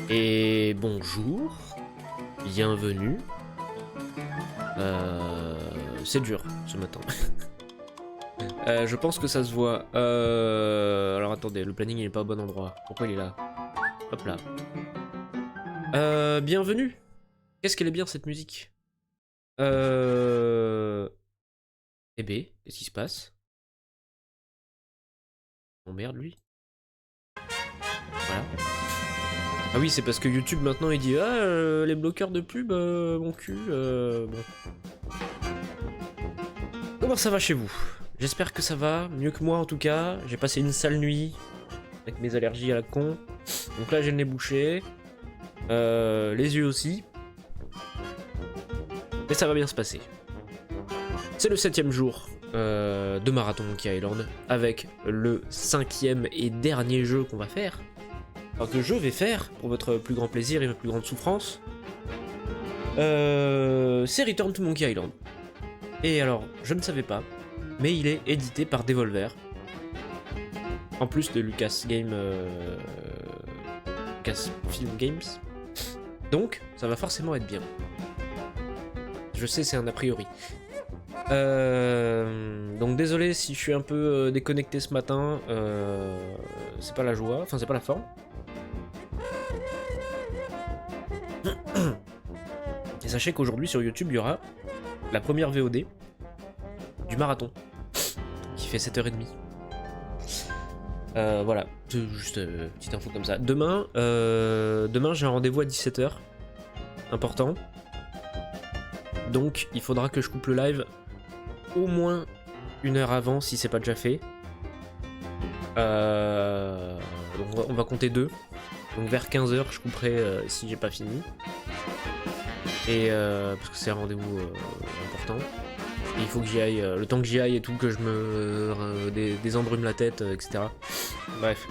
Et bonjour, bienvenue. C'est dur ce matin. Je pense que ça se voit. Alors attendez, le planning il est pas au bon endroit. Pourquoi il est là? Hop là. Bienvenue. Qu'est-ce qu'elle est bien cette musique? Eh ben, qu'est-ce qui se passe? Oh merde lui. Voilà. Ah oui, c'est parce que YouTube maintenant il dit les bloqueurs de pub, mon cul, bon. Comment ça va chez vous? J'espère que ça va, mieux que moi en tout cas. J'ai passé une sale nuit avec mes allergies à la con. Donc là j'ai le nez bouché, les yeux aussi. Mais ça va bien se passer. C'est le 7e jour de marathon Monkey Island avec le 5e et dernier jeu qu'on va faire. Alors que je vais faire, pour votre plus grand plaisir et ma plus grande souffrance, c'est Return to Monkey Island. Et alors, je ne savais pas, mais il est édité par Devolver. En plus de Lucasfilm Games. Donc, ça va forcément être bien. Je sais, c'est un a priori. Donc désolé si je suis un peu déconnecté ce matin, c'est pas la joie, enfin c'est pas la forme. Et sachez qu'aujourd'hui sur YouTube il y aura la première VOD du marathon qui fait 7h30. Voilà, c'est juste petite info comme ça. Demain j'ai un rendez-vous à 17h, important. Donc il faudra que je coupe le live au moins 1 heure avant si c'est pas déjà fait. Donc on va compter 2. Donc vers 15h je couperai si j'ai pas fini. Et parce que c'est un rendez-vous important. Et il faut que j'y aille, le temps que j'y aille et tout, que je me désembrume la tête, etc. Bref.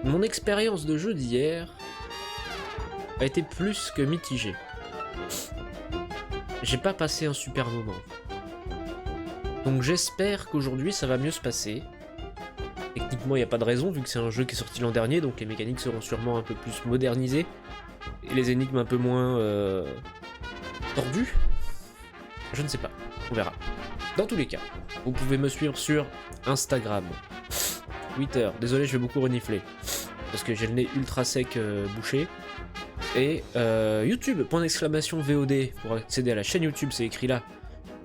Mon expérience de jeu d'hier a été plus que mitigée. J'ai pas passé un super moment. Donc j'espère qu'aujourd'hui ça va mieux se passer. Techniquement il n'y a pas de raison vu que c'est un jeu qui est sorti l'an dernier, donc les mécaniques seront sûrement un peu plus modernisées. Et les énigmes un peu moins tordues. Je ne sais pas, on verra. Dans tous les cas, vous pouvez me suivre sur Instagram, Twitter, désolé je vais beaucoup renifler, parce que j'ai le nez ultra sec bouché. Et YouTube, point d'exclamation VOD pour accéder à la chaîne YouTube, c'est écrit là.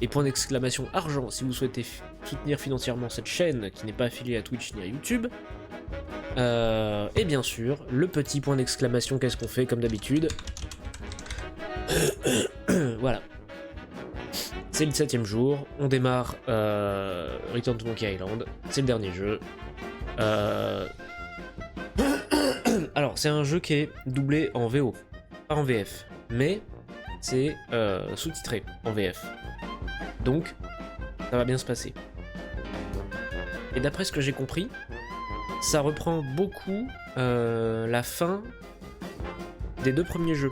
Et point d'exclamation argent si vous souhaitez soutenir financièrement cette chaîne qui n'est pas affiliée à Twitch ni à YouTube. Et bien sûr, le petit point d'exclamation, qu'est-ce qu'on fait comme d'habitude. Voilà. C'est le 7ème jour, on démarre Return to Monkey Island, c'est le dernier jeu. Alors, c'est un jeu qui est doublé en VO, pas en VF, mais c'est sous-titré en VF. Donc, ça va bien se passer. Et d'après ce que j'ai compris, ça reprend beaucoup la fin des 2 premiers jeux.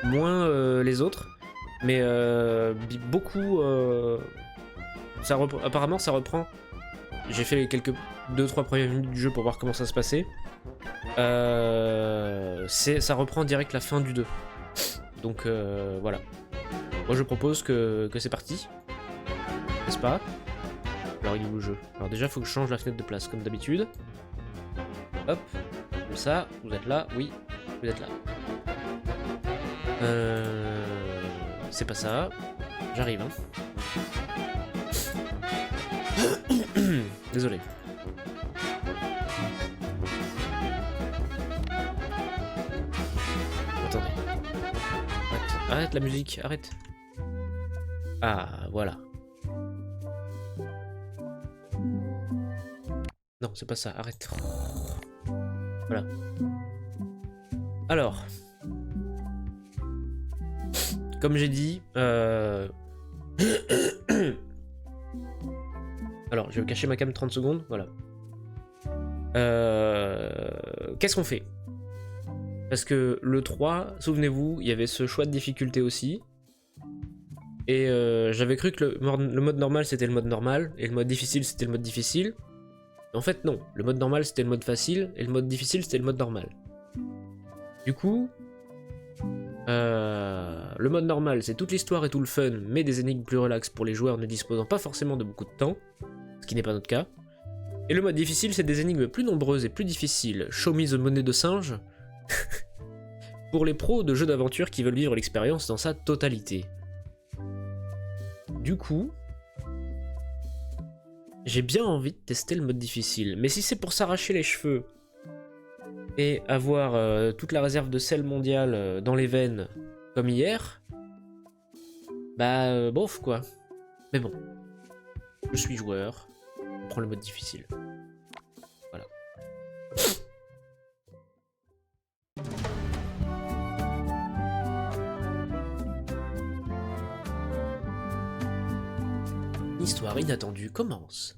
Moins les autres, mais beaucoup... apparemment, ça reprend... J'ai fait quelques 2-3 premières minutes du jeu pour voir comment ça se passait. Ça reprend direct la fin du 2. Donc voilà. Moi je propose que c'est parti. N'est-ce pas? Alors il est où le jeu? Alors déjà faut que je change la fenêtre de place comme d'habitude. Hop. Comme ça. Vous êtes là? Oui. Vous êtes là. C'est pas ça. J'arrive hein. Désolé. Attendez. Arrête la musique, arrête. Ah, voilà. Non, c'est pas ça, arrête. Voilà. Alors. Comme j'ai dit, alors, je vais cacher ma cam 30 secondes, voilà. Qu'est-ce qu'on fait? Parce que le 3, souvenez-vous, il y avait ce choix de difficulté aussi. Et j'avais cru que le mode normal c'était le mode normal, et le mode difficile c'était le mode difficile. En fait non, le mode normal c'était le mode facile, et le mode difficile c'était le mode normal. Du coup, le mode normal c'est toute l'histoire et tout le fun, mais des énigmes plus relax pour les joueurs ne disposant pas forcément de beaucoup de temps, ce qui n'est pas notre cas. Et le mode difficile c'est des énigmes plus nombreuses et plus difficiles, show me the monnaie de singe, pour les pros de jeux d'aventure qui veulent vivre l'expérience dans sa totalité. Du coup, j'ai bien envie de tester le mode difficile, mais si c'est pour s'arracher les cheveux et avoir toute la réserve de sel mondiale dans les veines comme hier, bah bof quoi. Mais bon, je suis joueur, je prends le mode difficile. Voilà. L'histoire inattendue commence.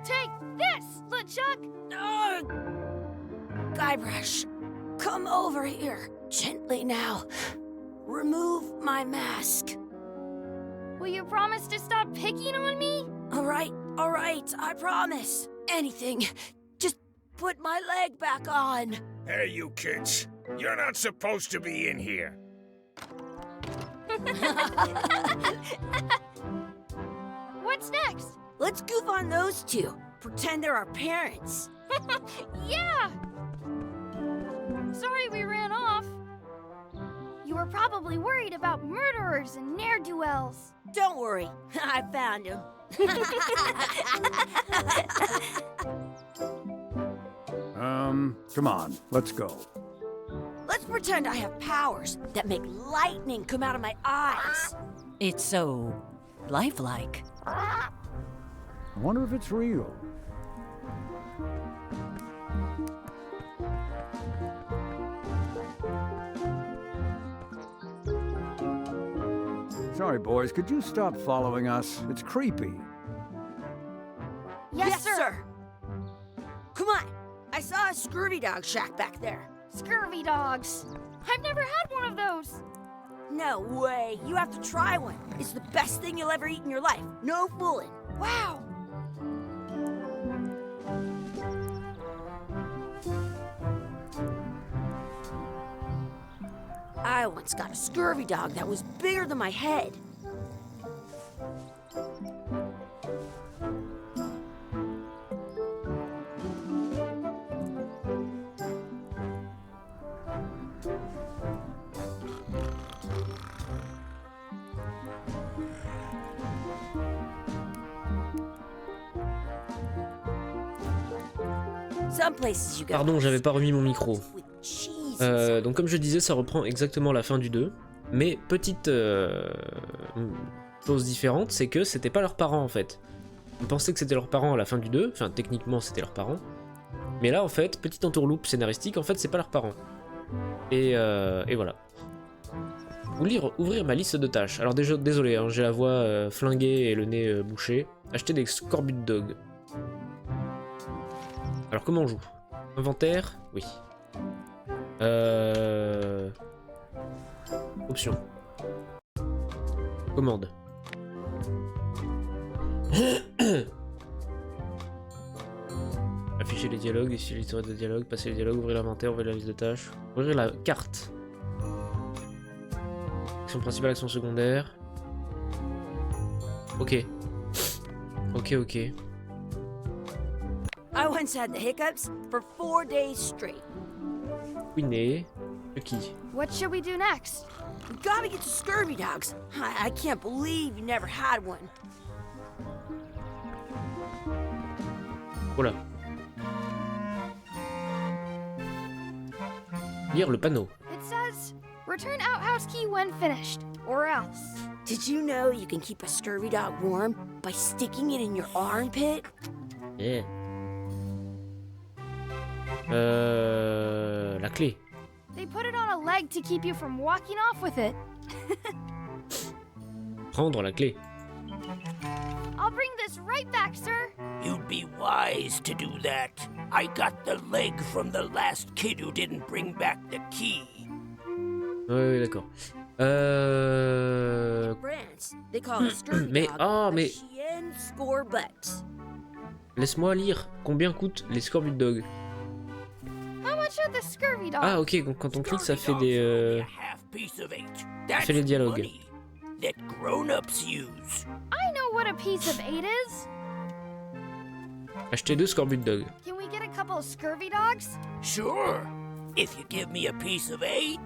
Take this, LeChuck! Guybrush, come over here. Gently now. Remove my mask. Will you promise to stop picking on me? All right, I promise. Anything. Just put my leg back on. Hey, you kids. You're not supposed to be in here. What's next? Let's goof on those two. Pretend they're our parents. Yeah! Sorry we ran off. You were probably worried about murderers and ne'er-do-wells. Don't worry, I found him. Come on, let's go. Let's pretend I have powers that make lightning come out of my eyes. It's so lifelike. I wonder if it's real. Sorry, boys, could you stop following us? It's creepy. Yes, sir. Come on. I saw a scurvy dog shack back there. Scurvy dogs. I've never had one of those. No way. You have to try one. It's the best thing you'll ever eat in your life. No fooling. Wow. I once got a scurvy dog that was bigger than my head. Some places you go. Pardon, j'avais pas remis mon micro. Donc comme je disais, ça reprend exactement la fin du 2. Mais petite chose différente, c'est que c'était pas leurs parents en fait. On pensait que c'était leurs parents à la fin du 2, enfin techniquement c'était leurs parents. Mais là en fait, petite entourloupe scénaristique, en fait c'est pas leurs parents. Et voilà. Ouvrir ma liste de tâches. Alors déjà, désolé, hein, j'ai la voix flinguée et le nez bouché. Acheter des scorbut dog. Alors comment on joue? Inventaire? Oui. Option. Commande. Afficher les dialogues, afficher l'historique de dialogue, passer les dialogues, ouvrir l'inventaire, ouvrir la liste de tâches, ouvrir la carte. Action principale, action secondaire. Ok. Ok. I once had the hiccups for 4 days straight. Winner. Qui? What should we do next? We gotta get to scurvy dogs. I can't believe you never had one. Voilà. Lire le panneau. It says, return outhouse key when finished, or else. Did you know you can keep a scurvy dog warm by sticking it in your armpit? Yeah. La clé. They put it on a leg to keep you from walking off with it. Prendre la clé. I'll bring this right back, sir. You'd be wise to do that. I got the leg from the last kid who didn't bring back the key. Ouais, d'accord. France, they call a scurvy Mais dog mais a chien scorbut. laisse-moi lire. Combien coûtent les scorbut dog? How much are the scurvy dogs? Ah ok, donc quand on clique ça fait des fait les dialogues. That grown-ups use. I know what a piece of 8 is. Acheter 2 scorbut dog. Can we get a couple of scurvy dogs? Sure, if you give me a piece of 8.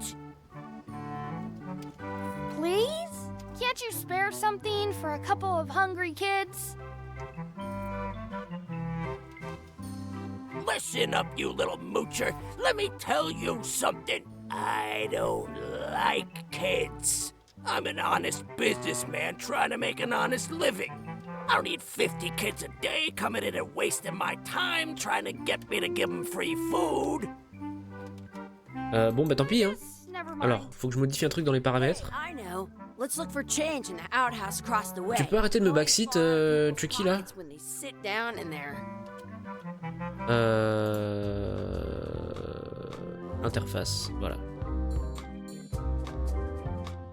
Please? Can't you spare something for a couple of hungry kids? Listen up, you little moocher. Let me tell you something. I don't like kids. I'm an honest businessman trying to make an honest living. I don't need 50 kids a day coming in and wasting my time trying to get me to give them free food. Bon bah tant pis hein. Never mind. Alors, faut que je modifie un truc dans les paramètres. I know. Let's look for change in the outhouse across the way. Tu peux arrêter de me backseat, Chucky là? It's when they sit down in there. Interface, voilà.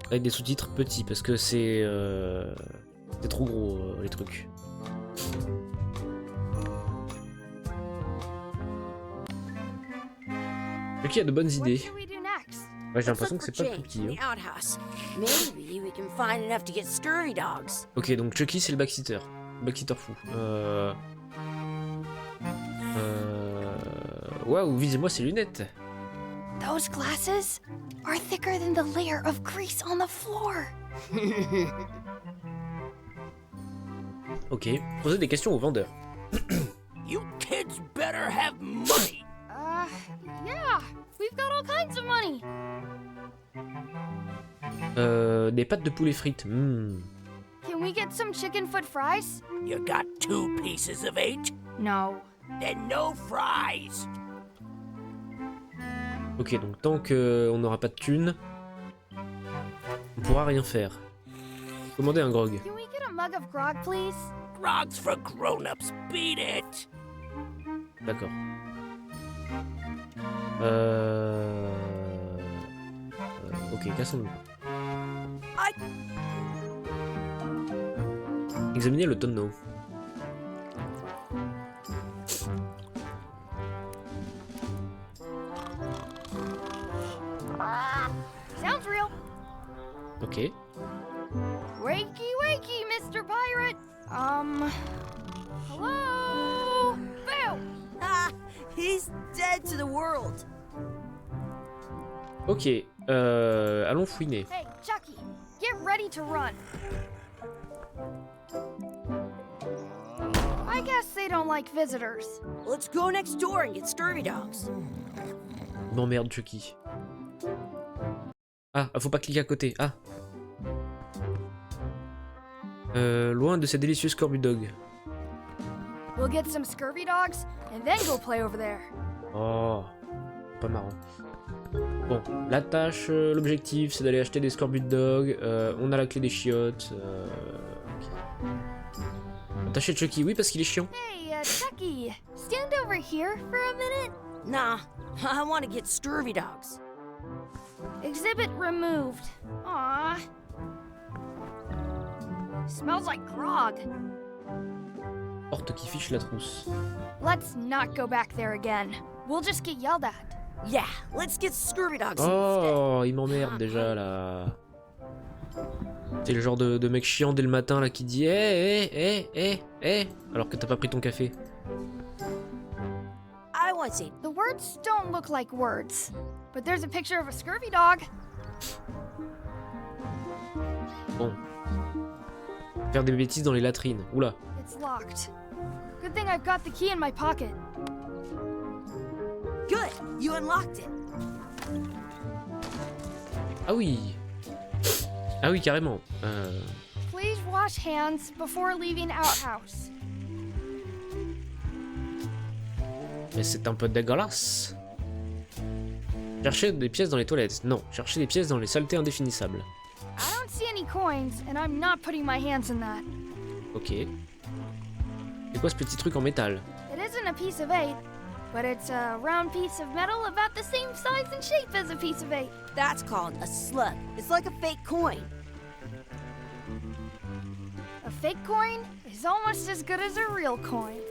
Avec des sous-titres petits parce que c'est trop gros les trucs. Chucky a de bonnes What idées. should we do next? Ouais, j'ai Let's l'impression look que c'est for pas tout change petit. in Hein. the outhouse. Maybe we can find enough to get scurvy dogs. Ok, donc Chucky c'est le backseater. Backseater fou. Waouh, visez-moi ces lunettes. Those glasses are thicker than the layer of grease on the floor. Ok, posez des questions aux vendeurs. You kids better have money. Yeah, we've got all kinds of money. Des pâtes de poulet frites. Can we get some chicken foot fries? You got 2 pieces of 8? No. Then no fries. Ok, donc tant qu'on n'aura pas de thunes, on pourra rien faire. Commandez un grog. Can we get a mug of grog, please? Grog's for grown-ups. Beat it. D'accord. Ok, cassons-nous. What? Examinez le tonneau. Sounds real. Ok. Wakey, wakey, Mr. Pirate. Hello? Boo! Ah, he's dead to the world. Ok. Allons fouiner. Hey, Chucky, get ready to run. I guess they don't like visitors. Let's go next door and get scurvy dogs. M'emmerde, Chucky. Ah, faut pas cliquer à côté. Ah. Loin de ces délicieux scorbut dog. We'll get some scurvy dogs and then go play over there. Oh, pas marrant. Bon, la tâche, l'objectif, c'est d'aller acheter des scorbut dog. On a la clé des chiottes. Ok. Attacher Chucky, oui, parce qu'il est chiant. Hey, Chucky, stand over here for a minute. Nah, I want to get scurvy dogs. Exhibit removed. Aww. Smells like grog. Porte qui fiche la trousse. Let's not go back there again. We'll just get yelled at. Yeah, let's get scurvy dogs Oh, il m'emmerde déjà là. T'es le genre de mec chiant dès le matin là qui dit alors que t'as pas pris ton café. I want to. The words don't look like words, but there's a picture of a scurvy dog. Bon. Faire des bêtises dans les latrines. Oula. It's locked. Good thing I've got the key in my pocket. Good, you unlocked it. Ah oui. Ah oui, carrément. Please wash hands before leaving outhouse. Mais c'est un peu dégueulasse. Chercher des pièces dans les toilettes. Non, chercher des pièces dans les saletés indéfinissables. I don't see any coins, and I'm not putting my hands in that. Ok. C'est quoi ce petit truc en métal? It isn't a piece of 8, but it's a round piece of metal about the same size and shape as a piece of 8. That's called a slug. It's like a fake coin. A fake coin is almost as good as a real coin.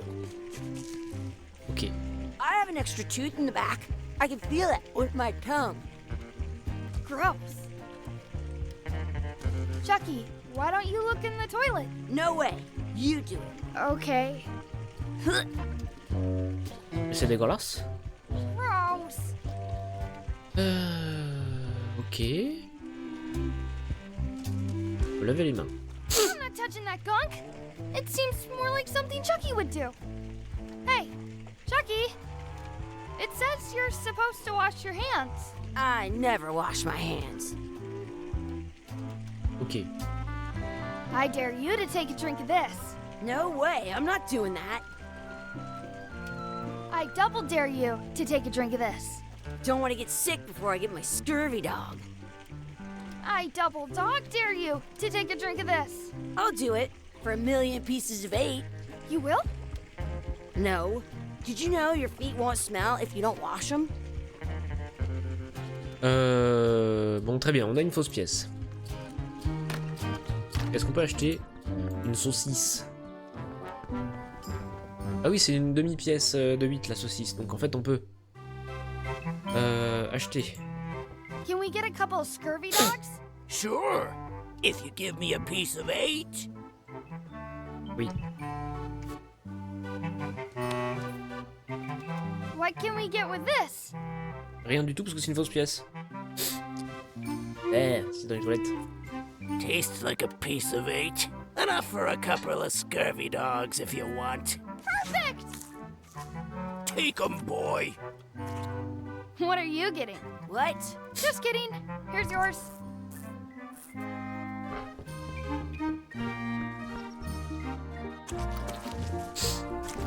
Ok. I have an extra tooth in the back. I can feel it with my tongue. Gross. Chucky, why don't you look in the toilet? No way. You do it. Okay. C'est dégueulasse. Gross. Ok. Faut laver les mains. I'm not touching that gunk. It seems more like something Chucky would do. Hey, Chucky. It says you're supposed to wash your hands. I never wash my hands. Ok. I dare you to take a drink of this. No way. I'm not doing that. I double dare you to take a drink of this. Don't want to get sick before I get my scurvy dog. I double dog dare you to take a drink of this. I'll do it for 1,000,000 pieces of 8. You will? No. Did you know your feet won't smell if you don't wash them? Bon, très bien, on a une fausse pièce. Est-ce qu'on peut acheter une saucisse? Ah oui, c'est une demi-pièce de 8 la saucisse, donc en fait on peut acheter. Can we get a couple of scurvy dogs? Sure, if you give me a piece of 8. Oui. What can we get with this? Rien du tout parce que c'est une fausse pièce. C'est dans les toilettes. Tastes like a piece of 8. Enough for a couple of scurvy dogs if you want. Perfect! Take 'em, boy. What are you getting? What? Just kidding. Here's yours.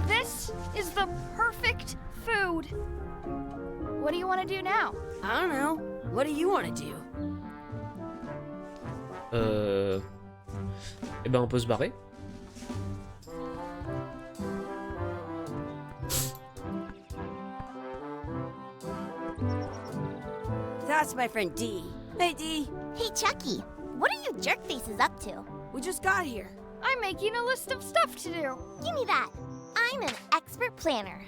This is the perfect food. What do you want to do now? I don't know. What do you want to do? Eh ben on peut se barrer. That's my friend Dee. Hey, Dee. Hey, Chucky, What are you jerk faces up to? We just got here. I'm making a list of stuff to do. Give me that. I'm an expert planner.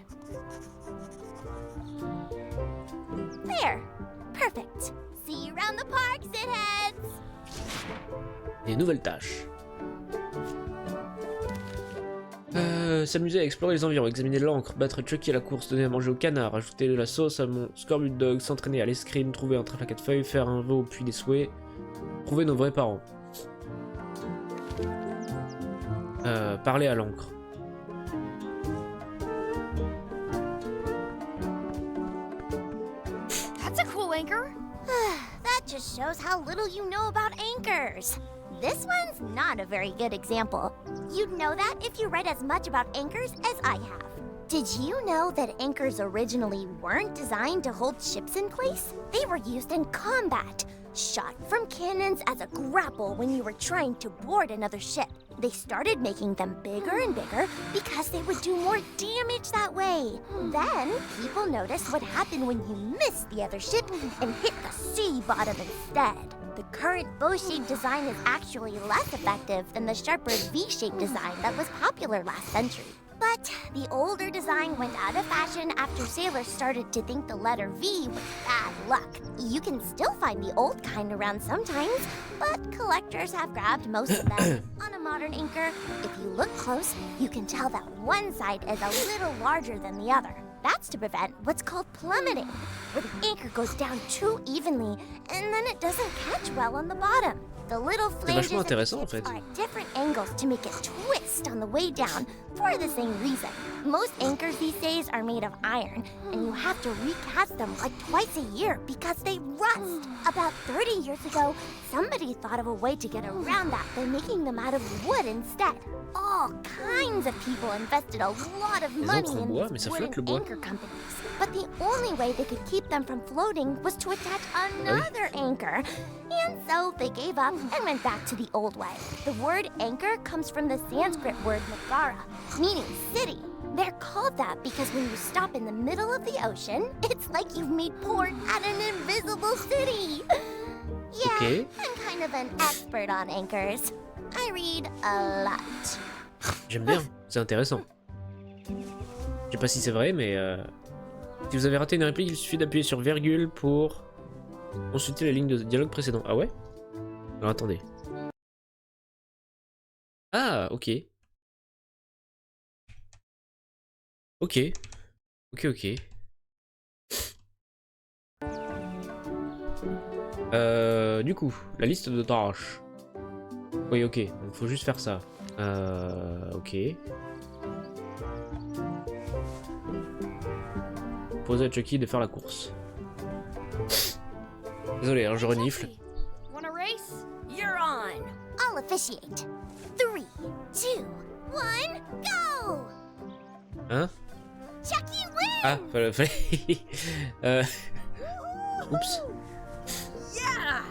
There. Perfect. See you around the park, shitheads. Des nouvelles tâches. S'amuser à explorer les environs, examiner l'encre, battre Chucky à la course, donner à manger au canard, ajouter de la sauce à mon scorbut dog, s'entraîner à l'escrime, trouver un trèfle à 4 feuilles, faire un vœu au puits des souhaits, trouver nos vrais parents. Parler à l'encre. That's a cool anchor. That just shows how little you know about anchors. This one's not a very good example. You'd know that if you read as much about anchors as I have. Did you know that anchors originally weren't designed to hold ships in place? They were used in combat, shot from cannons as a grapple when you were trying to board another ship. They started making them bigger and bigger because they would do more damage that way. Then, people noticed what happened when you missed the other ship and hit the sea bottom instead. The current bow-shaped design is actually less effective than the sharper V-shaped design that was popular last century. But the older design went out of fashion after sailors started to think the letter V was bad luck. You can still find the old kind around sometimes, but collectors have grabbed most of them. On a modern anchor, if you look close, you can tell that one side is a little larger than the other. That's to prevent what's called plummeting, where the anchor goes down too evenly, and then it doesn't catch well on the bottom. The little flanges of the ships are at different angles to make it twist on the way down for the same reason. Most anchors these days are made of iron, and you have to recast them like twice a year because they rust. About 30 years ago, somebody thought of a way to get around that by making them out of wood instead. All kinds of people invested a lot of money in these wooden anchor companies. But the only way they could keep them from floating was to attach another anchor. And so they gave up and went back to the old way. The word anchor comes from the Sanskrit word nagara, meaning city. They're called that because when you stop in the middle of the ocean, it's like you've made port at an invisible city. Yeah, okay. I'm kind of an expert on anchors. I read a lot. J'aime bien, c'est intéressant. Je sais pas si c'est vrai, mais si vous avez raté une réplique, il suffit d'appuyer sur virgule pour consulter la ligne de dialogue précédente. Ah ouais? Alors attendez. Ah, ok. Ok. Ok, ok. Du coup, la liste de tâches. Oui, ok, donc faut juste faire ça. Ok. Poser à Chucky de faire la course. Désolé, hein, je renifle. Wanna race? You're on. I'll officiate. 3, 2, 1, go! Hein? Chucky wins! Ah, fallait... Oups. Yeah!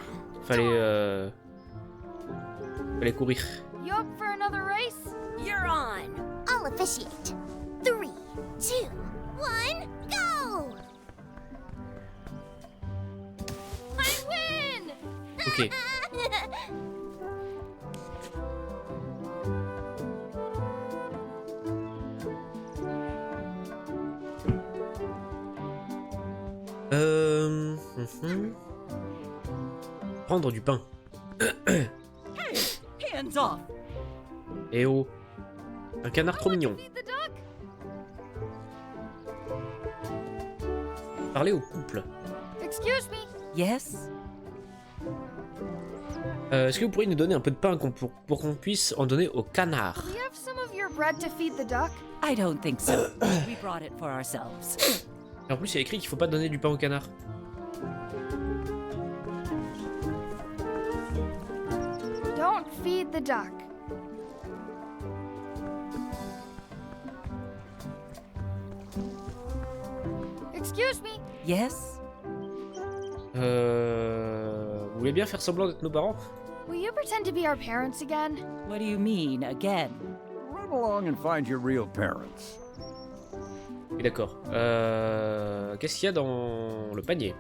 Fallait courir. You up for another race? You're on. I'll officiate. 3, 2, 1, go! I win! Ok. Prendre du pain. Hands off. Eh oh. Un canard trop mignon. Feed the duck? Parler au couple. Excuse me. Yes? Est-ce que vous pourriez nous donner un peu de pain pour qu'on puisse en donner au canard? Do you have some of your bread to feed the duck? I don't think so. We brought it for ourselves. Et en plus, il y a écrit qu'il faut pas donner du pain au canard. Don't feed the duck. Excuse me. Yes? Vous voulez bien faire semblant d'être nos parents? Will you pretend to be our parents again? What do you mean, again? Run along and find your real parents. Oui, d'accord. Qu'est-ce qu'il y a dans le panier?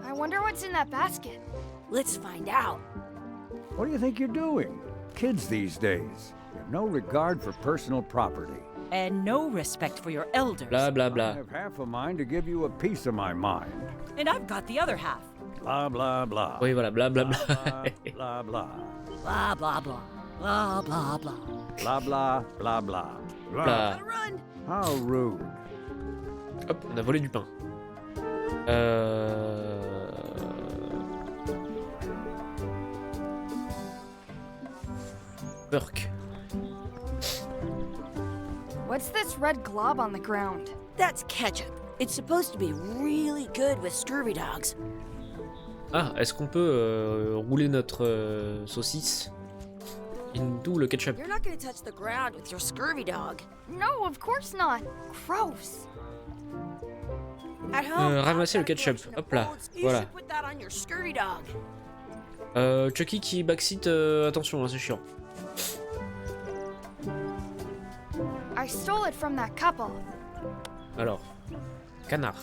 I wonder what's in that basket. Let's find out. What do you think you're doing? Kids these days have no regard for personal property. And no respect for your elders. Bla bla I bla. have half a mind to give you a piece of my mind. And I've got the other half. Blah, blah, blah. Oui, voilà, bla bla bla. Blah, blah, Blah, blah, blah. Blah, blah, blah. blah, blah, blah, blah. Blah. Run! How rude. Hop, on a volé du pain. Burk. What's this red glob on the ground? That's ketchup. It's supposed to be really good with scurvy dogs. Ah, est-ce qu'on peut rouler notre saucisse into le ketchup? You're not gonna touch the ground with your scurvy dog. No, of course not. Gross. At home, Ramasser le I've got a ketchup. collection of Hop là, folds. You voilà. should put that on your scurvy dog. Chucky qui backseat, attention, hein, c'est chiant. I stole it from that couple. Alors, canard.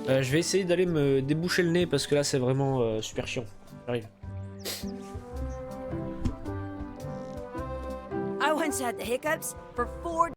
Je vais essayer d'aller me déboucher le nez parce que là c'est vraiment super chiant. J'arrive. I once had the hiccups for 4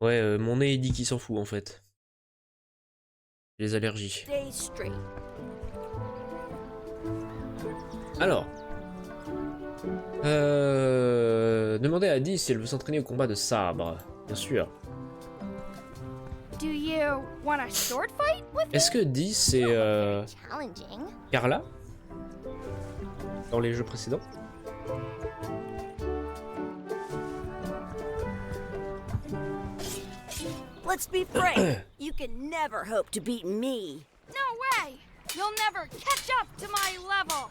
Ouais, mon nez il dit qu'il s'en fout en fait. Les allergies. days straight. Alors. Demandez à Dee si elle veut s'entraîner au combat de sabre. Bien sûr. Do you want a sword fight with me? Est-ce que Dee c'est Challenging. Carla dans les jeux précédents? Let's be frank. You can never hope to beat me. No way! You'll never catch up to my level.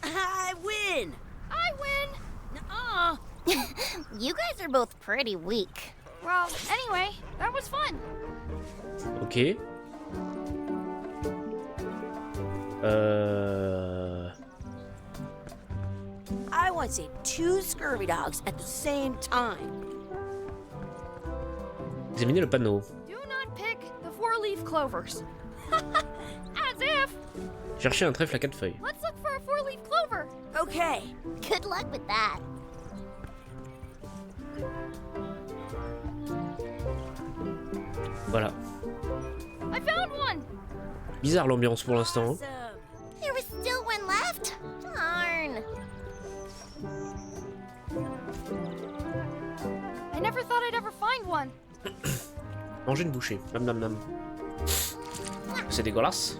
I win. I win. Nuh-uh. You guys are both pretty weak. Well, anyway, that was fun. Ok. I once ate 2 scurvy dogs at the same time. Examinez le panneau. Do not pick the 4-leaf clovers. As if. Cherchez un trèfle à 4 feuilles. Let's look for a 4-leaf clover. Okay. Good luck with that. Voilà. I found one. Bizarre l'ambiance pour l'instant. Hein. Awesome. There was still one left. Darn. I never thought I'd ever find one. Mangez une bouchée. Nam nam nam. C'est dégueulasse.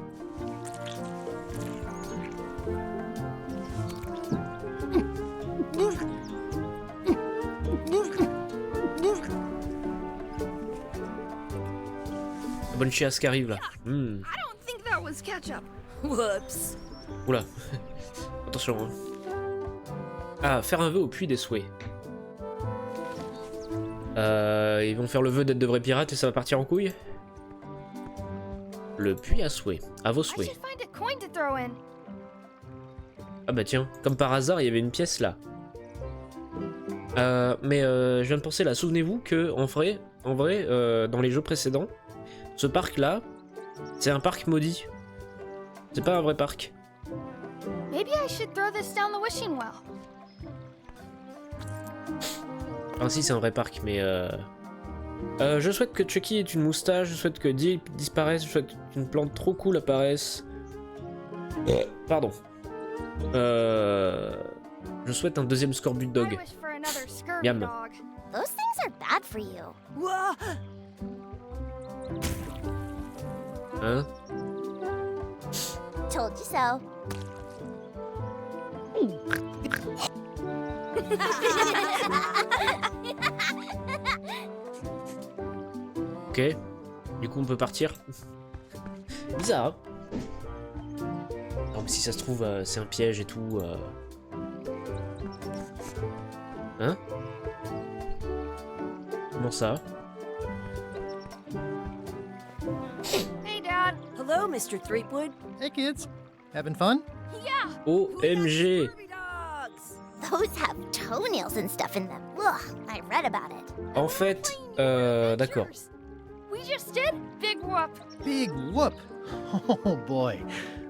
La bonne chiasse qui arrive là. Hmm. I don't think that was ketchup. Whoops. Oula. Attention. Hein. Ah, faire un vœu au puits des souhaits. Ils vont faire le vœu d'être de vrais pirates et ça va partir en couille. Le puits à souhait. À vos I souhaits. should find a coin to throw in. Ah bah tiens, comme par hasard, il y avait une pièce là. Je viens de penser là, souvenez-vous que en vrai, dans les jeux précédents, ce parc là, C'est un parc maudit. C'est pas un vrai parc. Maybe I should throw this down the wishing well. Enfin si, c'est un vrai parc, mais je souhaite que Chucky ait une moustache, je souhaite que Dee disparaisse, je souhaite qu'une plante trop cool apparaisse. Pardon. Je souhaite un deuxième Scorbut I Dog. wish for another scurvy Miam. dog. Those things are bad for you. Whoa! Hein? Told you so. Ok. Du coup, on peut partir. Bizarre, hein? Non, mais si ça se trouve, c'est un piège et tout. Hein? Comment ça? Hey, Dad. Hello, Mr. Threepwood. Hey kids, having fun? Yeah. OMG! Scurvy dogs! Those have toenails and stuff in them. Ugh, I read about it. En fait, d'accord. We just did? Big whoop. Big whoop! Oh boy,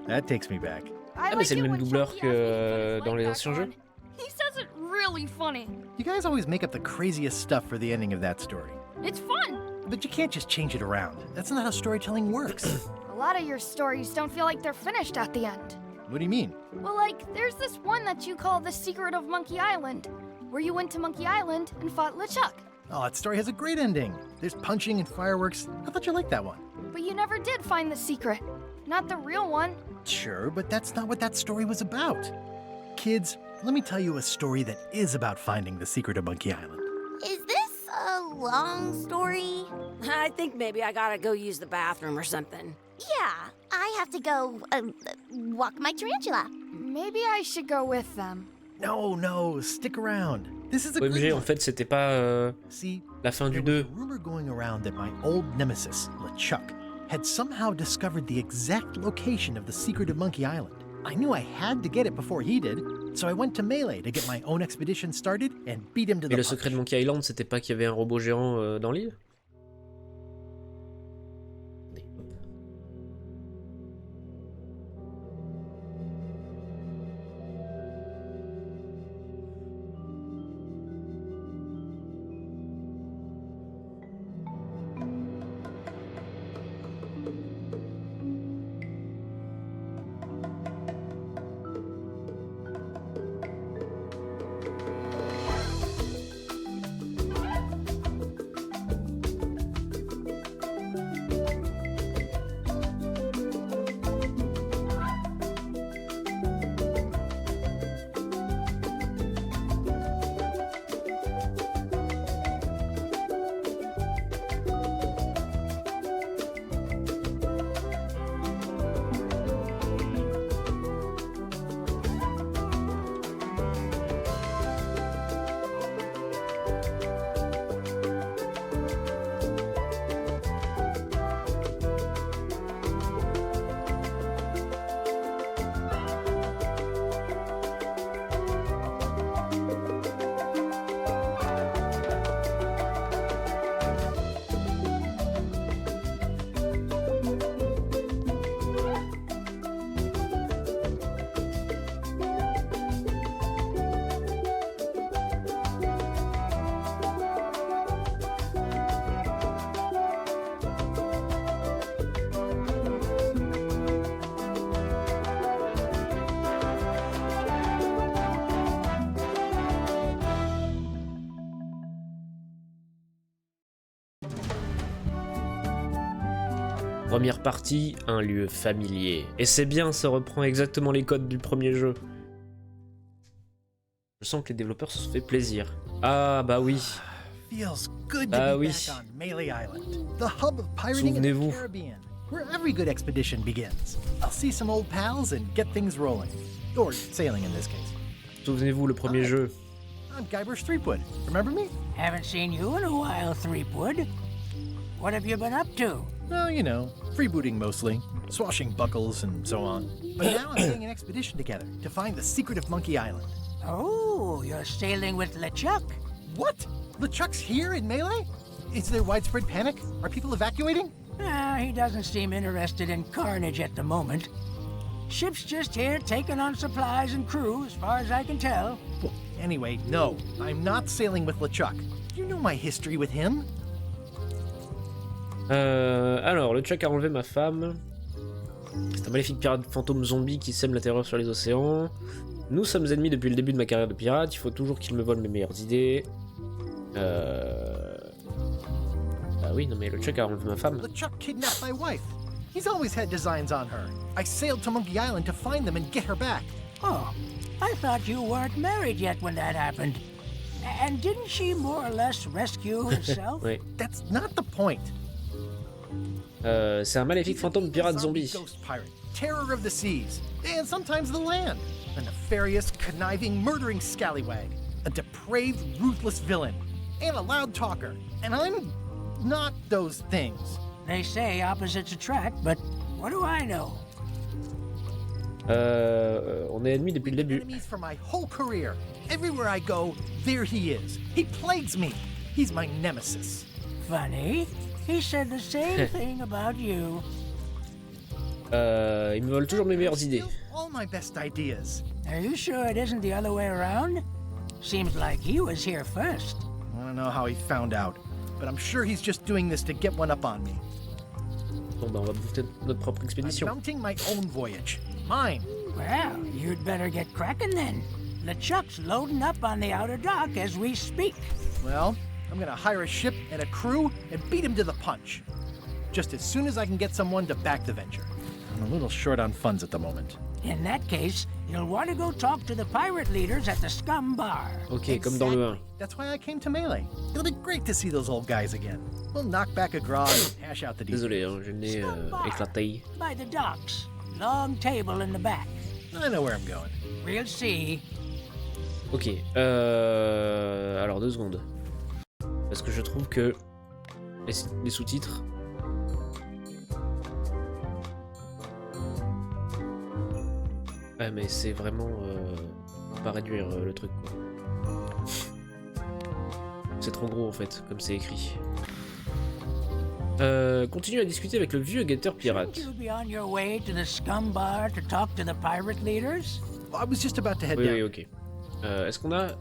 that takes me back. I mais like c'est le it même when doubleur Chucky que, has me put his dans leg les back anciens jeux. on. He says it really funny. You guys always make up the craziest stuff for the ending of that story. It's fun. But you can't just change it around. That's not how storytelling works. A lot of your stories don't feel like they're finished at the end. What do you mean? Well, like, there's this one that you call The Secret of Monkey Island, where you went to Monkey Island and fought LeChuck. Oh, that story has a great ending. There's punching and fireworks. I thought you liked that one. But you never did find the secret. Not the real one. Sure, but that's not what that story was about. Kids, let me tell you a story that is about finding the secret of Monkey Island. Is this a long story? I think maybe I gotta go use the bathroom or something. Yeah, I have to go walk my tarantula. Maybe I should go with them. No, stick around. This is a good OMG, en one. fait, c'était pas See, la fin du there was 2. a rumor going around that my old nemesis, LeChuck, had somehow discovered the exact location of the secret of Monkey Island. I knew I had to get it before he did, so I went to Melee to get my own expedition started and beat him to Mais the le secret de punch. Monkey Island, c'était pas qu'il y avait un robot géant dans l'île? Première partie, un lieu familier. Et c'est bien, ça reprend exactement les codes du premier jeu. Je sens que les développeurs se sont fait plaisir. Ah bah oui. Feels good to Ah be oui. back on Melee Island, the hub of pirating in Souvenez-vous. the Caribbean, where every good expedition begins. I'll see some old pals and get things rolling. Or sailing in this case. Souvenez-vous, le premier jeu. I'm Guybrush Threepwood. Remember me? Haven't seen you in a while, Threepwood. What have you been up to? Well, you know, freebooting mostly, swashing buckles and so on. But now I'm getting an expedition together to find the secret of Monkey Island. Oh, you're sailing with LeChuck. What? LeChuck's here in Melee? Is there widespread panic? Are people evacuating? He doesn't seem interested in carnage at the moment. Ship's just here taking on supplies and crew, as far as I can tell. Well, anyway, no, I'm not sailing with LeChuck. You know my history with him. Alors, le Chuck a enlevé ma femme. C'est un maléfique pirate fantôme zombie qui sème la terreur sur les océans. Nous sommes ennemis depuis le début de ma carrière de pirate. Il faut toujours qu'il me vole mes meilleures idées. Ah oui, non mais le Chuck a enlevé ma femme. LeChuck kidnapped my wife. He's always had designs on her. I sailed to Monkey Island to find them and get her back. Oh, I thought you weren't married yet when that happened. And didn't she more or less rescue herself? Oui. That's not the point. C'est un maléfique fantôme pirate zombie. Ghost pirate, terror of the seas, and sometimes the land. A nefarious, conniving, murdering scallywag. A depraved, ruthless villain. And a loud talker. And I'm not those things. They say opposites attract, but what do I know? On est ennemis depuis le début. Enemies for my whole career. Everywhere I go, there he is. He plagues me. He's my nemesis. Funny. He said the same thing about you. Il me vole toujours mes meilleures idées. All my best ideas. Are you sure it isn't the other way around? Seems like he was here first. I don't know how he found out, but I'm sure he's just doing this to get one up on me. Bon bah on va bouffer notre propre I'm expédition. mounting my own voyage. Mine. Well, you'd better get cracking then. LeChuck's loading up on the outer dock as we speak. Well, I'm gonna hire a ship and a crew and beat him to the punch. Just as soon as I can get someone to back the venture. I'm a little short on funds at the moment. In that case, you'll want to go talk to the pirate leaders at the Scum Bar. Ok, comme dans le 1. That's why I came to Melee. It'll be great to see those old guys again. We'll knock back a grog and hash out the details. Désolé, hein, j'ai le nez éclaté. By the docks. Long table in the back. I know where I'm going. We'll see. Ok, alors 2 secondes. Parce que je trouve que les sous-titres... Ouais mais c'est vraiment... faut pas réduire le truc quoi. C'est trop gros en fait, comme c'est écrit. Continue à discuter avec le vieux guetteur pirate. Shouldn't you be on your way to the Scum Bar to talk to the pirate leaders? I was just about to head Oui, down. oui, ok. Est-ce qu'on a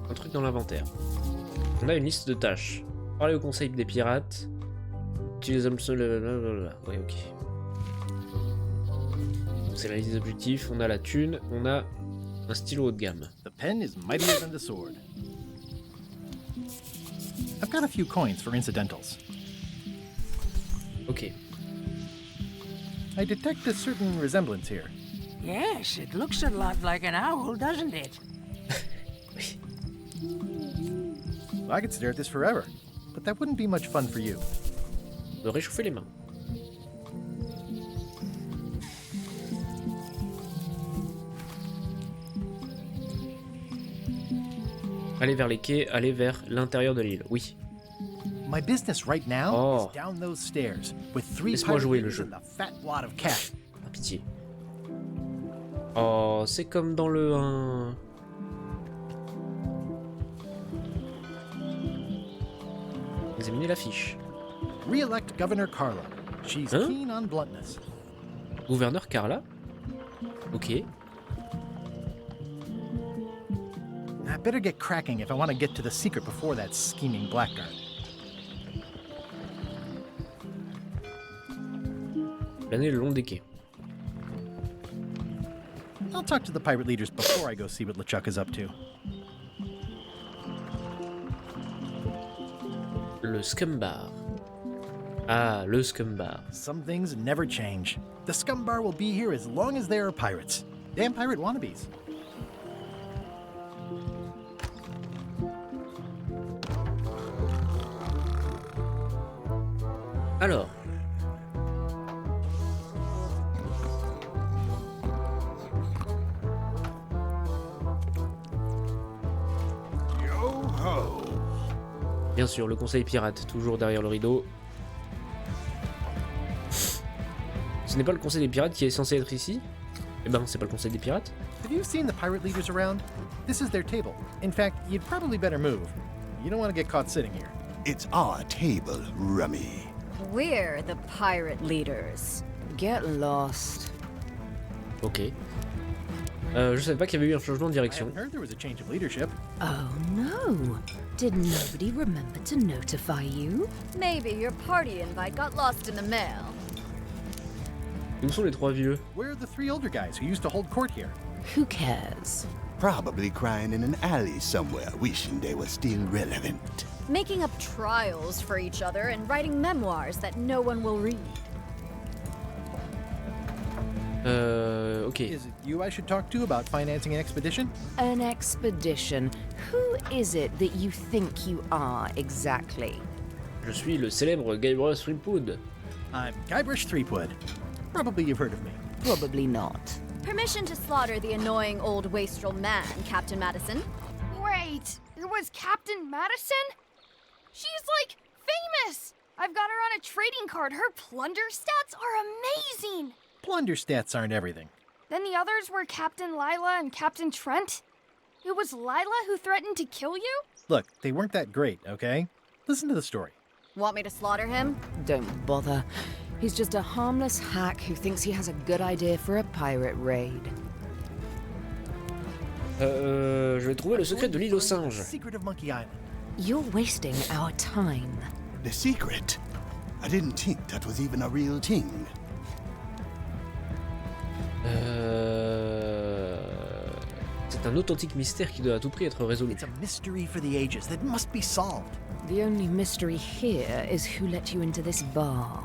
un truc dans l'inventaire? On a une liste de tâches. Parler au conseil des pirates. Utiliser le... Ouais, ok. Donc c'est la liste des objectifs. On a la thune. On a un stylo haut de gamme. The pen is mightier than the sword. I've got a few coins for incidentals. Ok. I detect a certain resemblance here. Yes, it looks a lot like an owl, doesn't it? I could stare at this forever, but that wouldn't be much fun for you. De réchauffer les mains. Aller vers les quais, aller vers l'intérieur de l'île. Oui. My business right now Oh. is down those stairs with 3 Laisse-moi pirate jouer le leaders jeu. and a fat wad of cash. Par pitié. Oh, c'est comme dans le 1. Examinez l'affiche. Re-elect Governor Carla. She's Huh? keen on bluntness. Gouverneur Carla. Ok. I better get cracking if I want to get to the secret before that scheming blackguard. Planer le long des quais. I'll talk to the pirate leaders before I go see what LeChuck is up to. Le Scum Bar. Ah, le Scum Bar. Some things never change. The Scum Bar will be here as long as there are pirates. Damn pirate wannabes. Alors. Yo-ho! Bien sûr, le conseil pirate, toujours derrière le rideau. Ce n'est pas le conseil des pirates qui est censé être ici? Eh ben, c'est pas le conseil des pirates. Have you seen the pirate leaders around? This is their table. In fact, you'd probably better move. You don't want to get caught sitting here. It's our table, Rummy. We're the pirate leaders. Get lost. Ok. Je savais pas qu'il y avait eu un changement de I direction. haven't heard there was a change of leadership. Oh no. Did nobody remember to notify you? Maybe your party invite got lost in the mail. Où sont les trois vieux? Where are the three older guys who used to hold court here? Who cares? Probably crying in an alley somewhere, wishing they were still relevant. Making up trials for each other and writing memoirs that no one will read. Ok. Is it you I should talk to about financing an expedition? An expedition. Who is it that you think you are exactly? Je suis le célèbre Gabriel Threepwood. I'm Guybrush Threepwood. Probably you've heard of me. Probably not. Permission to slaughter the annoying old wastrel man, Captain Madison. Wait, it was Captain Madison? She's like famous! I've got her on a trading card. Her plunder stats are amazing! Plunder stats aren't everything. Then the others were Captain Lila and Captain Trent. It was Lila who threatened to kill you? Look, they weren't that great, okay? Listen to the story. Want me to slaughter him? Don't bother. He's just a harmless hack who thinks he has a good idea for a pirate raid. Je vais trouver le secret de l'île aux The singes. secret of Monkey Island. You're wasting our time. The secret? I didn't think that was even a real thing. C'est un authentique mystère qui doit à tout prix être résolu. It's a mystery for the ages that must be solved. The only mystery here is who let you into this bar.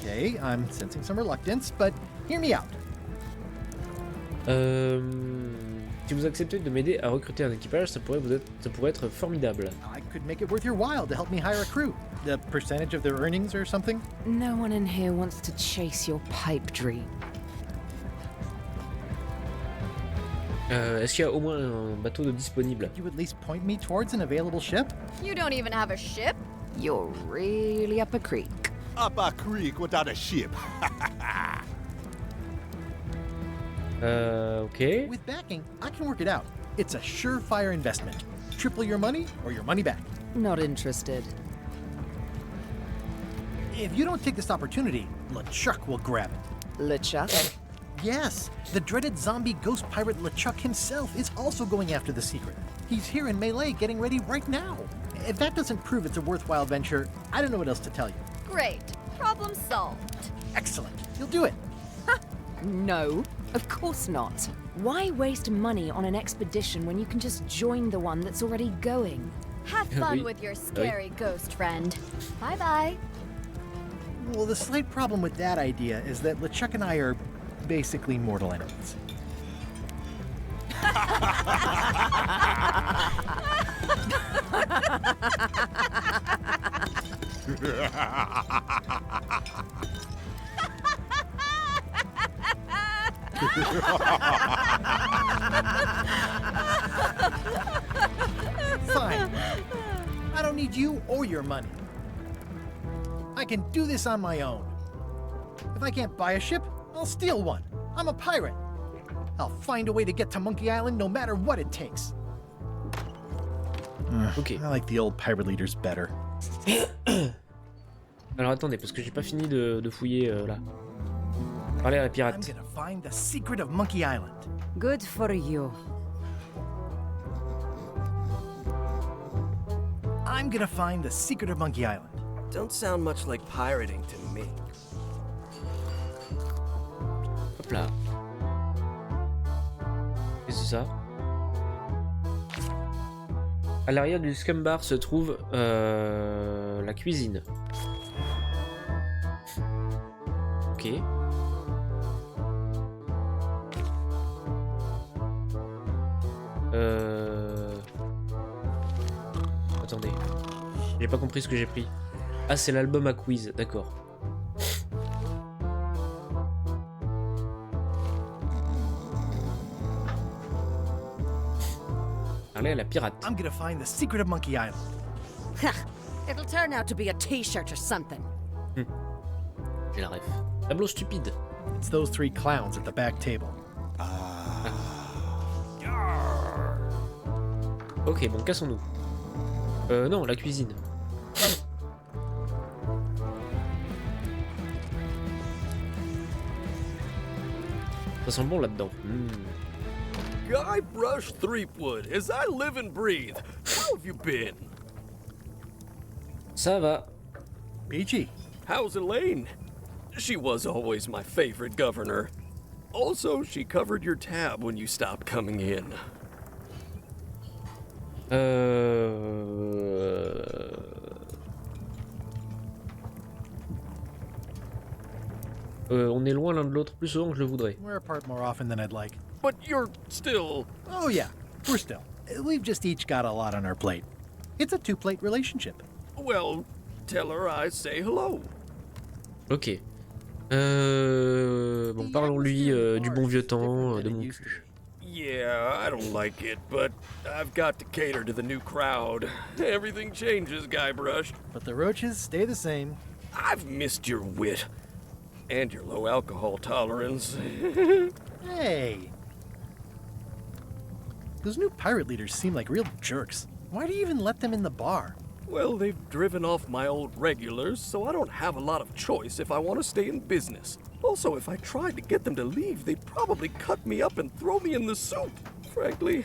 Okay, I'm sensing some reluctance, but hear me out. Si vous acceptez de m'aider à recruter un équipage, ça pourrait être formidable. I could make it worth your while to help me hire a crew. The percentage of their earnings or something? No one in here wants to chase your pipe dream. Est-ce qu'il y a au moins un bateau de disponible? You at least point me towards an available ship? You don't even have a ship? You're really up a creek. Up a creek without a ship. Ok. With backing, I can work it out. It's a surefire investment. Triple your money or your money back. Not interested. If you don't take this opportunity, LeChuck will grab it. LeChuck? Yes, the dreaded zombie ghost pirate LeChuck himself is also going after the secret. He's here in Melee getting ready right now. If that doesn't prove it's a worthwhile venture, I don't know what else to tell you. Great. Problem solved. Excellent. You'll do it. No, of course not. Why waste money on an expedition when you can just join the one that's already going? Have fun Oui. with your scary ghost friend. Bye-bye. Well, the slight problem with that idea is that LeChuck and I are basically mortal enemies. Fine. I don't need you or your money. I can do this on my own. If I can't buy a ship, I'll steal one. I'm a pirate. I'll find a way to get to Monkey Island no matter what it takes. Ok. I like the old pirate leaders better. Alors attendez, parce que j'ai pas fini de fouiller là. Parler à la I'm pirate. gonna find the secret of Monkey Island. Good for you. I'm gonna find the secret of Monkey Island. Don't sound much like pirating to me. Hop là. Qu'est-ce que c'est ça? À l'arrière du scum bar se trouve la cuisine. Ok. Attendez. J'ai pas compris ce que j'ai pris. Ah, c'est l'album à quiz, d'accord. Allez, la pirate. I'm gonna find the secret of Monkey Island. It'll turn out to be a t-shirt or something. J'ai la ref. Tableau stupide. It's those three clowns at the back table. Ok, bon, cassons-nous. Non, la cuisine. Ça sent bon là-dedans. Guybrush Threepwood, as I live and breathe. How have you been? Ça va. Peachy. How's Elaine? She was always my favorite governor. Also, she covered your tab when you stopped coming in. On est loin l'un de l'autre plus souvent que je le voudrais. We're apart more often than I'd like. But you're still... Oh yeah, we're still. We've just each got a lot on our plate. It's a two-plate relationship. Well, tell her I say hello. Ok. Bon, parlons-lui du bon vieux temps, de mon cul. Yeah, I don't like it, but I've got to cater to the new crowd. Everything changes, Guybrush. But the roaches stay the same. I've missed your wit. And your low alcohol tolerance. Hey! Those new pirate leaders seem like real jerks. Why do you even let them in the bar? Well, they've driven off my old regulars, so I don't have a lot of choice if I want to stay in business. Also, if I tried to get them to leave, they'd probably cut me up and throw me in the soup. Frankly,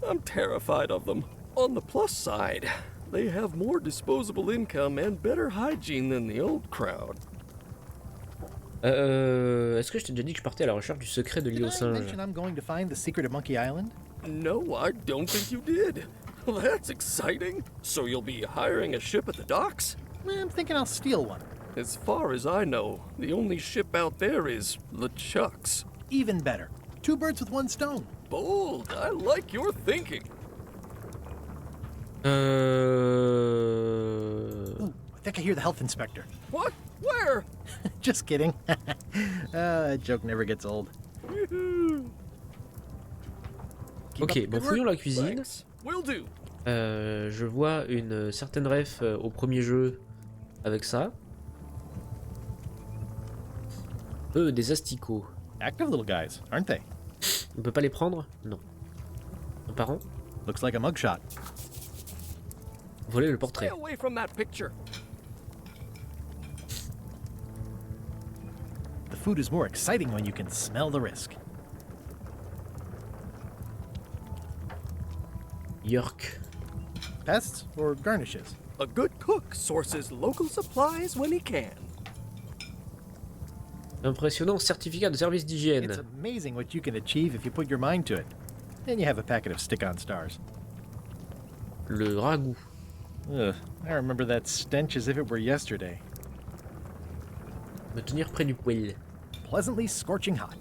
I'm terrified of them. On the plus side, they have more disposable income and better hygiene than the old crowd. Est-ce que je t'ai déjà dit que je partais à la recherche du secret de l'île aux singes? Mention I'm going to find the secret of Monkey Island? No, I don't think you did. That's exciting. So you'll be hiring a ship at the docks? I'm thinking I'll steal one. As far as I know, the only ship out there is LeChuck's. Even better. Two birds with one stone. Bold. I like your thinking. Ooh, I think I hear the health inspector. What? Where? Just kidding. That joke never gets old. Ok, bon, fouillons la cuisine. Thanks. Will do. Je vois une certaine ref au premier jeu avec ça. Des asticots. Active little guys, aren't they? On peut pas les prendre? Non. Un parent? Looks like a mugshot. Voler le portrait. Stay away from that picture. The food is more exciting when you can smell the risk. Yerk. Pests or garnishes? A good cook sources local supplies when he can. Impressionnant certificat de service d'hygiène. It's amazing what you can achieve if you put your mind to it. Then you have a packet of stick-on stars. Le ragoût. Ugh, I remember that stench as if it were yesterday. Me tenir près du poêle. Pleasantly scorching hot.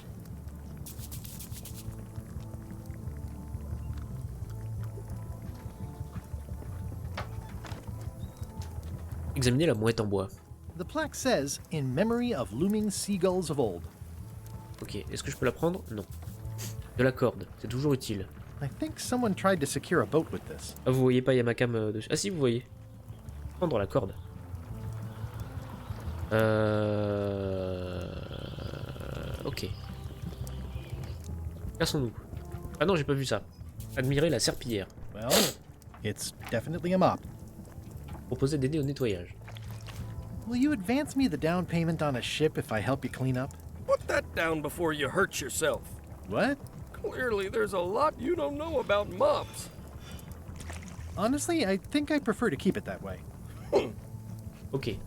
Examiner la mouette en bois. The plaque says, in memory of looming seagulls of old. Ok, est-ce que je peux la prendre? Non. De la corde, c'est toujours utile. I think someone tried to secure a boat with this. Ah, vous voyez pas, il y a ma cam dessus. Ah si, vous voyez. Prendre la corde. Ok. Cassons-nous. Ah non, j'ai pas vu ça. Admirer la serpillière. Well, it's definitely a mop. Proposer d'aider au nettoyage. Will you advance me the down payment on a ship if I help you clean up? Put that down before you hurt yourself. What? Clearly, there's a lot you don't know about mops. Honestly, I think I prefer to keep it that way. Ok.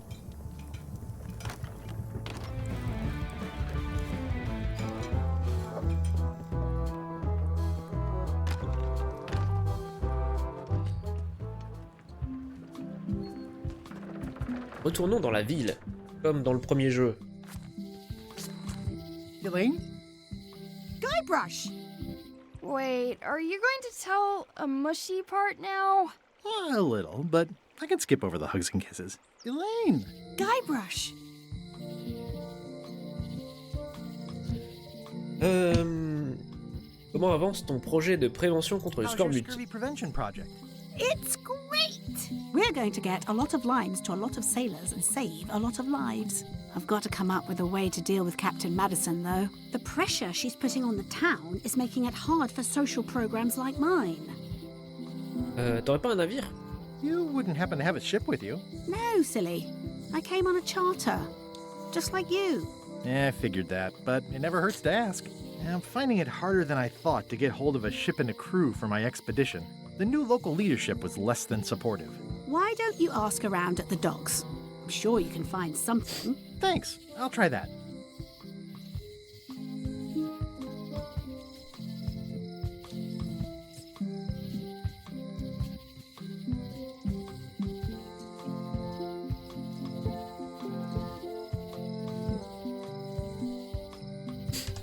Retournons dans la ville, comme dans le premier jeu. Elaine? Guybrush! Wait, are you going to tell a mushy part now? A little, but I can skip over the hugs and kisses. Elaine! Guybrush! Comment avance ton projet de prévention contre le How's your scorbut? scurvy prevention project? It's great! We're going to get a lot of lines to a lot of sailors and save a lot of lives. I've got to come up with a way to deal with Captain Madison, though. The pressure she's putting on the town is making it hard for social programs like mine. T'aurais pas un navire? You wouldn't happen to have a ship with you. No, silly. I came on a charter. Just like you. Yeah, I figured that, but it never hurts to ask. I'm finding it harder than I thought to get hold of a ship and a crew for my expedition. The new local leadership was less than supportive. Why don't you ask around at the docks? I'm sure you can find something. Thanks, I'll try that.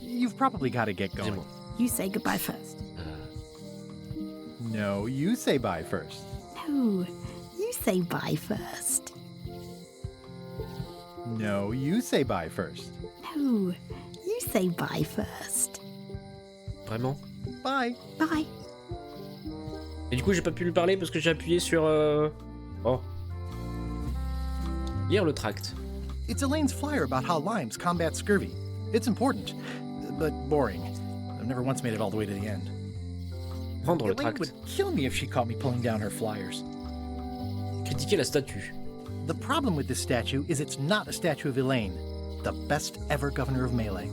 You've probably got to get going. You say goodbye first. No, you say bye first. No, you say bye first. No, you say bye first. No, you say bye first. Vraiment? Bye. Bye. Et du coup, j'ai pas pu lui parler parce que j'ai appuyé sur... Oh. Lire le tract. It's Elaine's flyer about how limes combat scurvy. It's important, but boring. I've never once made it all the way to the end. Prendre le Elaine tract. would kill me if she caught me pulling down her flyers. Critiquer la statue. The problem with this statue is it's not a statue of Elaine, the best ever governor of Melee.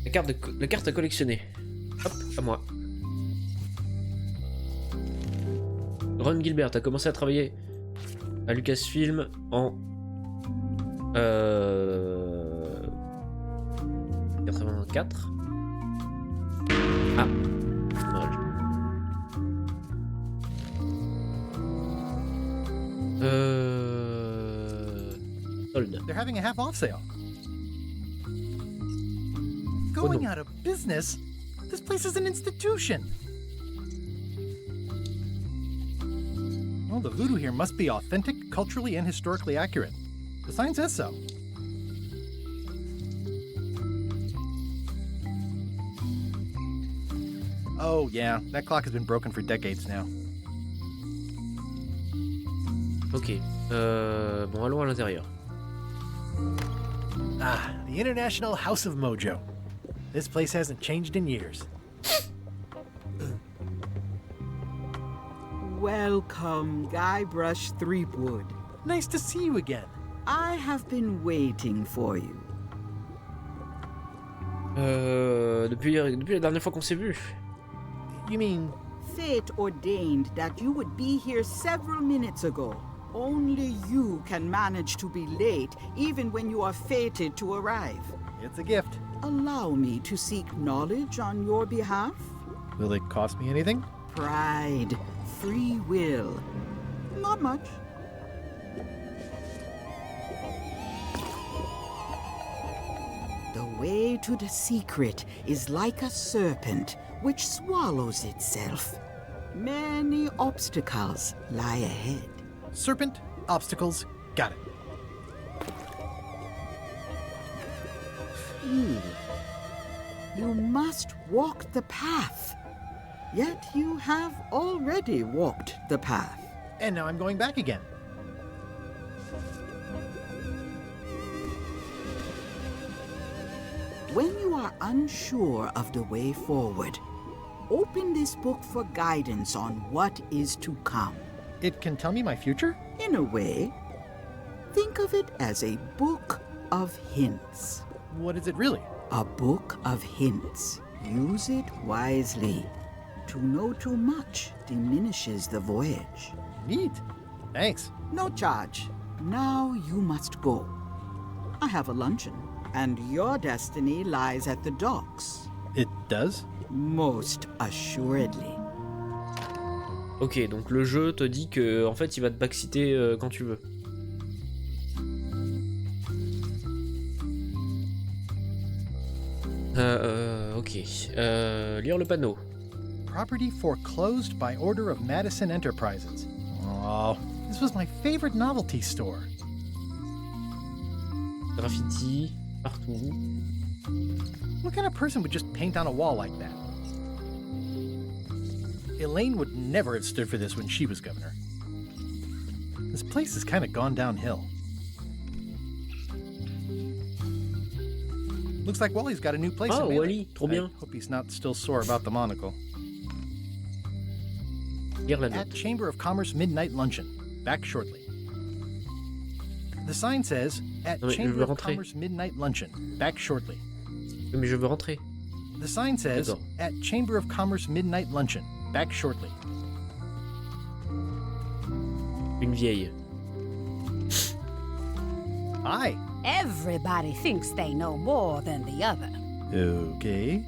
La carte à collectionner. Hop, à moi. Ron Gilbert a commencé à travailler à Lucasfilm en 84. Ah, dommage. Solde. They're having a half-off sale. Going out of business? This place is an institution. Well, the voodoo here must be authentic, culturally, and historically accurate. The sign says so. Oh, yeah, that clock has been broken for decades now. Ok. Bon, allons à l'intérieur. Ah, the International House of Mojo. This place hasn't changed in years. Welcome, Guybrush Threepwood. Nice to see you again. I have been waiting for you. Depuis la dernière fois qu'on s'est vu. You mean... Fate ordained that you would be here several minutes ago. Only you can manage to be late, even when you are fated to arrive. It's a gift. Allow me to seek knowledge on your behalf. Will it cost me anything? Pride, free will. Not much. The way to the secret is like a serpent which swallows itself. Many obstacles lie ahead. Serpent, obstacles, got it. You must walk the path. Yet you have already walked the path. And now I'm going back again. When you are unsure of the way forward, open this book for guidance on what is to come. It can tell me my future? In a way. Think of it as a book of hints. What is it really? A book of hints. Use it wisely. To know too much diminishes the voyage. Neat. Thanks. No charge. Now you must go. I have a luncheon, and your destiny lies at the docks. It does? Most assuredly. Ok, donc le jeu te dit que en fait il va te backseater quand tu veux. Ok. Lire le panneau. Property foreclosed by order of Madison Enterprises. Oh, this was my favorite novelty store. Graffiti partout. What kind of person would just paint on a wall like that? Elaine would never have stood for this when she was governor. This place has kind of gone downhill. Looks like Wally's got a new place Ah, in Melee. Wally, trop bien. I hope he's not still sore about the monocle. Lire la At note. Chamber of Commerce Midnight Luncheon. Back shortly. The sign says, at Non, mais je Chamber veux of rentrer. Commerce Midnight Luncheon. Back shortly. Mais je veux rentrer. The sign says, D'accord. at Chamber of Commerce Midnight Luncheon. Back shortly. Une vieille. Hi. Everybody thinks they know more than the other. Okay.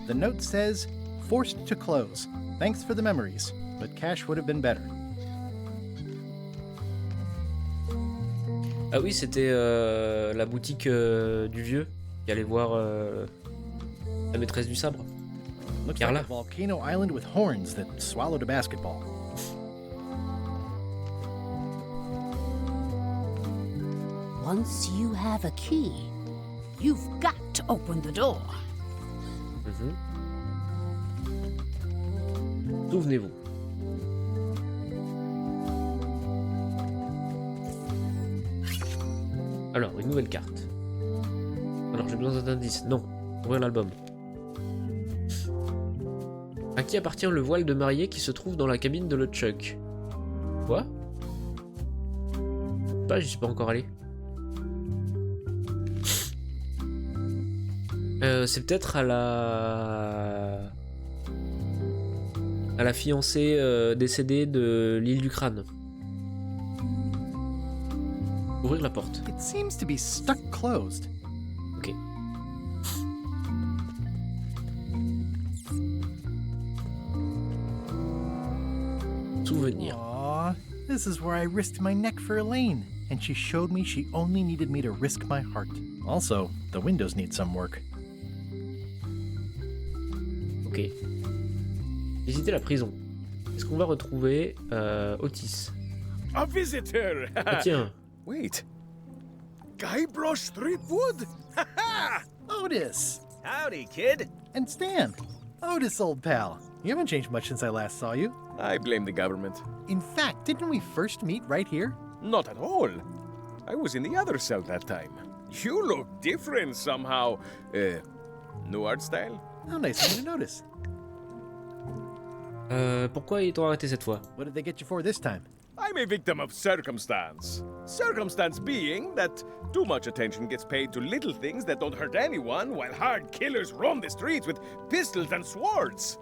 The note says, forced to close. Thanks for the memories, but cash would have been better. Ah oui, c'était la boutique du vieux qui allait voir la maîtresse du sabre. Looks Carla. like a volcano island with horns that swallowed a basketball. Once you have a key, you've got to open the door. Souvenez-vous. Alors, une nouvelle carte. Alors, j'ai besoin d'un indice. Non. Ouvrir l'album. À qui appartient le voile de mariée qui se trouve dans la cabine de LeChuck? Quoi? Pas, j'y suis pas encore allé. C'est peut-être à la fiancée décédée de l'île du crâne. Ouvrir la porte. It seems to be stuck closed. Ok. Souvenir. Aww, this is where I risked my neck for Elaine, and she showed me she only needed me to risk my heart. Also, the windows need some work. Ok. Visiter la prison. Est-ce qu'on va retrouver Otis? A visitor! Ah tiens. Wait. Guybrush Threepwood? Otis! Howdy, kid. And Stan. Otis, old pal. You haven't changed much since I last saw you. I blame the government. In fact, didn't we first meet right here? Not at all. I was in the other cell that time. You look different somehow. New art style? How nice of you to notice. Pourquoi ils t'ont arrêté cette fois? What did they get you for this time? I'm a victim of circumstance. Circumstance being that too much attention gets paid to little things that don't hurt anyone, while hard killers roam the streets with pistols and swords.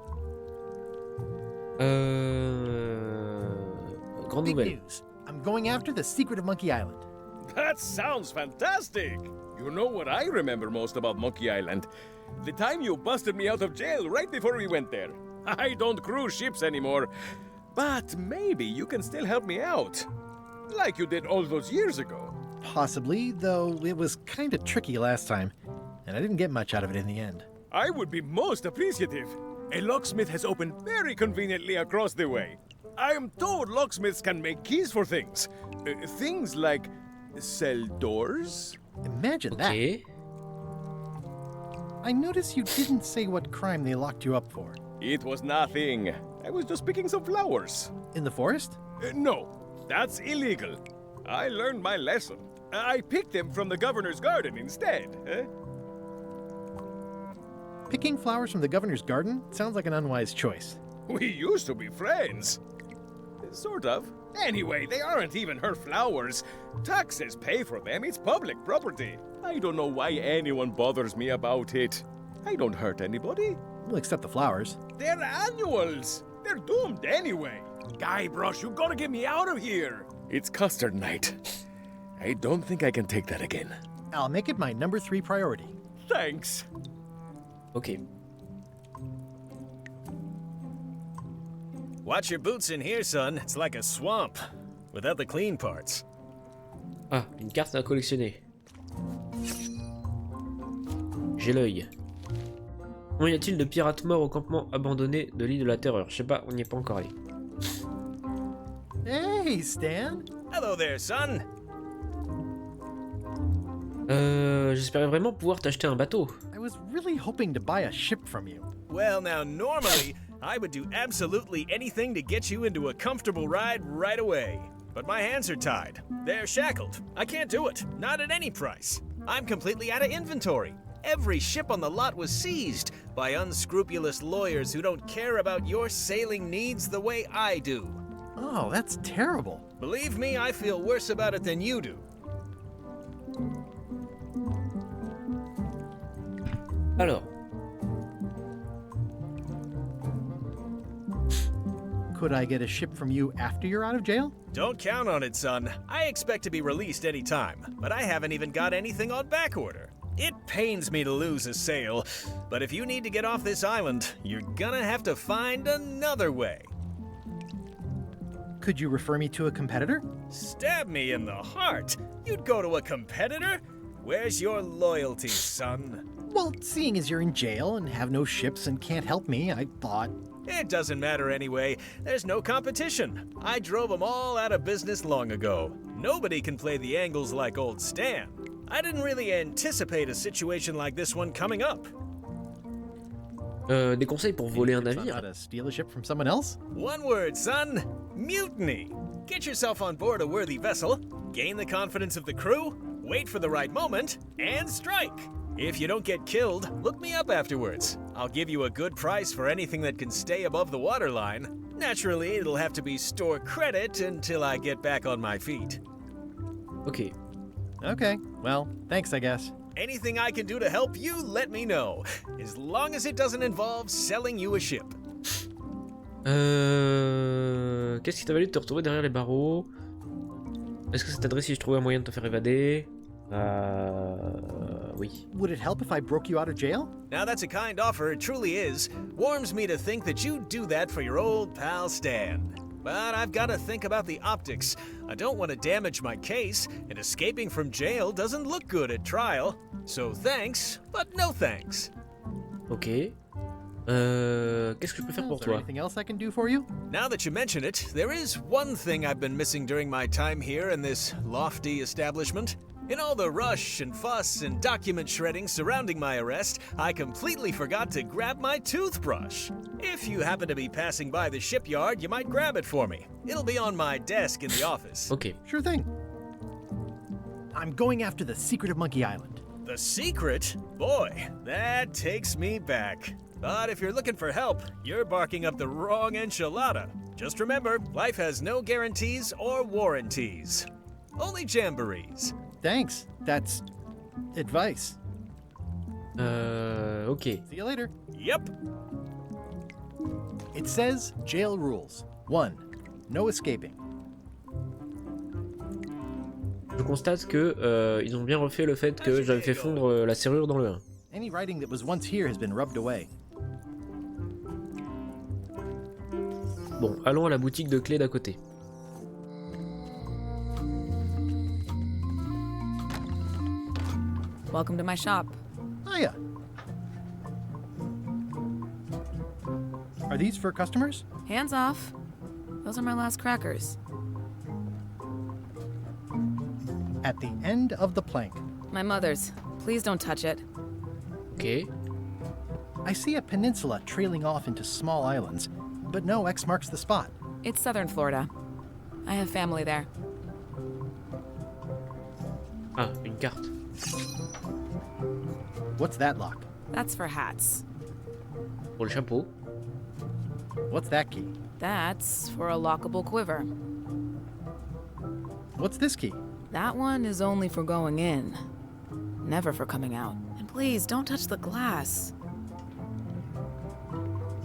Grande Big nouvelle. news. I'm going after the secret of Monkey Island. That sounds fantastic! You know what I remember most about Monkey Island? The time you busted me out of jail right before we went there. I don't cruise ships anymore, but maybe you can still help me out. Like you did all those years ago. Possibly, though it was kinda tricky last time, and I didn't get much out of it in the end. I would be most appreciative. A locksmith has opened very conveniently across the way. I am told locksmiths can make keys for things. Things like cell doors. Imagine that. I notice you didn't say what crime they locked you up for. It was nothing. I was just picking some flowers. In the forest? No, that's illegal. I learned my lesson. I picked them from the governor's garden instead. Picking flowers from the governor's garden sounds like an unwise choice. We used to be friends. Sort of. Anyway, they aren't even her flowers. Taxes pay for them. It's public property. I don't know why anyone bothers me about it. I don't hurt anybody. We'll accept the flowers. They're annuals. They're doomed anyway. Guybrush, you gotta get me out of here. It's custard night. I don't think I can take that again. I'll make it my number 3 priority. Thanks. Ok. Watch your boots in here, son. It's like a swamp, without the clean parts. Ah, une carte à collectionner. J'ai l'œil. Combien y a-t-il de pirates morts au campement abandonné de l'île de la Terreur? Je sais pas, on n'y est pas encore allé. Hey, Stan. Hello there, son. J'espérais vraiment pouvoir t'acheter un bateau. I was really hoping to buy a ship from you. Well, now, normally, I would do absolutely anything to get you into a comfortable ride right away. but my hands are tied. They're shackled. I can't do it. Not at any price. I'm completely out of inventory. Every ship on the lot was seized by unscrupulous lawyers who don't care about your sailing needs the way I do. Oh, that's terrible. Believe me, I feel worse about it than you do. Alors. Could I get a ship from you after you're out of jail? Don't count on it, son. I expect to be released any time, but I haven't even got anything on back order. It pains me to lose a sail, but if you need to get off this island, you're gonna have to find another way. Could you refer me to a competitor? Stab me in the heart. You'd go to a competitor? Where's your loyalty, son? Well, seeing as you're in jail and have no ships and can't help me, I thought... It doesn't matter anyway. There's no competition. I drove them all out of business long ago. Nobody can play the angles like old Stan. I didn't really anticipate a situation like this one coming up. Des conseils pour voler un How navire? to steal a ship from someone else? One word, son. Mutiny. Get yourself on board a worthy vessel, gain the confidence of the crew, wait for the right moment, and strike. If you don't get killed, look me up afterwards. I'll give you a good price for anything that can stay above the waterline. Naturally, it'll have to be store credit until I get back on my feet. Ok. Okay, well, thanks, I guess. Anything I can do to help you, let me know. As long as it doesn't involve selling you a ship. Qu'est-ce qui t'a valu de te retrouver derrière les barreaux? Est-ce que ça t'aiderait si je trouvais un moyen de te faire évader? Oui. Would it help if I broke you out of jail? Now that's a kind offer, it truly is. Warms me to think that you'd do that for your old pal Stan. But I've got to think about the optics. I don't want to damage my case, and escaping from jail doesn't look good at trial. So thanks, but no thanks. Ok. Qu'est-ce que je peux faire pour Is there toi? anything else I can do for you? Now that you mention it, there is one thing I've been missing during my time here in this lofty establishment. In all the rush and fuss and document shredding surrounding my arrest, I completely forgot to grab my toothbrush. If you happen to be passing by the shipyard, you might grab it for me. It'll be on my desk in the office. Ok. Sure thing. I'm going after the secret of Monkey Island. The secret? Boy, that takes me back. But if you're looking for help, you're barking up the wrong enchilada. Just remember, life has no guarantees or warranties. Only jamborees. Thanks. That's advice. Ok. See you later. Yep. It says jail rules. 1. No escaping. Je constate que ils ont bien refait le fait que j'avais fait fondre la serrure dans le 1. Any writing that was once here has been rubbed away. Bon, allons à la boutique de clés d'à côté. Welcome to my shop. Hiya. Are these for customers? Hands off. Those are my last crackers. At the end of the plank. My mother's. Please don't touch it. Ok. I see a peninsula trailing off into small islands, but no X marks the spot. It's southern Florida. I have family there. Ah, une carte. What's that lock? That's for hats. Pour le chapeau. What's that key? That's for a lockable quiver. What's this key? That one is only for going in, never for coming out. And please, don't touch the glass.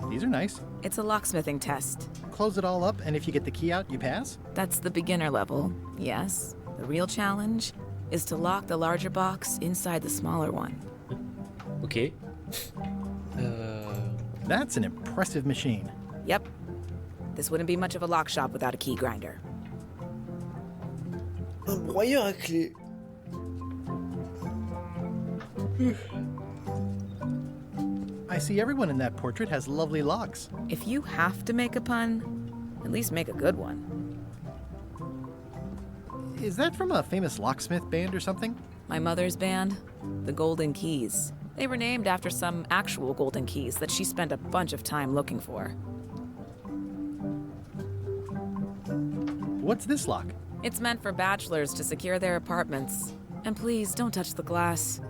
These are nice. It's a locksmithing test. Close it all up, and if you get the key out, you pass? That's the beginner level, yes. The real challenge is to lock the larger box inside the smaller one. Ok. That's an impressive machine. Yep. This wouldn't be much of a lock shop without a key grinder. Un broyeur à clé. I see everyone in that portrait has lovely locks. If you have to make a pun, at least make a good one. Is that from a famous locksmith band or something? My mother's band, the Golden Keys. They were named after some actual golden keys that she spent a bunch of time looking for. What's this lock? It's meant for bachelors to secure their apartments. And please, don't touch the glass.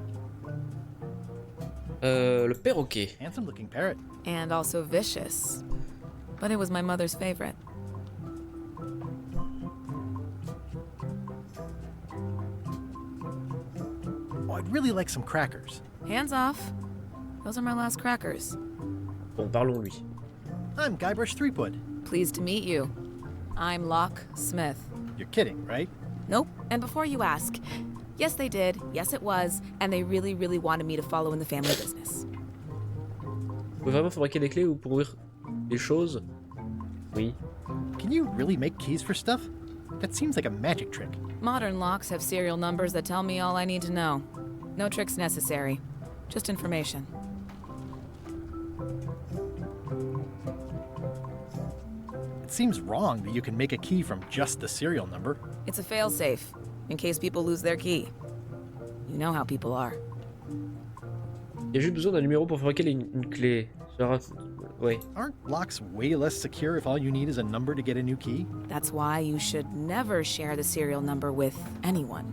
Le perroquet. Handsome looking parrot. And also vicious. But it was my mother's favorite. Oh, I'd really like some crackers. Hands off. Those are my last crackers. Bon, parlons-lui. I'm Guybrush Threepwood. Pleased to meet you. I'm Locke Smith. You're kidding, right? Nope. And before you ask, yes they did, yes it was, and they really, really wanted me to follow in the family business. Vous pouvez vraiment fabriquer des clés ou pour ouvrir des choses? Oui. Can you really make keys for stuff? That seems like a magic trick. Modern locks have serial numbers that tell me all I need to know. No tricks necessary. Just information. It seems wrong that you can make a key from just the serial number. It's a failsafe, in case people lose their key. You know how people are. Il y a juste besoin d'un numéro pour fabriquer une clé. Ouais. Aren't locks way less secure if all you need is a number to get a new key? That's why you should never share the serial number with anyone.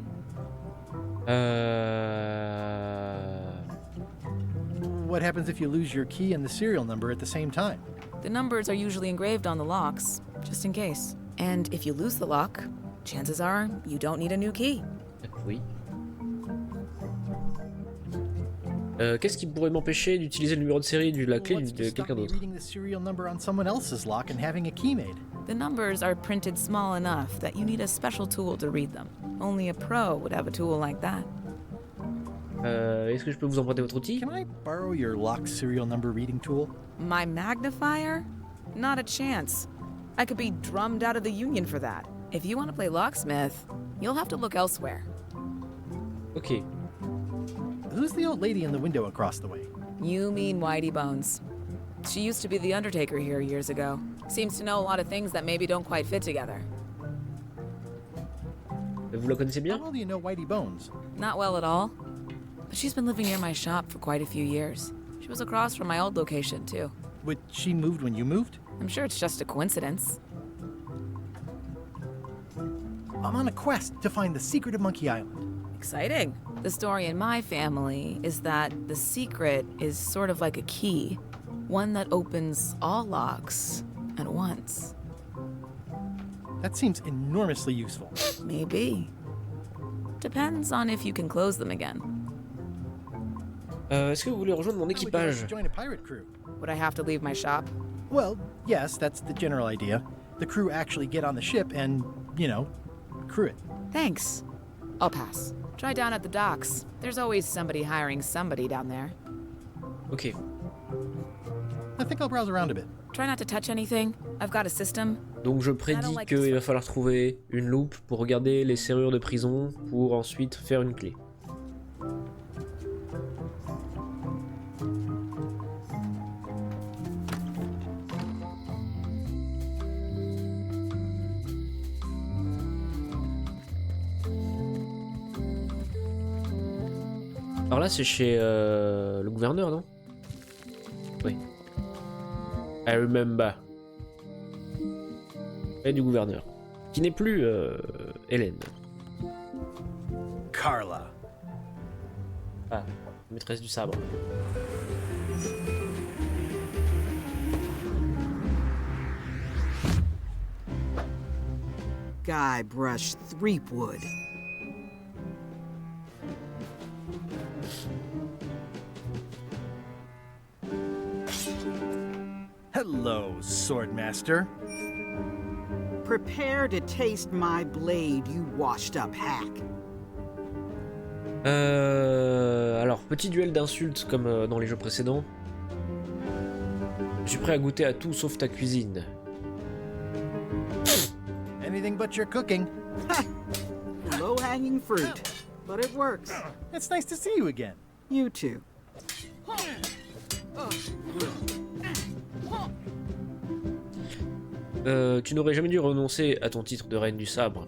What happens if you lose your key and the serial number at the same time? The numbers are usually engraved on the locks, just in case. And if you lose the lock, chances are you don't need a new key. Oui. Qu'est-ce qui pourrait m'empêcher d'utiliser le numéro de série de la clé de quelqu'un d'autre? Reading the serial number on someone else's lock and having a key made. The numbers are printed small enough that you need a special tool to read them. Only a pro would have a tool like that. Est-ce que je peux vous emprunter votre outil? Can I borrow your lock serial number reading tool? My magnifier? Not a chance. I could be drummed out of the union for that. If you want to play locksmith, you'll have to look elsewhere. Okay. Who's the old lady in the window across the way? You mean Whitey Bones. She used to be the Undertaker here years ago. Seems to know a lot of things that maybe don't quite fit together. Vous la connaissez bien? How well do you know Whitey Bones? Not well at all. But she's been living near my shop for quite a few years. She was across from my old location, too. But she moved when you moved? I'm sure it's just a coincidence. I'm on a quest to find the secret of Monkey Island. Exciting. The story in my family is that the secret is sort of like a key. One that opens all locks at once. That seems enormously useful. Maybe. Depends on if you can close them again. Est-ce que vous voulez rejoindre mon équipage? Join a pirate crew. Would I have to leave my shop? Well, yes, that's the general idea. The crew actually get on the ship and, you know, crew it. Thanks. I'll pass. Try down at the docks. There's always somebody hiring somebody down there. Ok. I think I'll browse around a bit. Try not to touch anything. I've got a system. Donc je prédis qu'il va falloir trouver une loupe pour regarder les serrures de prison pour ensuite faire une clé. Alors là c'est chez le gouverneur, non? Oui. I remember. Et du gouverneur. Qui n'est plus Hélène. Carla. Ah, maîtresse du sabre. Guybrush Threepwood. Hello, Swordmaster. Prepare to taste my blade, you washed-up hack. Alors, petit duel d'insultes comme dans les jeux précédents. Je suis prêt à goûter à tout sauf ta cuisine. Anything but your cooking. Low-hanging fruit, but it works. It's nice to see you again. You too. Tu n'aurais jamais dû renoncer à ton titre de reine du sabre.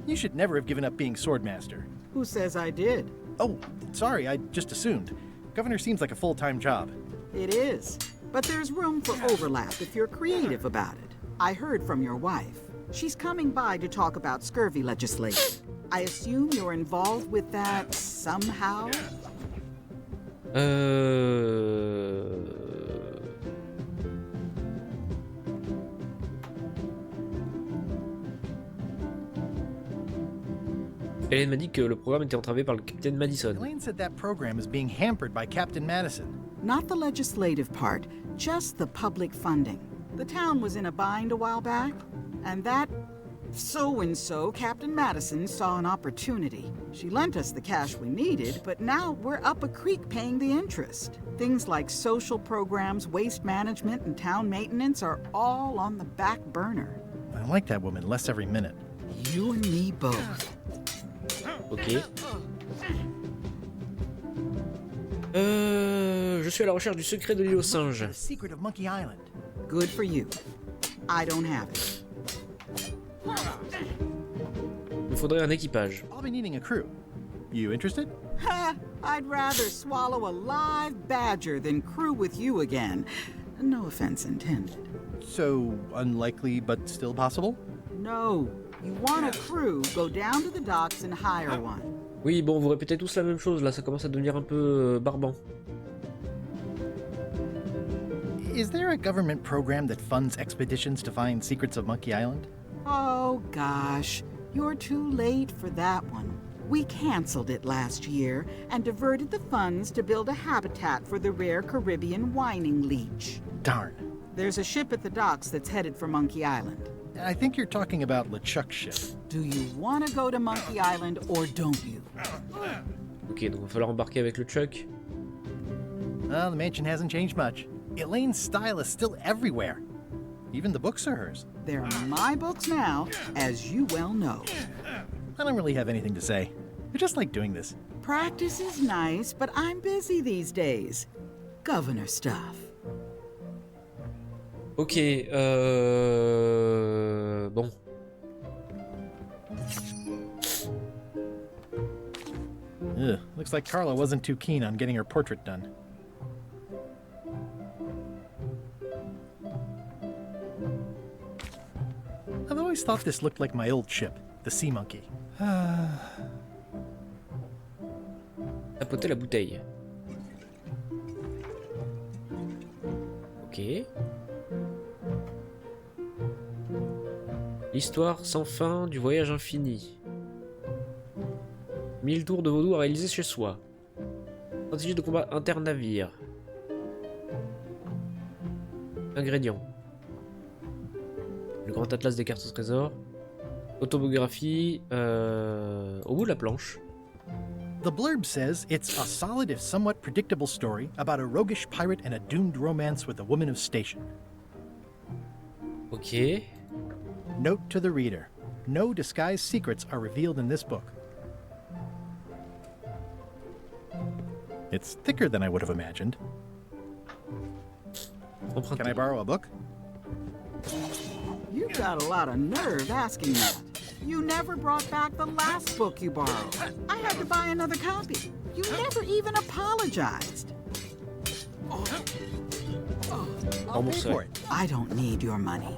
You should never have given up being Swordmaster. Who says I did? Oh, sorry, I just assumed. Governor seems like a full-time job. It is, but there's room for overlap if you're creative about it. I heard from your wife. She's coming by to talk about scurvy legislation. I assume you're involved with that somehow? Hélène m'a dit que le programme était entravé par le capitaine Madison. Elaine said that program is being hampered by Captain Madison. Not the legislative part, just the public funding. The town was in a bind a while back, and that so-and-so, Captain Madison, saw an opportunity. She lent us the cash we needed, but now we're up a creek paying the interest. Things like social programs, waste management, and town maintenance are all on the back burner. I like that woman less every minute. You and me both. Ok. Je suis à la recherche du secret de l'île aux singes. The secret of Monkey Island. Good for you. I don't have it. Il me faudrait un équipage. I'll be needing a crew. You interested? Ha! I'd rather swallow a live badger than crew with you again. No offense intended. So, unlikely but still possible? No. You want a crew, go down to the docks and hire one. Oui, bon, vous répétez tous la même chose, là, ça commence à devenir un peu barbant. Is there a government program that funds expeditions to find secrets of Monkey Island? Oh, gosh. You're too late for that one. We canceled it last year and diverted the funds to build a habitat for the rare Caribbean whining leech. Darn. There's a ship at the docks that's headed for Monkey Island. I think you're talking about LeChuck's ship. Do you want to go to Monkey Island or don't you? Ok, donc il va falloir embarquer avec le Chuck. Well, the mansion hasn't changed much. Elaine's style is still everywhere. Even the books are hers. They're my books now, as you well know. I don't really have anything to say. I just like doing this. Practice is nice, but I'm busy these days. Governor stuff. Ok, bon. Ugh, looks like Carla wasn't too keen on getting her portrait done. I've always thought this looked like my old ship, the Sea Monkey. Tapoter la bouteille. Ok. L'histoire sans fin du voyage infini. 1000 tours de vaudou à réaliser chez soi. Stratégie de combat inter-navire. Ingrédients. Le grand atlas des cartes au trésor. Autobiographie au bout de la planche. The blurb says it's a solid if somewhat predictable story about a roguish pirate and a doomed romance with a woman of station. Ok. Note to the reader. No disguised secrets are revealed in this book. It's thicker than I would have imagined. Can I borrow a book? You've got a lot of nerve asking that. You never brought back the last book you borrowed. I had to buy another copy. You never even apologized. I'll pay for it. I don't need your money.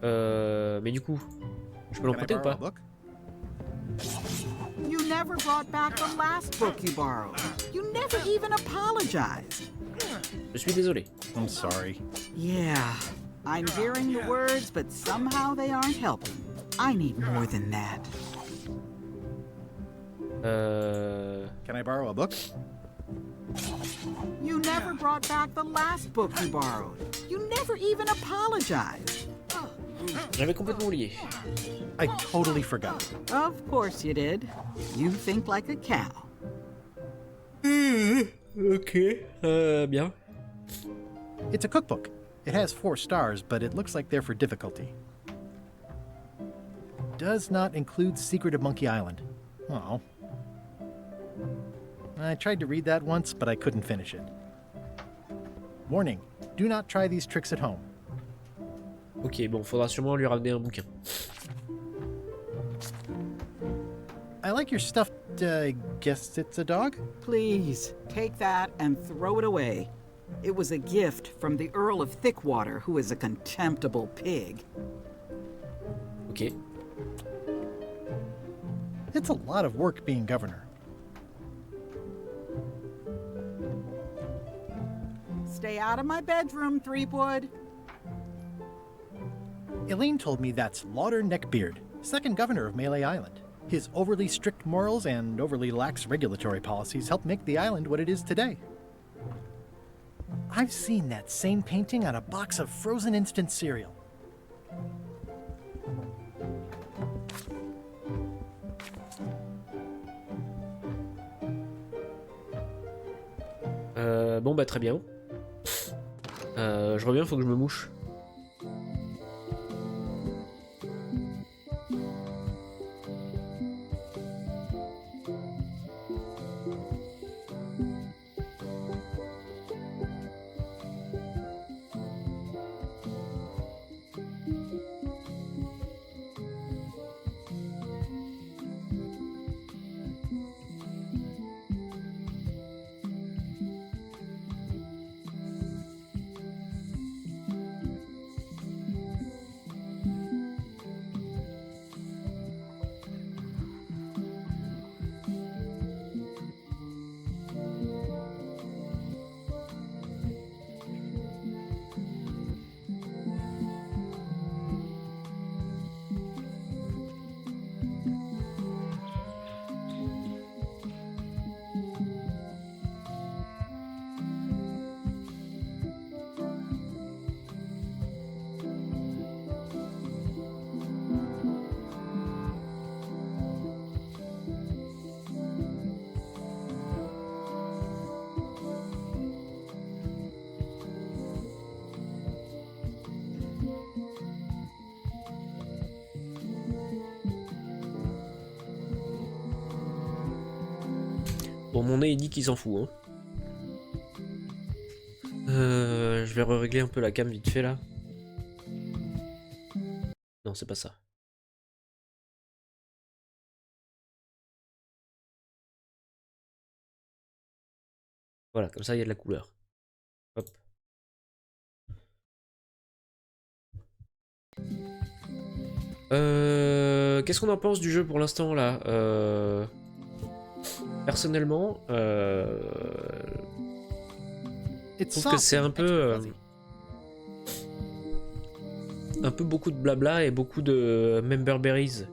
Mais du coup, je peux l'emprunter ou pas? You never brought back the last book you borrowed. You never even apologized. Je suis désolé. I'm sorry. Yeah, I'm hearing the words, but somehow they aren't helping. I need more than that. Can I borrow a book? You never brought back the last book you borrowed. You never even apologized. J'avais complètement oublié. I totally forgot. Of course you did. You think like a cow. Ok, bien. It's a cookbook. It has 4 stars, but it looks like they're for difficulty. Does not include Secret of Monkey Island. Oh. I tried to read that once, but I couldn't finish it. Warning, do not try these tricks at home. Ok, bon, faudra sûrement lui ramener un bouquin. I like your stuffed, guess it's a dog? Please, take that and throw it away. It was a gift from the Earl of Thickwater, who is a contemptible pig. Ok. It's a lot of work being governor. Stay out of my bedroom, Threepwood. Elaine told me that's Lauder Neckbeard, second governor of Melee Island. His overly strict morals and overly lax regulatory policies helped make the island what it is today. I've seen that same painting on a box of frozen instant cereal. Bon bah très bien. Je reviens, faut que je me mouche. Bon, mon nez il dit qu'il s'en fout. Hein. Je vais régler un peu la cam vite fait là. Non, c'est pas ça. Voilà, comme ça il y a de la couleur. Hop. Qu'est-ce qu'on en pense du jeu pour l'instant là? Personnellement, je trouve que c'est un peu beaucoup de blabla et beaucoup de member berries.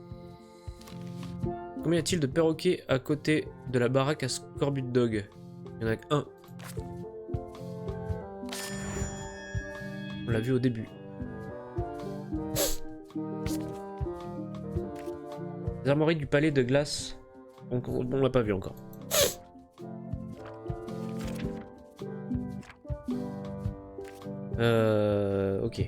Combien y a-t-il de perroquets à côté de la baraque à Scorbut Dog? Il y en a qu'un. On l'a vu au début. Les armoiries du palais de glace. On l'a pas vu encore. Ok.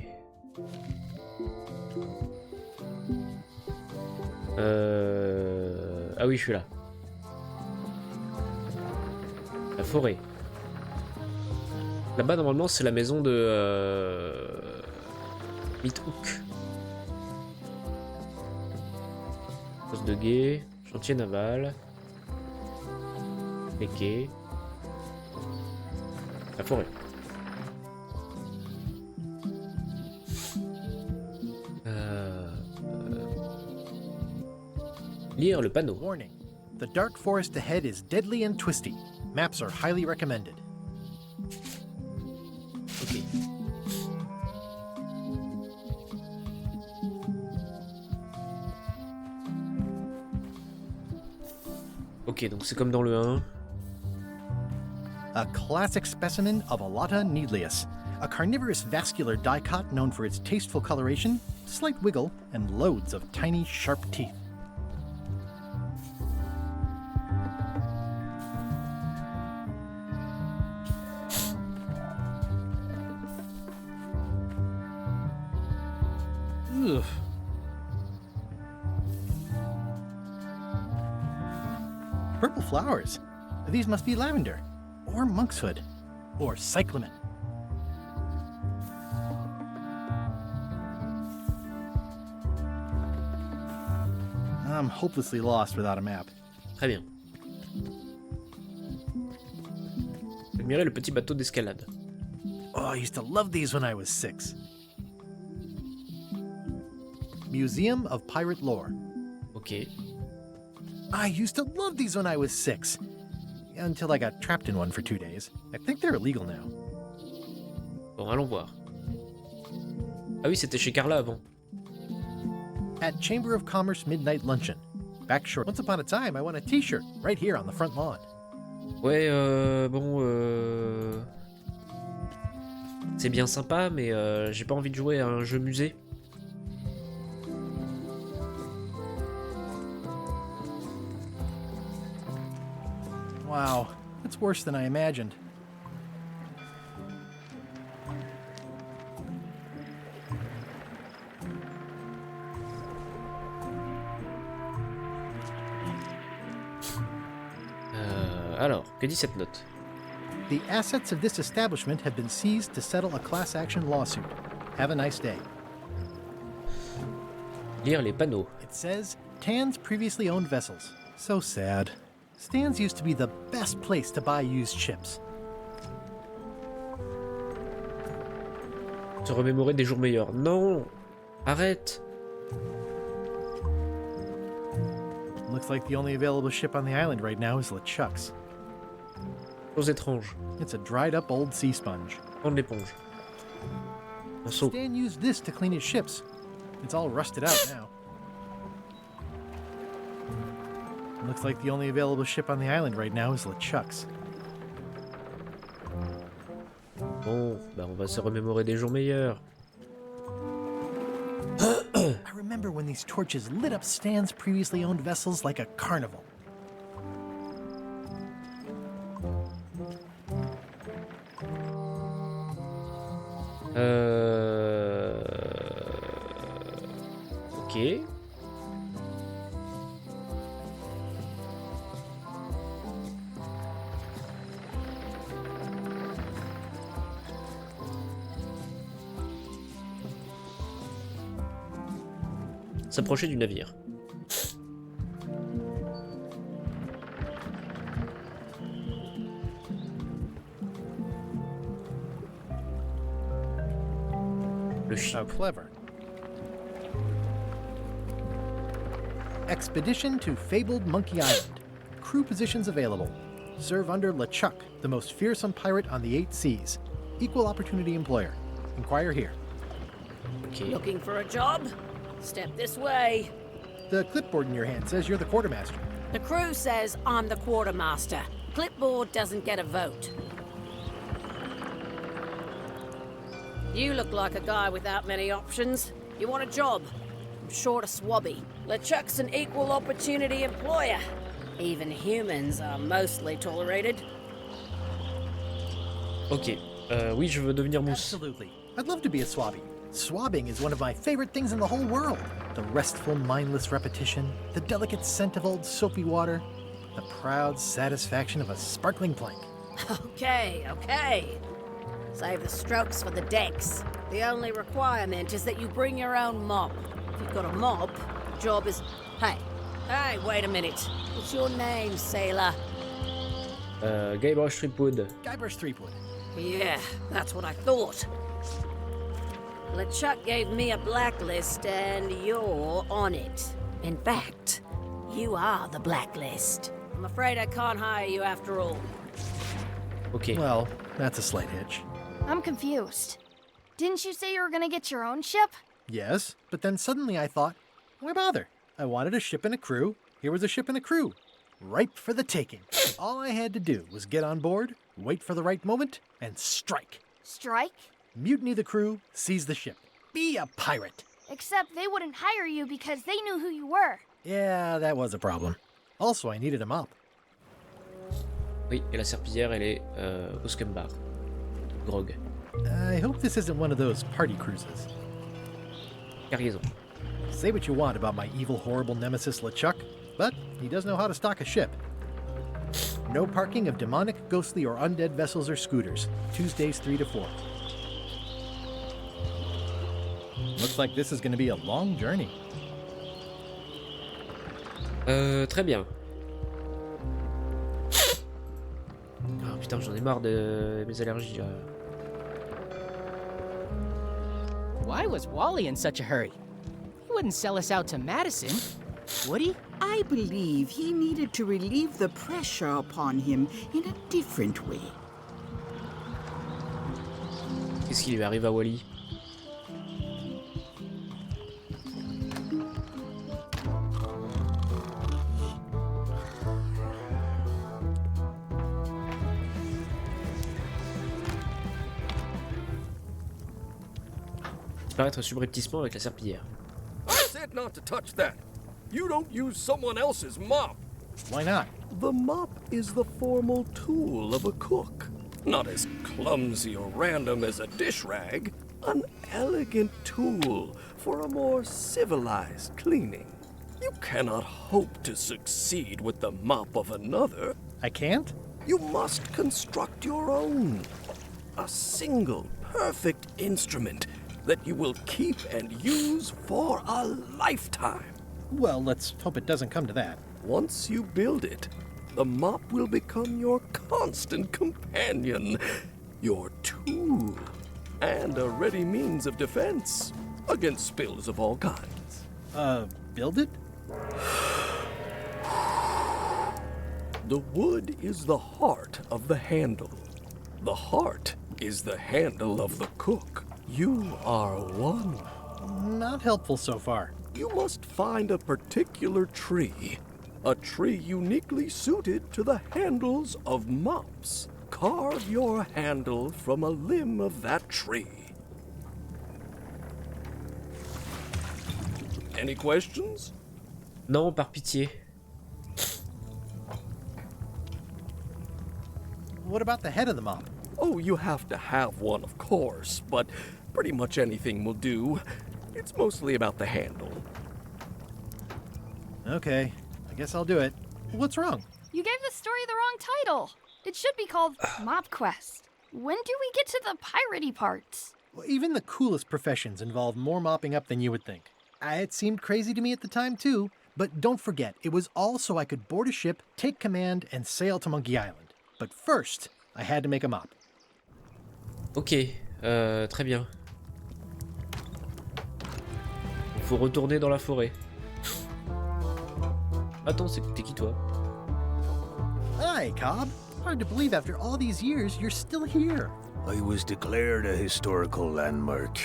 Ah oui, je suis là. La forêt. Là-bas, normalement, c'est la maison de Meathook. Poste de guet. Chantier naval. Les quais. La forêt. Lire le panneau. Warning. The dark forest ahead is deadly and twisty. Maps are highly recommended. Ok. Ok, donc c'est comme dans le 1. A classic specimen of Alata needlius, a carnivorous vascular dicot known for its tasteful coloration, slight wiggle, and loads of tiny, sharp teeth. Ugh. Purple flowers. These must be lavender, or monkshood, or cyclamen. I'm hopelessly lost without a map. Très bien. Admirez le petit bateau d'escalade. Oh, I used to love these when I was 6. Museum of Pirate Lore. Ok. I used to love these when I was 6. Until I got trapped in one for 2 days. I think they're illegal now. Bon, allons voir. Ah oui, c'était chez Carla avant. At Chamber of Commerce Midnight Luncheon. Back short. Once upon a time, I won a t-shirt right here on the front lawn. Ouais, bon, c'est bien sympa, mais j'ai pas envie de jouer à un jeu musée. Wow, that's worse than I imagined. Alors, que dit cette note? The assets of this establishment have been seized to settle a class action lawsuit. Have a nice day. Lire les panneaux. It says, Tan's previously owned vessels. So sad. Stan's used to be the best place to buy used ships. Se remémorer des jours meilleurs. Non! Arrête! Looks like the only available ship on the island right now is LeChuck's. Chose étrange. It's a dried up old sea sponge. Prendre l'éponge. Un seau. Stan used this to clean his ships. It's all rusted out now. Looks like the only available ship on the island right now is LeChuck's. Bon, bah on va se remémorer des jours meilleurs. I remember when these torches lit up Stan's previously owned vessels like a carnival. Ok. S'approcher du navire. Le chien. How clever. Expedition to fabled Monkey Island. Crew positions available. Serve under LeChuck, the most fearsome pirate on the 8 seas. Equal opportunity employer. Inquire here. Okay. Looking for a job? Step this way. The clipboard in your hand says you're the quartermaster. The crew says I'm the quartermaster. Clipboard doesn't get a vote. You look like a guy without many options. You want a job? I'm short of swabby. LeChuck's an equal opportunity employer. Even humans are mostly tolerated. Ok. Oui, je veux devenir mousse. Absolutely. I'd love to be a swabby. Swabbing is one of my favorite things in the whole world. The restful, mindless repetition, the delicate scent of old soapy water, the proud satisfaction of a sparkling plank. Okay. Save the strokes for the decks. The only requirement is that you bring your own mop. If you've got a mop, the job is... Hey, wait a minute. What's your name, sailor? Guybrush Threepwood. Guybrush Threepwood. Yeah, that's what I thought. LeChuck gave me a blacklist, and you're on it. In fact, you are the blacklist. I'm afraid I can't hire you after all. Okay. Well, that's a slight hitch. I'm confused. Didn't you say you were gonna get your own ship? Yes, but then suddenly I thought, why bother? I wanted a ship and a crew. Here was a ship and a crew. Ripe for the taking. All I had to do was get on board, wait for the right moment, and strike. Strike? Mutiny the crew, seize the ship. Be a pirate. Except they wouldn't hire you because they knew who you were. Yeah, that was a problem. Also, I needed a mop. Oui, et la serpillière, elle est au scum bar. Grog. I hope this isn't one of those party cruises. Cargaison. Say what you want about my evil, horrible nemesis LeChuck, but he does know how to stock a ship. No parking of demonic, ghostly, or undead vessels or scooters. Tuesdays 3 to 4. Looks like this is going to be a long journey. Très bien. Oh putain, j'en ai marre de mes allergies là. Why was Wally in such a hurry? He wouldn't sell us out to Madison, would he? I believe he needed to relieve the pressure upon him in a different way. Qu'est-ce qui lui arrive à Wally? Disparaître subrepticement avec la serpillière. I said not to touch that. You don't use someone else's mop. Why not? The mop is the formal tool of a cook. Not as clumsy or random as a dish rag. An elegant tool for a more civilized cleaning. You cannot hope to succeed with the mop of another. I can't? You must construct your own. A single, perfect instrument that you will keep and use for a lifetime. Well, let's hope it doesn't come to that. Once you build it, the mop will become your constant companion, your tool, and a ready means of defense against spills of all kinds. Build it? The wood is the heart of the handle. The heart is the handle of the cook. You are one. Not helpful so far. You must find a particular tree. A tree uniquely suited to the handles of mops. Carve your handle from a limb of that tree. Any questions? Non, par pitié. What about the head of the mop? Oh, you have to have one, of course, but pretty much anything will do. It's mostly about the handle. Okay, I guess I'll do it. What's wrong? You gave the story the wrong title. It should be called Mop Quest. When do we get to the piratey parts? Well, even the coolest professions involve more mopping up than you would think. It seemed crazy to me at the time, too. But don't forget, it was all so I could board a ship, take command, and sail to Monkey Island. But first, I had to make a mop. Ok, très bien. Faut retourner dans la forêt. Attends, t'es qui toi? Hi, Cobb. Hard to believe after all these years you're still here. I was declared a historical landmark.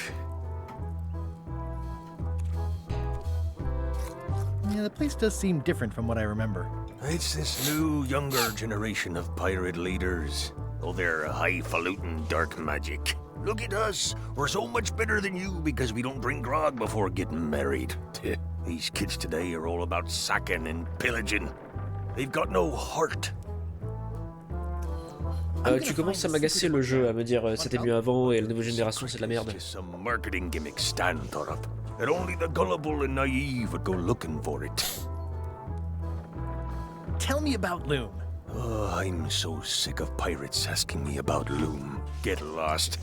Yeah, the place does seem different from what I remember. It's this new, younger generation of pirate leaders. Oh, they're highfalutin dark magic. Look at us. We're so much better than you because we don't drink grog before getting married. These kids today are all about sacking and pillaging. They've got no heart. Tu commences à m'agacer le jeu, à me dire c'était mieux avant et la nouvelle génération c'est de la merde. Some marketing gimmick Stan thought up. That only the gullible and naive would go looking for it. Tell me about Loom. Oh, I'm so sick of pirates asking me about Loom. Get lost.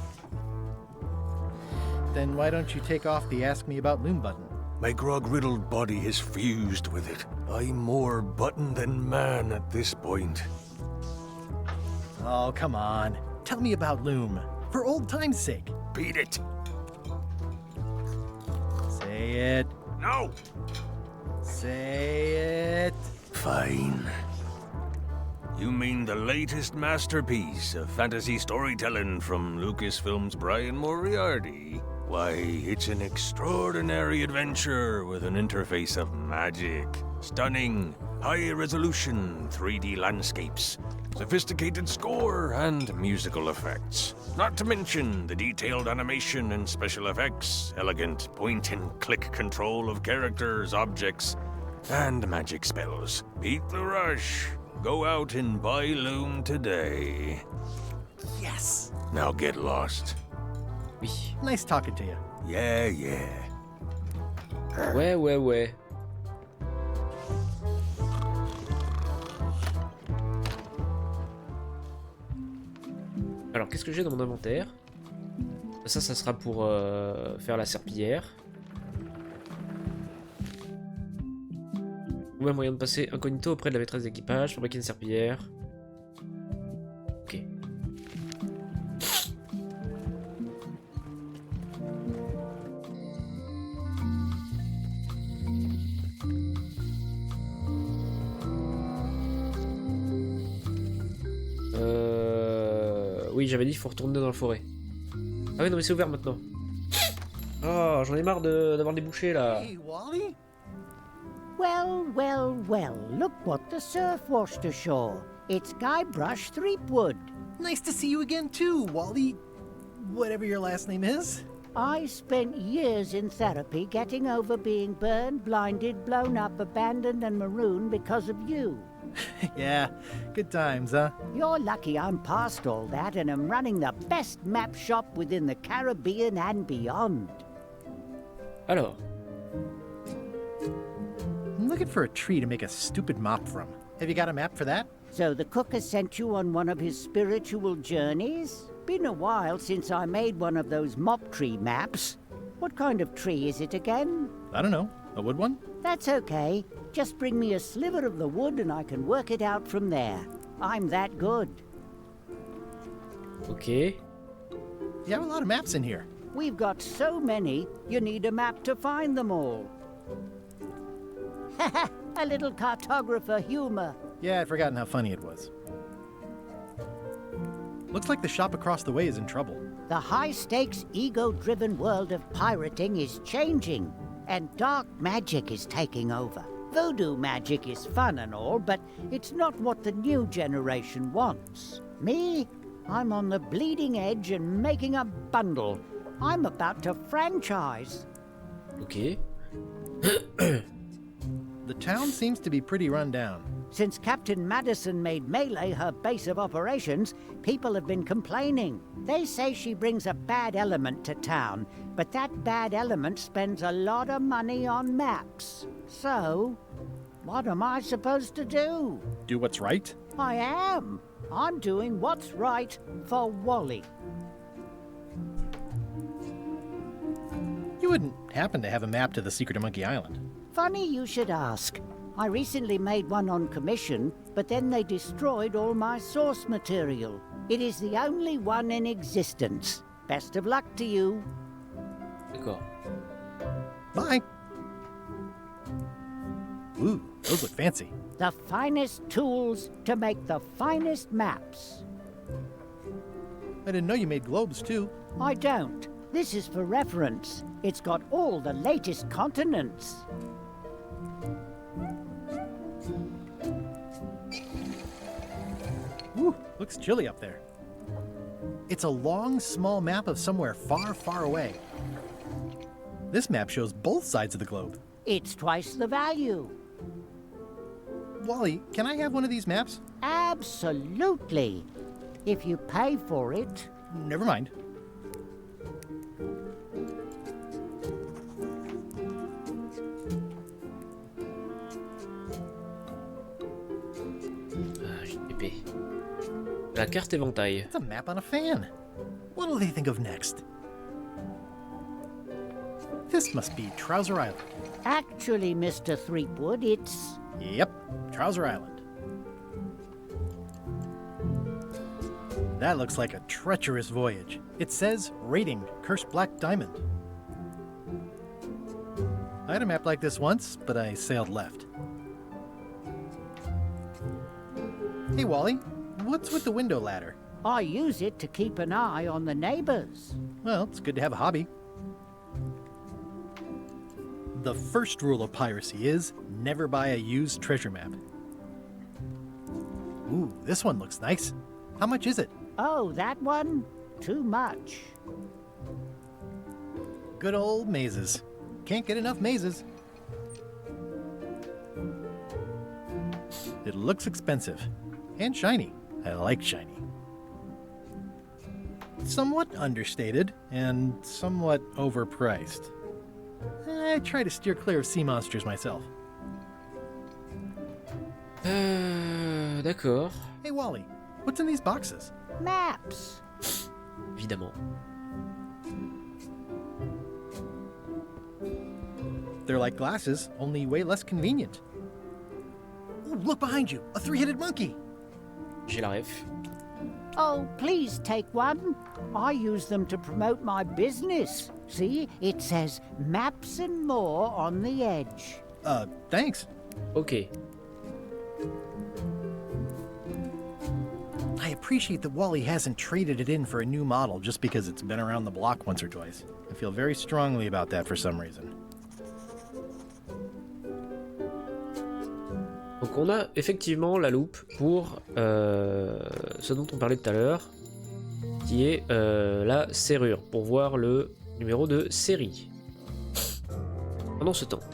Then why don't you take off the Ask Me About Loom button? My grog-riddled body is fused with it. I'm more button than man at this point. Oh, come on. Tell me about Loom. For old time's sake. Beat it. Say it. No. Say it. Fine. You mean the latest masterpiece of fantasy storytelling from Lucasfilm's Brian Moriarty? Why, it's an extraordinary adventure with an interface of magic, stunning, high-resolution 3D landscapes, sophisticated score, and musical effects. Not to mention the detailed animation and special effects, elegant point-and-click control of characters, objects, and magic spells. Beat the rush. Go out and buy Loom today. Yes! Now get lost. Oui. Nice talking to you. Yeah. Ouais. Alors, qu'est-ce que j'ai dans mon inventaire? Ça sera pour faire la serpillière. Trouver un moyen de passer incognito auprès de la maîtresse d'équipage, fabriquer une serpillière. Ok. Oui, j'avais dit qu'il faut retourner dans la forêt. Ah oui, non mais c'est ouvert maintenant. Oh, j'en ai marre d'avoir des bouchées là. Hey, Wally? Well, well, well, look what the surf washed ashore. It's Guybrush Threepwood. Nice to see you again too, Wally. Whatever your last name is. I spent years in therapy getting over being burned, blinded, blown up, abandoned and marooned because of you. Yeah, good times, huh? You're lucky I'm past all that and am running the best map shop within the Caribbean and beyond. Alors. I'm looking for a tree to make a stupid mop from. Have you got a map for that? So the cook has sent you on one of his spiritual journeys? Been a while since I made one of those mop tree maps. What kind of tree is it again? I don't know. A wood one? That's okay. Just bring me a sliver of the wood and I can work it out from there. I'm that good. Okay. You have a lot of maps in here. We've got so many, you need a map to find them all. Haha, a little cartographer humor. Yeah, I'd forgotten how funny it was. Looks like the shop across the way is in trouble. The high-stakes, ego-driven world of pirating is changing, and dark magic is taking over. Voodoo magic is fun and all, but it's not what the new generation wants. Me? I'm on the bleeding edge and making a bundle. I'm about to franchise. Okay. The town seems to be pretty run down. Since Captain Madison made Melee her base of operations, people have been complaining. They say she brings a bad element to town, but that bad element spends a lot of money on maps. So, what am I supposed to do? Do what's right? I am. I'm doing what's right for Wally. You wouldn't happen to have a map to the secret of Monkey Island. Funny you should ask. I recently made one on commission, but then they destroyed all my source material. It is the only one in existence. Best of luck to you. D'accord. Bye. Ooh, those look fancy. The finest tools to make the finest maps. I didn't know you made globes too. I don't. This is for reference. It's got all the latest continents. Ooh, looks chilly up there. It's a long, small map of somewhere far, far away. This map shows both sides of the globe. It's twice the value. Wally, can I have one of these maps? Absolutely. If you pay for it. Never mind. La carte éventail. It's a map on a fan. What'll they think of next? This must be Trouser Island. Actually, Mr. Threepwood, it's... Yep, Trouser Island. That looks like a treacherous voyage. It says, rating, Cursed Black Diamond. I had a map like this once, but I sailed left. Hey, Wally. What's with the window ladder? I use it to keep an eye on the neighbors. Well, it's good to have a hobby. The first rule of piracy is never buy a used treasure map. Ooh, this one looks nice. How much is it? Oh, that one? Too much. Good old mazes. Can't get enough mazes. It looks expensive. And shiny. I like shiny. Somewhat understated and somewhat overpriced. I try to steer clear of sea monsters myself. D'accord. Hey Wally, what's in these boxes? Maps. Évidemment. They're like glasses, only way less convenient. Ooh, look behind you, a three-headed monkey. J'ai la ref. Oh, please take one. I use them to promote my business. See, it says maps and more on the edge. Thanks. Okay. appreciate that Wally hasn't traded it in for a new model just because it's been around the block once or twice. I feel very strongly about that for some reason. Donc on a effectivement la loupe pour ce dont on parlait tout à l'heure, qui est la serrure, pour voir le numéro de série. Pendant ce temps.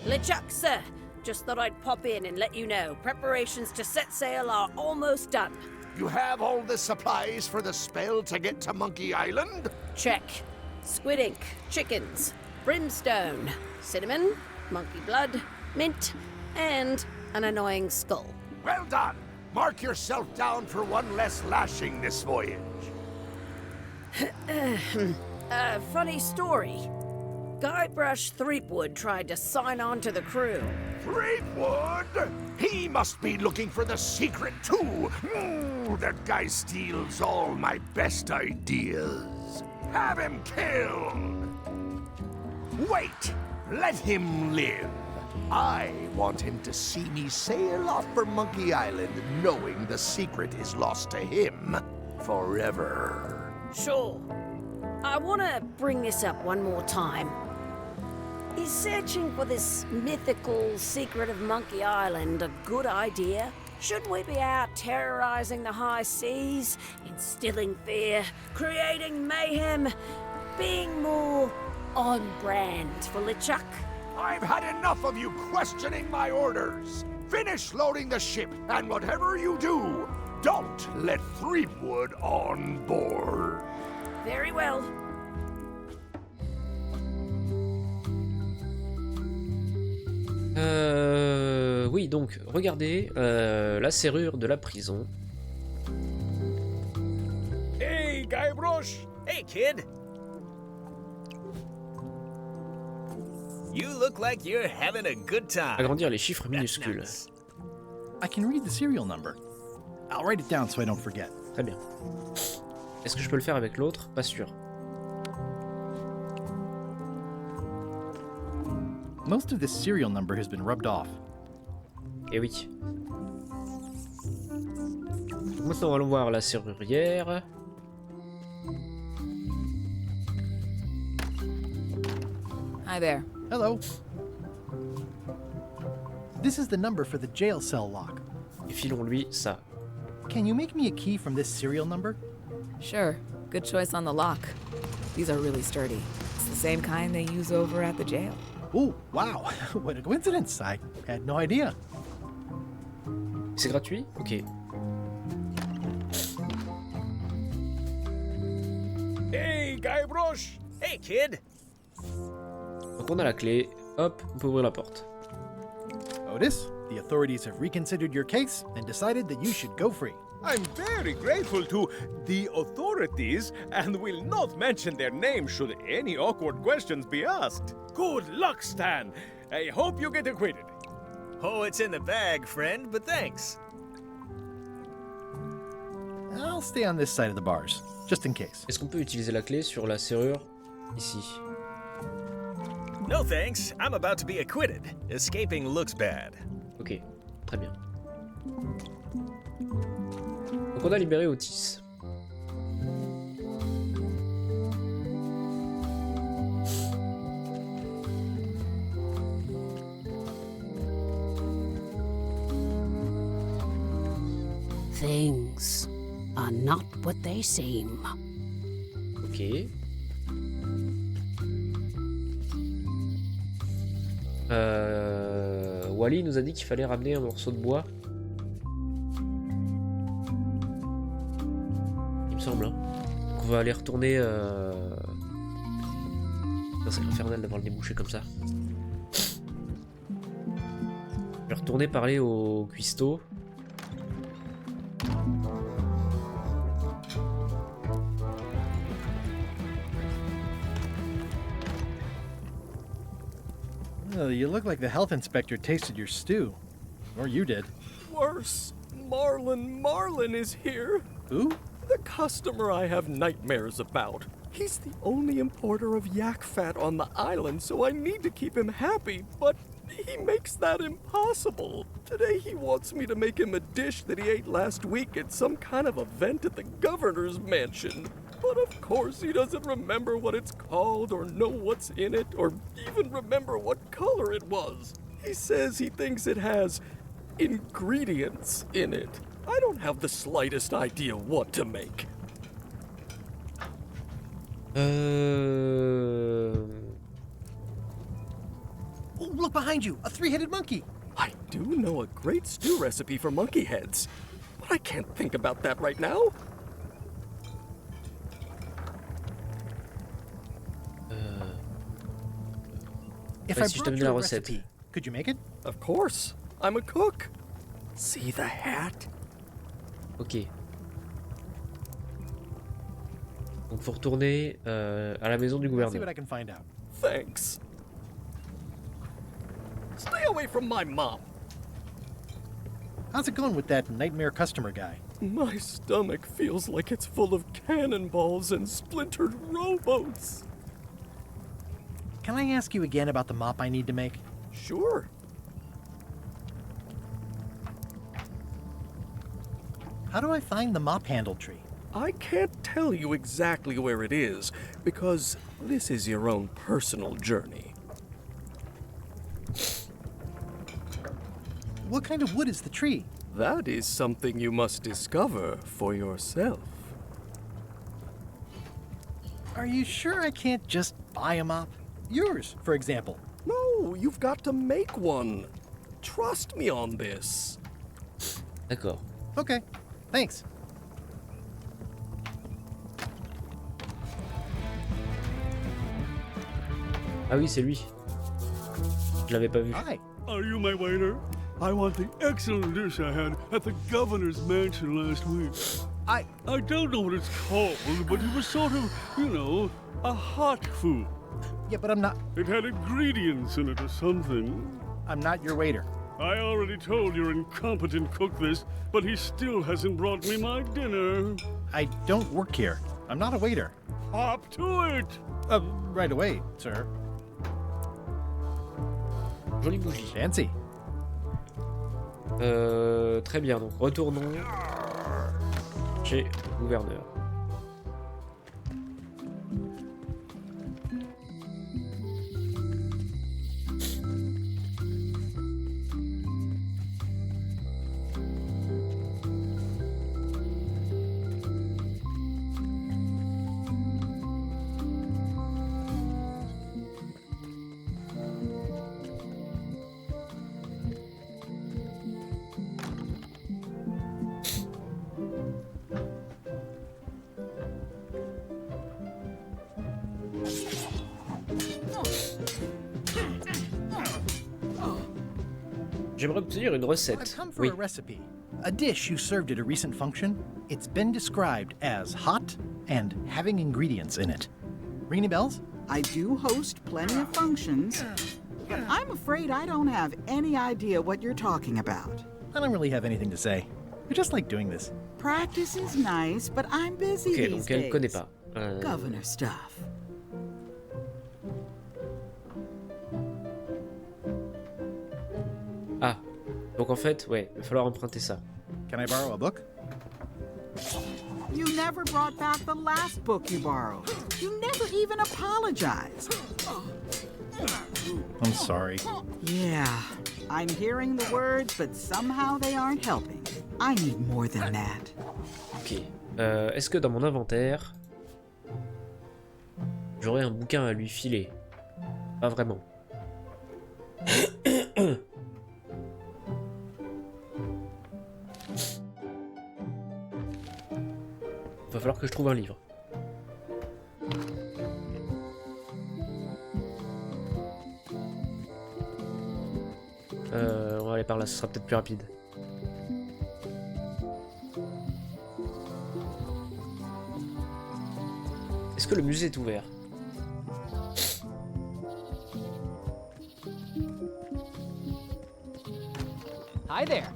LeChuck, sir. Just thought I'd pop in and let you know. Preparations to set sail are almost done. You have all the supplies for the spell to get to Monkey Island? Check. Squid ink, chickens, brimstone, cinnamon, monkey blood, mint, and an annoying skull. Well done! Mark yourself down for one less lashing this voyage. Funny story. Guybrush Threepwood tried to sign on to the crew. Threepwood? He must be looking for the secret too. That guy steals all my best ideas. Have him killed. Wait, let him live. I want him to see me sail off for Monkey Island knowing the secret is lost to him forever. Sure. I want to bring this up one more time. Is searching for this mythical secret of Monkey Island a good idea? Shouldn't we be out terrorizing the high seas, instilling fear, creating mayhem, being more on brand for LeChuck? I've had enough of you questioning my orders. Finish loading the ship, and whatever you do, don't let Threepwood on board. Very well. Oui, donc, regardez la serrure de la prison. Hey, Guybrush! Hey, kid! You look like you're having a good time. Agrandir les chiffres minuscules. Nice. I can read the serial number. I'll write it down so I don't forget. Très bien. Est-ce que je peux le faire avec l'autre? Pas sûr. Most of this serial number has been rubbed off. Eh oui. Maintenant, allons voir la serrurière. Hi there. Hello. This is the number for the jail cell lock. Et filons-lui ça. Can you make me a key from this serial number? Sure. Good choice on the lock. These are really sturdy. It's the same kind they use over at the jail. Oh, wow. What a coincidence. I had no idea. C'est gratuit? Ok. Hey, Guybrush! Hey, kid! Donc on a la clé. Hop, on peut ouvrir la porte. Otis, the authorities have reconsidered your case and decided that you should go free. I'm very grateful to the authorities and will not mention their name should any awkward questions be asked. Good luck, Stan. I hope you get acquitted. Oh, it's in the bag, friend, but thanks. I'll stay on this side of the bars, just in case. Est-ce qu'on peut utiliser la clé sur la serrure ici? No thanks, I'm about to be acquitted. Escaping looks bad. Ok, très bien. Donc on a libéré Otis. Things are not what they seem. Ok. Wally nous a dit qu'il fallait ramener un morceau de bois. Il me semble. Hein. Donc on va aller retourner. C'est infernal d'avoir le nez bouché comme ça. Je vais retourner parler au cuistot. Oh, you look like the health inspector tasted your stew. Or you did. Worse. Marlin is here. Who? The customer I have nightmares about. He's the only importer of yak fat on the island, so I need to keep him happy, but he makes that impossible. Today he wants me to make him a dish that he ate last week at some kind of event at the governor's mansion. But of course he doesn't remember what it's called or know what's in it or even remember what color it was. He says he thinks it has ingredients in it. I don't have the slightest idea what to make. Oh, look behind you! A three-headed monkey! I do know a great stew recipe for monkey heads, but I can't think about that right now. If I brought you a recipe, could you make it? Of course. I'm a cook. See the hat? Ok. Donc faut retourner à la maison du Let's see gouverneur. what I can find out. Thanks. Stay away from my mom. How's it going with that nightmare customer guy? My stomach feels like it's full of cannonballs and splintered rowboats. Can I ask you again about the mop I need to make? Sure. How do I find the mop handle tree? I can't tell you exactly where it is, because this is your own personal journey. What kind of wood is the tree? That is something you must discover for yourself. Are you sure I can't just buy a mop? Yours, for example. No, you've got to make one. Trust me on this. D'accord. Okay, thanks. Ah oui, c'est lui. Je l'avais pas vu. Hi. Are you my waiter? I want the excellent dish I had at the governor's mansion last week. I don't know what it's called, but it was sort of, you know, a hot food. Yeah, but I'm not... It had ingredients in it or something. I'm not your waiter. I already told your incompetent cook this, but he still hasn't brought me my dinner. I don't work here. I'm not a waiter. Hop to it! Right away, sir. Jolie bougie. Fancy. Très bien, donc retournons chez le gouverneur. J'aimerais obtenir une recette. I've come for Oui. a recipe. A dish you served at a recent function. It's been described as hot and having ingredients in it. Ring any bells? I do host plenty of functions, but I'm afraid I don't have any idea what you're talking about. I don't really have anything to say. I just like doing this. Practice is nice, but I'm busy Ok, these donc elle days. connaît pas. Governor stuff. Ah, donc en fait, ouais, il va falloir emprunter ça. Can I borrow a book? You never brought back the last book you borrowed. You never even apologized. I'm sorry. Yeah, I'm hearing the words, but somehow they aren't helping. I need more than that. Ok. Est-ce que dans mon inventaire, j'aurais un bouquin à lui filer? Pas vraiment. Va falloir que je trouve un livre. On va aller par là, ce sera peut-être plus rapide. Est-ce que le musée est ouvert? Hi there.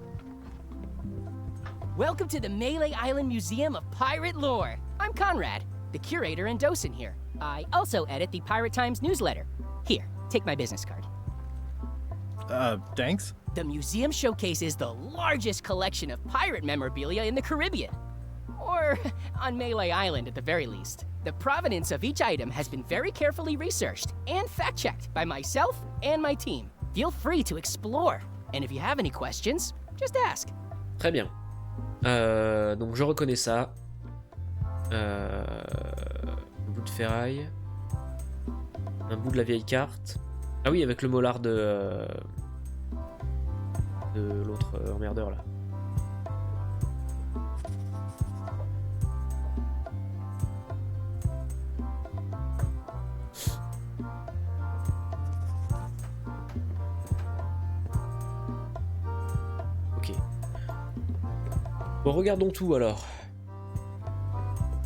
Welcome to the Melee Island Museum of Pirate Lore. I'm Conrad. the curator and docent here. I also edit the Pirate Times newsletter. Here, take my business card. Thanks? The museum showcases the largest collection of pirate memorabilia in the Caribbean. Or on Malay Island at the very least. The provenance of each item has been very carefully researched and fact-checked by myself and my team. Feel free to explore. And if you have any questions, just ask. Très bien. Donc je reconnais ça. Un bout de ferraille. Un bout de la vieille carte. Ah oui, avec le molar de l'autre emmerdeur là. Ok. Bon, regardons tout alors.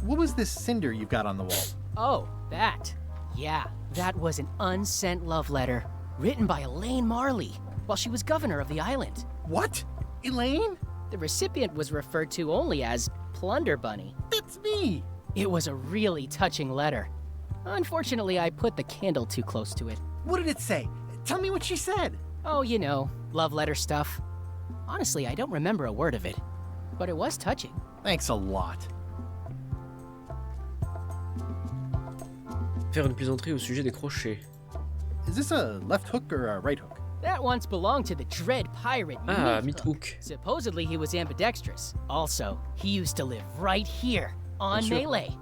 What was this cinder you've got on the wall? Oh, that. Yeah, that was an unsent love letter written by Elaine Marley while she was governor of the island. What? Elaine? The recipient was referred to only as Plunder Bunny. That's me! It was a really touching letter. Unfortunately, I put the candle too close to it. What did it say? Tell me what she said. Oh, you know, love letter stuff. Honestly, I don't remember a word of it, but it was touching. Thanks a lot. Faire une plaisanterie au sujet des crochets. Is this a left hook or a right hook? That once belonged to the dread pirate Meathook. Supposedly he was ambidextrous. Also, he used to live right here, on Malay.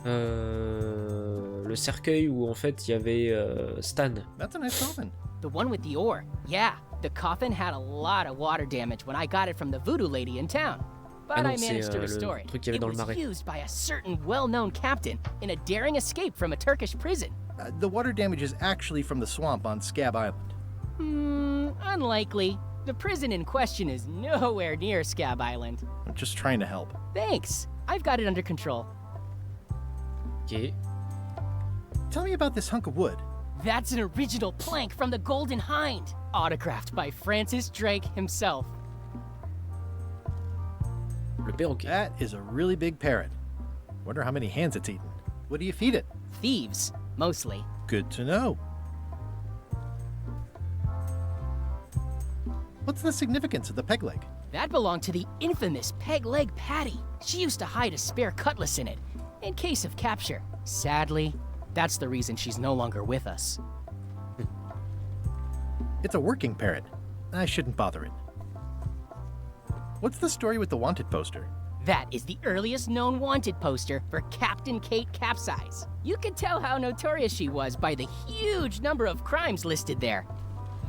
Le cercueil où en fait il y avait Stan. That's a nice coffin. The one with the oar. Yeah, the coffin had a lot of water damage when I got it from the voodoo lady in town. But non, I managed to restore it. It was used by a certain well-known captain in a daring escape from a Turkish prison. The water damage is actually from the swamp on Scab Island. Unlikely. The prison in question is nowhere near Scab Island. I'm just trying to help. Thanks. I've got it under control. Okay. Tell me about this hunk of wood. That's an original plank from the Golden Hind, autographed by Francis Drake himself. Le perroquet. That is a really big parrot. Wonder how many hands it's eaten. What do you feed it? Thieves, mostly. Good to know. What's the significance of the peg leg? That belonged to the infamous Peg Leg Patty. She used to hide a spare cutlass in it, in case of capture. Sadly, that's the reason she's no longer with us. It's a working parrot. I shouldn't bother it. What's the story with the wanted poster? That is the earliest known wanted poster for Captain Kate Capsize. You can tell how notorious she was by the huge number of crimes listed there.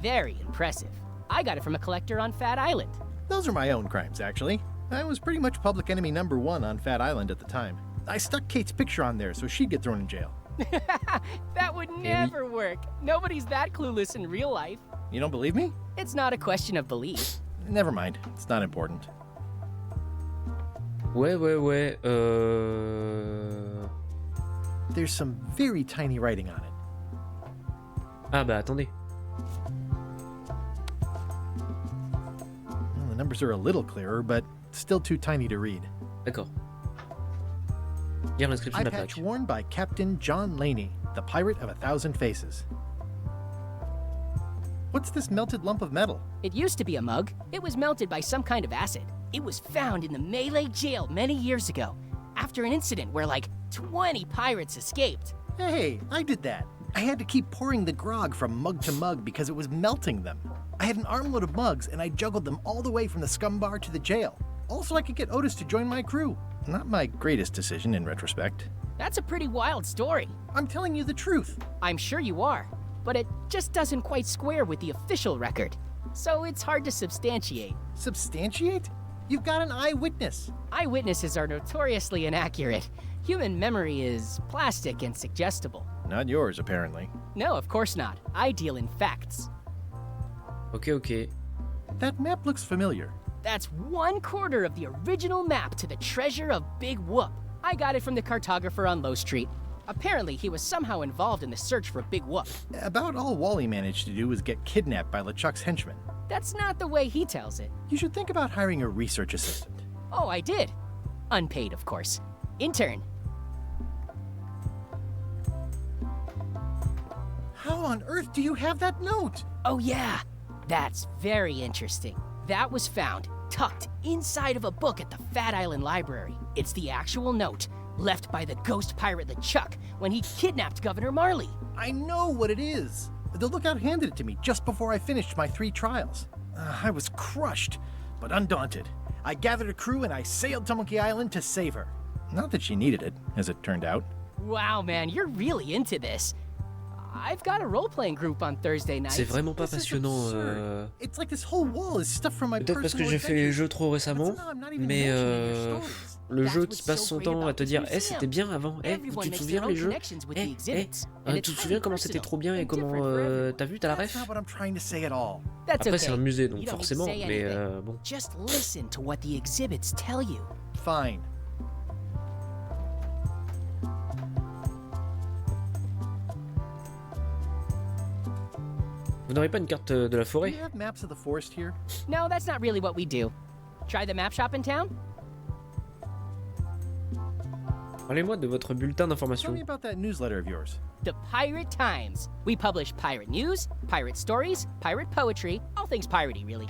Very impressive. I got it from a collector on Fat Island. Those are my own crimes, actually. I was pretty much public enemy #1 on Fat Island at the time. I stuck Kate's picture on there so she'd get thrown in jail. That would never work. Nobody's that clueless in real life. You don't believe me? It's not a question of belief. Never mind. It's not important. Ouais. There's some very tiny writing on it. Ah bah attendez. Well, the numbers are a little clearer, but still too tiny to read. D'accord. Lire l'inscription de Eye la patch plaque. worn by Captain John Laney, the pirate of 1,000 faces. What's this melted lump of metal? It used to be a mug. It was melted by some kind of acid. It was found in the Malay jail many years ago, after an incident where like 20 pirates escaped. Hey, I did that. I had to keep pouring the grog from mug to mug because it was melting them. I had an armload of mugs and I juggled them all the way from the scum bar to the jail. Also, I could get Otis to join my crew. Not my greatest decision in retrospect. That's a pretty wild story. I'm telling you the truth. I'm sure you are, but it just doesn't quite square with the official record. So it's hard to substantiate. Substantiate? You've got an eyewitness. Eyewitnesses are notoriously inaccurate. Human memory is plastic and suggestible. Not yours, apparently. No, of course not. I deal in facts. Okay. That map looks familiar. That's 1/4 of the original map to the treasure of Big Whoop. I got it from the cartographer on Low Street. Apparently, he was somehow involved in the search for Big Whoop. About all Wally managed to do was get kidnapped by LeChuck's henchmen. That's not the way he tells it. You should think about hiring a research assistant. Oh, I did. Unpaid, of course. Intern. How on earth do you have that note? Oh yeah, that's very interesting. That was found tucked inside of a book at the Fat Island Library. It's the actual note left by the ghost pirate LeChuck when he kidnapped Governor Marley. I know what it is. The lookout handed it to me just before I finished my 3 trials. I was crushed, but undaunted. I gathered a crew and I sailed to Monkey Island to save her. Not that she needed it, as it turned out. Wow, man, you're really into this. I've got a role-playing group on Thursday nights. C'est vraiment pas passionnant. It's like this whole wall is stuff from my Peut-être parce que j'ai fait les jeux trop récemment, mais le jeu qui passe son temps à te dire « c'était bien avant, tu te souviens les jeux tu te souviens comment c'était trop bien et comment t'as vu, t'as la ref ?» Après c'est un musée donc forcément, mais bon. Just listen to what the exhibits tell you. Fine. Vous n'aurez pas une carte de la forêt? Do you have maps of the forest here? No, that's not really what we do. Try the map shop in town? Parlez-moi de votre bulletin Tell d'information. me about that newsletter of yours. The Pirate Times. We publish pirate news, pirate stories, pirate poetry, all things piratey, really.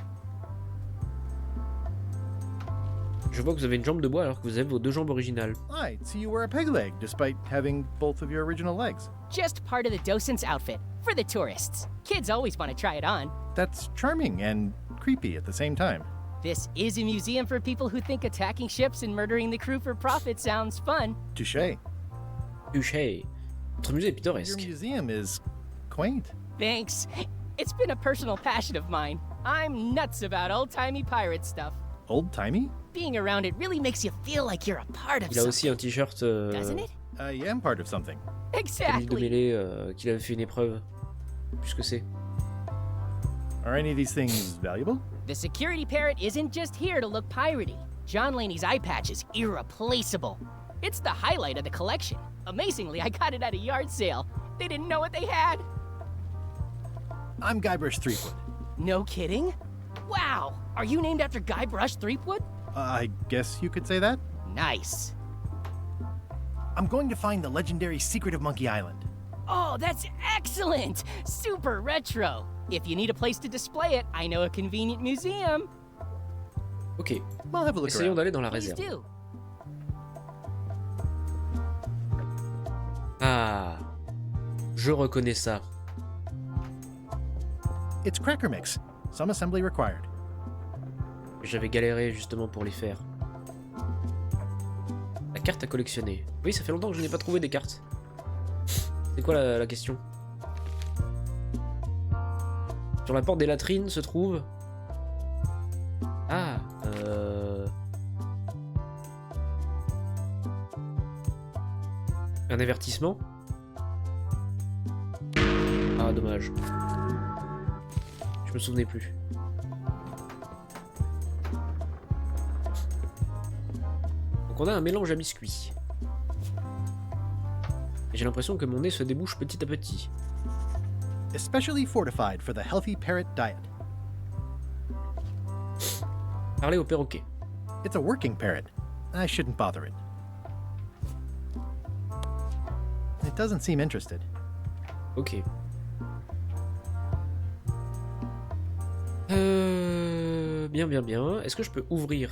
Je vois que vous avez une jambe de bois alors que vous avez vos 2 jambes originales. I see you wear a peg leg, despite having both of your original legs. Just part of the docent's outfit, for the tourists. Kids always want to try it on. That's charming and creepy at the same time. This is a museum for people who think attacking ships and murdering the crew for profit sounds fun. Touché. Touché. Votre musée est Your pittoresque. museum is quaint. Thanks. It's been a personal passion of mine. I'm nuts about old-timey pirate stuff. Old-timey? Being around it really makes you feel like you're a part of Il a aussi something. un t-shirt Doesn't it? I am part of something. de Exactly. mêlée qu'il avait fait une épreuve. Puisque c'est. Are any of these things valuable? The security parrot isn't just here to look piratey. John Laney's eye patch is irreplaceable. It's the highlight of the collection. Amazingly, I got it at a yard sale. They didn't know what they had. I'm Guybrush Threepwood. No kidding? Wow! Are you named after Guybrush Threepwood? I guess you could say that. Nice. I'm going to find the legendary secret of Monkey Island. Oh, that's excellent! Super retro. If you need a place to display it, I know a convenient museum. Ok. I'll have a look Essayons around. d'aller dans la Please réserve. do. Ah. Je reconnais ça. It's cracker mix. Some assembly required. J'avais galéré justement pour les faire. La carte à collectionner. Oui, ça fait longtemps que je n'ai pas trouvé des cartes. C'est quoi la question? Sur la porte des latrines se trouve... Ah, un avertissement? Ah, dommage. Je me souvenais plus. Donc on a un mélange à biscuits. Et j'ai l'impression que mon nez se débouche petit à petit. Especially fortified for the healthy parrot diet. Parler au perroquet. It's a working parrot. I shouldn't bother it. It doesn't seem interested. Ok. Bien. Est-ce que je peux ouvrir?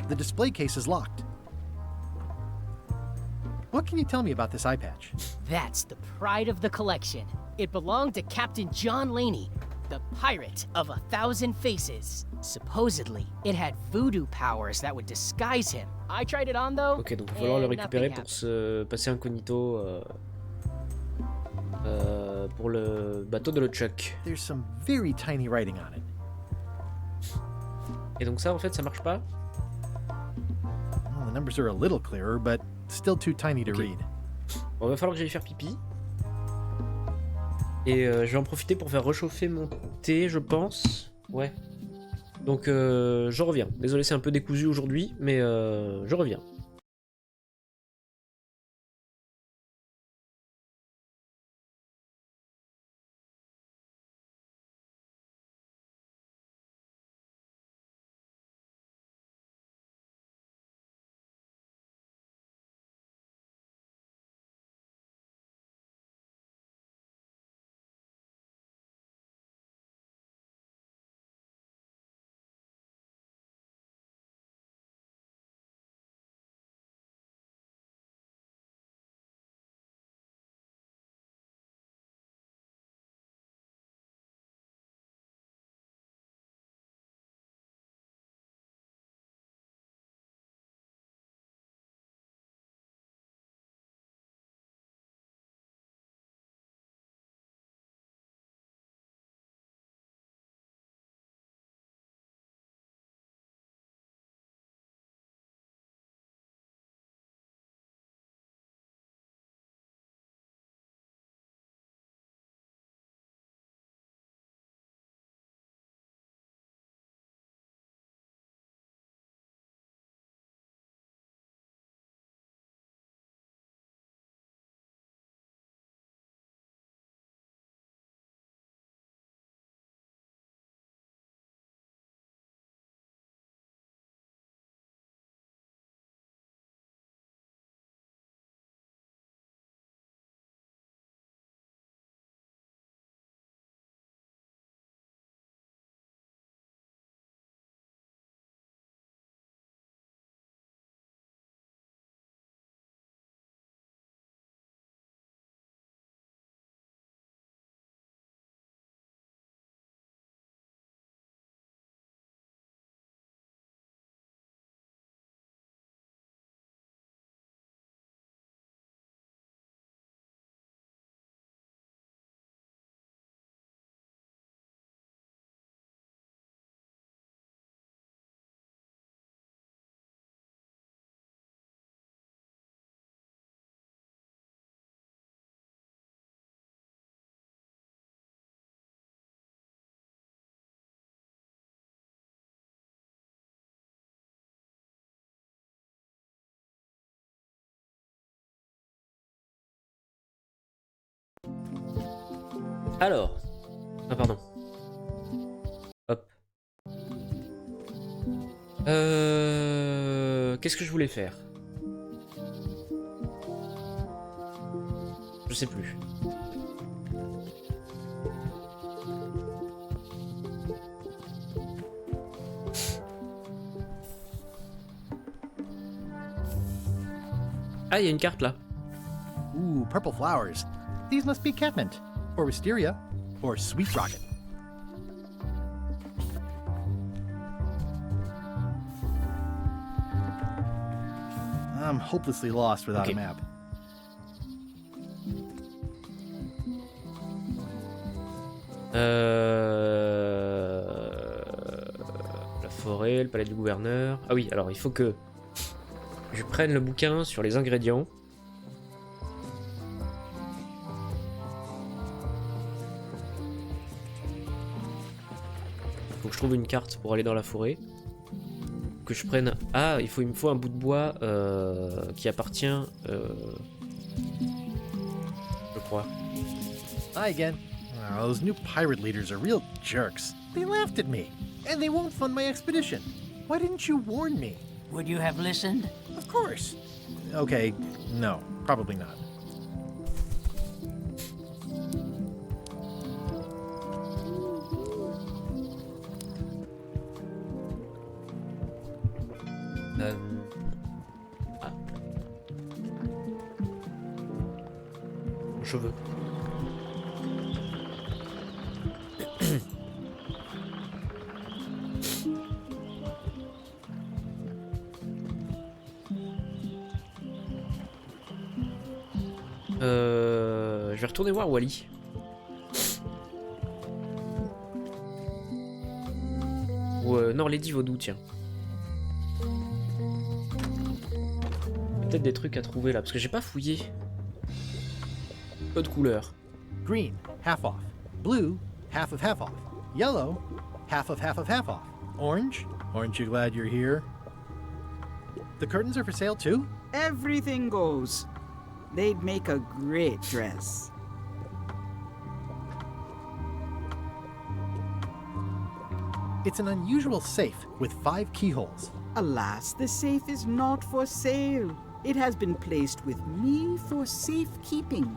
The display case is locked. What can you tell me about this eye patch? That's the pride of the collection. It belonged to Captain John Laney, the pirate of 1,000 faces. Supposedly, it had voodoo powers that would disguise him. I tried it on though. Ok, donc il va falloir le and récupérer nothing pour se passer incognito pour le bateau de LeChuck. There's some very tiny writing on it. Et donc ça, en fait, ça marche pas? Well, the numbers are a little clearer, but still too tiny to read. Bon, va falloir que j'aille faire pipi. Et je vais en profiter pour faire réchauffer mon thé, je pense. Ouais. Donc je reviens. Désolé, c'est un peu décousu aujourd'hui, mais je reviens. Alors. Ah, pardon. Hop. Qu'est-ce que je voulais faire? Je sais plus. Ah, il y a une carte là. Ooh, purple flowers. These must be catmint, or wisteria, or sweet rocket. I'm hopelessly lost without a map. La forêt, le palais du gouverneur. Ah oui, alors il faut que je prenne le bouquin sur les ingrédients. Faut que je trouve une carte pour aller dans la forêt. Que je prenne... Ah, il me faut un bout de bois qui appartient... je crois. Hi again. Oh, those new pirate leaders are real jerks. They laughed at me, and they won't fund my expedition. Why didn't you warn me? Would you have listened? Of course. Okay, no, probably not. Ah. Mon cheveu. Je vais retourner voir Wally. Ou non, Lady Vaudou, tiens. Peut-être des trucs à trouver là, parce que j'ai pas fouillé. Peu de couleurs. Green, half off. Blue, half of half off. Yellow, half of half of half off. Orange, aren't you glad you're here? The curtains are for sale too? Everything goes. They'd make a great dress. It's an unusual safe with 5 keyholes. Alas, the safe is not for sale. It has been placed with me for safekeeping.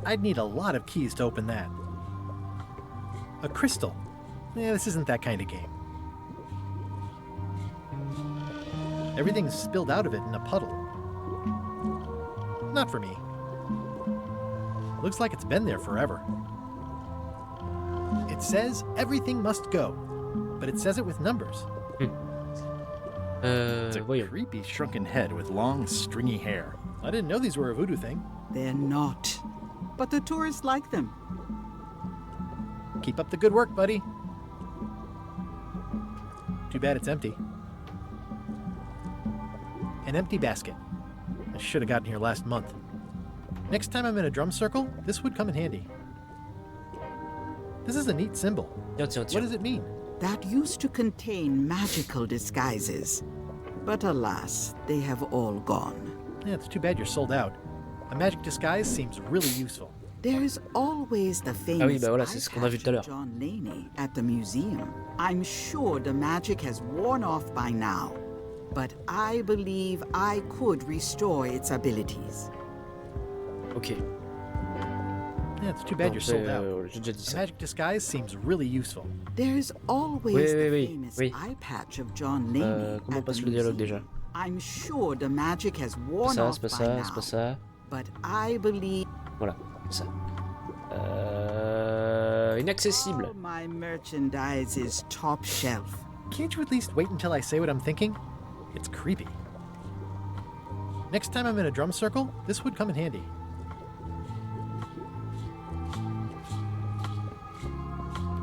I'd need a lot of keys to open that. A crystal. This isn't that kind of game. Everything's spilled out of it in a puddle. Not for me. Looks like it's been there forever. It says everything must go, but it says it with numbers. It's a creepy shrunken head with long, stringy hair. I didn't know these were a voodoo thing. They're not. But the tourists like them. Keep up the good work, buddy. Too bad it's empty. An empty basket. I should have gotten here last month. Next time I'm in a drum circle, this would come in handy. This is a neat symbol. What does it mean? That used to contain magical disguises. But alas, they have all gone. Yeah, it's too bad you're sold out. A magic disguise seems really useful. There's always the famous Ah oui, bah voilà, c'est ce qu'on a vu tout à l'heure. John Laney at the museum. I'm sure the magic has worn off by now, but I believe I could restore its abilities. Ok. Yeah, it's too bad you're sold out. J'ai déjà dit A ça. magic disguise seems really useful. There's always the famous eye patch of John Laney Comment on at the passe le dialogue museum. déjà? I'm sure the magic has C'est worn ça, off c'est pas by ça, now, c'est pas ça. but I believe Voilà, c'est ça. Inaccessible. all my merchandise is top shelf. Can't you at least wait until I say what I'm thinking? It's creepy. Next time I'm in a drum circle, this would come in handy.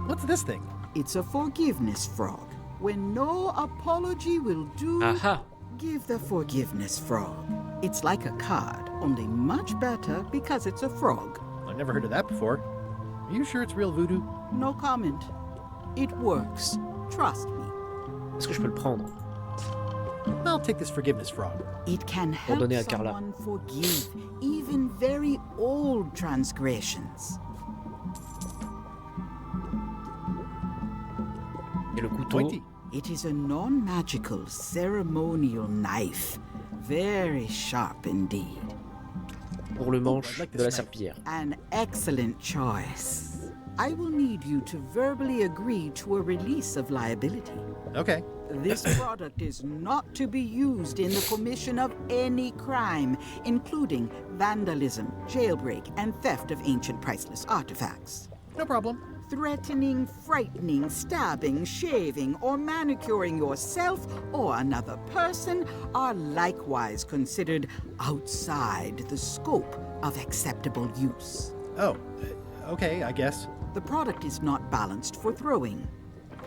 What's this thing? It's a forgiveness frog. When no apology will do, Aha. give the forgiveness frog. It's like a card, only much better because it's a frog. I've never heard of that before. Are you sure it's real voodoo? No comment. It works. Trust me. Est-ce que je peux le prendre? I'll take this forgiveness frog. It can help donner à Carla. someone forgive even very old transgressions. Et le couteau. Pointy. It is a non-magical ceremonial knife. Very sharp indeed. Pour le manche de la serpillière. An excellent choice. I will need you to verbally agree to a release of liability. Okay. This product is not to be used in the commission of any crime, including vandalism, jailbreak, and theft of ancient priceless artifacts. No problem. Threatening, frightening, stabbing, shaving, or manicuring yourself or another person are likewise considered outside the scope of acceptable use. Oh, okay, I guess. The product is not balanced for throwing.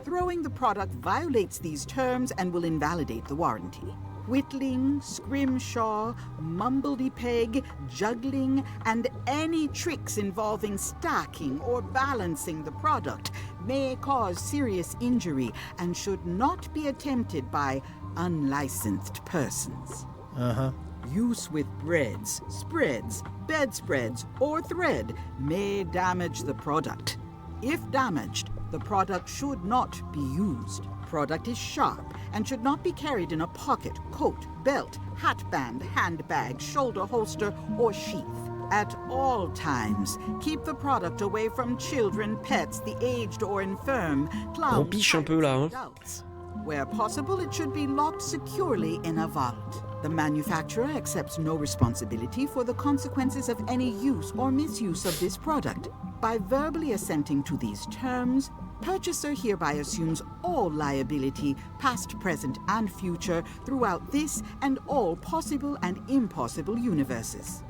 Throwing the product violates these terms and will invalidate the warranty. Whittling, scrimshaw, mumbledy-peg, juggling, and any tricks involving stacking or balancing the product may cause serious injury and should not be attempted by unlicensed persons. Uh-huh. Use with breads, spreads, bedspreads, or thread may damage the product. If damaged, the product should not be used. Product is sharp and should not be carried in a pocket, coat, belt, hatband, handbag, shoulder holster, or sheath. At all times, keep the product away from children, pets, the aged or infirm, clowns, piche un peu là, hein. adults. Where possible, it should be locked securely in a vault. The manufacturer accepts no responsibility for the consequences of any use or misuse of this product. By verbally assenting to these terms, purchaser hereby assumes all liability, past, present, and future, throughout this and all possible and impossible universes.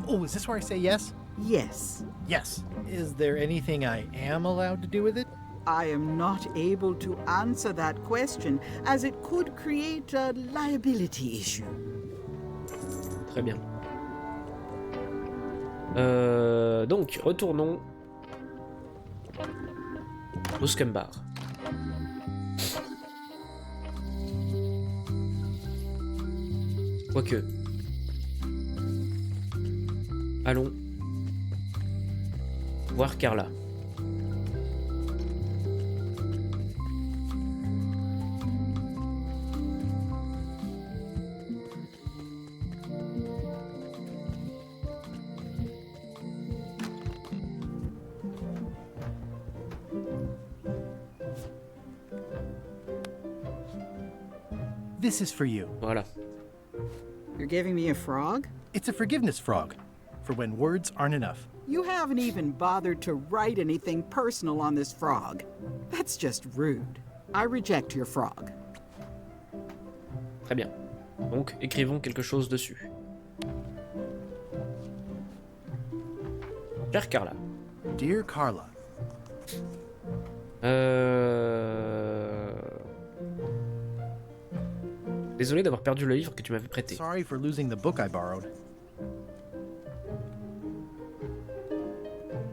Oh, is this where I say yes? Yes. Yes. Is there anything I am allowed to do with it? I am not able to answer that question, as it could create a liability issue. Très bien. Donc, retournons au scumbar. Quoique. Allons voir Carla. This is for you. Voilà. You're giving me a frog? It's a forgiveness frog, for when words aren't enough. You haven't even bothered to write anything personal on this frog. That's just rude. I reject your frog. Très bien. Donc, écrivons quelque chose dessus. Chère Carla. Dear Carla. Désolé d'avoir perdu le livre que tu m'avais prêté. Sorry for losing the book I borrowed.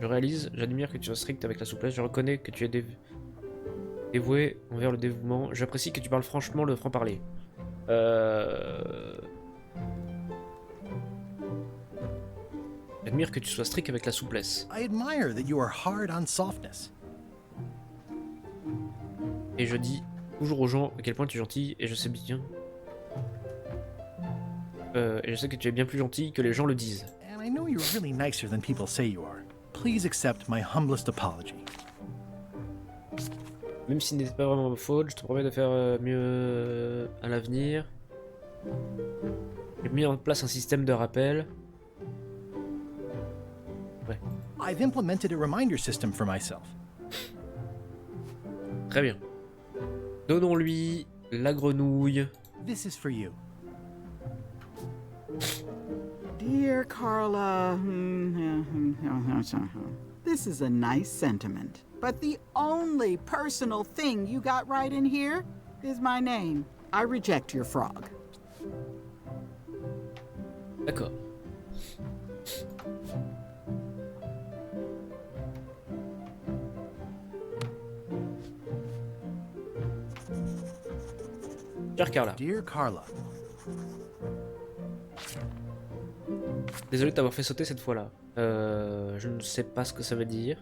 Je réalise, j'admire que tu sois strict avec la souplesse, je reconnais que tu es dévoué envers le dévouement, j'apprécie que tu parles franchement le franc-parler. J'admire que tu sois strict avec la souplesse. I admire that you are hard on softness. Et je dis toujours aux gens à quel point tu es gentil, et je sais bien... et je sais que tu es bien plus gentil que les gens le disent. And I know you're really nicer than people say you are. Please accept my humblest apology. Même s'il n'était pas vraiment ma faute, je te promets de faire mieux à l'avenir. J'ai mis en place un système de rappel. Ouais. I've implemented a reminder system for myself. Très bien. Donnons-lui la grenouille. This is for you. Dear Carla, this is a nice sentiment, but the only personal thing you got right in here is my name. I reject your frog. D'accord. Chère Carla. Dear Carla. Désolé de t'avoir fait sauter cette fois-là. Je ne sais pas ce que ça veut dire.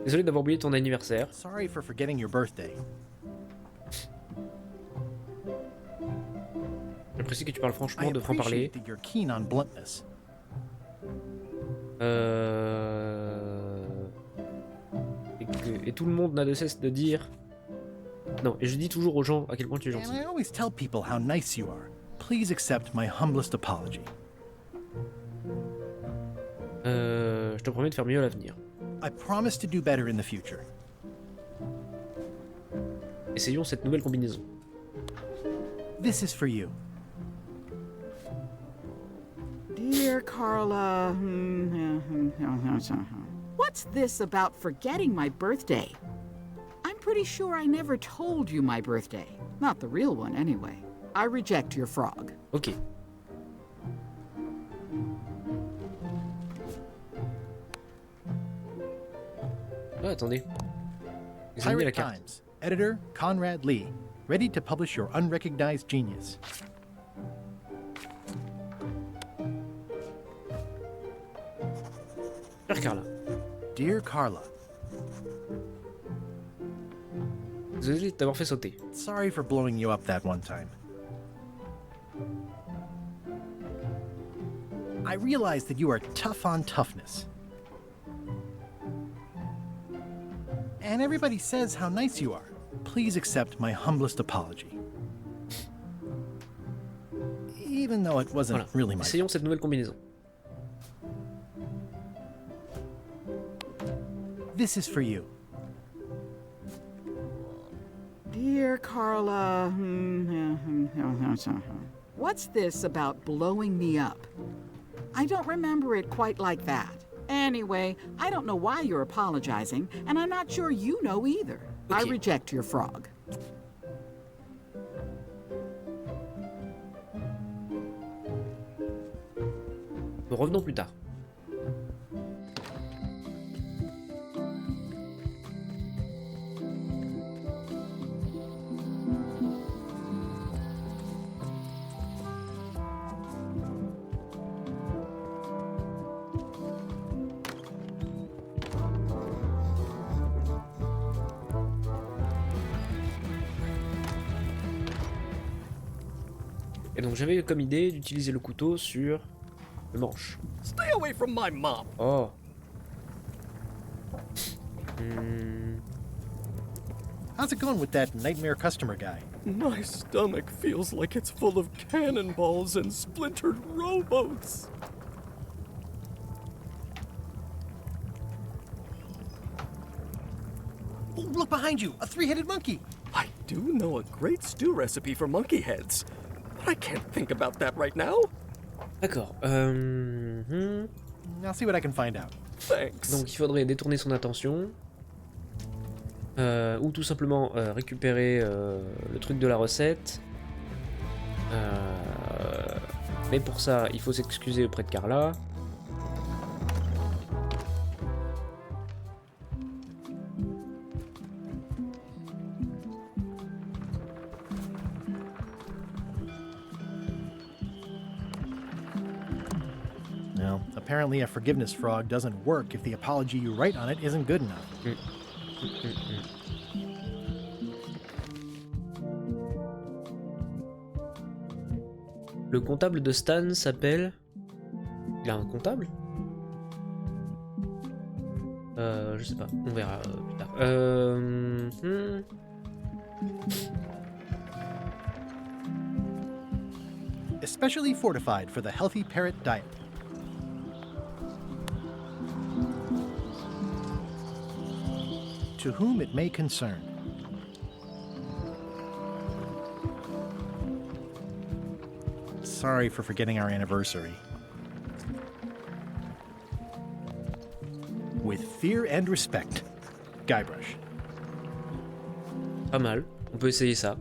Désolé d'avoir oublié ton anniversaire. Sorry for forgetting your birthday. J'apprécie que tu parles franchement, I de franc-parler. appreciate that you're keen on bluntness. Et tout le monde n'a de cesse de dire... Non, et je dis toujours aux gens à quel point tu es gentil. And I always tell people how nice you are. Please accept my humblest apology. Je te promets de faire mieux à l'avenir. I promise to do better in the future. Essayons cette nouvelle combinaison. This is for you. Dear Carla, what's this about forgetting my birthday? I'm pretty sure I never told you my birthday. Not the real one, anyway. I reject your frog. Ok. Ah, attendez. Examinez la Pirate carte. Times. Editor Conrad Lee. Ready to publish your unrecognized genius. Cher Carla. Dear Carla. Désolé de t'avoir fait sauter. Sorry for blowing you up that one time. I realize that you are tough on toughness. And everybody says how nice you are. Please accept my humblest apology. Even though it wasn't Voilà. really my Essayons cette nouvelle combinaison. This is for you. Dear Carla, what's this about blowing me up? I don't remember it quite like that. Anyway, I don't know why you're apologizing, and I'm not sure you know either. I reject your frog. Nous revenons plus tard. Et donc j'avais comme idée d'utiliser le couteau sur le manche. Stay away from my mom. Oh. How's it going with that nightmare customer guy? My stomach feels like it's full of cannonballs and splintered rowboats. Oh, look behind you! A three-headed monkey! I do know a great stew recipe for monkey heads, but I can't think about that right now. D'accord. I'll see what I can find out. Thanks. Donc il faudrait détourner son attention. Ou tout simplement récupérer le truc de la recette. Mais pour ça, il faut s'excuser auprès de Carla. Well, apparently a forgiveness frog doesn't work if the apology you write on it isn't good enough. Le comptable de Stan s'appelle... Il a un comptable? Je sais pas, on verra plus tard. Especially fortified for the healthy parrot diet. To whom it may concern. Sorry for forgetting our anniversary. With fear and respect, Guybrush. Pas mal, on peut essayer ça.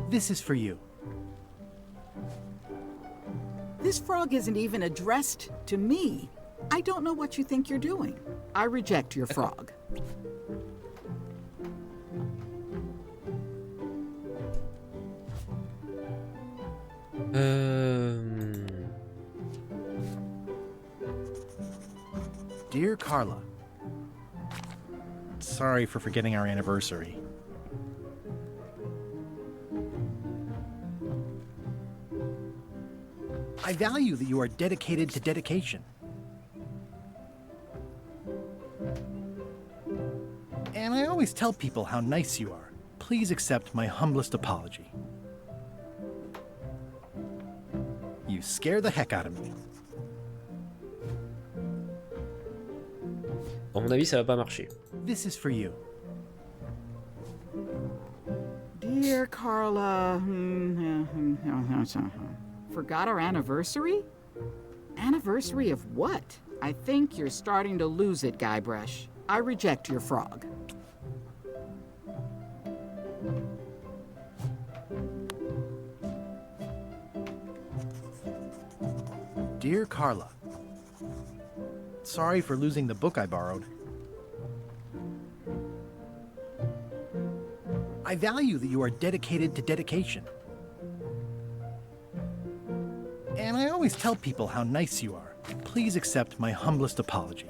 This is for you. This frog isn't even addressed to me. I don't know what you think you're doing. I reject your frog. Dear Carla, sorry for forgetting our anniversary. I value that you are dedicated to dedication. And I always tell people how nice you are. Please accept my humblest apology. You scare the heck out of me. À mon avis, ça va pas marcher. This is for you. Dear Carla, forgot our anniversary? Anniversary of what? I think you're starting to lose it, Guybrush. I reject your frog. Dear Carla, sorry for losing the book I borrowed. I value that you are dedicated to dedication. And I always tell people how nice you are. Please accept my humblest apology.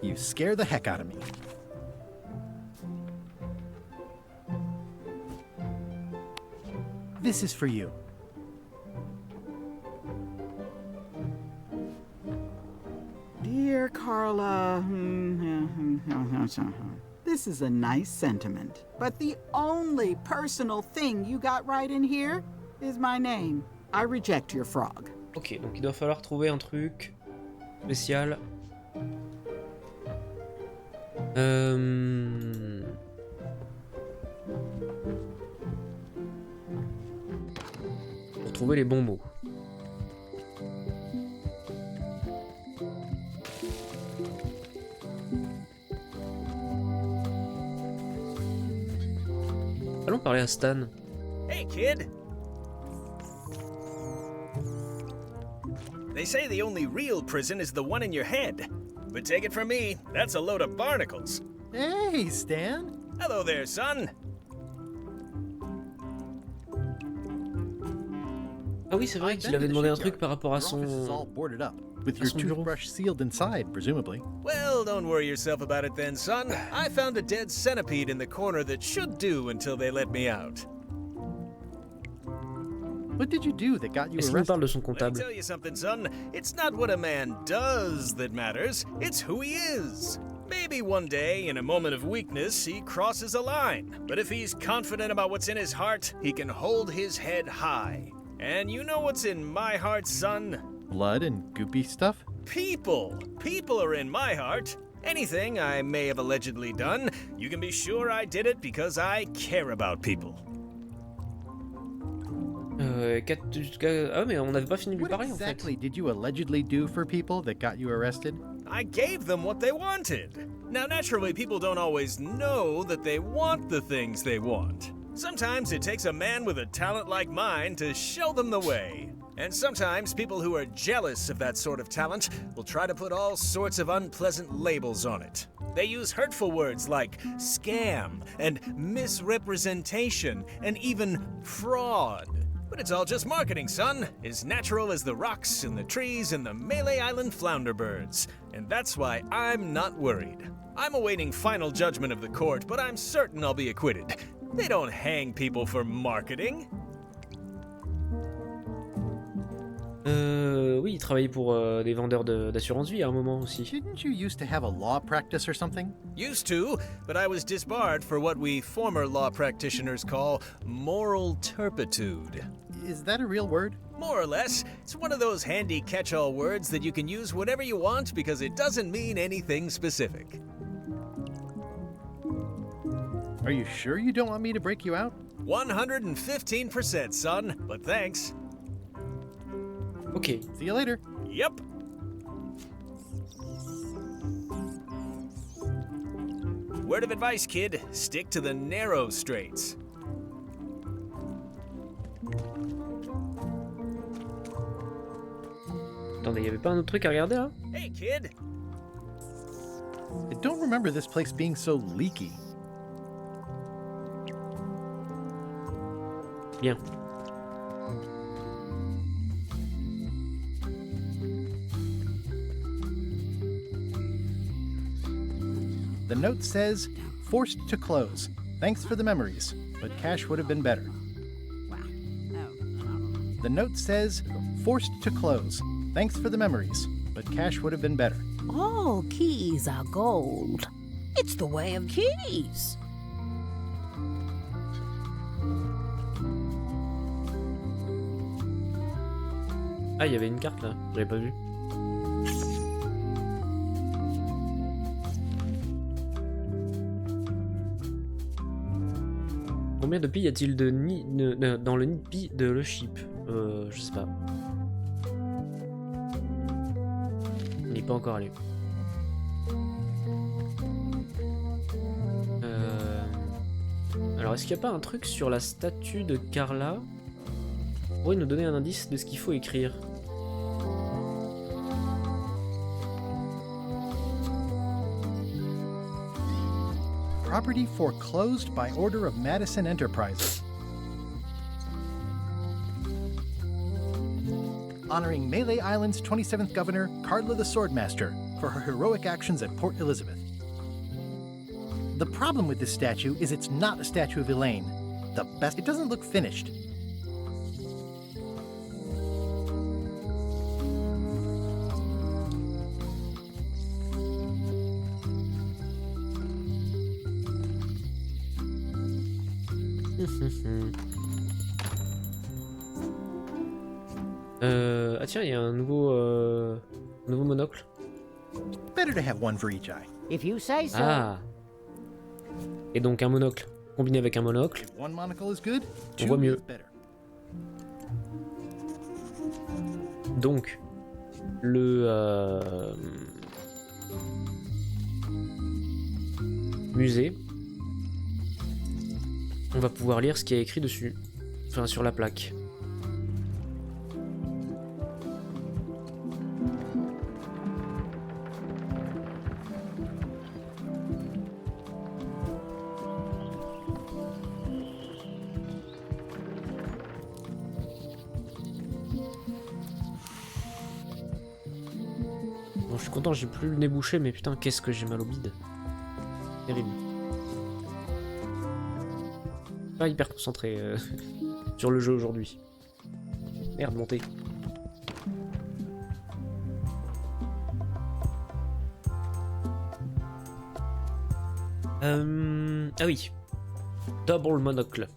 You scare the heck out of me. This is for you. Dear Carla, this is a nice sentiment, but the only personal thing you got right in here is my name. I reject your frog. Ok, donc il doit falloir trouver un truc spécial. Pour trouver les bons mots. Allons parler à Stan. Hey, kid! They say the only real prison is the one in your head. But take it from me, that's a load of barnacles. Hey, Stan! Hello there, son! Ah oui, c'est vrai qu'il avait demandé un truc par rapport à son... With your toothbrush sealed inside, presumably. Well, don't worry yourself about it then, son. I found a dead centipede in the corner that should do until they let me out. What did you do that got you arrested? Parle de son Let me tell you something, son. It's not what a man does that matters, it's who he is. Maybe one day, in a moment of weakness, he crosses a line. But if he's confident about what's in his heart, he can hold his head high. And you know what's in my heart, son? Blood and goopy stuff? People! People are in my heart. Anything I may have allegedly done, you can be sure I did it because I care about people. Ah mais on n'avait pas fini de lui parler en fait. What exactly did you allegedly do for people that got you arrested? I gave them what they wanted. Now naturally people don't always know that they want the things they want. Sometimes it takes a man with a talent like mine to show them the way. And sometimes people who are jealous of that sort of talent will try to put all sorts of unpleasant labels on it. They use hurtful words like scam and misrepresentation and even fraud. But it's all just marketing, son, as natural as the rocks and the trees and the Malay Island flounder birds. And that's why I'm not worried. I'm awaiting final judgment of the court, but I'm certain I'll be acquitted. They don't hang people for marketing. Oui, il travaillait pour des vendeurs d'assurance vie à un moment aussi. Didn't you used to have a law practice or something? Used to, but I was disbarred for what we former law practitioners call moral turpitude. Is that a real word? More or less. It's one of those handy catch-all words that you can use whenever you want because it doesn't mean anything specific. Are you sure you don't want me to break you out? 115%, son, but thanks. Ok. See you later. Yep. Word of advice, kid. Stick to the narrow straits. Attendez, y'avait pas un autre truc à regarder là? Hey, kid! I don't remember this place being so leaky. Bien. The note says, forced to close. Thanks for the memories, but cash would have been better. The note says, forced to close. Thanks for the memories, but cash would have been better. All keys are gold. It's the way of keys. Ah, il y avait une carte là, j'avais pas vu. Combien de billes y a-t-il dans le nid de billes de le ship? Je sais pas. Il n'est pas encore allé. Alors, est-ce qu'il n'y a pas un truc sur la statue de Carla? Vous pourriez nous donner un indice de ce qu'il faut écrire? Property foreclosed by order of Madison Enterprises. Honoring Melee Island's 27th governor, Carla the Swordmaster, for her heroic actions at Port Elizabeth. The problem with this statue is it's not a statue of Elaine. It doesn't look finished. Ah tiens, il y a un nouveau monocle. Better to have one for each eye. If you say so. Ah. Et donc un monocle combiné avec un monocle. If one monocle is good, on voit mieux. Better. Donc le musée, on va pouvoir lire ce qui est écrit dessus, enfin sur la plaque. Bon, je suis content, j'ai plus le nez bouché, mais putain, qu'est-ce que j'ai mal au bide. Terrible. Pas hyper concentré sur le jeu aujourd'hui. Merde, montez. Ah oui. Double monocle.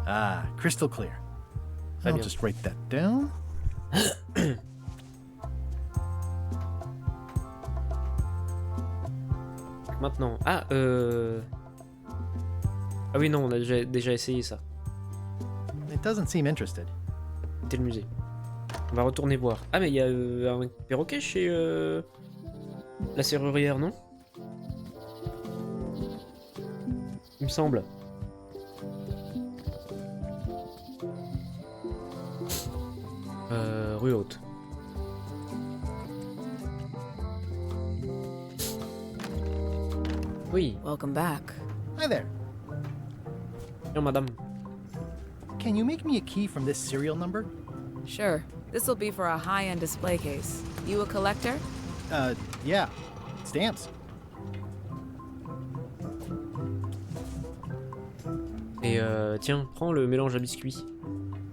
Ah, crystal clear. I'll just write that down. Maintenant, ah oui non, on a déjà essayé ça. It doesn't seem interested. C'était le musée. On va retourner voir. Ah mais il y a un perroquet chez la serrurière, non? Il me semble. Rue haute. Oui. Welcome back. Hi there. Bien, madame. Can you make me a key from this serial number? Sure. This will be for a high-end display case. You a collector? Yeah. Stamps. Et tiens, prends le mélange à biscuits.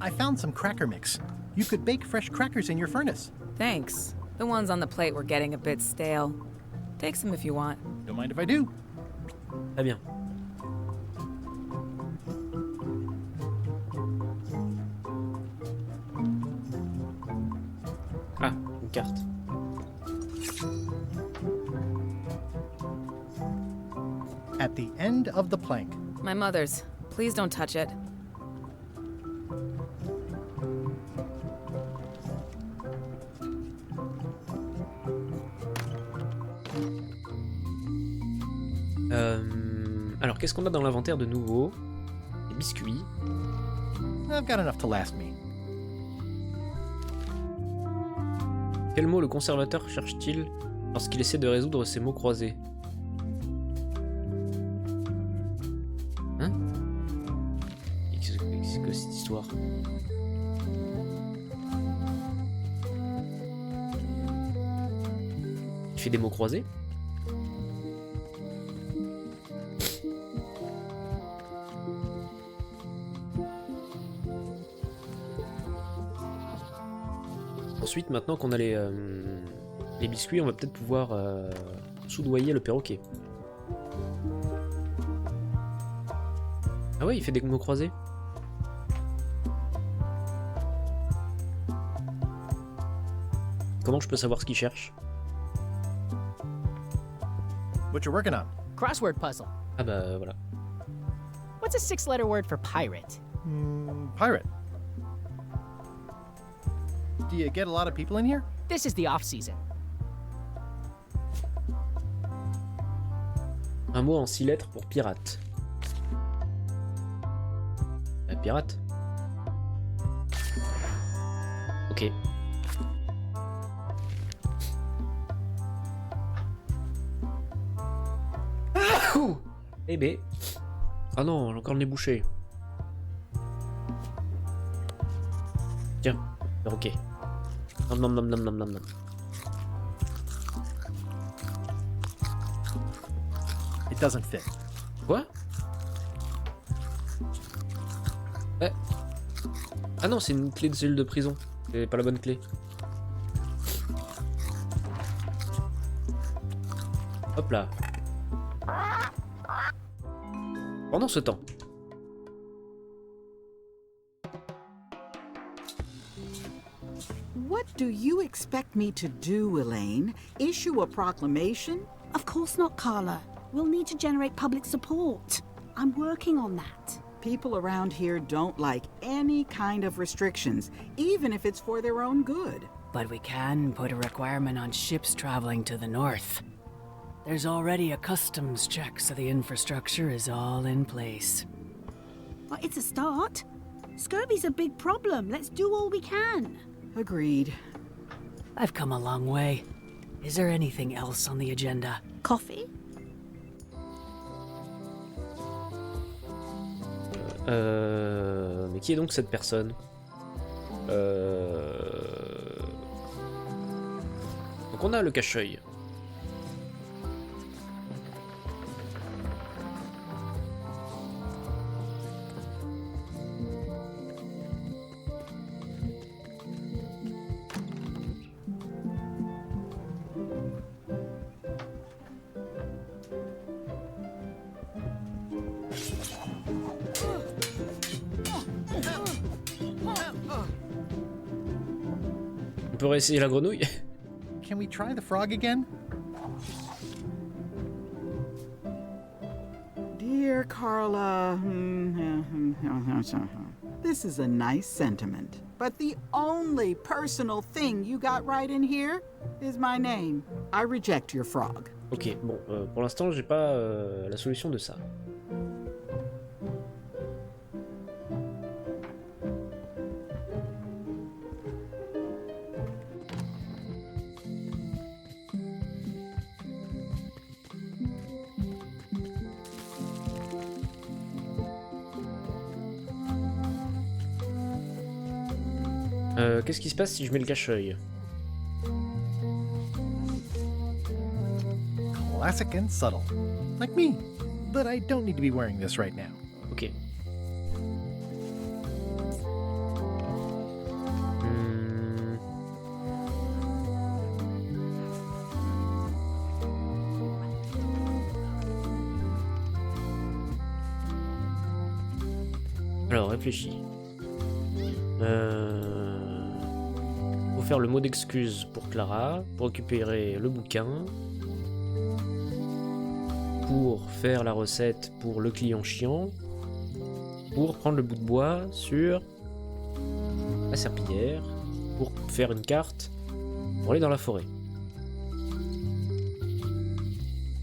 I found some cracker mix. You could bake fresh crackers in your furnace. Thanks. The ones on the plate were getting a bit stale. Take some if you want. Don't mind if I do. Très bien. Ah, une carte. At the end of the plank. My mother's. Please don't touch it. Alors, qu'est-ce qu'on a dans l'inventaire de nouveau? Des biscuits. I've got enough to last me. Quel mot le conservateur cherche-t-il lorsqu'il essaie de résoudre ces mots croisés? Hein? Qu'est-ce que cette histoire? Il fait des mots croisés? Ensuite, maintenant qu'on a les biscuits, on va peut-être pouvoir soudoyer le perroquet. Ah ouais, il fait des mots croisés. Comment je peux savoir ce qu'il cherche? What you working on? Crossword puzzle. Ah bah voilà. What's a 6-letter word for pirate? Pirate. Do you get a lot of people in here? This is the off-season. Un mot en 6 lettres pour pirate. Pirate. Ok. Eh ben. Ah non, j'ai encore le nez bouché. Tiens, ok. Nom nom nom nom nom nom nom. It doesn't fit. Quoi? Ah non, c'est une clé de cellule de prison. C'est pas la bonne clé. Hop là. Pendant ce temps. What do you expect me to do, Elaine? Issue a proclamation? Of course not, Carla. We'll need to generate public support. I'm working on that. People around here don't like any kind of restrictions, even if it's for their own good. But we can put a requirement on ships traveling to the north. There's already a customs check, so the infrastructure is all in place. Well, it's a start. Scurvy's a big problem. Let's do all we can. Agreed. I've come a long way. Is there anything else on the agenda? Coffee? Mais qui est donc cette personne? Donc on a le cache-œil. On peut réessayer la grenouille? Can we try the frog again? Dear Carla, this is a nice sentiment, but the only personal thing you got right in here is my name. I reject your frog. Ok, bon, pour l'instant j'ai pas la solution de ça. Qu'est-ce qui se passe si je mets le cache-œil? Classic and subtle. Like me. But I don't need to be wearing this right now. Ok. Alors, réfléchis. Faut faire le mot d'excuse pour Clara, pour récupérer le bouquin, pour faire la recette pour le client chiant, pour prendre le bout de bois sur la serpillière, pour faire une carte, pour aller dans la forêt.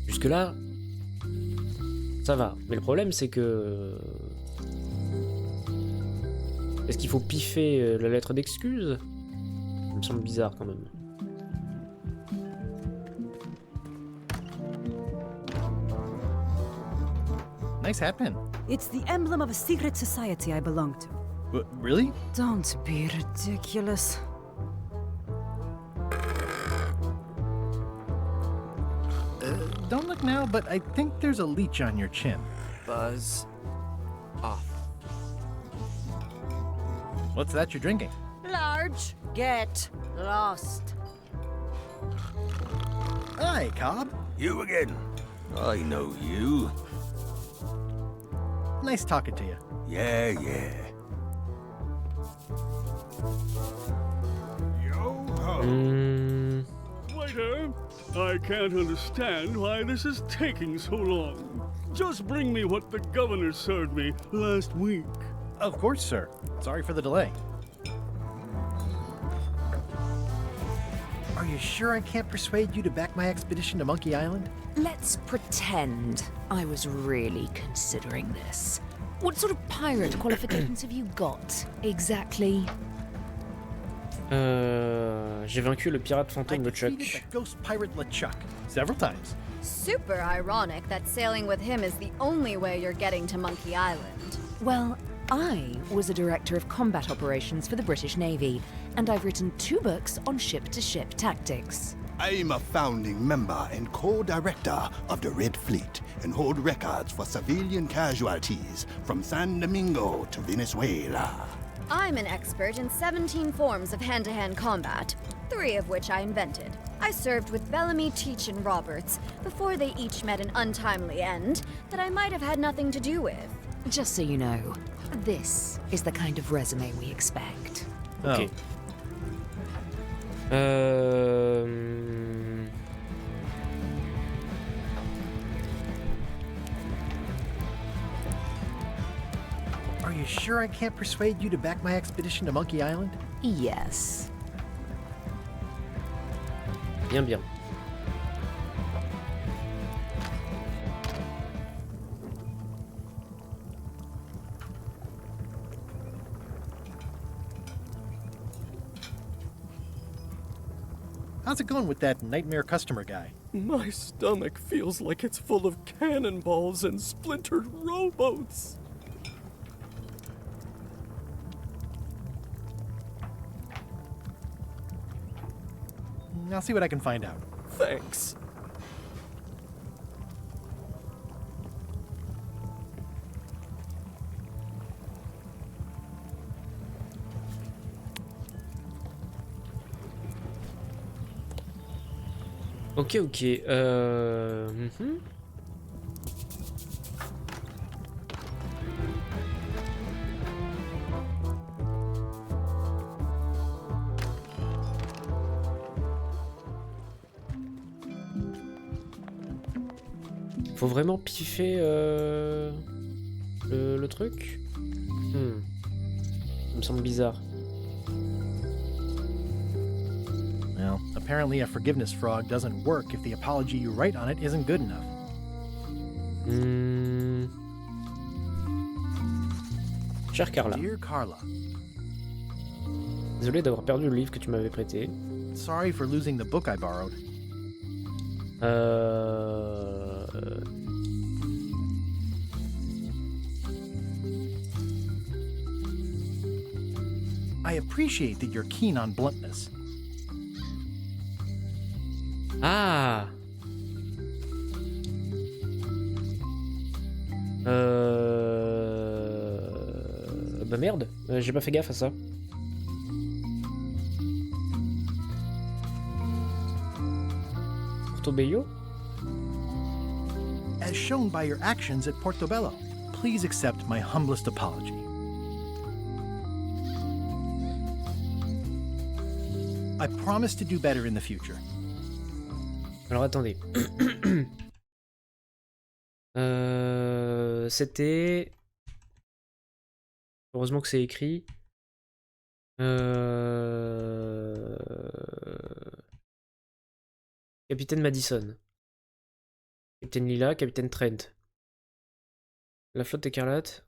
Jusque-là, Ça va. Mais le problème, c'est que... Est-ce qu'il faut piffer la lettre d'excuse? Ça me semble bizarre quand même. Nice hat pin. It's the emblem of a secret society I belong to. Really? Don't be ridiculous. Don't look now, but I think there's a leech on your chin. Buzz off. What's that you're drinking? Large, get lost. Hi, Cobb. You again. I know you. Nice talking to you. Yeah. Waiter, I can't understand why this is taking so long. Just bring me what the governor served me last week. Of course, sir. Sorry for the delay. Are you sure I can't persuade you to back my expedition to Monkey Island? Let's pretend I was really considering this. What sort of pirate qualifications have you got, exactly? J'ai vaincu le pirate fantôme I LeChuck. defeated the ghost pirate LeChuck several times. Super ironic that sailing with him is the only way you're getting to Monkey Island. Well, I was a director of combat operations for the British Navy, and I've written 2 books on ship-to-ship tactics. I'm a founding member and co-director of the Red Fleet and hold records for civilian casualties from San Domingo to Venezuela. I'm an expert in 17 forms of hand-to-hand combat, 3 of which I invented. I served with Bellamy, Teach, and Roberts before they each met an untimely end that I might have had nothing to do with. Just so you know, this is the kind of resume we expect. Ok. Are you sure I can't persuade you to back my expedition to Monkey Island? Yes. Bien. How's it going with that nightmare customer guy? My stomach feels like it's full of cannonballs and splintered rowboats. I'll see what I can find out. Thanks. Ok. Faut vraiment piffer le truc? Ça me semble bizarre. Well, apparently a forgiveness frog doesn't work if the apology you write on it isn't good enough. Cher Carla. Dear Carla. Désolé d'avoir perdu le livre que tu m'avais prêté. Sorry for losing the book I borrowed. I appreciate that you're keen on bluntness. Ah. Bah merde, j'ai pas fait gaffe à ça. Portobello? As shown by your actions at Portobello, please accept my humblest apology. I promise to do better in the future. Alors attendez. C'était... Heureusement que c'est écrit. Capitaine Madison. Capitaine Lila, Capitaine Trent. La flotte écarlate.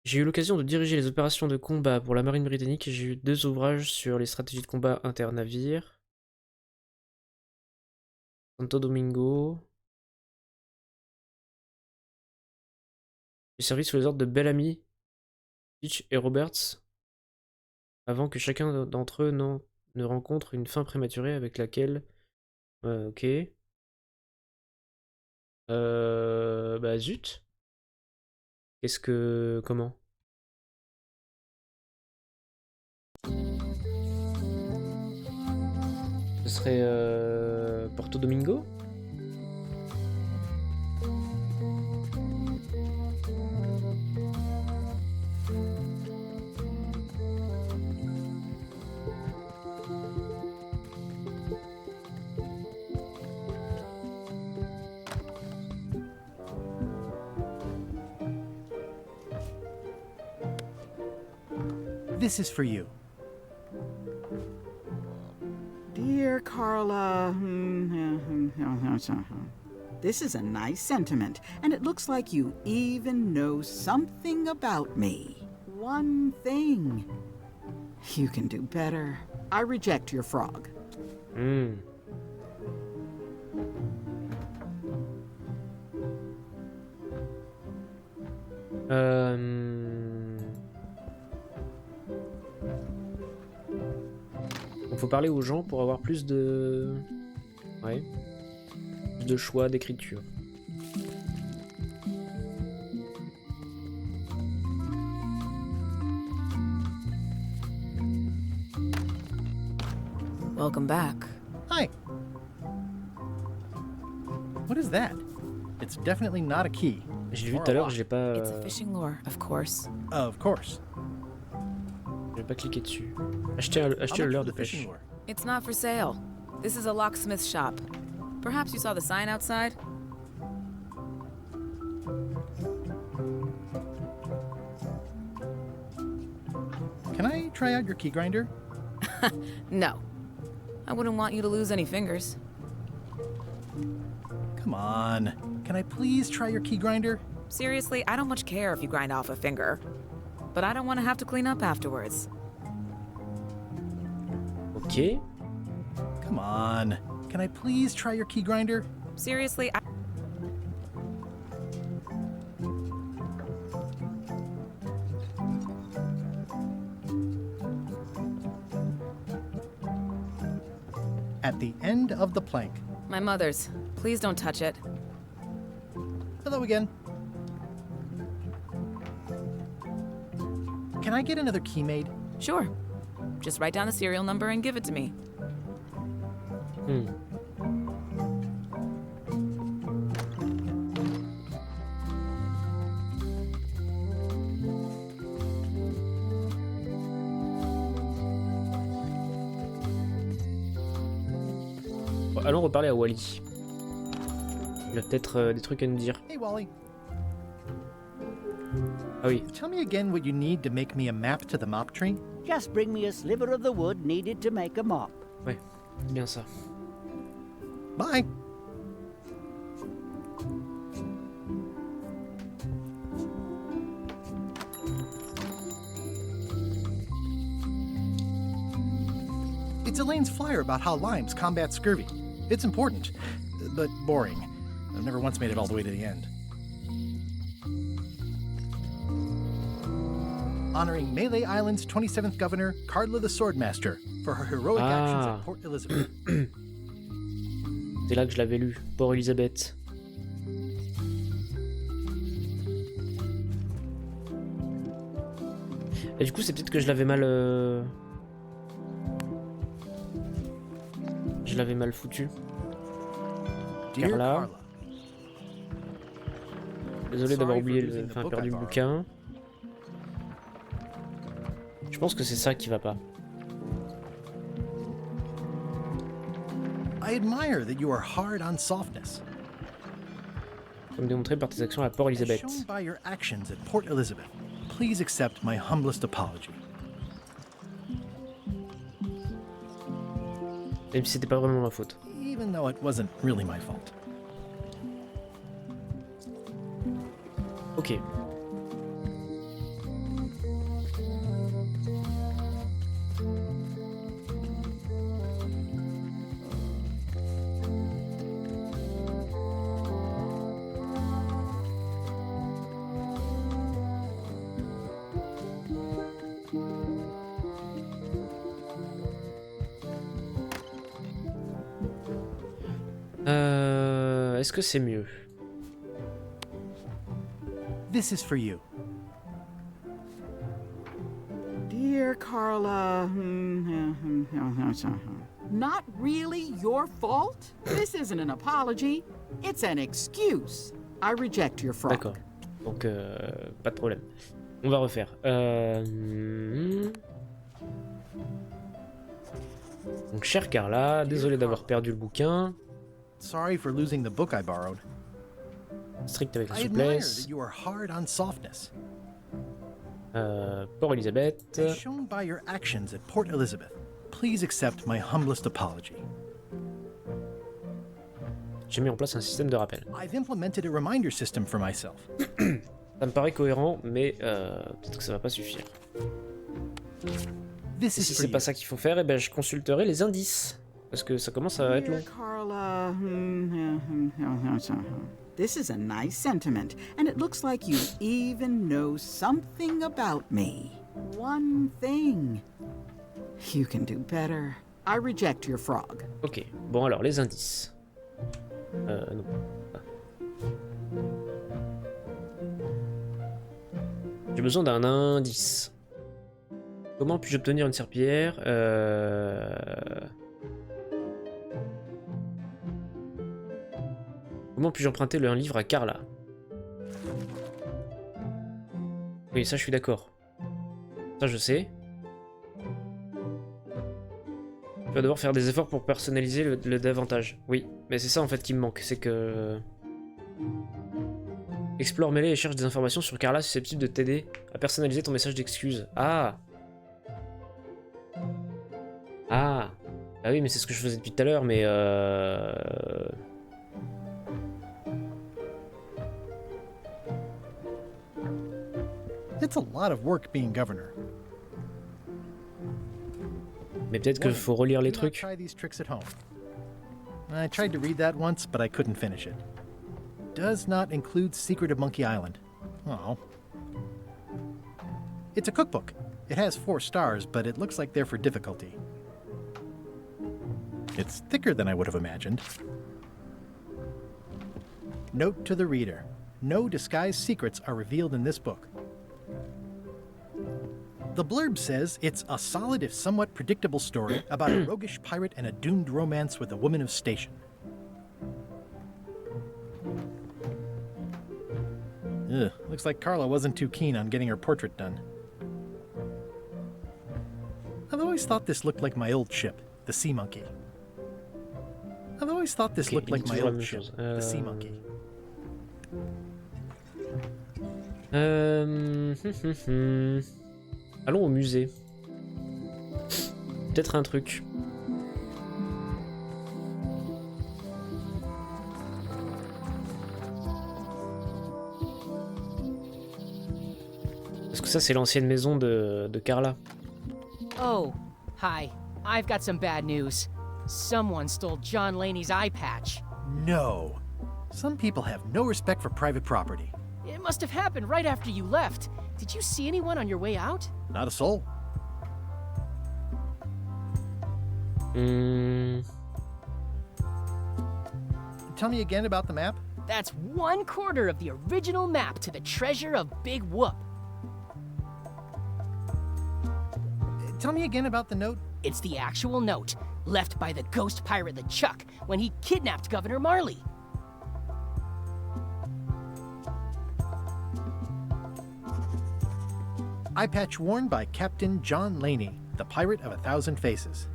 J'ai eu l'occasion de diriger les opérations de combat pour la marine britannique et j'ai eu 2 ouvrages sur les stratégies de combat inter-navires. Santo Domingo. J'ai servi sous les ordres de Bellamy, Fitch et Roberts avant que chacun d'entre eux ne rencontre une fin prématurée avec laquelle... ok. Bah zut. Qu'est-ce que... Comment? Ce serait Porto Domingo? This is for you. Dear Carla, this is a nice sentiment, and it looks like you even know something about me. One thing. You can do better. I reject your frog. Faut parler aux gens pour avoir plus de... Ouais. Plus de choix d'écriture. Welcome back. Hi. What is that? It's definitely not a key. J'ai vu tout à l'heure, j'ai pas... It's a fishing lure, of course. Of course. J'ai pas cliqué dessus. Acheter le leurre de pêche. It's not for sale. This is a locksmith shop. Perhaps you saw the sign outside? Can I try out your key grinder? No. I wouldn't want you to lose any fingers. Come on. Can I please try your key grinder? Seriously, I don't much care if you grind off a finger. But I don't want to have to clean up afterwards. Ok. Come on. Can I please try your key grinder? Seriously, At the end of the plank. My mother's. Please don't touch it. Hello again. Can I get another key made? Sure. Just write down the serial number and give it to me. Bon, allons reparler à Wally. Il a peut-être des trucs à nous dire. Hey Wally. Ah oui. Tell me again what you need to make me a map to the mop tree. Just bring me a sliver of the wood needed to make a mop. Ouais, c'est bien ça. Bye. It's Elaine's flyer about how limes combat scurvy. It's important, but boring. I've never once made it all the way to the end. Honoring Malay Island's 27th governor, Carla the Swordmaster, for her heroic actions at Port Elizabeth. C'est là que je l'avais lu, Port Elizabeth. Et du coup, c'est peut-être que je l'avais mal... Je l'avais mal foutu. Carla. Désolé d'avoir oublié, enfin perdu le bouquin. Je pense que c'est ça qui va pas. I admire that you are hard on softness. Comme démontré par tes actions à Port Elizabeth. As shown by your actions at Port Elizabeth, please accept my humblest apology. Même si c'était pas vraiment ma faute. even though it wasn't really my fault. Ok. Est-ce que c'est mieux? This is for you. Dear Carla, not really your fault? This isn't an apology. It's an excuse. I reject your frog. D'accord. Donc, pas de problème. On va refaire. Donc, chère Carla, désolé d'avoir perdu le bouquin. Sorry for losing the book I borrowed. Strict avec la I admire souplesse. that you are hard on softness. Port Elizabeth. As shown by your actions at Port Elizabeth, please accept my humblest apology. J'ai mis en place un système de rappel. I've implemented a reminder system for myself. Ça me paraît cohérent, mais peut-être que ça va pas suffire. Et si c'est pas ça qu'il faut faire, eh ben je consulterai les indices. Parce que ça commence à être long. Carla, this is a nice sentiment, and it looks like you even know something about me. One thing. You can do better. I reject your frog. Ok, bon alors les indices. Non. J'ai besoin d'un indice. Comment puis-je obtenir une serpillière? Comment puis-je emprunter un livre à Carla? Oui, ça je suis d'accord. Ça je sais. Tu vas devoir faire des efforts pour personnaliser le davantage. Oui, mais c'est ça en fait qui me manque, c'est que... Explore, mêlée et cherche des informations sur Carla susceptibles de t'aider à personnaliser ton message d'excuse. Ah! Ah! Ah oui, mais c'est ce que je faisais depuis tout à l'heure, mais It's a lot of work being governor. Mais peut-être qu'il faut relire les Do not trucs. try these tricks at home. I tried to read that once, but I couldn't finish it. Does not include Secret of Monkey Island. Oh. It's a cookbook. It has 4 stars, but it looks like they're for difficulty. It's thicker than I would have imagined. Note to the reader. No disguised secrets are revealed in this book. The blurb says it's a solid if somewhat predictable story about a roguish pirate and a doomed romance with a woman of station. Ugh, looks like Carla wasn't too keen on getting her portrait done. I've always thought this looked like my old ship, the Sea Monkey. I've always thought this looked like my old ship, the Sea Monkey. Allons au musée. Peut-être un truc. Parce que ça, c'est l'ancienne maison de Carla. Oh, hi. I've got some bad news. Someone stole John Laney's eye patch. No. Some people have no respect for private property. It must have happened right after you left. Did you see anyone on your way out? Not a soul. Tell me again about the map? That's 1/4 of the original map to the treasure of Big Whoop. Tell me again about the note? It's the actual note, left by the ghost pirate LeChuck when he kidnapped Governor Marley. Eye patch worn by Captain John Laney, the pirate of 1,000 faces.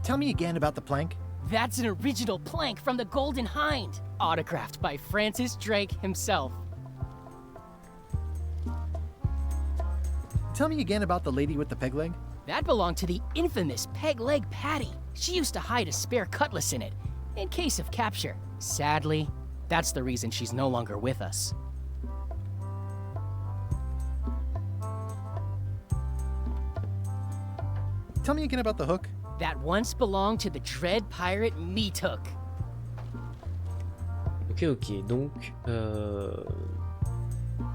Tell me again about the plank. That's an original plank from the Golden Hind, autographed by Francis Drake himself. Tell me again about the lady with the peg leg. That belonged to the infamous Peg Leg Patty. She used to hide a spare cutlass in it, in case of capture. Sadly, that's the reason she's no longer with us. Tell me again about the hook. That once belonged to the dread pirate Meat Hook. Ok, donc...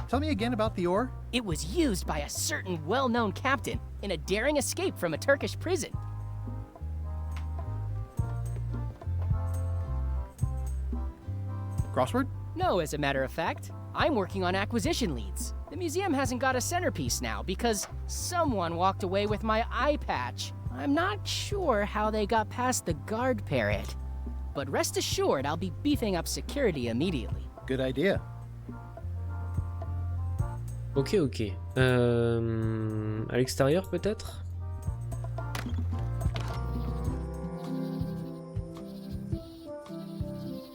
Tell me again about the oar. It was used by a certain well-known captain in a daring escape from a Turkish prison. Crossword? No, as a matter of fact. I'm working on acquisition leads. The museum hasn't got a centerpiece now because someone walked away with my eye patch. I'm not sure how they got past the guard parrot. But rest assured, I'll be beefing up security immediately. Good idea. Ok. À l'extérieur peut-être?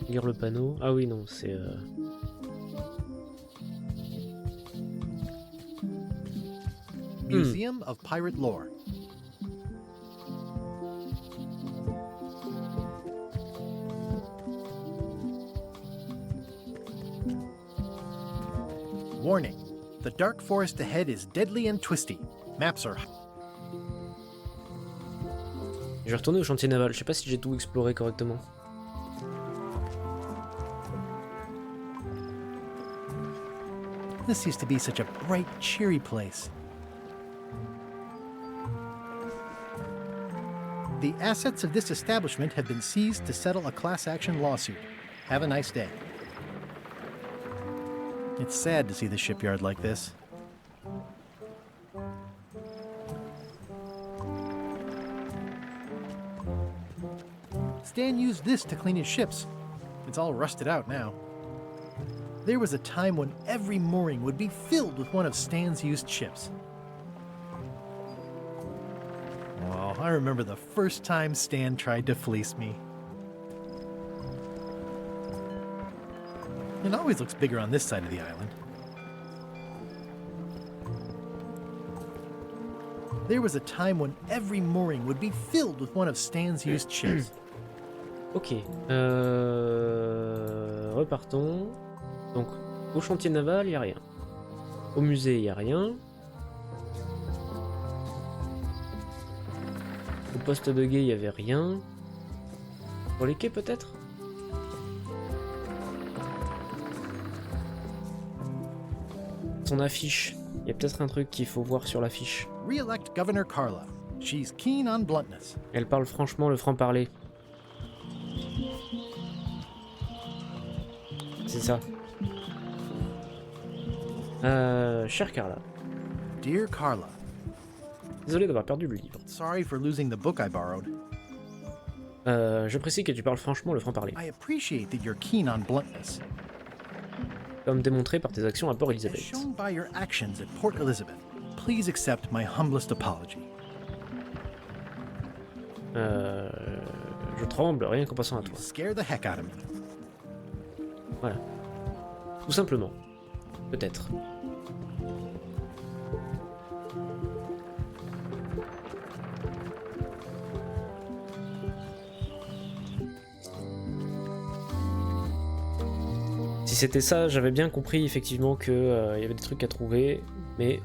Lire le panneau. Ah oui, non, c'est... Museum of Pirate Lore. Warning. The dark forest ahead is deadly and twisty. Maps are... Je vais retourner au chantier naval. Je sais pas si j'ai tout exploré correctement. This used to be such a bright, cheery place. The assets of this establishment have been seized to settle a class action lawsuit. Have a nice day. It's sad to see the shipyard like this. Stan used this to clean his ships. It's all rusted out now. There was a time when every mooring would be filled with one of Stan's used ships. Well, I remember the first time Stan tried to fleece me. It always looks bigger on this side of the island. There was a time when every mooring would be filled with one of Stan's used ships. Ok. Repartons. Donc, au chantier naval, il n'y a rien. Au musée, il n'y a rien. Au poste de guet, il n'y avait rien. Pour les quais, peut-être? Son affiche. Il y a peut-être un truc qu'il faut voir sur l'affiche. Re-elect Governor Carla. She's keen on bluntness. Elle parle franchement le franc-parler. C'est ça. Chère Carla. Dear Carla. Désolé d'avoir perdu le livre. Sorry for losing the book I borrowed. J'apprécie que tu parles franchement le franc-parler. I appreciate that you're keen on bluntness. Comme démontré par tes actions à Port As Elizabeth. shown by your actions at Port Elizabeth, please accept my humblest apology. Je tremble rien qu'en passant à toi. Scare the heck out of me. Voilà. Tout simplement. Peut-être. Si c'était ça, j'avais bien compris effectivement qu'il y avait des trucs à trouver, mais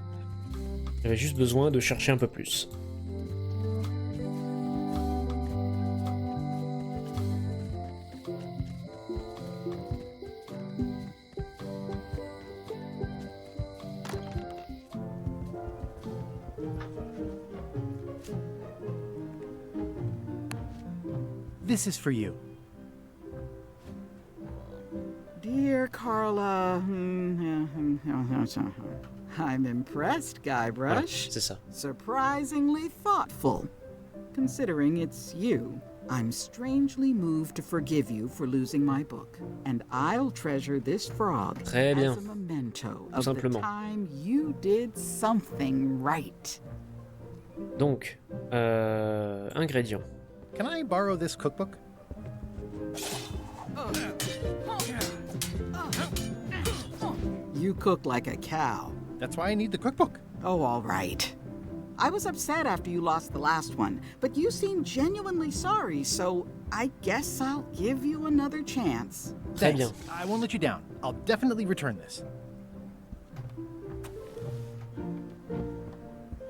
j'avais juste besoin de chercher un peu plus. This is for you. Dear Carla, I'm impressed, Guybrush. Ouais, c'est ça. Surprisingly thoughtful. Considering it's you, I'm strangely moved to forgive you for losing my book, and I'll treasure this frog Très bien. as a memento Tout of the simplement. time you did something right. Donc, ingrédients. Can I borrow this cookbook? You cook like a cow. That's why I need the cookbook. Oh, all right. I was upset after you lost the last one, but you seemed genuinely sorry, so I guess I'll give you another chance. Très bien. I won't let you down. I'll definitely return this.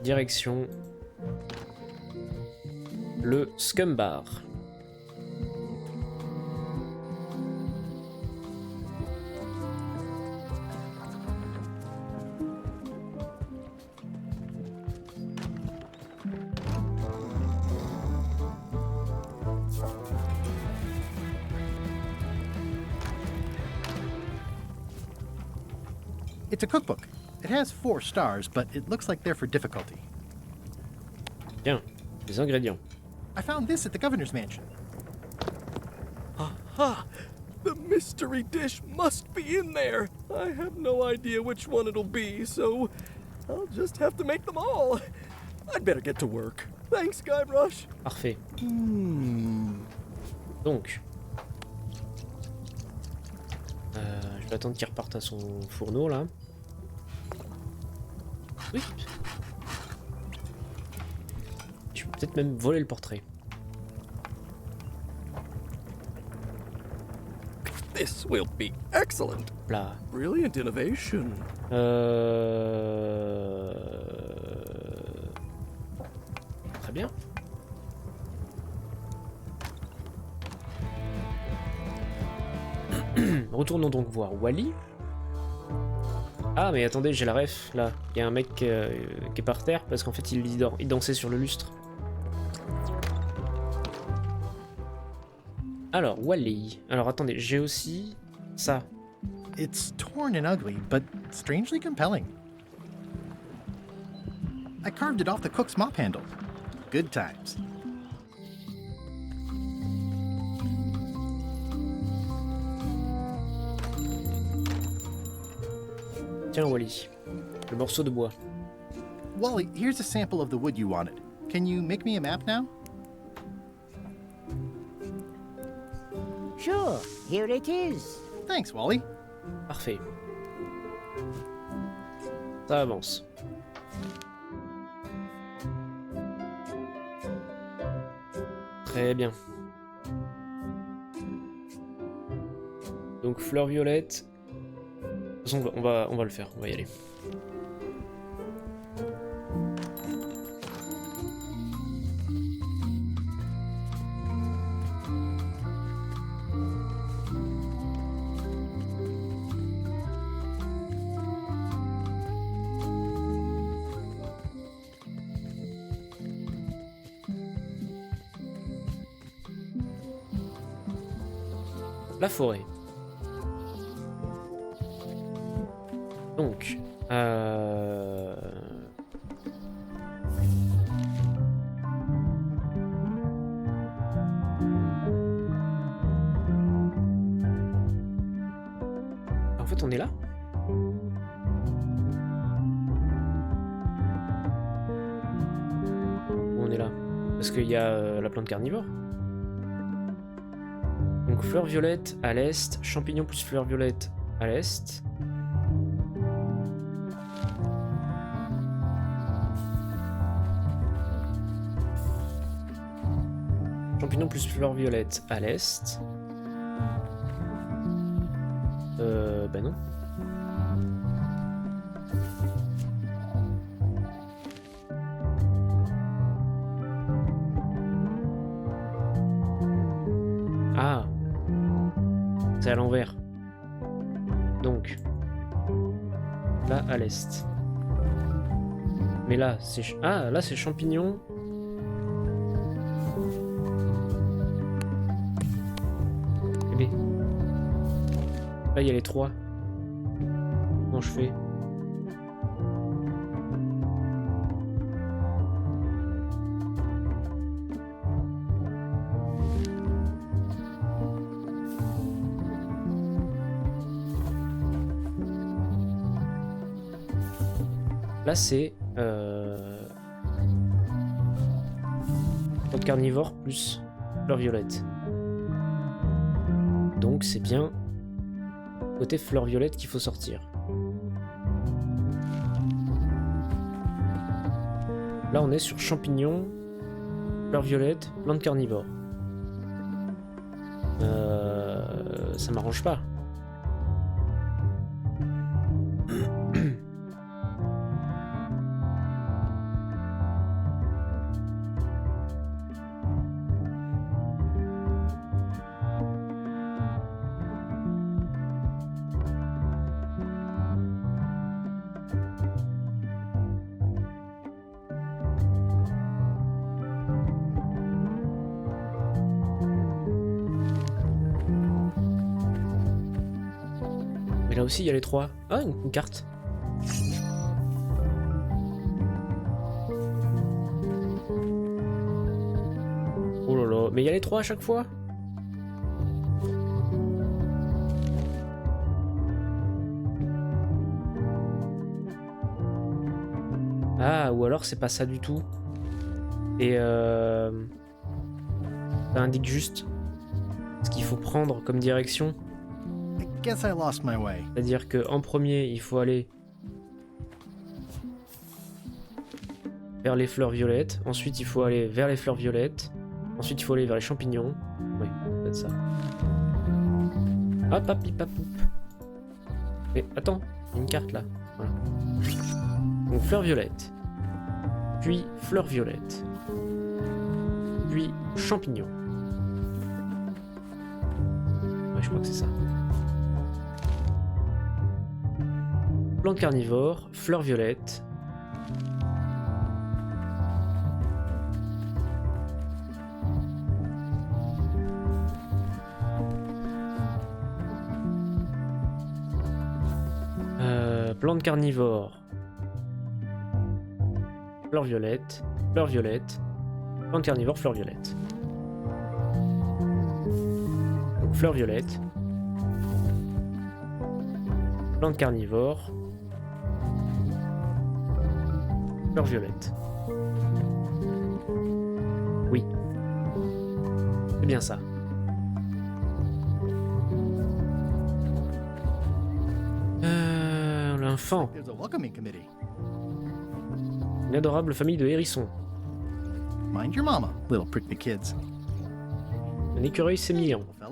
Direction. Le Scum Bar. It's a cookbook. It has 4 stars, but it looks like they're for difficulty. Bien, les ingrédients. I found this at the governor's mansion. Aha! The mystery dish must be in there. I have no idea which one it'll be, so I'll just have to make them all. I'd better get to work. Thanks, Guybrush. Parfait. Donc. Je vais attendre qu'il reparte à son fourneau là. Oui. Je peux peut-être même voler le portrait. This will be excellent. Là. Brilliant innovation. Très bien. Retournons donc voir Wally. Ah mais attendez, j'ai la ref là. Il y a un mec qui est par terre parce qu'en fait il dansait sur le lustre. Alors Wally. Alors attendez, j'ai aussi ça. It's torn and ugly, but strangely compelling. I carved it off the cook's mop handle. Good times. Tiens Wally, le morceau de bois. Wally, here's a sample of the wood you wanted. Can you make me a map now? Sure, here it is. Thanks, Wally. Parfait. Ça avance. Très bien. Donc fleur violette. De toute façon, on va le faire, on va y aller. La forêt. Donc, en fait, on est là. On est là. Parce qu'il y a la plante carnivore. Donc fleur violette à l'est, champignon plus fleur violette à l'est. Champignon plus fleur violette à l'est. Ben non. Ah. C'est à l'envers. Donc. Là, à l'est. Mais là, c'est... Ah, là, c'est champignon. Bébé. Là, il y a les 3. Comment je fais? Là, c'est plante carnivore plus fleur violette. Donc c'est bien côté fleur violette qu'il faut sortir. Là on est sur champignons, fleur violette, plante carnivore. Ça m'arrange pas. Là aussi, il y a les 3. Ah, une carte. Oh là là, mais il y a les 3 à chaque fois. Ah, ou alors c'est pas ça du tout. Et ça indique juste ce qu'il faut prendre comme direction. Guess I lost my way. C'est-à-dire qu'en premier, il faut aller vers les fleurs violettes. Ensuite, il faut aller vers les fleurs violettes. Ensuite, il faut aller vers les champignons. Oui, peut-être ça. Hop, hop, hop, hop. Mais attends, il y a une carte là. Voilà. Donc, fleurs violettes. Puis, fleurs violettes. Puis, champignons. Ouais, je crois que c'est ça. Plante carnivore, fleurs violettes. Plante carnivore. Fleurs violettes, fleurs violettes. Plante carnivore, fleurs violettes. Donc fleurs violettes. Plante carnivore. Fleur violette. Oui. C'est bien ça. L'enfant. Une adorable famille de hérissons. Mind your mama, little prick the kids. Un écureuil sémillant. Ça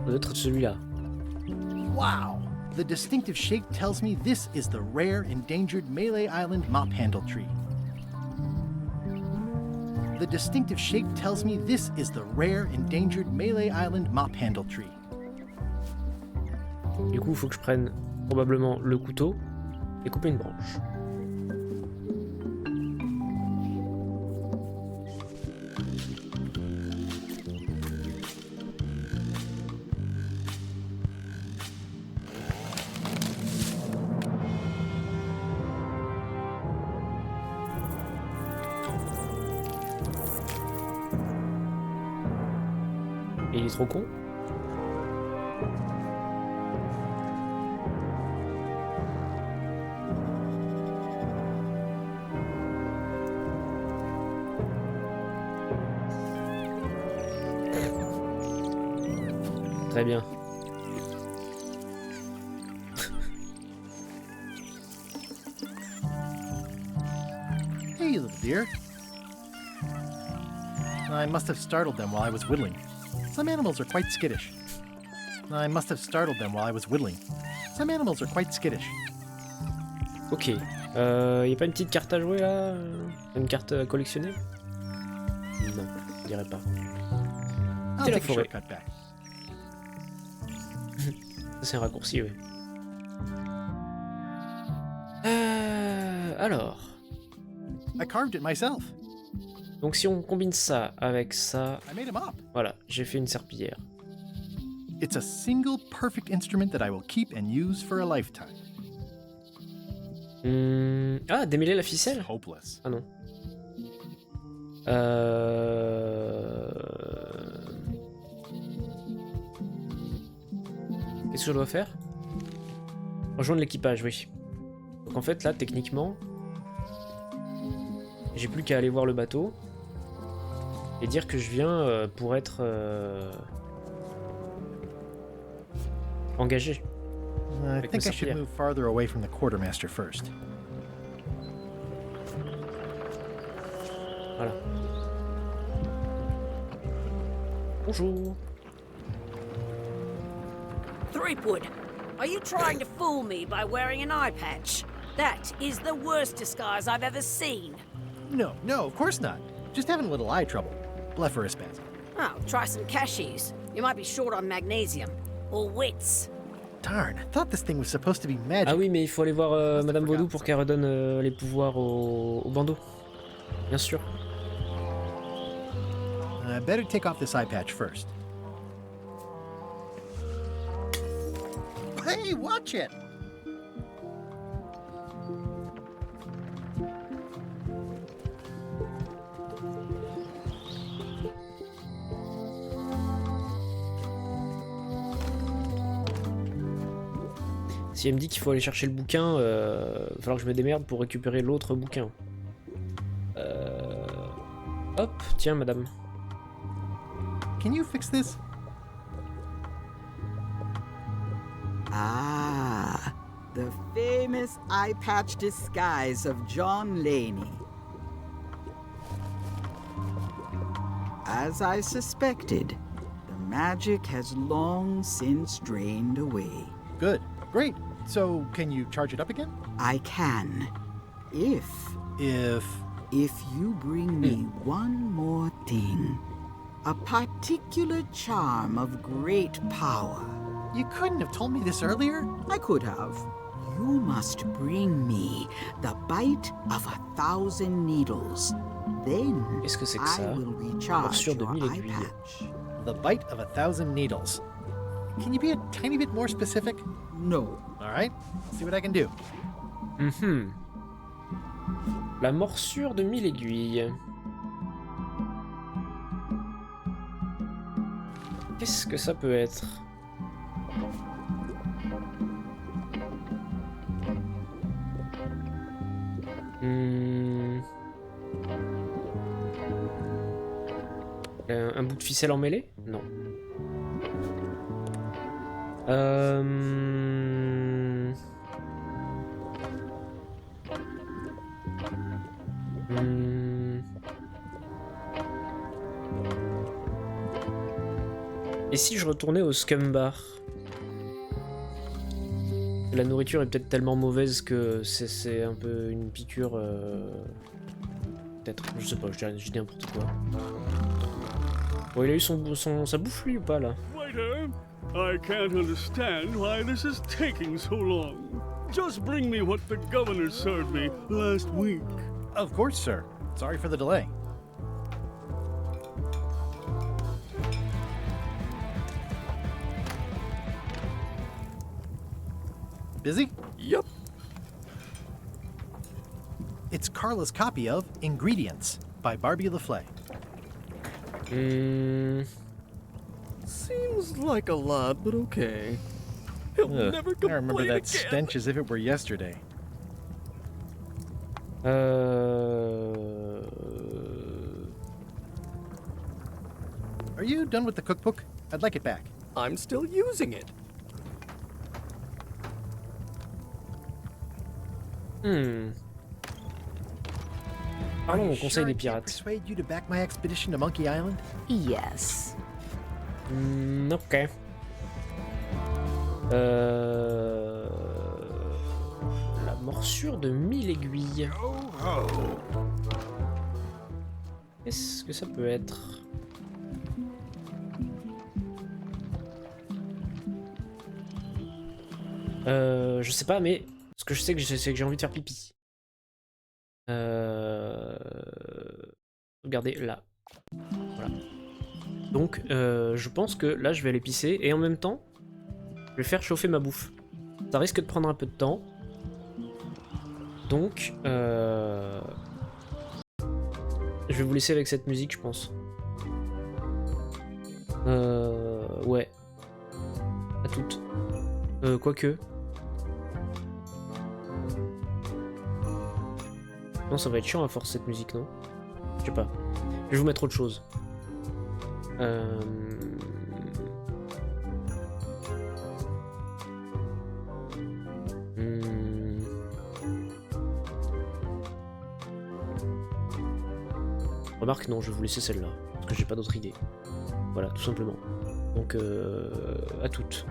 doit être celui-là. Wow! The distinctive shape tells me this is the rare endangered Malay Island mop handle tree. The distinctive shape tells me this is the rare endangered Malay Island mop handle tree. Du coup, il faut que je prenne probablement le couteau et couper une branche. Et il est trop con. Très bien. Hey, little dear. I must have startled them while I was whittling. Some animals are quite skittish. I must have startled them while I was whittling. Some animals are quite skittish. Ok. Y a pas une petite carte à jouer là? Une carte à collectionner? Non, je dirais pas. C'est la forêt. C'est un raccourci, oui. Alors. I carved it myself. Donc si on combine ça avec ça, I made a mop. Voilà, j'ai fait une serpillière. It's a single perfect instrument that I will keep and use for a lifetime. Ah, démêler la ficelle? Hopeless. Ah non. Qu'est-ce que je dois faire? Rejoindre l'équipage, oui. Donc en fait là, techniquement, j'ai plus qu'à aller voir le bateau. Et dire que je viens pour être engagé. I think I should move farther away from the quartermaster first. Voilà. Bonjour. Threepwood, are you trying to fool me by wearing an eye patch? That is the worst disguise I've ever seen. No, of course not. Just having a little eye trouble. Blepharospasm. Oh, try some cashews. You might be short on magnesium. Or wits. Darn, I thought this thing was supposed to be magic. Ah oui, mais il faut aller voir Madame Vaudou pour qu'elle redonne les pouvoirs au bandeau. Bien sûr. I better take off this eye patch first. Hey, watch it! Si elle me dit qu'il faut aller chercher le bouquin, il va falloir que je me démerde pour récupérer l'autre bouquin. Hop, tiens madame. Can you fix this? Ah, the famous eye patch disguise of John Laney. As I suspected, the magic has long since drained away. Good, great. So, can you charge it up again? I can. If you bring me one more thing. A particular charm of great power. You couldn't have told me this earlier? I could have. You must bring me the bite of 1,000 needles. Then Qu'est-ce que c'est que ça? I will recharge Morsure de your 1000 eye aiguilles. patch. The bite of 1,000 needles. Can you be a tiny bit more specific? No. All right, see what I can do. La morsure de 1000 aiguilles. Qu'est-ce que ça peut être? Un bout de ficelle emmêlé? Non. Et si je retournais au scum bar? La nourriture est peut-être tellement mauvaise que c'est un peu une piqûre. Peut-être, je sais pas, je dis n'importe quoi. Bon, il a eu sa bouffe lui ou pas là? Waiter, I can't understand why this is taking so long. Just bring me what the governor served me last week. Of course, sir. Sorry for the delay. Busy? Yep. It's Carla's copy of Ingredients by Barbie LaFleur. Seems like a lot, but okay. He'll never complain I remember that again. stench as if it were yesterday. Are you done with the cookbook? I'd like it back. I'm still using it. Parlons au conseil des pirates. Persuade you to back my expedition to Monkey Island? Yes. Ok. La morsure de 1000 aiguilles. Qu'est-ce que ça peut être? Je sais pas, mais ce que je sais, c'est que j'ai envie de faire pipi. Regardez là. Voilà. Donc, je pense que là, je vais aller pisser et en même temps, je vais faire chauffer ma bouffe. Ça risque de prendre un peu de temps. Donc, je vais vous laisser avec cette musique, je pense. Ouais. À toutes. Quoique. Non, ça va être chiant à force cette musique, non? Je sais pas. Je vais vous mettre autre chose. Remarque, non, je vais vous laisser celle-là, parce que j'ai pas d'autre idée. Voilà, tout simplement. Donc, à toutes.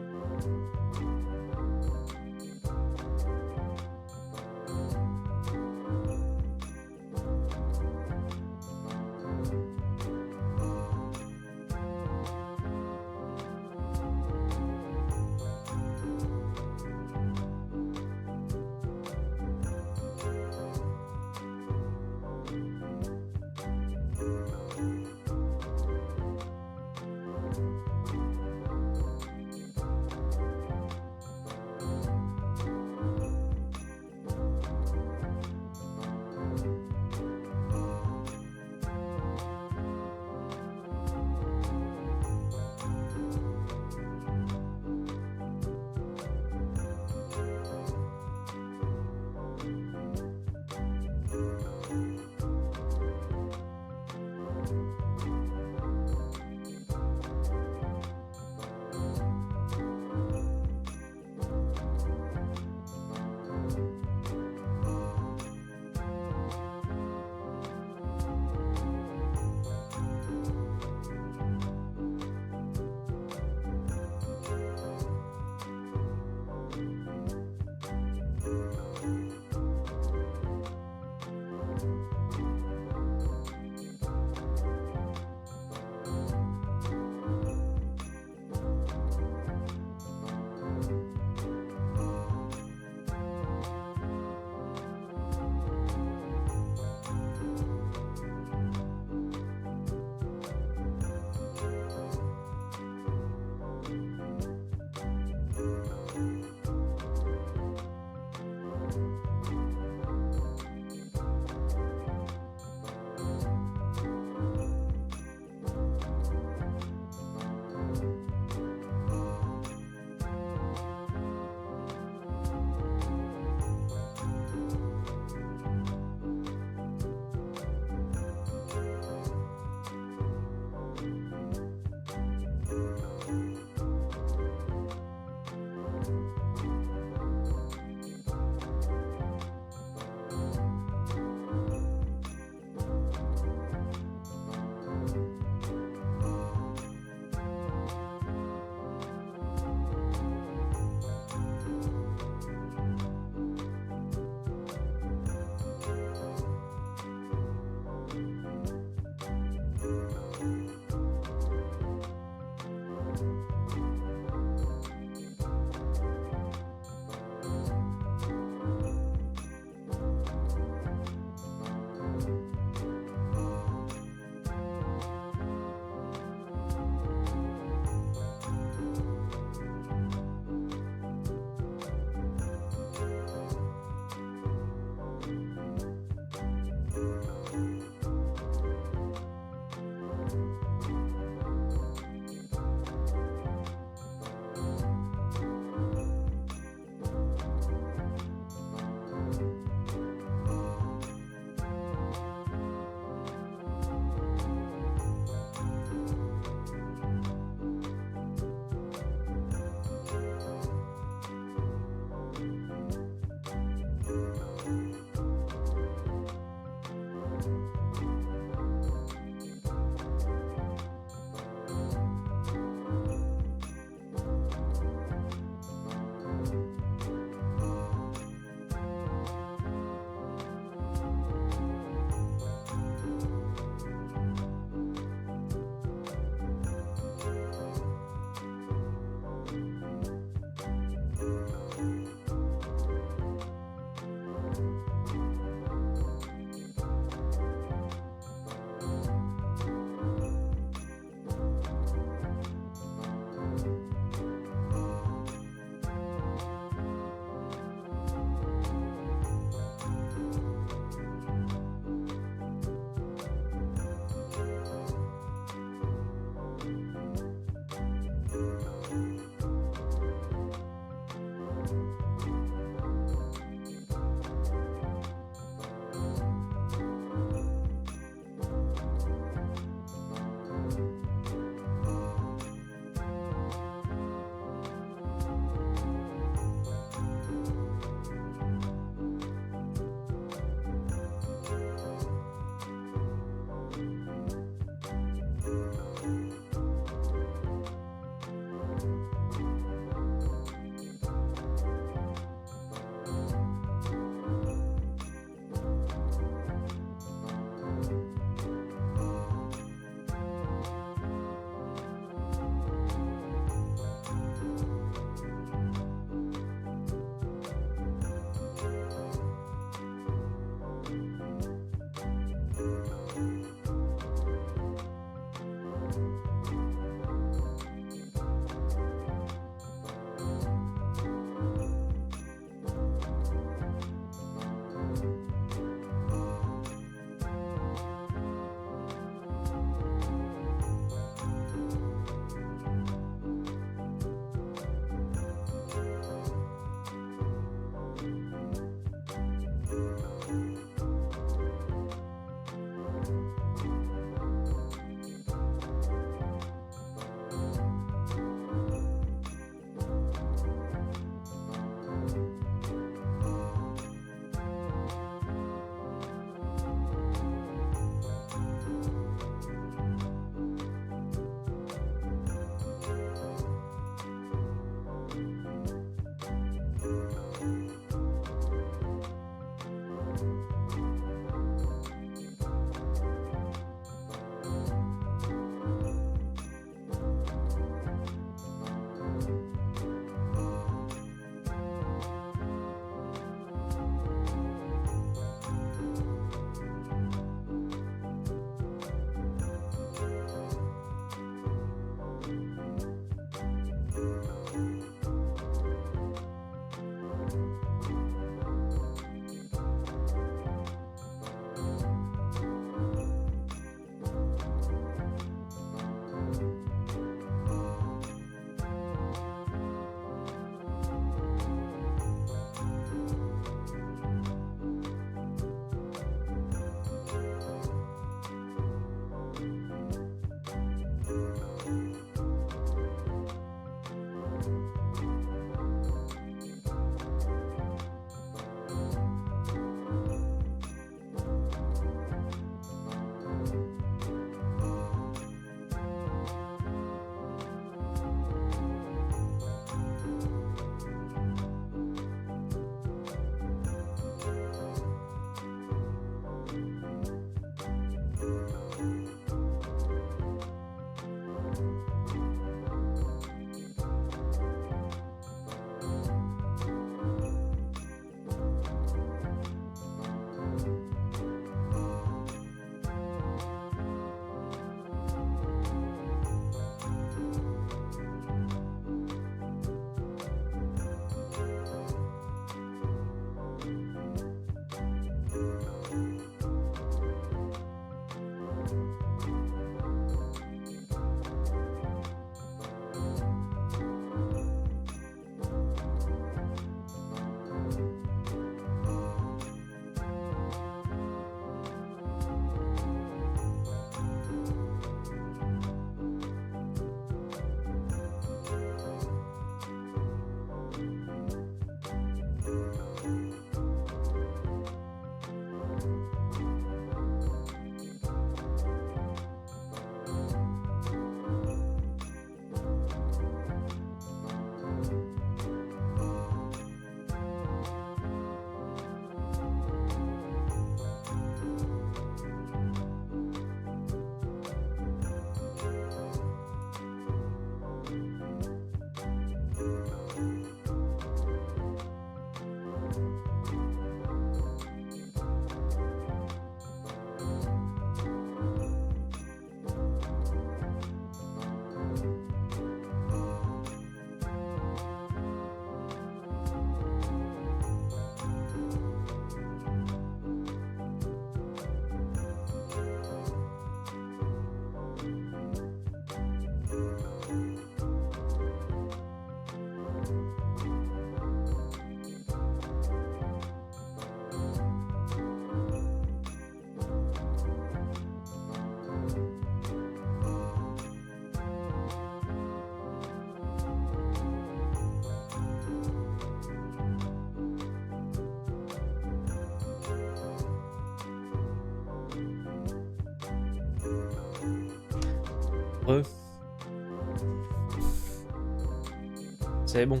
C'est bon.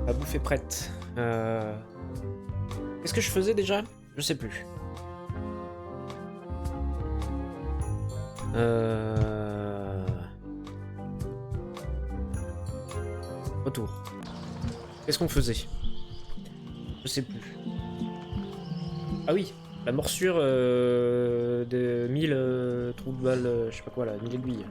La bouffe est prête. Qu'est-ce que je faisais déjà? Je sais plus. Retour. Qu'est-ce qu'on faisait? Je sais plus. Ah oui, la morsure de 1000 trous de balle, je sais pas quoi là, 1000 aiguilles.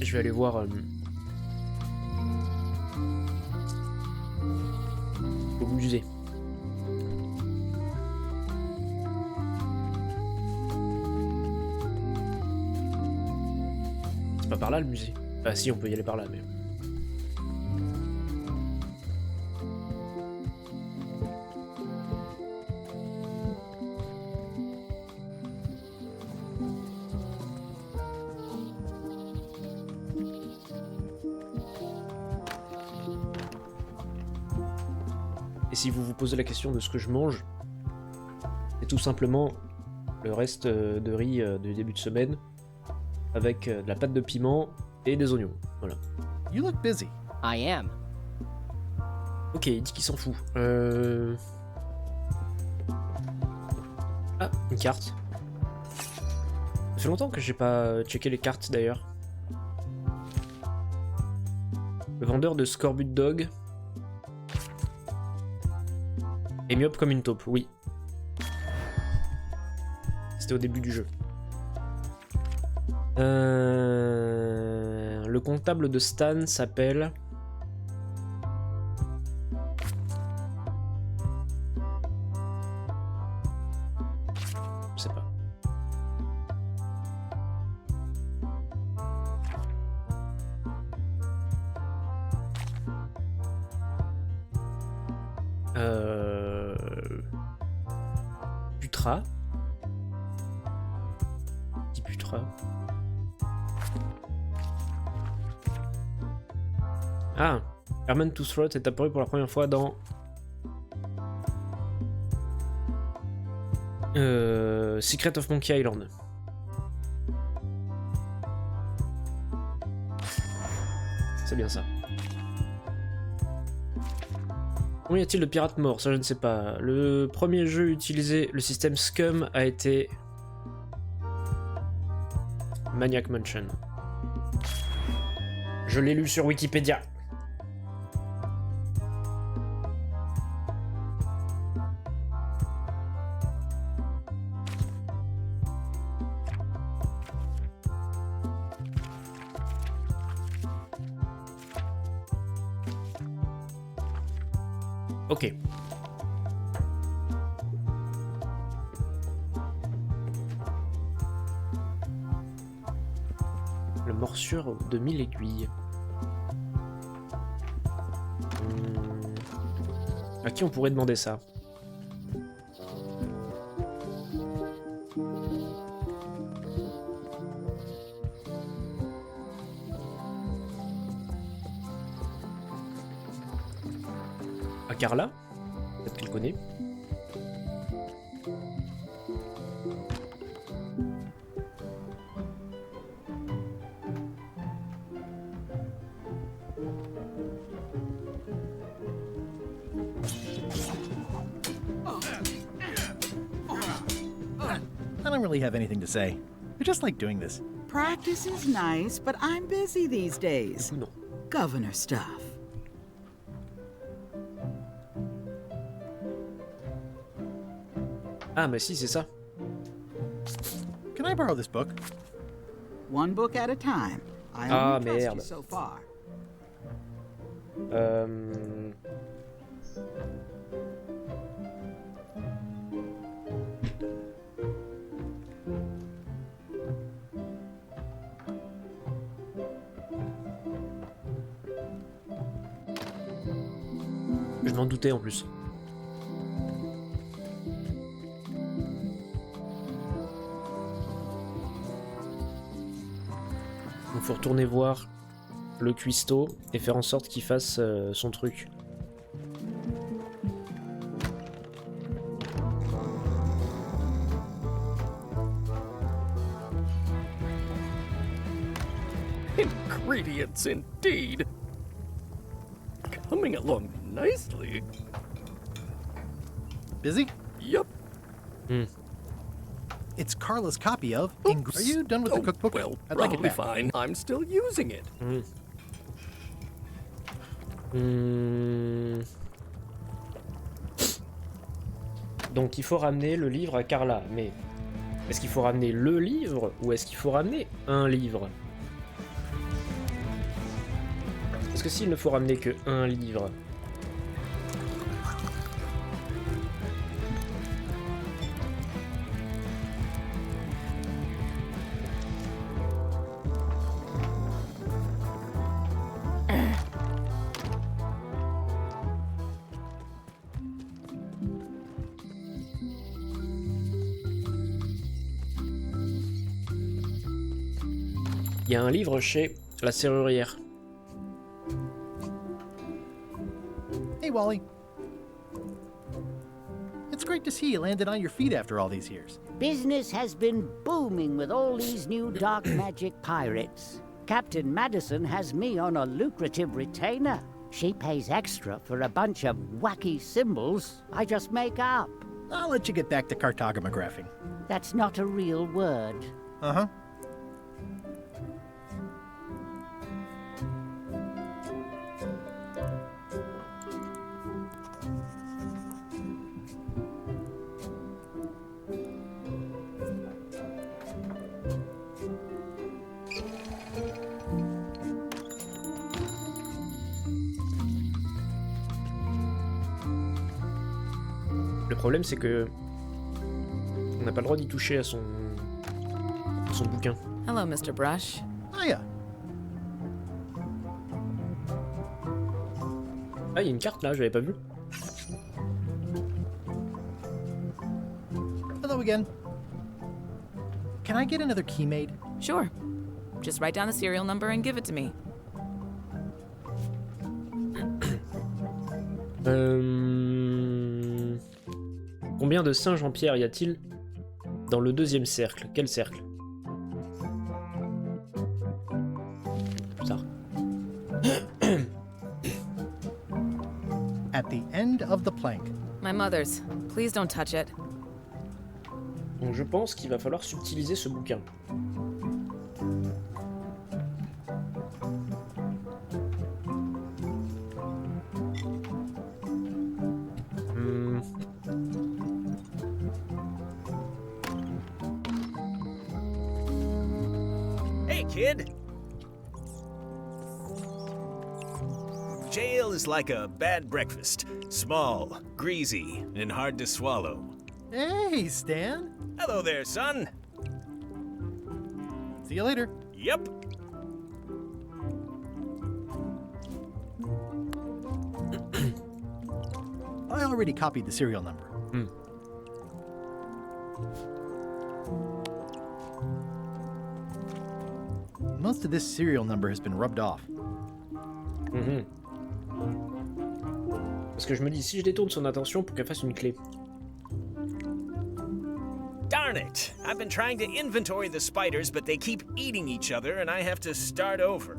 Je vais aller voir au musée. C'est pas par là le musée. Ah si, on peut y aller par là, mais... Et si vous vous posez la question de ce que je mange, c'est tout simplement le reste de riz du début de semaine avec de la pâte de piment et des oignons. Voilà. You look busy. I am. Ok, il dit qu'il s'en fout. Ah, une carte. Ça fait longtemps que j'ai pas checké les cartes d'ailleurs. Le vendeur de Scorbut Dog. Et myope comme une taupe, oui. C'était au début du jeu. Le comptable de Stan s'appelle... Je sais pas. Putra. Petit Putra. Ah, Herman Toothroat est apparu pour la première fois dans Secret of Monkey Island. C'est bien ça. Combien y a-t-il de pirates morts? Ça je ne sais pas. Le premier jeu utilisé le système Scum a été Maniac Mansion. Je l'ai lu sur Wikipédia. Ok. Le morsure de 1000 aiguilles. À qui on pourrait demander ça? À Carla? Peut-être qu'elle connaît. I don't really have anything to say. I just like doing this. Practice is nice, but I'm busy these days. Non. Governor stuff. Ah, mais si, c'est ça. Can I borrow this book? One book at a time. I Ah, only trust you merde. so far. Je m'en doutais en plus. Donc faut retourner voir le cuistot et faire en sorte qu'il fasse son truc. Ingredients indeed. Coming along nicely. Busy? Yup. It's Carla's copy of. Are you done with the cookbook? Well, I'd like it probably back. fine. I'm still using it. Donc il faut ramener le livre à Carla, mais est-ce qu'il faut ramener le livre ou est-ce qu'il faut ramener un livre? Parce que s'il ne faut ramener que un livre, il y a un livre chez la serrurière. Hey, Wally. It's great to see you landed on your feet after all these years. Business has been booming with all these new dark magic pirates. Captain Madison has me on a lucrative retainer. She pays extra for a bunch of wacky symbols I just make up. I'll let you get back to cartographing. That's not a real word. Uh-huh. Le problème c'est que on n'a pas le droit d'y toucher à son bouquin. Hello, Mr. Brush. Hiya. Ah, il y a une carte là, je l'avais pas vue. Hello again. Can I get another key made? Sure. Just write down the serial number and give it to me. Combien de singes en pierre y a-t-il dans le deuxième cercle? Quel cercle? Ça. At the end of the plank. My mother's. Please don't touch it. Donc je pense qu'il va falloir subtiliser ce bouquin. Hey, kid! Jail is like a bad breakfast. Small, greasy, and hard to swallow. Hey, Stan. Hello there, son. See you later. Yep. I already copied the serial number. Most of this serial number has been rubbed off. Parce que je me dis, si je détourne son attention pour qu'elle fasse une clé. Darn it! I've been trying to inventory the spiders, but they keep eating each other, and I have to start over.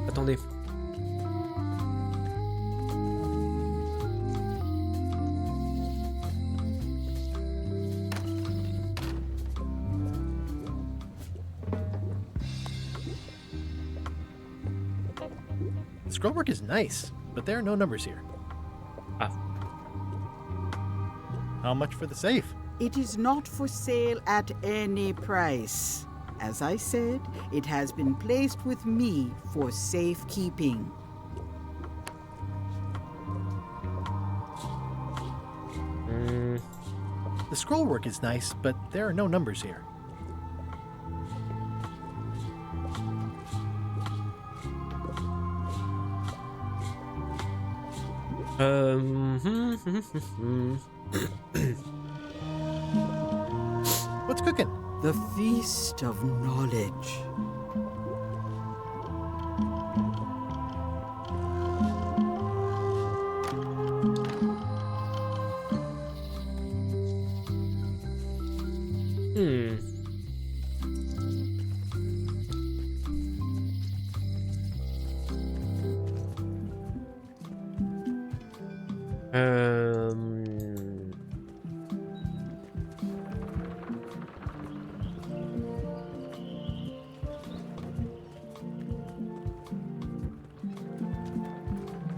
Attendez. The scrollwork is nice, but there are no numbers here. Ah. How much for the safe? It is not for sale at any price. As I said, it has been placed with me for safekeeping. The scroll work is nice, but there are no numbers here. What's cooking? The Feast of Knowledge.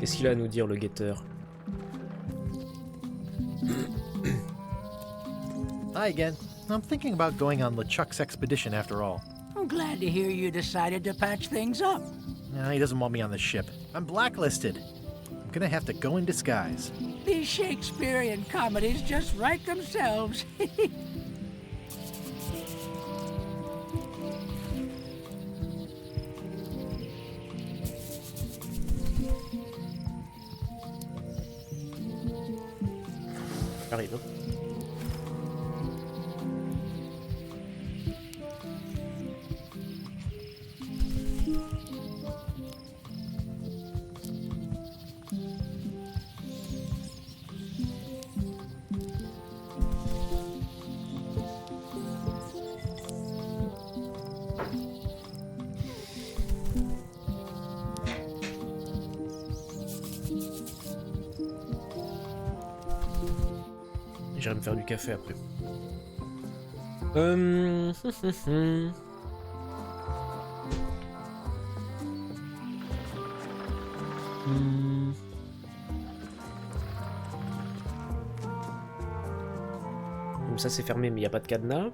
Qu'est-ce qu'il a à nous dire, le guetteur? Hi again. I'm thinking about going on LeChuck's expedition after all. I'm glad to hear you decided to patch things up. No, he doesn't want me on the ship. I'm blacklisted. I'm gonna have to go in disguise. These Shakespearean comedies just write themselves. J'arrive. J'irai me faire du café après. Comme ça c'est fermé mais il n'y a pas de cadenas.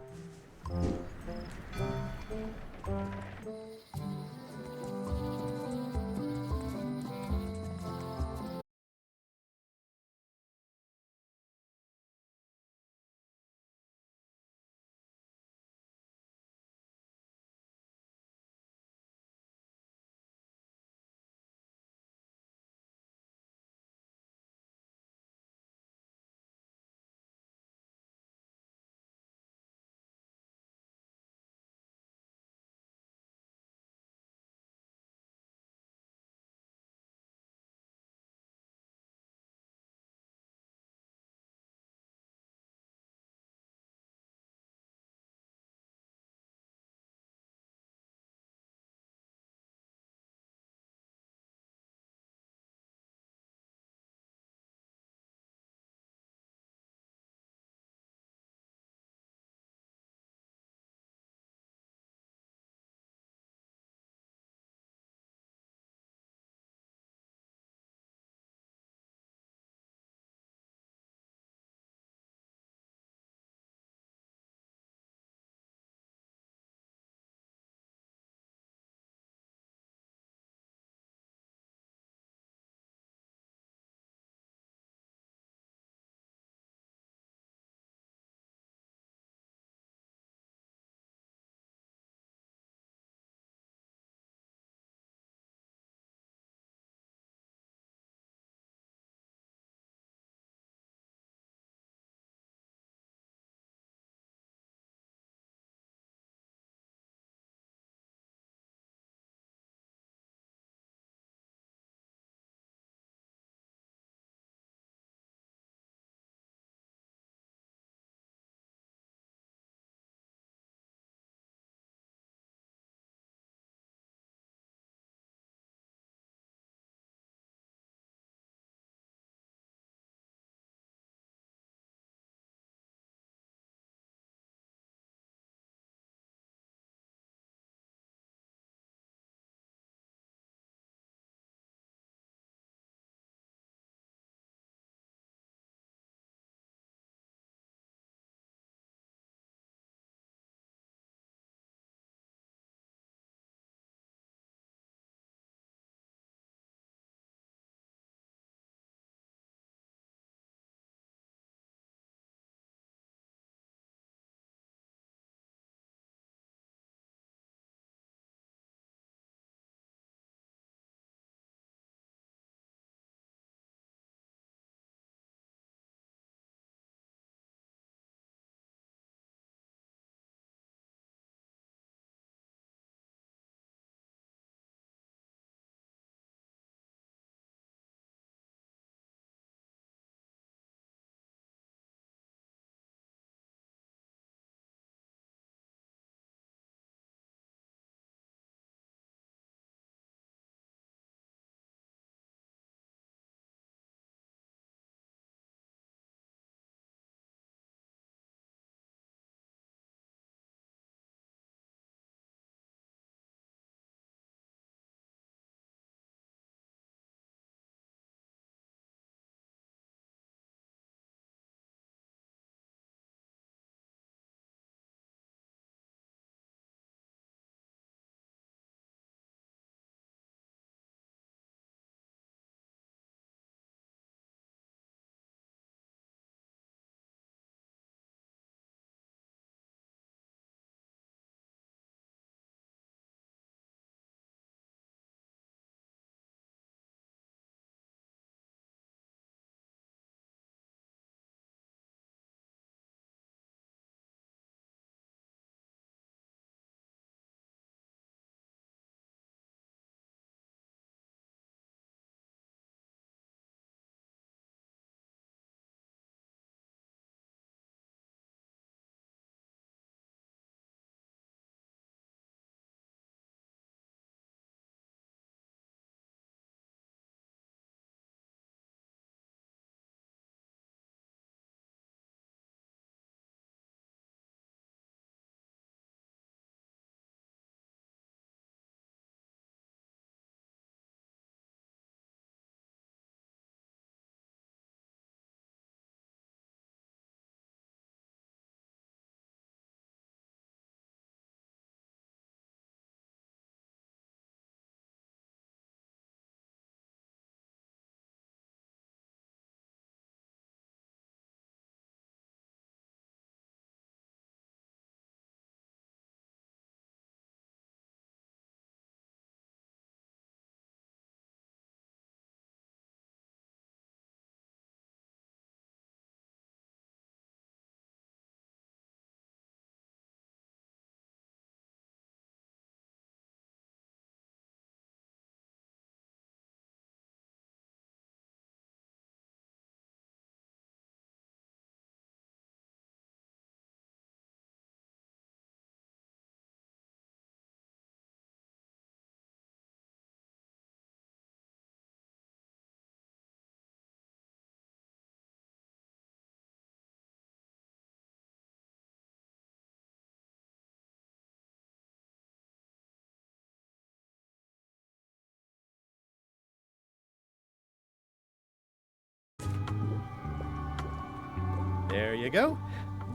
There you go.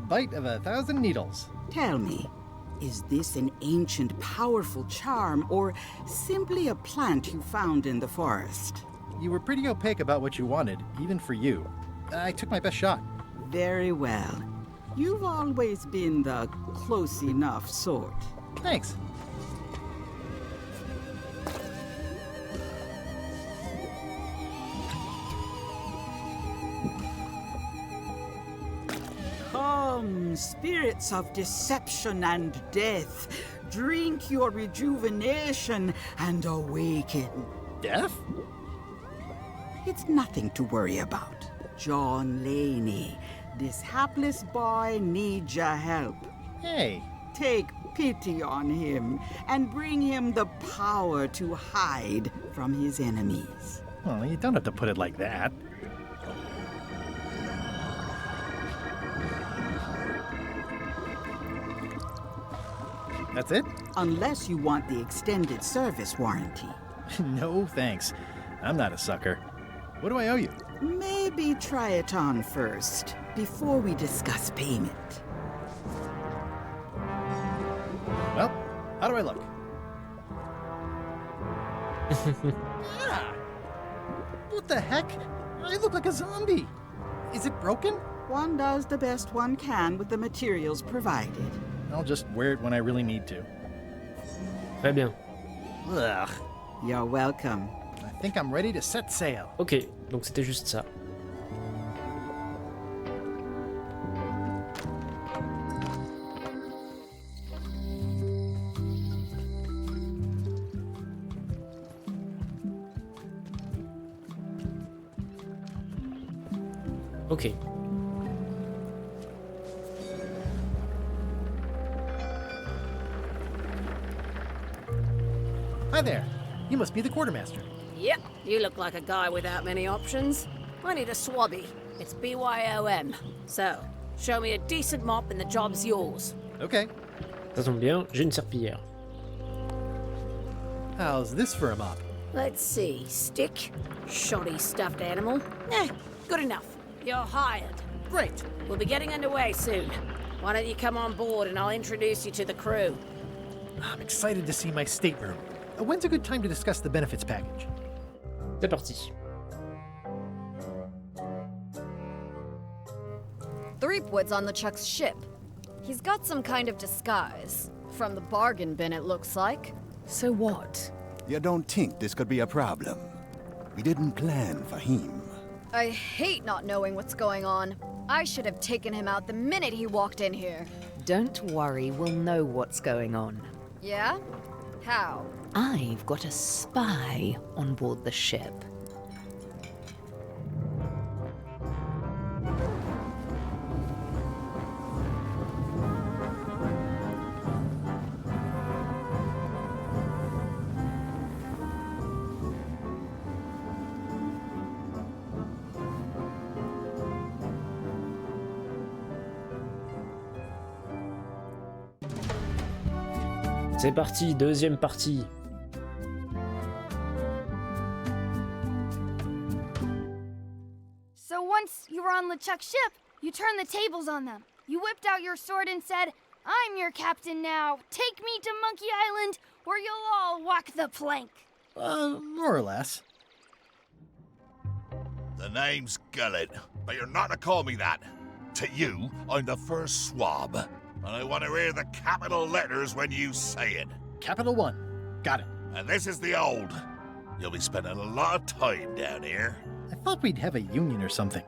Bite of 1,000 needles. Tell me, is this an ancient, powerful charm, or simply a plant you found in the forest? You were pretty opaque about what you wanted, even for you. I took my best shot. Very well. You've always been the close enough sort. Thanks. Come, spirits of deception and death, drink your rejuvenation and awaken. Death? It's nothing to worry about. John Laney, this hapless boy needs your help. Hey. Take pity on him and bring him the power to hide from his enemies. Well, you don't have to put it like that. That's it? Unless you want the extended service warranty. No, thanks. I'm not a sucker. What do I owe you? Maybe try it on first, before we discuss payment. Well, how do I look? Yeah. What the heck? I look like a zombie. Is it broken? One does the best one can with the materials provided. I'll just wear it when I really need to. Très bien. Ugh. You're welcome. I think I'm ready to set sail. Ok, donc c'était juste ça. Ok. Hi there. You must be the quartermaster. Yep, you look like a guy without many options. I need a swabby. It's BYOM. So, show me a decent mop and the job's yours. Okay. Ça tombe bien, j'ai une serpillière. How's this for a mop? Let's see. Stick. Shoddy stuffed animal. Eh, good enough. You're hired. Great. We'll be getting underway soon. Why don't you come on board and I'll introduce you to the crew. I'm excited to see my stateroom. When's a good time to discuss the benefits package? C'est parti. Threepwood's on the Chuck's ship. He's got some kind of disguise. From the bargain bin, it looks like. So what? You don't think this could be a problem? We didn't plan for him. I hate not knowing what's going on. I should have taken him out the minute he walked in here. Don't worry, we'll know what's going on. Yeah? How? I've got a spy on board the ship. C'est parti, deuxième partie. So once you were on LeChuck's ship, you turned the tables on them. You whipped out your sword and said, "I'm your captain now. Take me to Monkey Island, or you'll all walk the plank." More or less. The name's Gullet, but you're not to call me that. To you, I'm the first swab, and I want to hear the capital letters when you say it. Capital 1. Got it. And this is the old. You'll be spending a lot of time down here. I thought we'd have a union or something.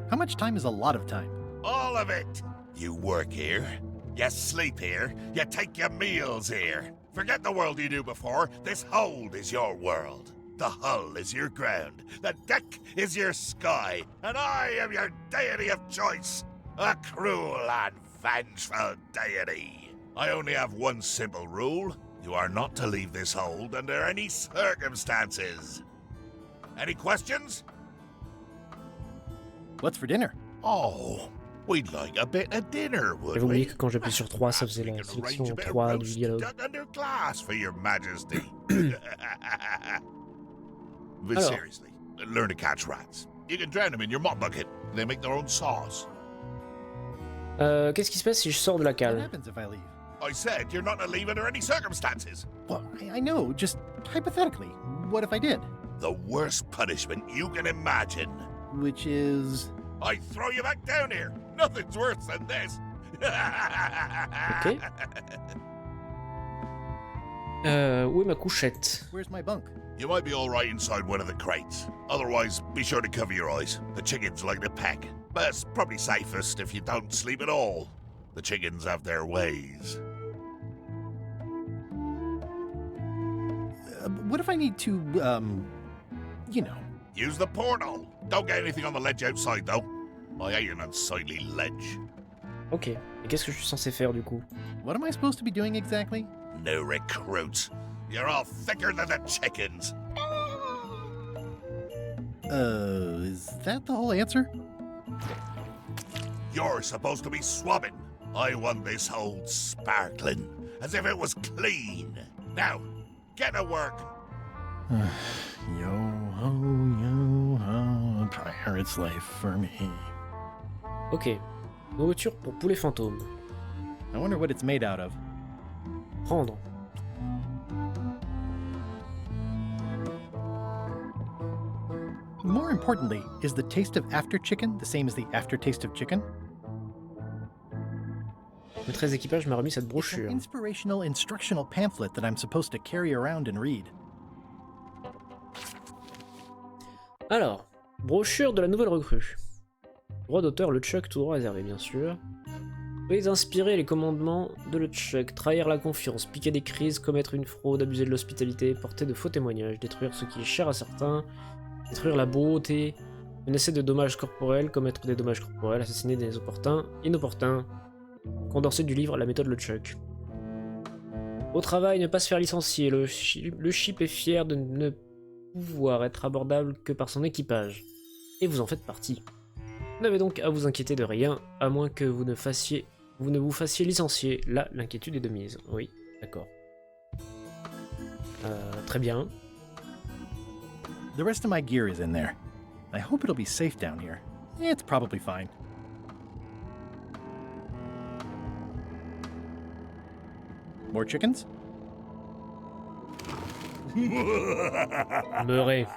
How much time is a lot of time? All of it. You work here, you sleep here, you take your meals here. Forget the world you knew before. This hold is your world. The hull is your ground. The deck is your sky. And I am your deity of choice. A cruel and vengeful deity. I only have one simple rule. You are not to leave this hold under any circumstances. Any questions? What's for dinner? Oh, we'd like a bit of dinner, would J'avais oublié we? que quand j'appuie sur 3, ça faisait la sélection 3 du dialogue. Duck under glass for your majesty. But Alors. seriously, learn to catch rats. You can drown them in your mop bucket. They make their own sauce. Qu'est-ce qui se passe si je sors de la What cale? happens if I leave? I said you're not to leave under any circumstances. Well, I know, just hypothetically. What if I did? The worst punishment you can imagine. Which is... I throw you back down here. Nothing's worse than this. Ok. Où est ma couchette? Where's my bunk? You might be all right inside one of the crates. Otherwise, be sure to cover your eyes. The chickens like to peck. But it's probably safest if you don't sleep at all. The chickens have their ways. What if I need to, you know... Use the portal. Don't get anything on the ledge outside, though. I hate an unsightly ledge. Ok. Et qu'est-ce que je suis censé faire du coup? What am I supposed to be doing exactly? New recruits. You're all thicker than the chickens. Is that the whole answer? You're supposed to be swabbing. I want this hold sparkling, as if it was clean. Now, get to work. Yo-ho, pirate's life for me. Ok. Nourriture pour poulet fantôme. I wonder what it's made out of. Prendre. More importantly, is the taste of after chicken the same as the aftertaste of chicken? Maîtresse d'équipage m'a remis cette It's an brochure. inspirational instructional pamphlet that I'm supposed to carry around and read. Alors, brochure de la nouvelle recrue. Droit d'auteur, le Chuck, tout droit réservé, bien sûr. Soyez inspirer les commandements de le Chuck, trahir la confiance, piquer des crises, commettre une fraude, abuser de l'hospitalité, porter de faux témoignages, détruire ce qui est cher à certains, détruire la beauté, menacer de dommages corporels, commettre des dommages corporels, assassiner des inopportuns. Condensé du livre La méthode le Chuck. Au travail, ne pas se faire licencier. Le ship est fier de ne pouvoir être abordable que par son équipage. Et vous en faites partie. Vous n'avez donc à vous inquiéter de rien, à moins que vous ne vous fassiez licencier. Là, l'inquiétude est de mise. Oui, d'accord. Très bien. The rest of my gear is in there. I hope it'll be safe down here. It's probably fine. More chickens? Murray.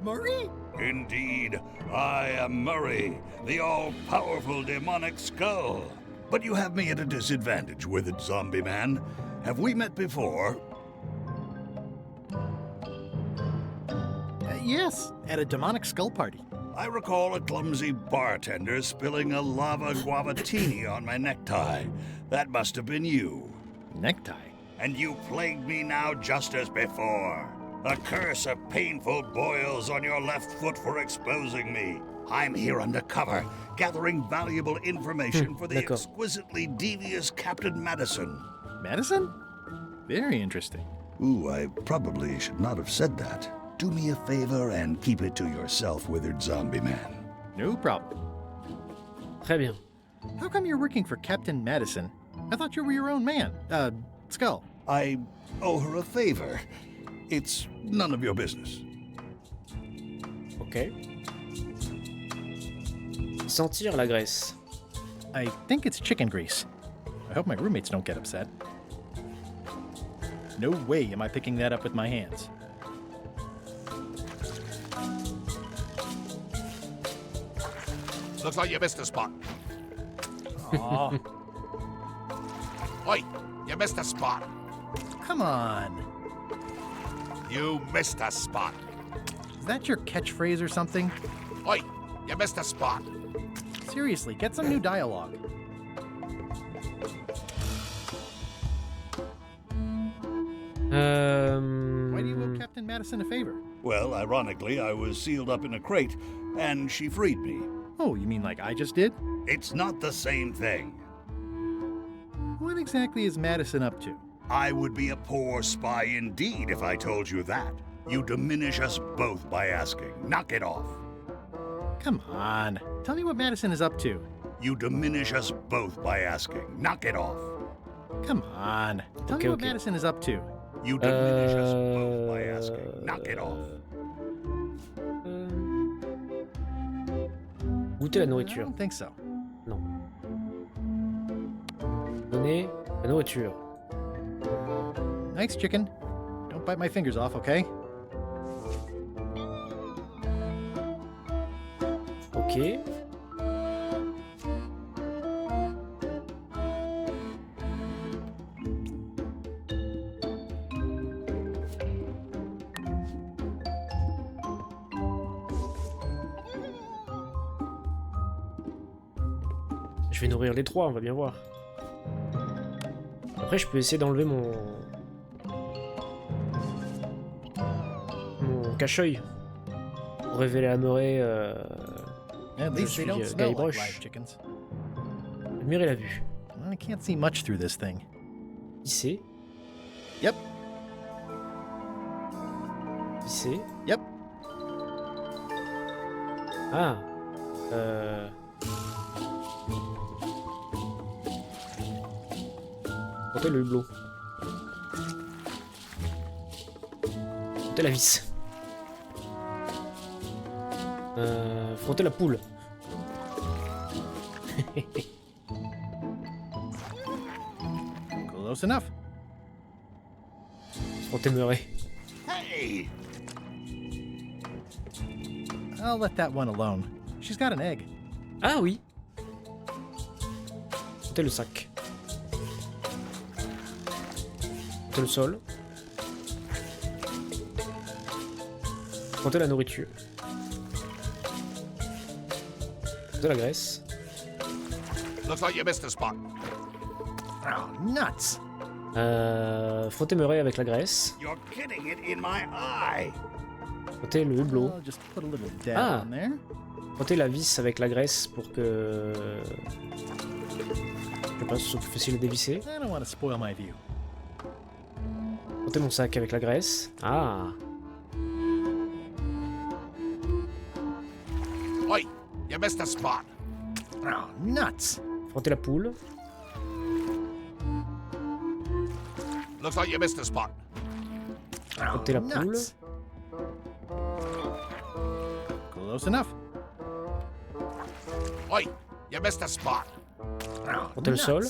Murray? Indeed, I am Murray, the all-powerful demonic skull. But you have me at a disadvantage with it, zombie man. Have we met before? Yes, at a demonic skull party. I recall a clumsy bartender spilling a lava guavatini on my necktie. That must have been you. Necktie? And you plagued me now just as before. A curse of painful boils on your left foot for exposing me. I'm here undercover, gathering valuable information for the exquisitely devious Captain Madison. Madison? Very interesting. Ooh, I probably should not have said that. Do me a favor and keep it to yourself, withered zombie man. No problem. Très bien. How come you're working for Captain Madison? I thought you were your own man. Skull. I owe her a favor. It's none of your business. Ok. Sentir la graisse. I think it's chicken grease. I hope my roommates don't get upset. No way am I picking that up with my hands. Looks like you missed a spot. Aw. Oi, you missed a spot. Come on. You missed a spot. Is that your catchphrase or something? Oi, you missed a spot. Seriously, get some new dialogue. Why do you owe Captain Madison a favor? Well, ironically, I was sealed up in a crate, and she freed me. Oh, you mean like I just did? It's not the same thing. What exactly is Madison up to? I would be a poor spy indeed if I told you that. You diminish us both by asking. Knock it off. Come on. Tell me what Madison is up to. You diminish us both by asking. Knock it off. Come on. Tell me what Madison is up to. You diminish us both by asking. Knock it off. Goûter la nourriture. I don't think so. Non. Donner la nourriture. Nice chicken. Don't bite my fingers off, okay? Ok. Je vais nourrir les trois, on va bien voir. Après, je peux essayer d'enlever mon cache-œil pour révéler à Murray je suis Guybrush. Admirez la vue. I can't see much through this thing. Ici. Yep. Ici. Yep. Ah. Frottez le hublot. Frottez la vis. Frotter la poule. Close enough. Frotter Murray. Hey! I'll let that one alone. She's got an egg. Ah oui. Frotter le sac. Frotter le sol. Frotter la nourriture. De la graisse. Looks like you missed a spot. Oh, nuts. Frotter Murray avec la graisse. You're getting it in my eye. Frotter le hublot. I'll just put a little dab Ah. on there. Frotter la vis avec la graisse pour que... Je sais pas, ce soit plus facile à dévisser. I don't want to spoil my view. Frotter mon sac avec la graisse. Ah. Oi, you missed a spot. Oh, nuts. Frotter la poule. Looks like you missed a spot. Frotter la poule. Nuts. Close enough. Oi, you missed a spot. Frotter le sol.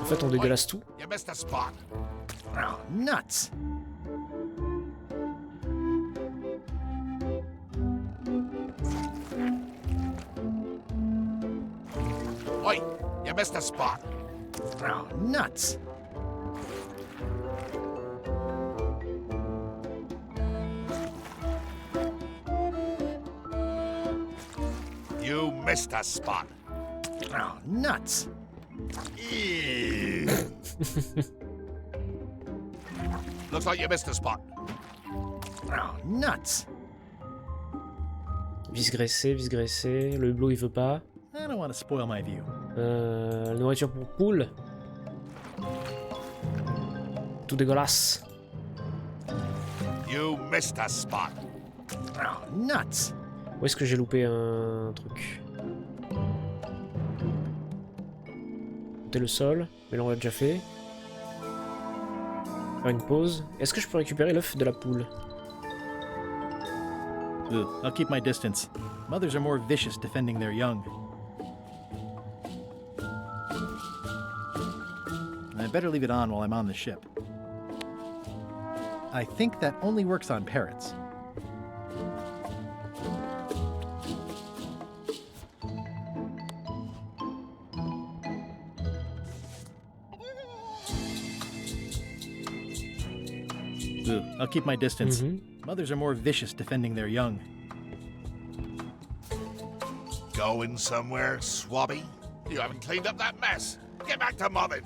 En fait, on dégueulasse tout. You missed a spot. Oh, nuts. Oi, you missed a spot. Oh, nuts. You missed a spot. Oh, nuts. Ew. Looks like you missed a spot. Oh, nuts. Vis graissée, vis graissée. Le hublot, il veut pas. I don't want to spoil my view. La nourriture pour poule. Tout dégueulasse. You missed a spot. Oh, nuts. Où est-ce que j'ai loupé un truc? Frotter le sol, mais là on l'a déjà fait. Faire une pause. Est-ce que je peux récupérer l'œuf de la poule? Ugh, I'll keep my distance. Mothers are more vicious defending their young. I better leave it on while I'm on the ship. I think that only works on parrots. Ugh, I'll keep my distance. Mothers are more vicious defending their young. Going somewhere, Swabby? You haven't cleaned up that mess. Get back to mobbing.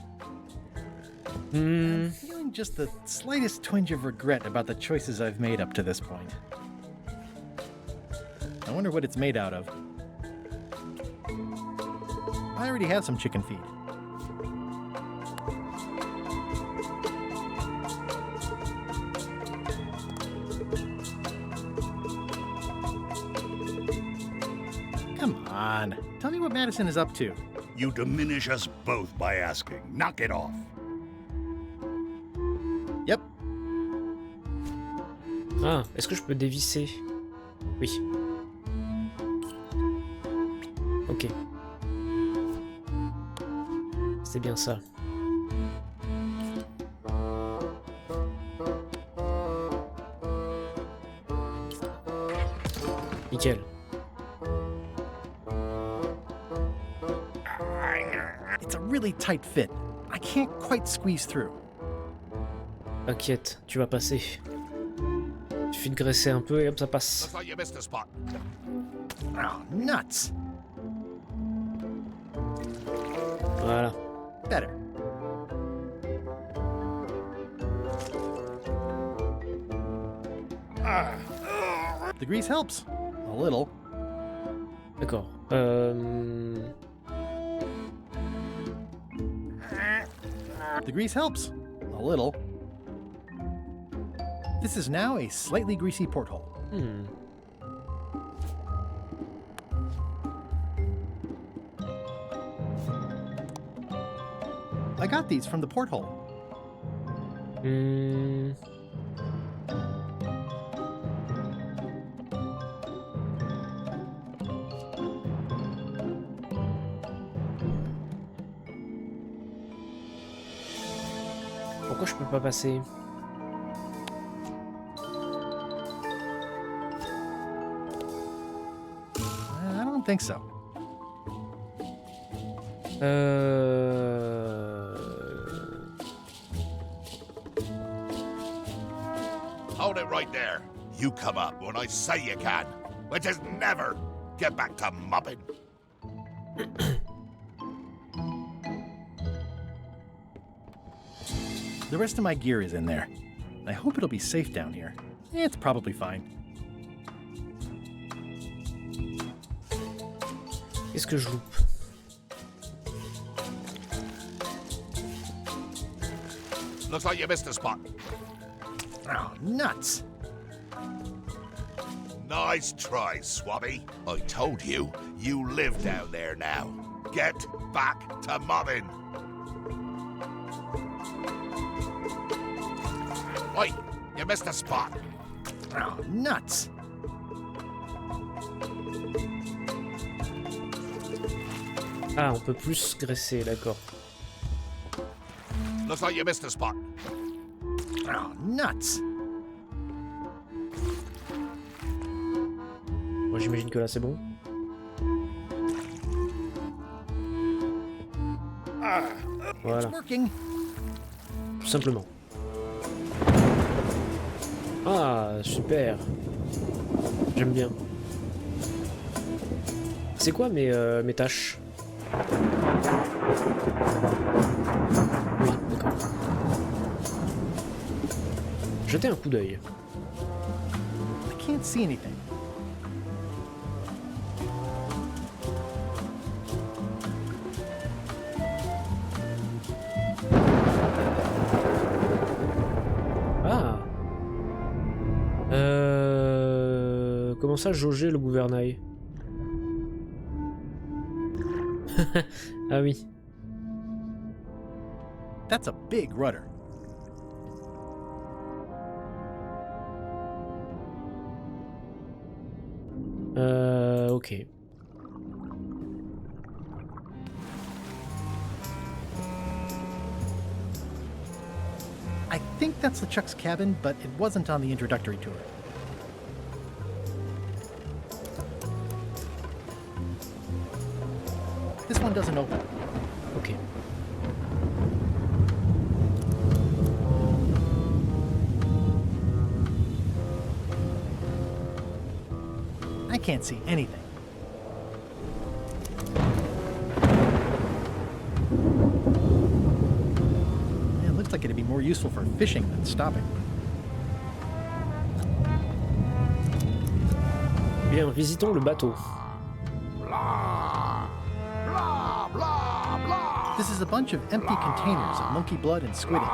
I'm feeling just the slightest twinge of regret about the choices I've made up to this point. I wonder what it's made out of. I already have some chicken feed. Come on, tell me what Madison is up to. You diminish us both by asking. Knock it off. Yep. Ah, est-ce que je peux dévisser? Oui. Ok. C'était bien ça. Nickel. It's a really tight fit. I can't quite squeeze through. T'inquiète, tu vas passer. Il suffit de graisser un peu et hop, ça passe. Looks like you missed a spot. Oh, nuts. Voilà. Better. The grease helps. A little. D'accord. The grease helps. A little. This is now a slightly greasy porthole. I got these from the porthole. Pourquoi je peux pas passer? I don't think so. Hold it right there. You come up when I say you can, which is never. Get back to mobbing. The rest of my gear is in there. I hope it'll be safe down here. It's probably fine. Qu'est-ce que je loupe? Looks like you missed a spot. Oh, nuts. Nice try, Swabby. I told you, you live down there now. Get back to mobbing. Oi, you missed a spot. Oh, nuts. Ah, on peut plus graisser, d'accord. Looks like you missed a spot. Oh, nuts. Moi, j'imagine que là, c'est bon. Voilà. Tout simplement. Ah, super. J'aime bien. C'est quoi mes tâches? Oui, d'accord. Jetez un coup d'œil. I can't see anything. Ah. Comment ça, jauger le gouvernail? Ah oui. That's a big rudder. Ok. I think that's LeChuck's cabin, but it wasn't on the introductory tour. This one doesn't open. Ok. I can't see anything. It looks like it'd be more useful for fishing than stopping. Bien, visitons le bateau. This is a bunch of empty containers of monkey blood and squid ink.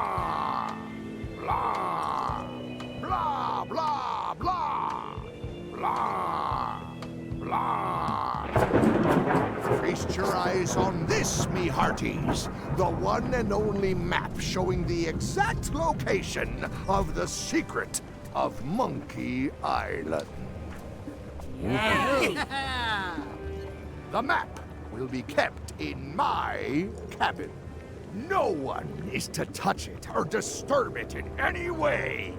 Feast your eyes on this, me hearties. The one and only map showing the exact location of the secret of Monkey Island. The map will be kept in my cabin. No one is to touch it or disturb it in any way.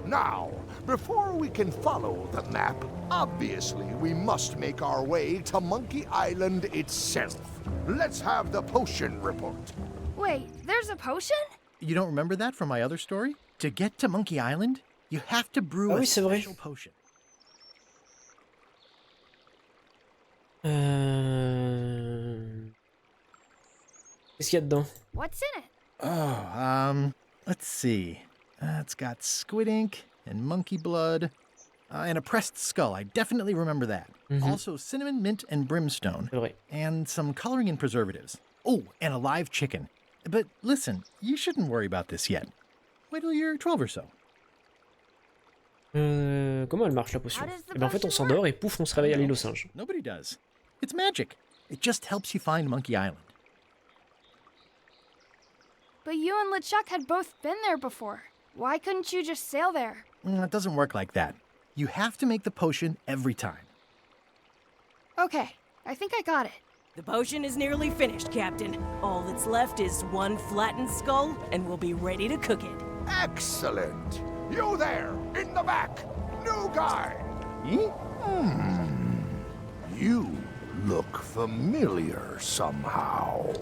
Now, before we can follow the map, obviously we must make our way to Monkey Island itself. Let's have the potion report. Wait, there's a potion? You don't remember that from my other story? To get to Monkey Island, you have to brew a special potion. Qu'est-ce qu'il y a dedans? What's in it? Oh, let's see. It's got squid ink and monkey blood and a pressed skull. I definitely remember that. Also cinnamon, mint, and brimstone. And some coloring and preservatives. Oh, and a live chicken. But listen, you shouldn't worry about this yet. Wait till you're 12 or so. Comment elle marche la potion? Eh ben en fait on s'endort et pouf on se réveille à l'île aux singes. Nobody does. It's magic. It just helps you find Monkey Island. But you and LeChuck had both been there before. Why couldn't you just sail there? It doesn't work like that. You have to make the potion every time. Okay, I think I got it. The potion is nearly finished, Captain. All that's left is one flattened skull, and we'll be ready to cook it. Excellent. You there, in the back. New guy. You look familiar somehow.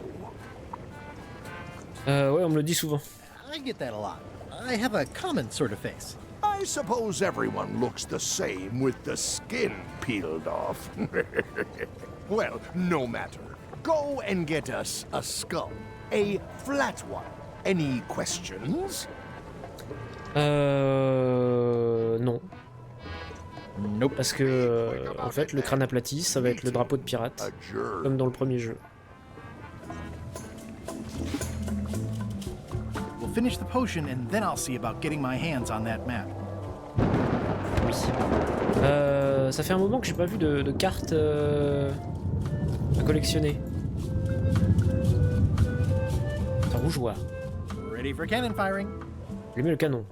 Ouais, on me le dit souvent. I get that a lot. I have a common sort of face. I suppose everyone looks the same with the skin peeled off. Well, no matter. Go and get us a skull. A flat one. Any questions? Non. Nope. Parce que, en fait, le crâne aplati, ça va être le drapeau de pirate. Comme dans le premier jeu. We'll finish the potion and then I'll see about getting my hands on that map. Oui. Ça fait un moment que j'ai pas vu de cartes à collectionner. Un rougeoir. Ready for cannon firing. J'ai mis le canon.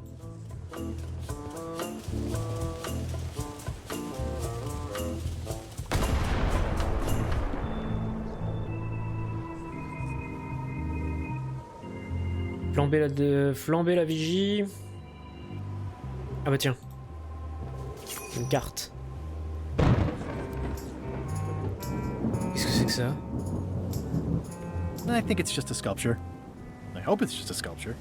Flamber la vigie. Ah bah tiens. Une carte. Qu'est-ce que c'est que ça? I think it's just a sculpture. I hope it's just a sculpture.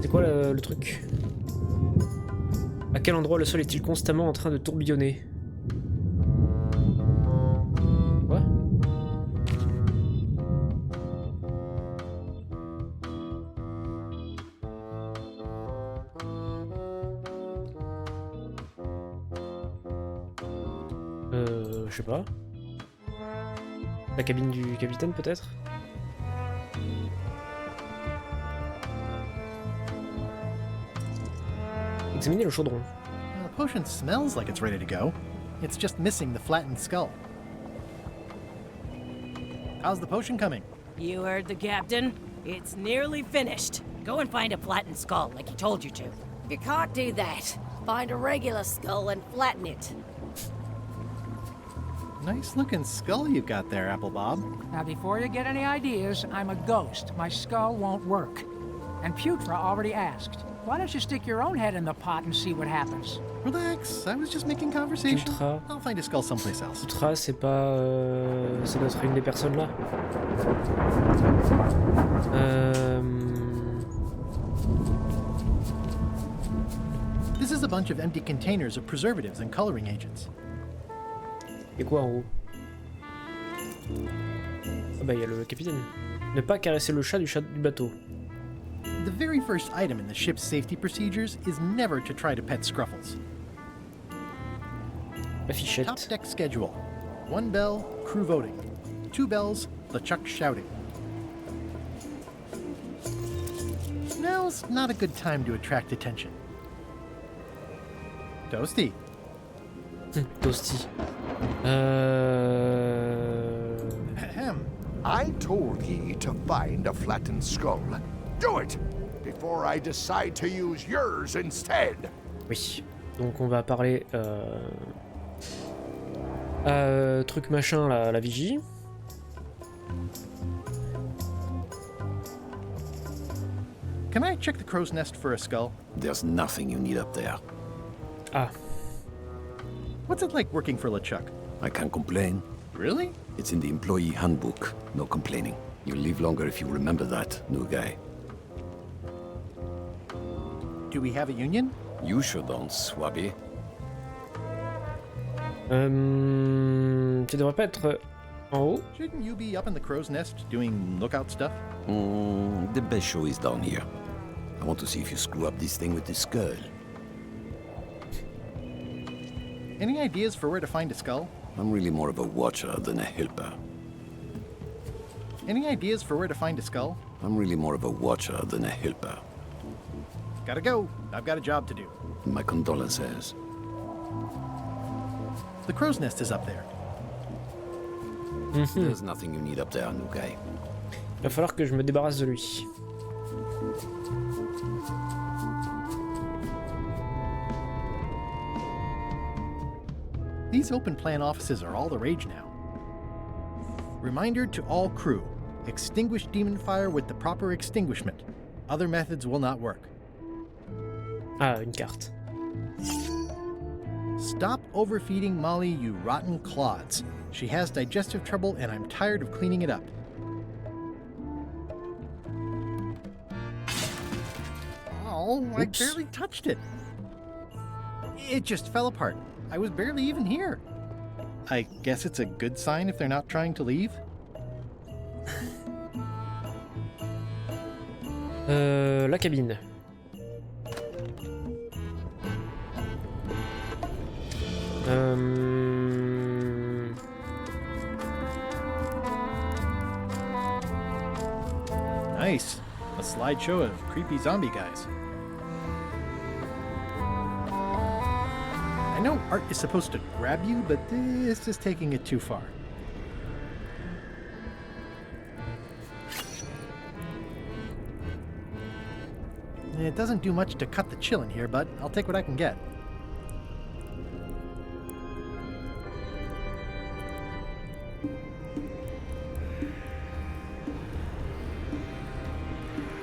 C'est quoi le truc? À quel endroit le sol est-il constamment en train de tourbillonner? Quoi? Je sais pas. La cabine du capitaine peut-être? Examinez le chaudron. The potion smells like it's ready to go. It's just missing the flattened skull. How's the potion coming? You heard the captain. It's nearly finished. Go and find a flattened skull, like he told you to. If you can't do that, find a regular skull and flatten it. Nice looking skull you've got there, Apple Bob. Now, before you get any ideas, I'm a ghost. My skull won't work. And Putra already asked. Why don't you stick your own head in the pot and see what happens? Relax, I was just making conversation. Putra. I'll find a skull someplace else. Putra, c'est pas... ça doit être une des personnes là. This is a bunch of empty containers of preservatives and coloring agents. Et quoi en haut? Ah bah il y a le capitaine. Ne pas caresser le chat du bateau. The very first item in the ship's safety procedures is never to try to pet scruffles. La fichette. Top deck schedule. 1 bell, crew voting. 2 bells, LeChuck shouting. Now's not a good time to attract attention. Toasty. Toasty. Ahem. I told ye to find a flattened skull. Do it before I decide to use yours instead. Oui. Donc on va parler Truc machin, la vigie. Can I check the crow's nest for a skull? There's nothing you need up there. Ah. What's it like working for LeChuck? I can't complain. Really? It's in the employee handbook. No complaining. You'll live longer if you remember that, new guy. Do we have a union? You sure don't, Swabby. Tu devrais pas être en haut? Shouldn't you be up in the crow's nest doing lookout stuff? The best show is down here. I want to see if you screw up this thing with this skull. Any ideas for where to find a skull? I'm really more of a watcher than a helper. Any ideas for where to find a skull? I'm really more of a watcher than a helper. Gotta go. I've got a job to do. My condolences. The crow's nest is up there. There's nothing you need up there, new guy. Il va falloir que je me débarrasse de lui. These open plan offices are all the rage now. Reminder to all crew. Extinguish demon fire with the proper extinguishment. Other methods will not work. Ah, une carte. Stop overfeeding Molly, you rotten clods. She has digestive trouble and I'm tired of cleaning it up. Oh, I barely touched it. It just fell apart. I was barely even here. I guess it's a good sign if they're not trying to leave. La cabine. Nice. A slideshow of creepy zombie guys. I know art is supposed to grab you, but this is taking it too far. It doesn't do much to cut the chill in here, but I'll take what I can get.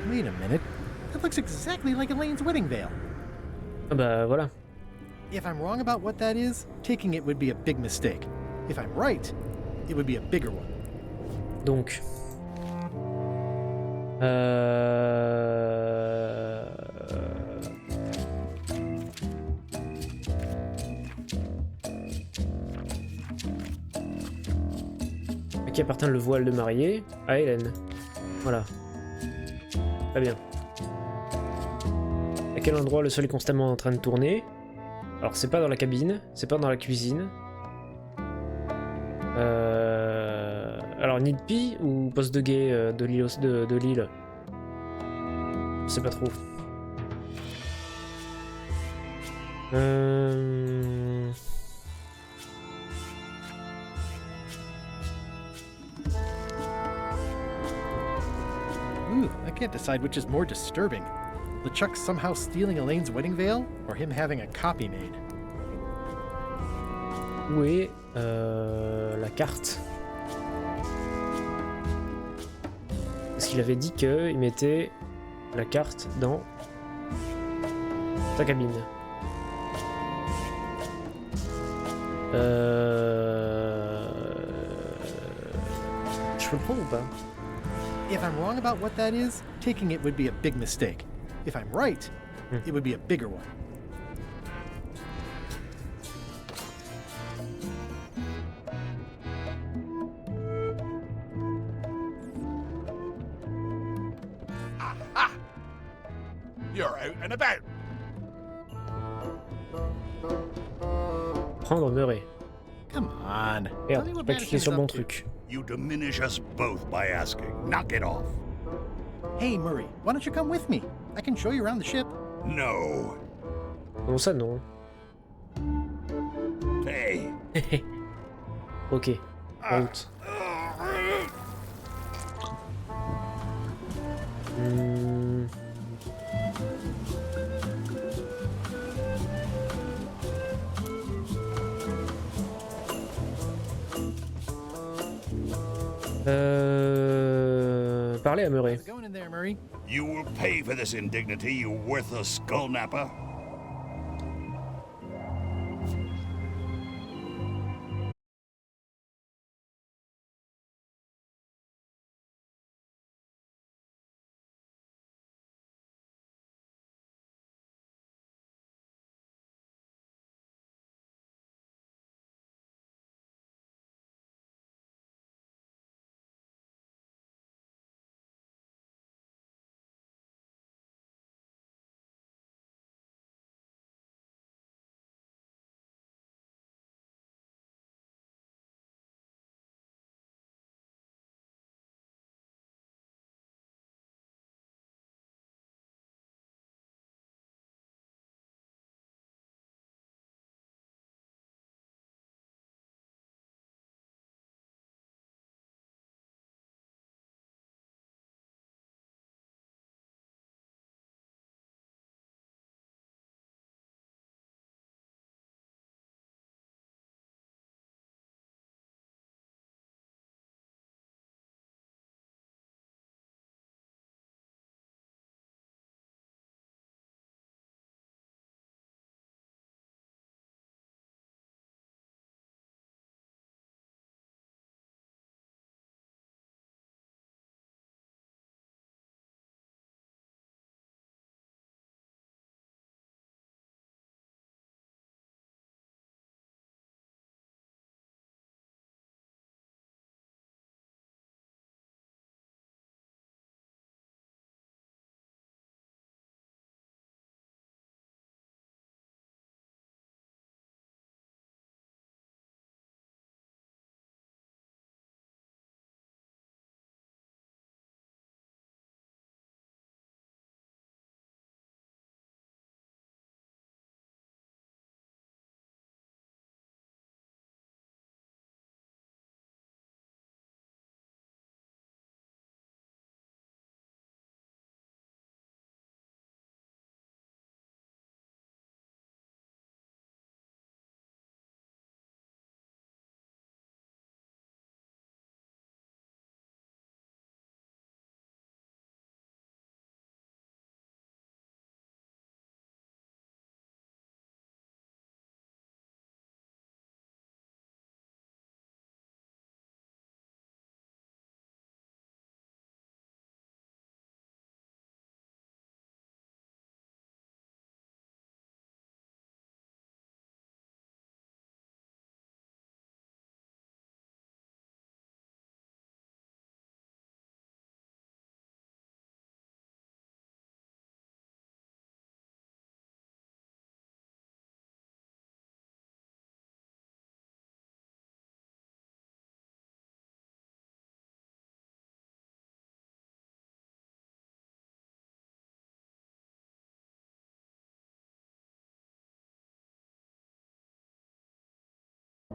Wait a minute. That looks exactly like Elaine's wedding veil. Bah voilà. If I'm wrong about what that is, taking it would be a big mistake. If I'm right, it would be a bigger one. Donc. À qui appartient le voile de mariée? À Hélène. Voilà. Très bien. À quel endroit le sol est constamment en train de tourner? Alors c'est pas dans la cabine, c'est pas dans la cuisine. Alors nid de pie ou poste de guet de l'île? Je sais pas trop. Ooh, I can't decide which is more disturbing. LeChuck somehow stealing Elaine's wedding veil, or him having a copy made. Où est la carte? Parce qu'il avait dit qu'il mettait la carte dans sa cabine. Je peux le prendre ou pas? If I'm wrong about what that is, taking it would be a big mistake. If I'm right, it would be a bigger one. Aha! You're out and about. Prendre Murray. Come on. Merde, j'ai pas cliqué sur le bon truc. You diminish us both by asking. Knock it off. Hey, Murray, why don't you come with me? I can show you around the ship. No. Bon, ça non. Hey. Ok. Route. parler à Murray. Going in there, Murray. You will pay for this indignity, you worthless skull napper.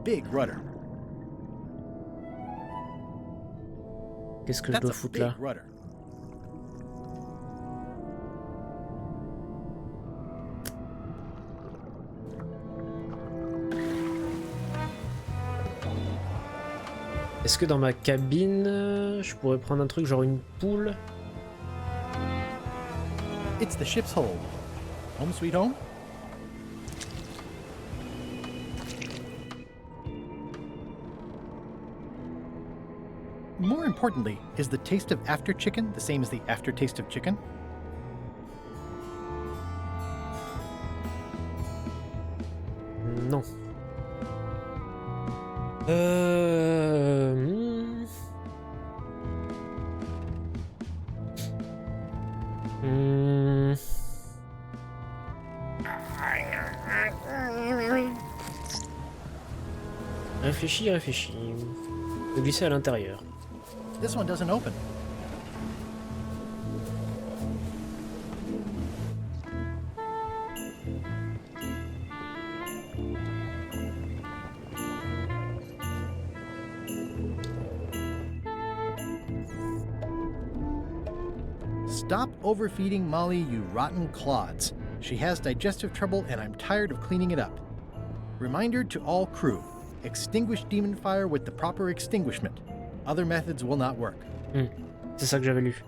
Big rudder. Qu'est-ce que je That's dois a foutre big là? rudder. Est-ce que dans ma cabine, je pourrais prendre un truc genre une poule? It's the ship's hold. Home sweet home? More importantly, is the taste of after chicken the same as the aftertaste of chicken? Non. Réfléchis, réfléchis. Je vais glisser à l'intérieur. This one doesn't open. Stop overfeeding Molly, you rotten clods. She has digestive trouble and I'm tired of cleaning it up. Reminder to all crew. Extinguish demon fire with the proper extinguishment. Other methods will not work. C'est ça que j'avais lu.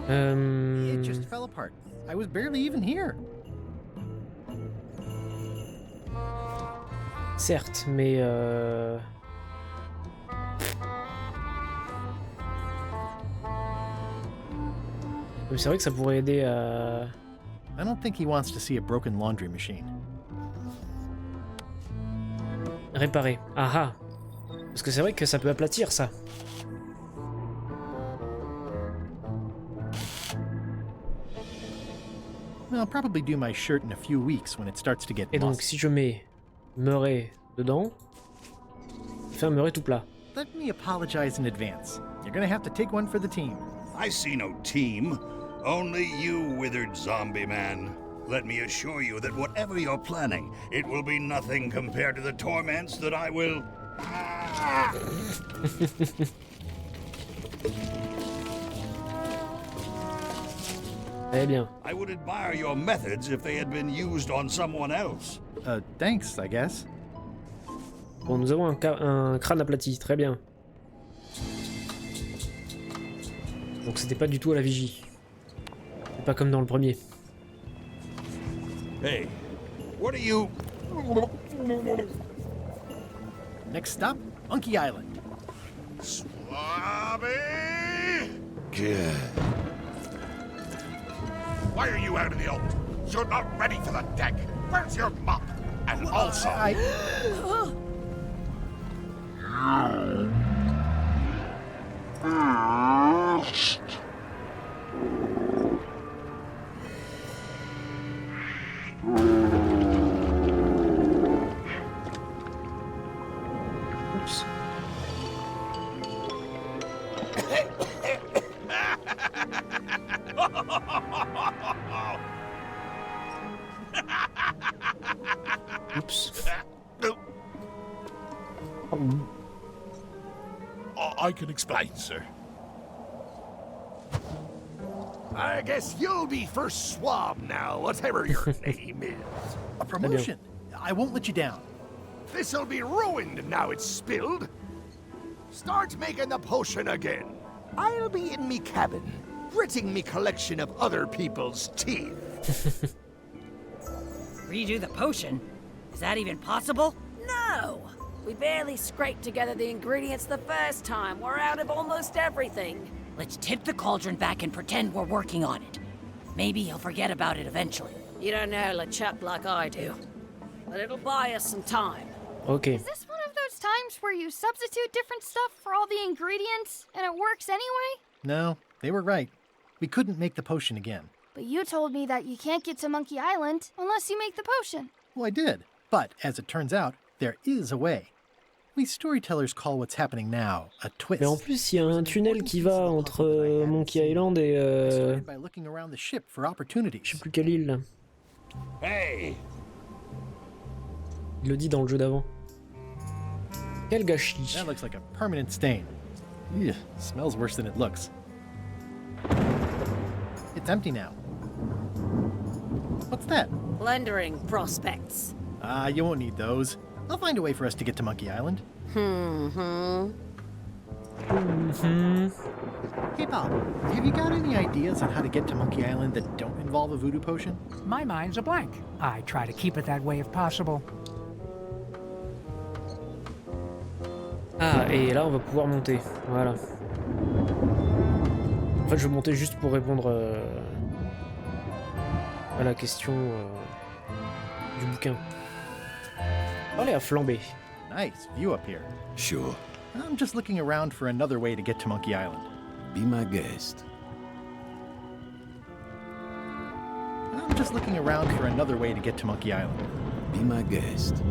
It just fell apart. I was barely even here. Certes, mais c'est vrai que ça pourrait aider à... I don't think he wants to see a broken laundry machine. Réparer. Ah ah. Parce que c'est vrai que ça peut aplatir ça. I'll probably do my shirt in a few weeks when it starts to get Et donc mossy. si je mets Murray dedans, ça fait un Murray tout plat. Let me apologize in advance. You're gonna have to take one for the team. I see no team. Only you, withered zombie man. Let me assure you that whatever you're planning, it will be nothing compared to the torments that I will... Eh bien. I would admire your methods if they had been used on someone else. Thanks, I guess. Bon, nous avons un crâne aplati, très bien. Donc c'était pas du tout à la vigie. C'est pas comme dans le premier. Hey, what are you... Next stop, Monkey Island. Swabby! Good. Why are you out in the open? You're not ready for the deck. Where's your mop? And also... Oops. Oops. I can explain, sir. I guess you'll be first swab now, whatever your name is. A promotion. I won't let you down. This'll be ruined now it's spilled. Start making the potion again. I'll be in me cabin, gritting me collection of other people's teeth. Redo the potion? Is that even possible? No! We barely scraped together the ingredients the first time. We're out of almost everything. Let's tip the cauldron back and pretend we're working on it. Maybe he'll forget about it eventually. You don't know LeChuck like I do. But it'll buy us some time. Okay. Is this one of those times where you substitute different stuff for all the ingredients and it works anyway? No, they were right. We couldn't make the potion again. But you told me that you can't get to Monkey Island unless you make the potion. Well, I did. But, as it turns out, there is a way. We storytellers call what's happening now a twist. Mais en plus, il y a un tunnel qui va entre Monkey Island et by looking around the ship for opportunities. je sais plus quelle île là. Hey! Il le dit dans le jeu d'avant. Quel gâchis. That looks like a permanent stain. Ugh, smells worse than it looks. It's empty now. What's that? Plundering prospects. You won't need those. I'll find a way for us to get to Monkey Island. Hey, Bob, have you got any ideas on how to get to Monkey Island that don't involve a voodoo potion? My mind's a blank. I try to keep it that way if possible. Ah, et là on va pouvoir monter. Voilà. En fait, je vais monter juste pour répondre à la question du bouquin. Allez, à flamber. Nice view up here. Sure. I'm just looking around for another way to get to Monkey Island. Be my guest. I'm just looking around for another way to get to Monkey Island. Be my guest.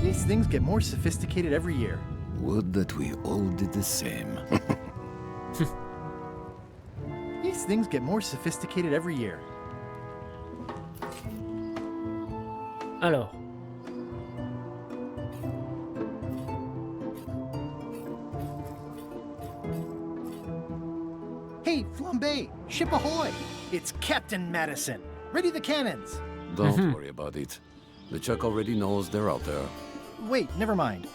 These things get more sophisticated every year. Would that we all did the same. These things get more sophisticated every year. Alors. Hey, Flambe! Ship ahoy! It's Captain Madison. Ready the cannons. Don't worry about it. LeChuck already knows they're out there. Wait, never mind.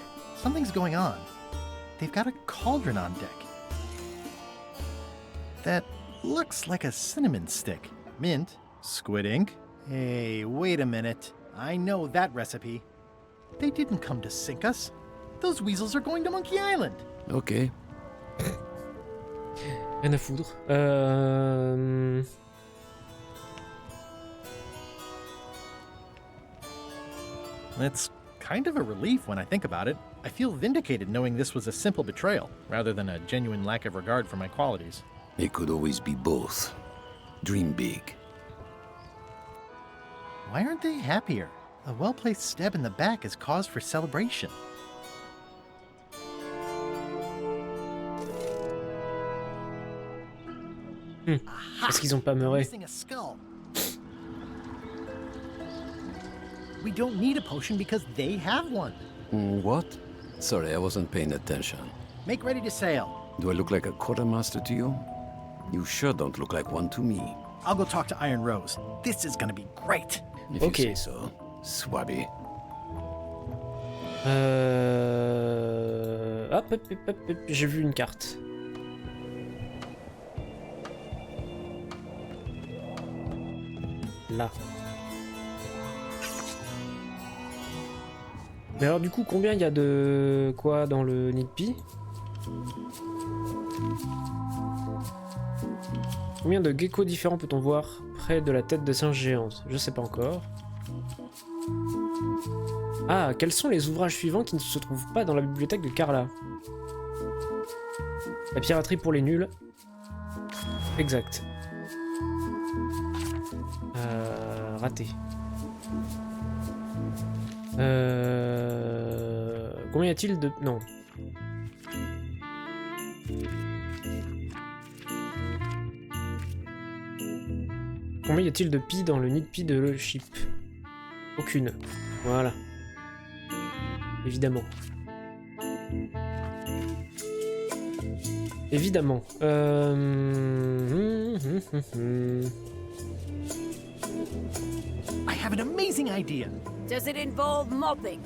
Something's going on. They've got a cauldron on deck. That looks like a cinnamon stick. Mint, squid ink. Hey, wait a minute. I know that recipe. They didn't come to sink us. Those weasels are going to Monkey Island. Okay. Rien à foutre. It's kind of a relief when I think about it. I feel vindicated knowing this was a simple betrayal, rather than a genuine lack of regard for my qualities. It could always be both. Dream big. Why aren't they happier? A well-placed stab in the back is cause for celebration. Parce qu'ils ont pas meuré. Missing a skull. We don't need a potion because they have one. What? Sorry, I wasn't paying attention. Make ready to sail. Do I look like a quartermaster to you? You sure don't look like one to me. I'll go talk to Iron Rose. This is gonna be great. If you say so. Swabby. Hop, hop, hop, hop, j'ai vu une carte. Là. Mais alors du coup, combien il y a de quoi dans le nid de pie? Combien de geckos différents peut-on voir près de la tête de singe géante? Je sais pas encore. Ah, quels sont les ouvrages suivants qui ne se trouvent pas dans la bibliothèque de Carla? La piraterie pour les nuls. Exact. Raté. Combien y a-t-il de... Non. Combien y a-t-il de pie dans le nid de pie de le ship? Aucune. Voilà. Évidemment. Évidemment. I have an amazing idea. Does it involve mopping?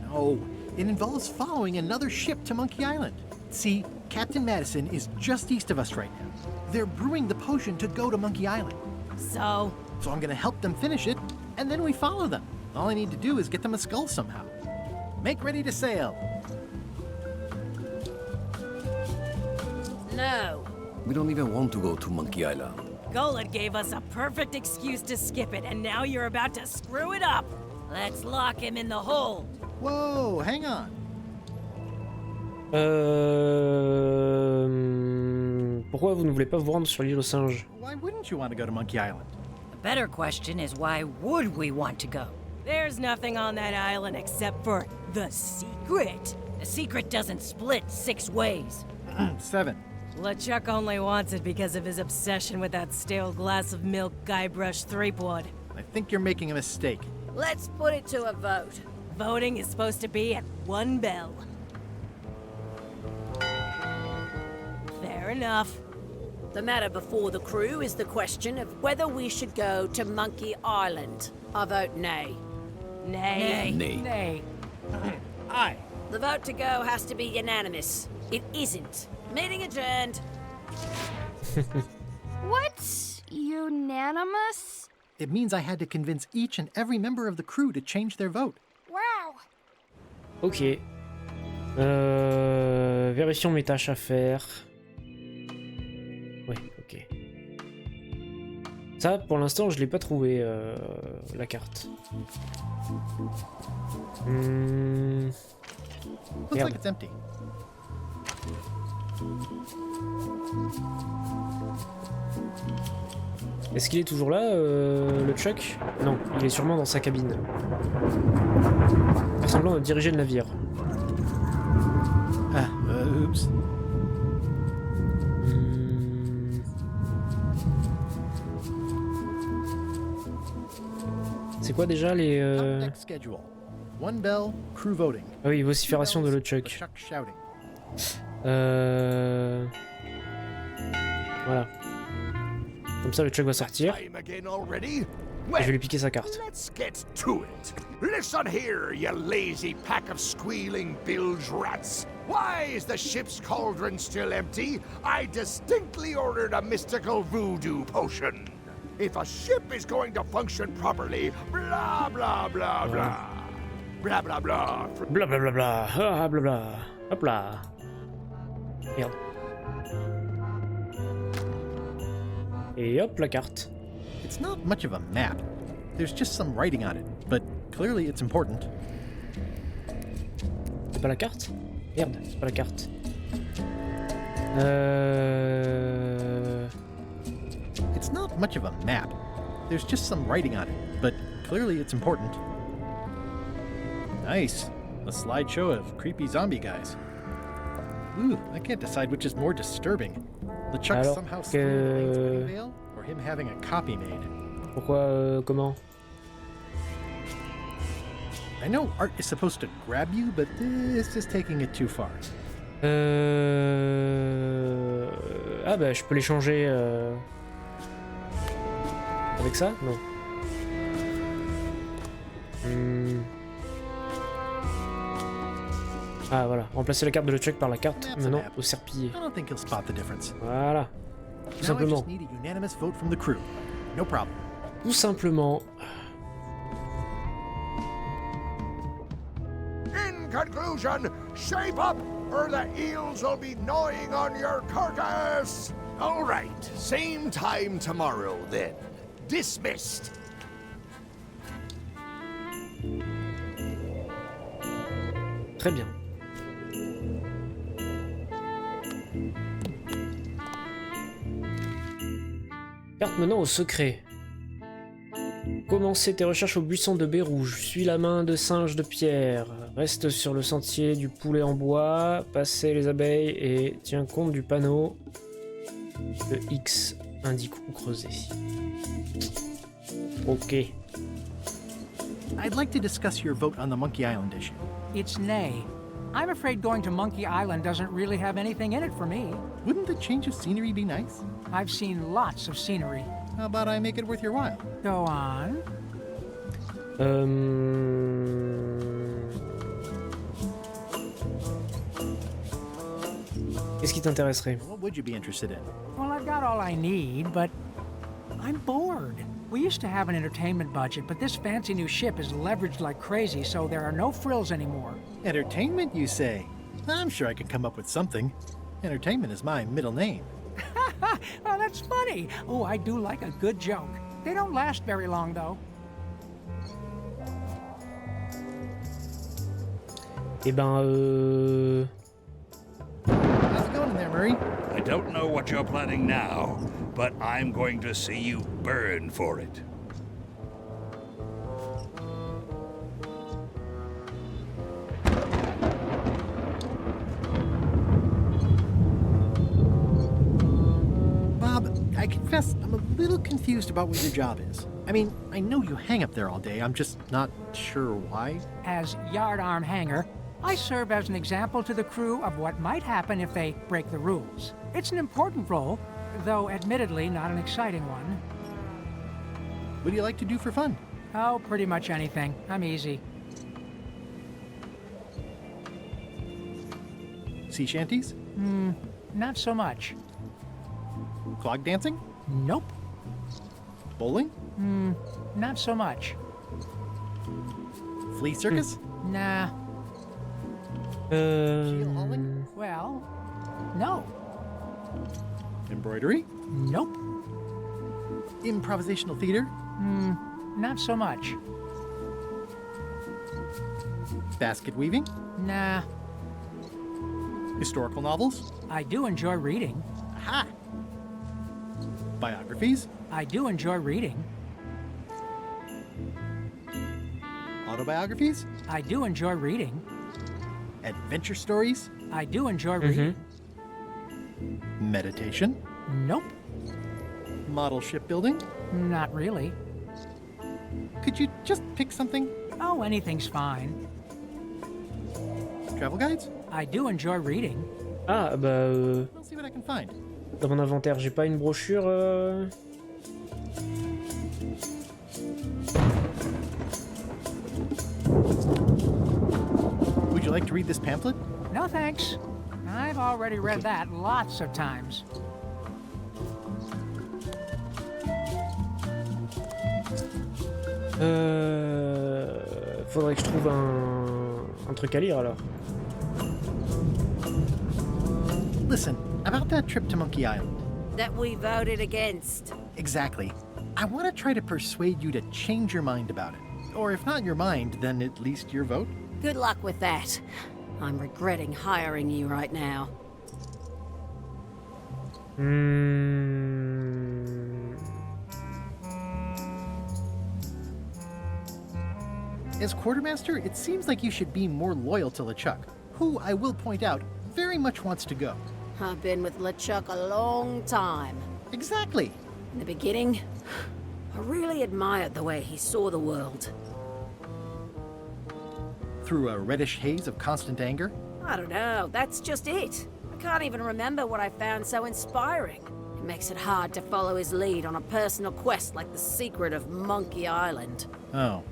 No, it involves following another ship to Monkey Island. See, Captain Madison is just east of us right now. They're brewing the potion to go to Monkey Island. So I'm gonna help them finish it, and then we follow them. All I need to do is get them a skull somehow. Make ready to sail. No. We don't even want to go to Monkey Island. Golan gave us a perfect excuse to skip it, and now you're about to screw it up. Let's lock him in the hold. Whoa, hang on. Pourquoi vous ne voulez pas vous rendre sur l'île aux singes? Why wouldn't you want to go to Monkey Island? The better question is why would we want to go? There's nothing on that island except for the secret. The secret doesn't split 6 ways. 7. LeChuck only wants it because of his obsession with that stale glass of milk Guybrush Threepwood. I think you're making a mistake. Let's put it to a vote. Voting is supposed to be at 1 bell. Fair enough. The matter before the crew is the question of whether we should go to Monkey Island. I vote nay. Nay. Nay. Nay. Aye. The vote to go has to be unanimous. It isn't. Meeting adjourned. What? Unanimous? It means I had to convince each and every member of the crew to change their vote. Wow. Ok. Vérifions mes tâches à faire. Ouais, ok. Ça, pour l'instant, je l'ai pas trouvé, la carte. Looks like it's empty. Est-ce qu'il est toujours là, le Chuck? Non, il est sûrement dans sa cabine. Ressemblant à diriger le navire. Ah, oups. C'est quoi déjà les... Deck schedule. 1 bell, crew voting. Ah oui, vocifération de LeChuck. LeChuck shouting. Voilà. Comme ça, le Chuck va sortir. Et je vais lui piquer sa carte. Let's get to it. Listen here, you lazy pack of squealing bilge rats. Why is the ship's cauldron still empty? I distinctly ordered a mystical voodoo potion. If a ship is going to function properly, blah blah blah blah. Blah blah blah. Blah blah blah blah. Ah blah blah. Hop là. Merde. Et hop la carte. It's not much of a map. There's just some writing on it, but clearly it's important. C'est pas la carte? Merde, c'est pas la carte. It's not much of a map. There's just some writing on it, but clearly it's important. Nice. A slideshow of creepy zombie guys. Ooh, I can't decide which is more disturbing. LeChuck somehow stealing the wedding veil, or him having a copy made. Pourquoi, comment? I know art is supposed to grab you, but this is taking it too far. Ah bah je peux les changer avec ça? Non. Ah voilà, remplacer la carte de LeChuck par la carte maintenant au serpillier. I don't think he'll spot the difference. Voilà. Tout Now simplement. I just need a unanimous vote from the crew. No problem. Tout simplement. In conclusion, shape up, or the eels will be gnawing on your carcass. All right, same time tomorrow then. Dismissed. Très bien. Carte maintenant au secret. Commencez tes recherches au buisson de baie rouge. Suis la main de singe de pierre. Reste sur le sentier du poulet en bois. Passez les abeilles et tiens compte du panneau. Le X indique où creuser. Ok. I'd like to discuss your vote on the Monkey Island issue. It's nay. I'm afraid going to Monkey Island doesn't really have anything in it for me. Wouldn't the change of scenery be nice? I've seen lots of scenery. How about I make it worth your while? Go on. Qu'est-ce qui t'intéresserait? What would you be interested in? Well, I've got all I need, but I'm bored. We used to have an entertainment budget, but this fancy new ship is leveraged like crazy, so there are no frills anymore. Entertainment, you say? I'm sure I could come up with something. Entertainment is my middle name. Oh, that's funny. Oh, I do like a good joke. They don't last very long, though. Eh ben, How's it going in there, Murray? I don't know what you're planning now, but I'm going to see you burn for it. Bob, I confess I'm a little confused about what your job is. I mean, I know you hang up there all day, I'm just not sure why. As yardarm hanger, I serve as an example to the crew of what might happen if they break the rules. It's an important role, though admittedly not an exciting one. What do you like to do for fun? Oh, pretty much anything. I'm easy. Sea shanties? Not so much. Clog dancing? Nope. Bowling? Not so much. Flea circus? Nah. Keel hauling? Well, no. Embroidery? Nope. Improvisational theater? Not so much. Basket weaving? Nah. Historical novels? I do enjoy reading. Aha! Biographies? I do enjoy reading. Autobiographies? I do enjoy reading. Adventure stories? I do enjoy reading. Meditation? Nope. Model shipbuilding? Not really. Could you just pick something? Oh, anything's fine. Travel guides? I do enjoy reading. ah bah, I'll see what I can find. dans mon inventaire, j'ai pas une brochure. you like to read this pamphlet? No thanks. I've already read that lots of times. Faudrait que je trouve un truc à lire alors. Listen, about that trip to Monkey Island. That we voted against. Exactly. I want to try to persuade you to change your mind about it. Or if not your mind, then at least your vote. Good luck with that. I'm regretting hiring you right now. As quartermaster, it seems like you should be more loyal to LeChuck, who, I will point out, very much wants to go. I've been with LeChuck a long time. Exactly. In the beginning, I really admired the way he saw the world. Through a reddish haze of constant anger? I don't know, that's just it. I can't even remember what I found so inspiring. It makes it hard to follow his lead on a personal quest like the secret of Monkey Island. Oh.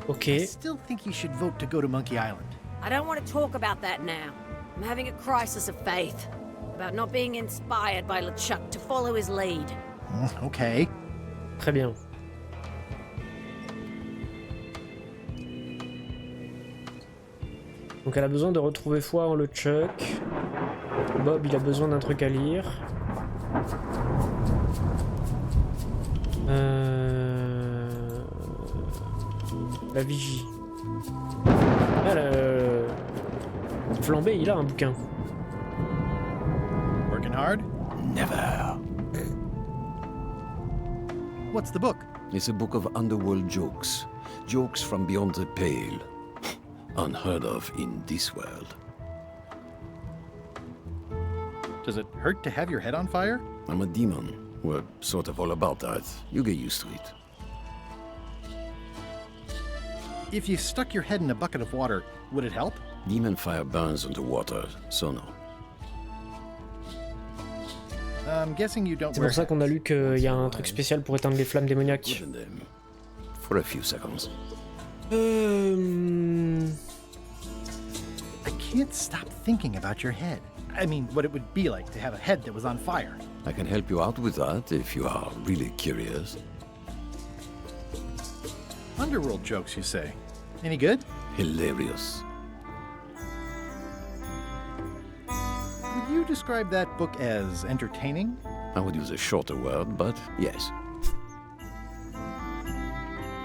Okay. I still think you should vote to go to Monkey Island. I don't want to talk about that now. I'm having a crisis of faith. About not being inspired by LeChuck to follow his lead. Okay. Très bien. Donc elle a besoin de retrouver foi en LeChuck. Bob, il a besoin d'un truc à lire. La vigie. Ah, Flambé, il a un bouquin. Working hard? Never. What's the book? It's a book of underworld jokes. Jokes from beyond the pale. Unheard of in this world. Does it hurt to have your head on fire? I'm a demon. We're sort of all about that. You get used to it. If you stuck your head in a bucket of water, would it help? Demon fire burns underwater, so no. I'm guessing you don't C'est pour ça qu'on a lu qu'il y a un truc spécial pour éteindre les flammes démoniaques. For a few seconds. I can't stop thinking about your head. I mean, what it would be like to have a head that was on fire. I can help you out with that if you are really curious. Underworld jokes, you say? Any good? Hilarious. Would you describe that book as entertaining? I would use a shorter word, but yes.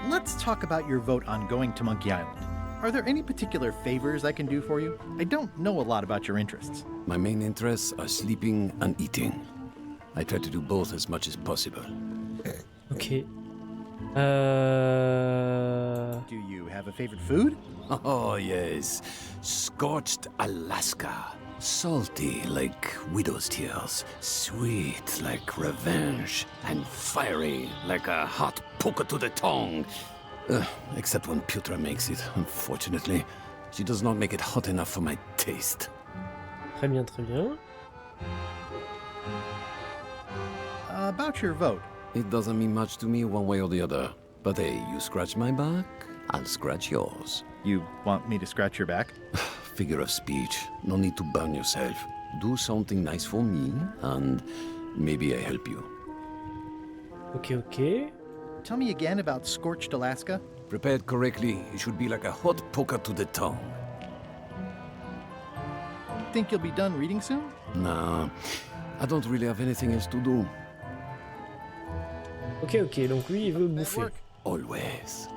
Let's talk about your vote on going to Monkey Island. Are there any particular favors I can do for you? I don't know a lot about your interests. My main interests are sleeping and eating. I try to do both as much as possible. Okay. Do you have a favorite food? Oh, yes. Scorched Alaska. Salty like widow's tears. Sweet like revenge. And fiery like a hot poker to the tongue. Except when Putra makes it, unfortunately. She does not make it hot enough for my taste. Très bien, très bien. About your vote. It doesn't mean much to me one way or the other. But hey, you scratch my back, I'll scratch yours. You want me to scratch your back? Figure of speech. No need to burn yourself. Do something nice for me, and maybe I help you. Okay, okay. Tell me again about Scorched Alaska. Prepared correctly, it should be like a hot poker to the tongue. Think you'll be done reading soon? Nah, I don't really have anything else to do. Ok, ok, donc lui il veut bouffer. Always.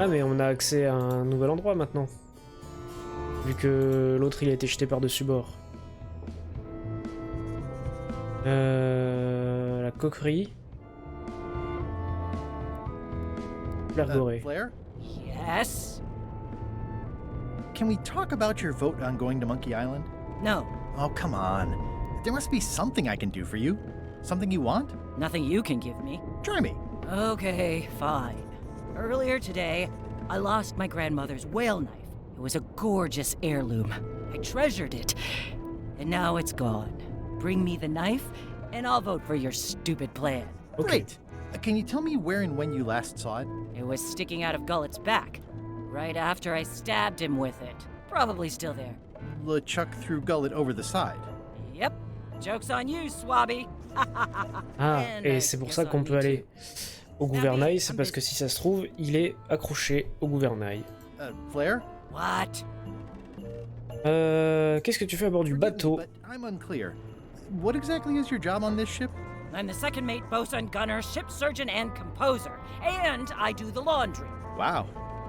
Ah mais on a accès à un nouvel endroit maintenant. Vu que l'autre il a été jeté par-dessus bord. La coquerie. L'air doré. Flair? Yes? Can we talk about your vote on going to Monkey Island? No. Oh, come on. There must be something I can do for you. Something you want? Nothing you can give me. Try me. Okay, fine. Earlier today, I lost my grandmother's whale knife. It was a gorgeous heirloom. I treasured it, and now it's gone. bring me the knife, and I'll vote for your stupid plan. Great. Can you tell me where and when you last saw it? It was sticking out of Gullet's back, right after I stabbed him with it. Probably still there. LeChuck threw Gullet over the side. Yep. Joke's on you, Swabby. Ah, et c'est pour ça qu'on peut aller au gouvernail, c'est parce que si ça se trouve, il est accroché au gouvernail. Flair? What? Qu'est-ce que tu fais à bord du bateau? I'm unclear. What exactly is your job on this ship? I'm the second mate, bosun, gunner, ship surgeon, and composer. And I do the laundry. Wow.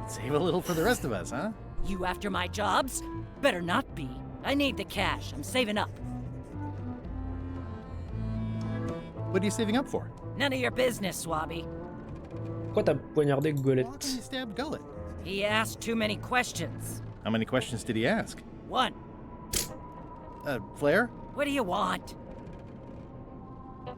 Save a little for the rest of us, huh? You after my jobs? Better not be. I need the cash. I'm saving up. What are you saving up for? None of your business, Swabby. Pourquoi t'as poignardé Golette? Why did you stab Gullet? He asked too many questions. How many questions did he ask? One. Flair? What do you want?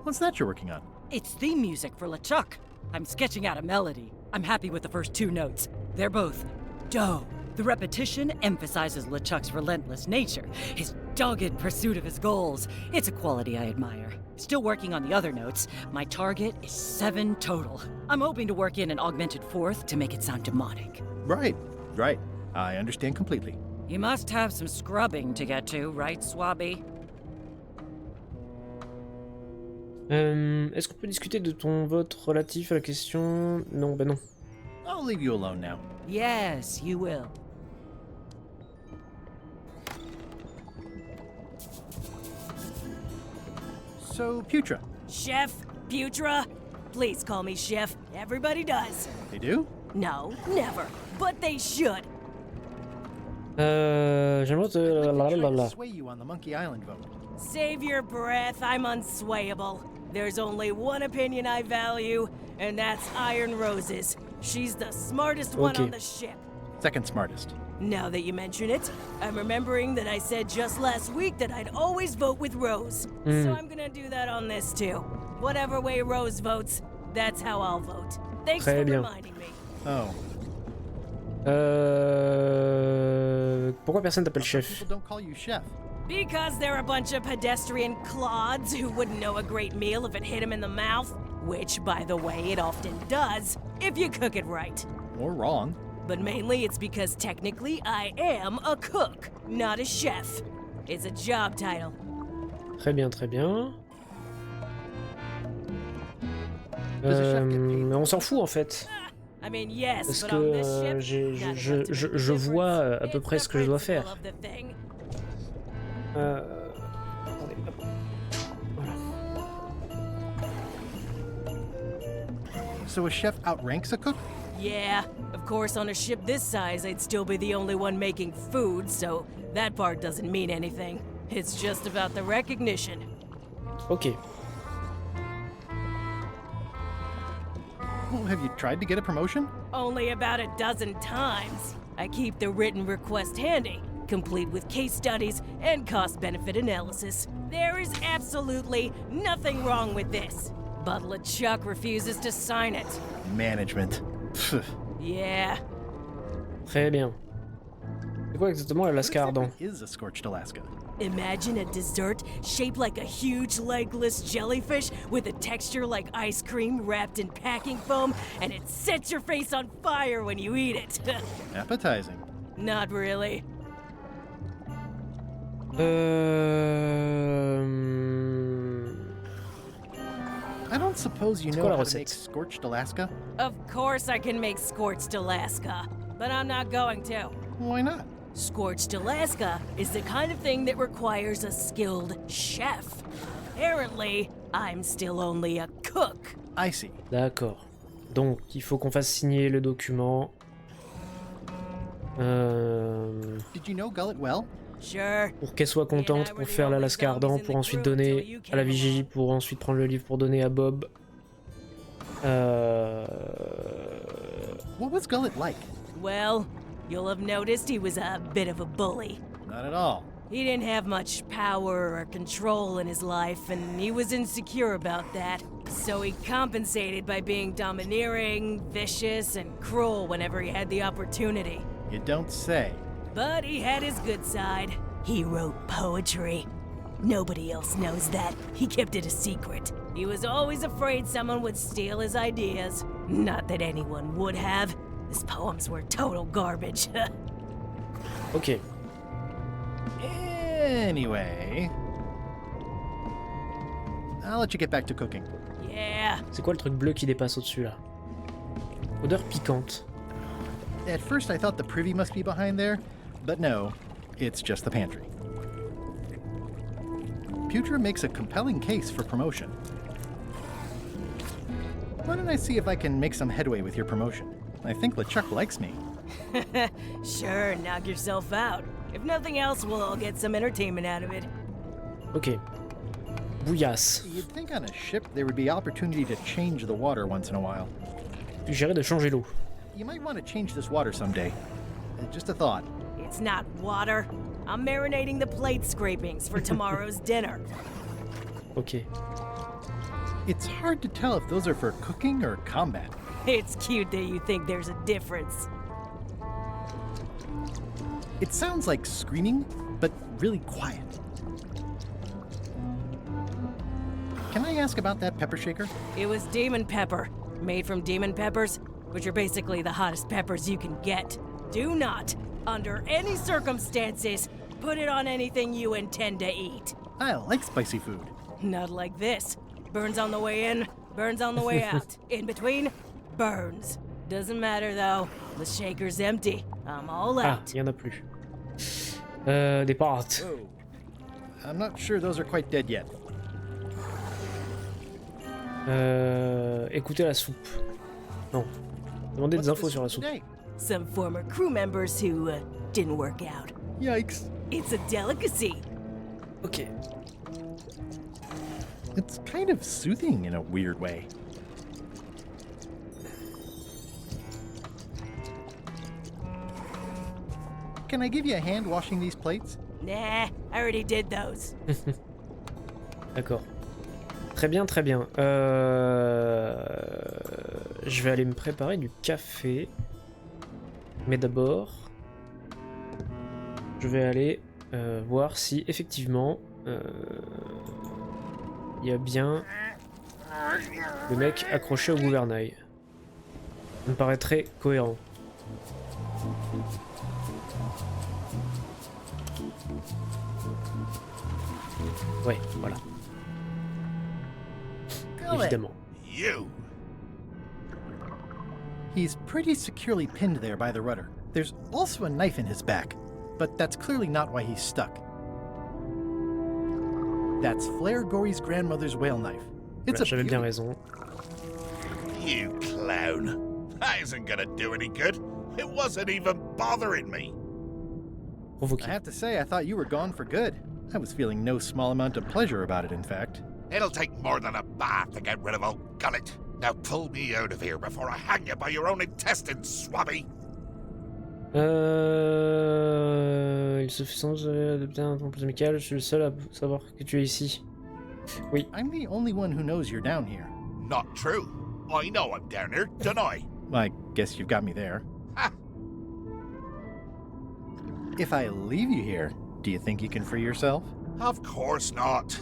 What's that you're working on? It's theme music for LeChuck. I'm sketching out a melody. I'm happy with the first 2 notes. They're both do. The repetition emphasizes LeChuck's relentless nature, his dogged pursuit of his goals. It's a quality I admire. Still working on the other notes. My target is 7 total. I'm hoping to work in an augmented 4th to make it sound demonic. Right. I understand completely. You must have some scrubbing to get to, right, Swabby? Est-ce qu'on peut discuter de ton vote relatif à la question? Non, ben non. I'll leave you alone now. Yes, you will. So, Putra. Chef? Putra? Please call me Chef. Everybody does. They do? No, never. But they should. J'aimerais te... sway you on the Monkey Island vote. Save your breath, I'm unswayable. There's only one opinion I value, and that's Iron Rose's. She's the smartest one on the ship. Second smartest. Now that you mention it, I'm remembering that I said just last week that I'd always vote with Rose. So I'm gonna do that on this too. Whatever way Rose votes, that's how I'll vote. Thanks for reminding me. Oh. Pourquoi personne t'appelle chef? People don't call you chef. Because they're a bunch of pedestrian clods who wouldn't know a great meal if it hit them in the mouth. Which, by the way, it often does, if you cook it right. Or wrong. But mainly it's because technically I am a cook, not a chef. It's a job title. Très bien, très bien. On s'en fout en fait. I mean, yes, Parce but on this que ship, je vois à peu près ce que je dois faire. Attendez, hop. Voilà. So a chef outranks a cook? Yeah, of course on a ship this size I'd still be the only one making food, so that part doesn't mean anything. It's just about the recognition. Ok. Well, have you tried to get a promotion? Only about a dozen times. I keep the written request handy, complete with case studies and cost-benefit analysis. There is absolutely nothing wrong with this. But LeChuck refuses to sign it. Management. Yeah. Très bien. C'est quoi exactement l'Alaska ardent? What is a scorched Alaska? Imagine a dessert shaped like a huge legless jellyfish with a texture like ice cream wrapped in packing foam, and it sets your face on fire when you eat it. Appetizing. Not really. I don't suppose you know how to make scorched Alaska? Of course I can make scorched Alaska, but I'm not going to. Why not? Scorched Alaska is the kind of thing that requires a skilled chef. Apparently, I'm still only a cook. I see. D'accord. Donc, il faut qu'on fasse signer le document. Did you know Gullet well? Sure. Pour qu'elle soit contente pour faire l'Alaska ardent, pour ensuite donner à la vigie, pour ensuite prendre le livre pour donner à Bob. What was Gullet like? Well, you'll have noticed he was a bit of a bully. Not at all. He didn't have much power or control in his life, and he was insecure about that. So he compensated by being domineering, vicious, and cruel whenever he had the opportunity. You don't say. But he had his good side. He wrote poetry. Nobody else knows that. He kept it a secret. He was always afraid someone would steal his ideas. Not that anyone would have. His poems were total garbage. Ok. Anyway, I'll let you get back to cooking. Yeah. C'est quoi le truc bleu qui dépasse au-dessus là? Odeur piquante. At first I thought the privy must be behind there, but no, it's just the pantry. Putra makes a compelling case for promotion. Why don't I see if I can make some headway with your promotion? I think LeChuck likes me. Sure, knock yourself out. If nothing else, we'll all get some entertainment out of it. Ok. Bouillasse. You'd think on a ship there would be opportunity to change the water once in a while. Suggérer de changer l'eau. You might want to change this water someday. Just a thought. It's not water. I'm marinating the plate scrapings for tomorrow's dinner. Ok. It's hard to tell if those are for cooking or combat. It's cute that you think there's a difference. It sounds like screaming, but really quiet. Can I ask about that pepper shaker? It was demon pepper, made from demon peppers, which are basically the hottest peppers you can get. Do not, under any circumstances, put it on anything you intend to eat. I like spicy food. Not like this. Burns on the way in, burns on the way out. In between, burns. Doesn't matter though. The shaker's empty. I'm all Ah, out. il y en a plus. Des pâtes. Whoa. I'm not sure those are quite dead yet. Écoutez la soupe. Non. Demandez des infos sur la soupe. Some former crew members who didn't work out. Yikes. It's a delicacy. Ok. It's kind of soothing in a weird way. Can I give you a hand washing these plates? Nah, I already did those. D'accord. Très bien, très bien. Je vais aller me préparer du café. Mais d'abord, je vais aller voir si effectivement il y a bien le mec accroché au gouvernail. Ça me paraît très cohérent. Ouais, voilà. Évidemment. You! He's pretty securely pinned there by the rudder. There's also a knife in his back, but that's clearly not why he's stuck. That's Flair Gory's grandmother's whale knife. It's a J'avais bien raison. You clown. That isn't gonna do any good. It wasn't even bothering me. I have to say, I thought you were gone for good. I was feeling no small amount of pleasure about it, in fact. It'll take more than a bath to get rid of old Gullet. Now pull me out of here before I hang you by your own intestines, swabby. Il se fait sans adopter un ton plus amical. Je suis le seul à savoir que tu es ici. Oui. I'm the only one who knows you're down here. Not true. I know I'm down here, don't I? I guess you've got me there. If I leave you here, do you think you can free yourself? Of course not.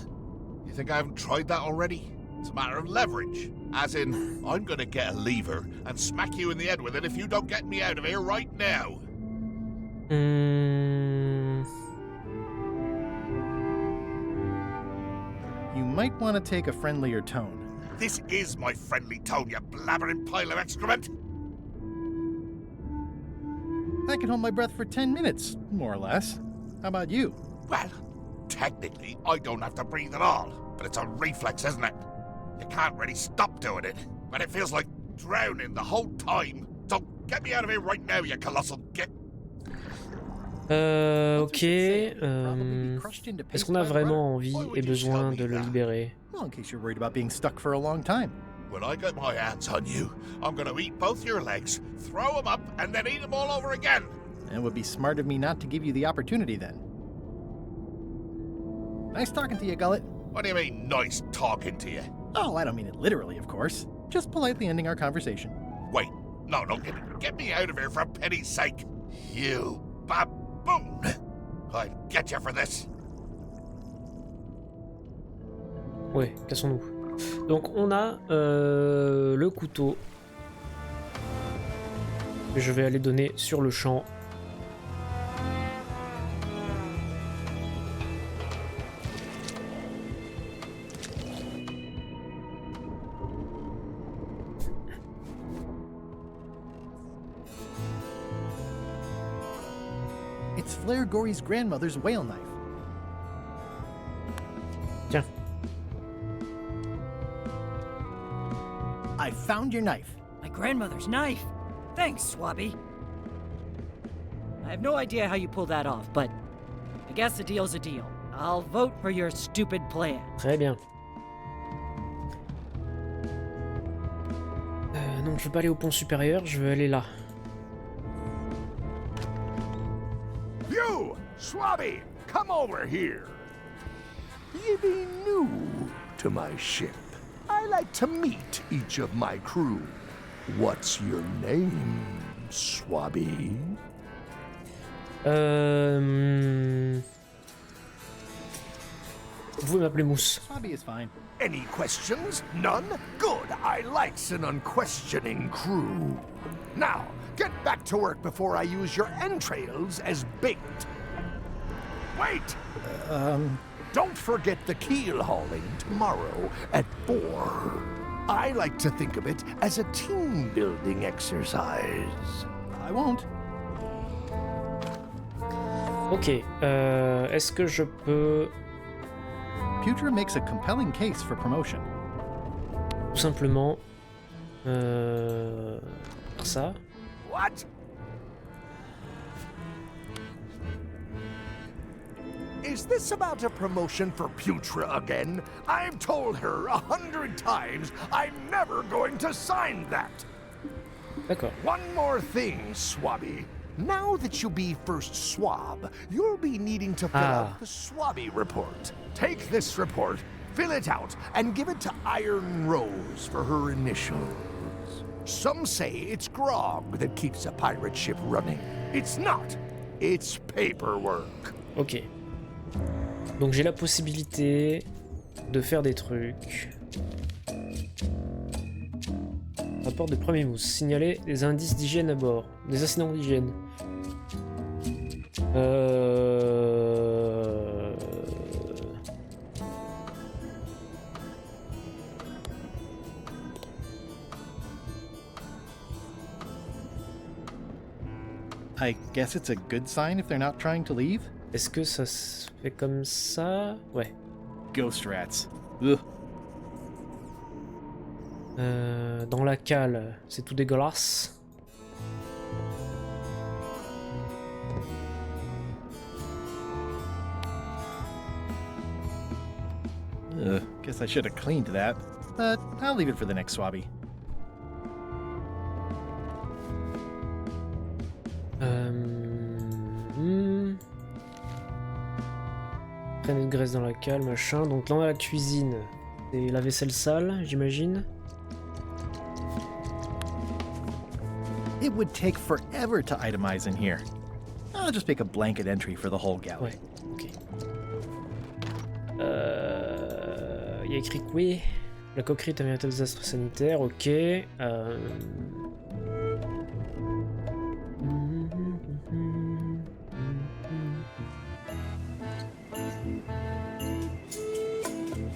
You think I haven't tried that already? It's a matter of leverage. As in, I'm gonna get a lever and smack you in the head with it if you don't get me out of here right now. You might want to take a friendlier tone. This is my friendly tone, you blabbering pile of excrement. I can hold my breath for 10 minutes, more or less. How about you? Well, technically, I don't have to breathe at all, but it's a reflex, isn't it? You can't really stop doing it, but it feels like drowning the whole time. So get me out of here right now, you colossal git. Ok. Est-ce qu'on a vraiment envie et besoin de le libérer? Well, in case you're worried about being stuck for a long time. When I get my hands on you, I'm gonna eat both your legs, throw them up, and then eat them all over again. It would be smart of me not to give you the opportunity then. Nice talking to you, Gullet. What do you mean, nice talking to you? Oh, I don't mean it literally, of course. Just politely ending our conversation. Wait, no, get me out of here for pity's sake. You baboon! I'll get you for this. Ouais, cassons-nous. Donc on a le couteau. Que je vais aller donner sur le champ. It's Flair Gory's grandmother's whale knife. Tiens. I found your knife. My grandmother's knife. Thanks, Swabby. I have no idea how you pulled that off, but I guess a deal's a deal. I'll vote for your stupid plan. Très bien. Non, je veux pas aller au pont supérieur, je veux aller là. You, Swabby, come over here. Ye be new to my ship. I like to meet each of my crew. What's your name, Swabby? Vous pouvez m'appeler Mousse. Swabby is fine. Any questions? None? Good. I likes an unquestioning crew. Now, get back to work before I use your entrails as bait. Wait! Don't forget the keel hauling tomorrow at 4. I like to think of it as a team-building exercise. I won't. Ok, est-ce que je peux... Putra makes a compelling case for promotion. Tout simplement... faire ça. What? Is this about a promotion for Putra again? I've told her 100 times I'm never going to sign that. D'accord. One more thing, Swabby. Now that you'll be first swab, you'll be needing to fill out the Swabby report. Take this report, fill it out, and give it to Iron Rose for her initials. Some say it's grog that keeps a pirate ship running. It's not. It's paperwork. Ok. Donc j'ai la possibilité de faire des trucs. Rapport de premier mousse. Signaler des indices d'hygiène à bord. Des incidents d'hygiène. I guess it's a good sign if they're not trying to leave. Est-ce que ça se fait comme ça? Ouais. Ghost rats. Ugh. Dans la cale, c'est tout dégueulasse. Guess I should have cleaned that, but I'll leave it for the next Swabby. Traîner de graisse dans la cale, machin. Donc là, on a la cuisine. C'est la vaisselle sale, j'imagine. It would take forever to itemize in here. I'll just make a blanket entry for the whole galley. Ouais, ok. Il y a écrit que oui. La coquerie est un véritable désastre sanitaire, ok.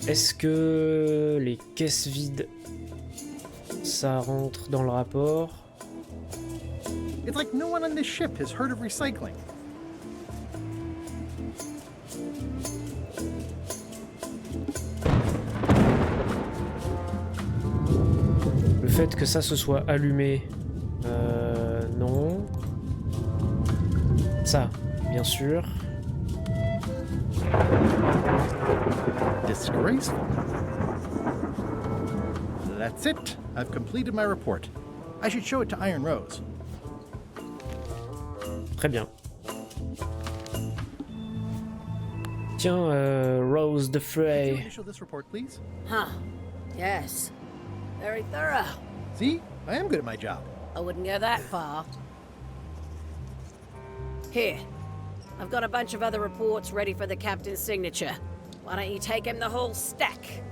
Est-ce que les caisses vides, ça rentre dans le rapport? It's like no one on this ship has heard of recycling. Le fait que ça se soit allumé, non. Ça, bien sûr. Disgraceful. That's it. I've completed my report. I should show it to Iron Rose. Très bien. Tiens, Rose de Frey. Could you initial this report, please? Huh. Yes. Very thorough. See? I am good at my job. I wouldn't go that far. Here. I've got a bunch of other reports ready for the captain's signature. Why don't you take him the whole stack?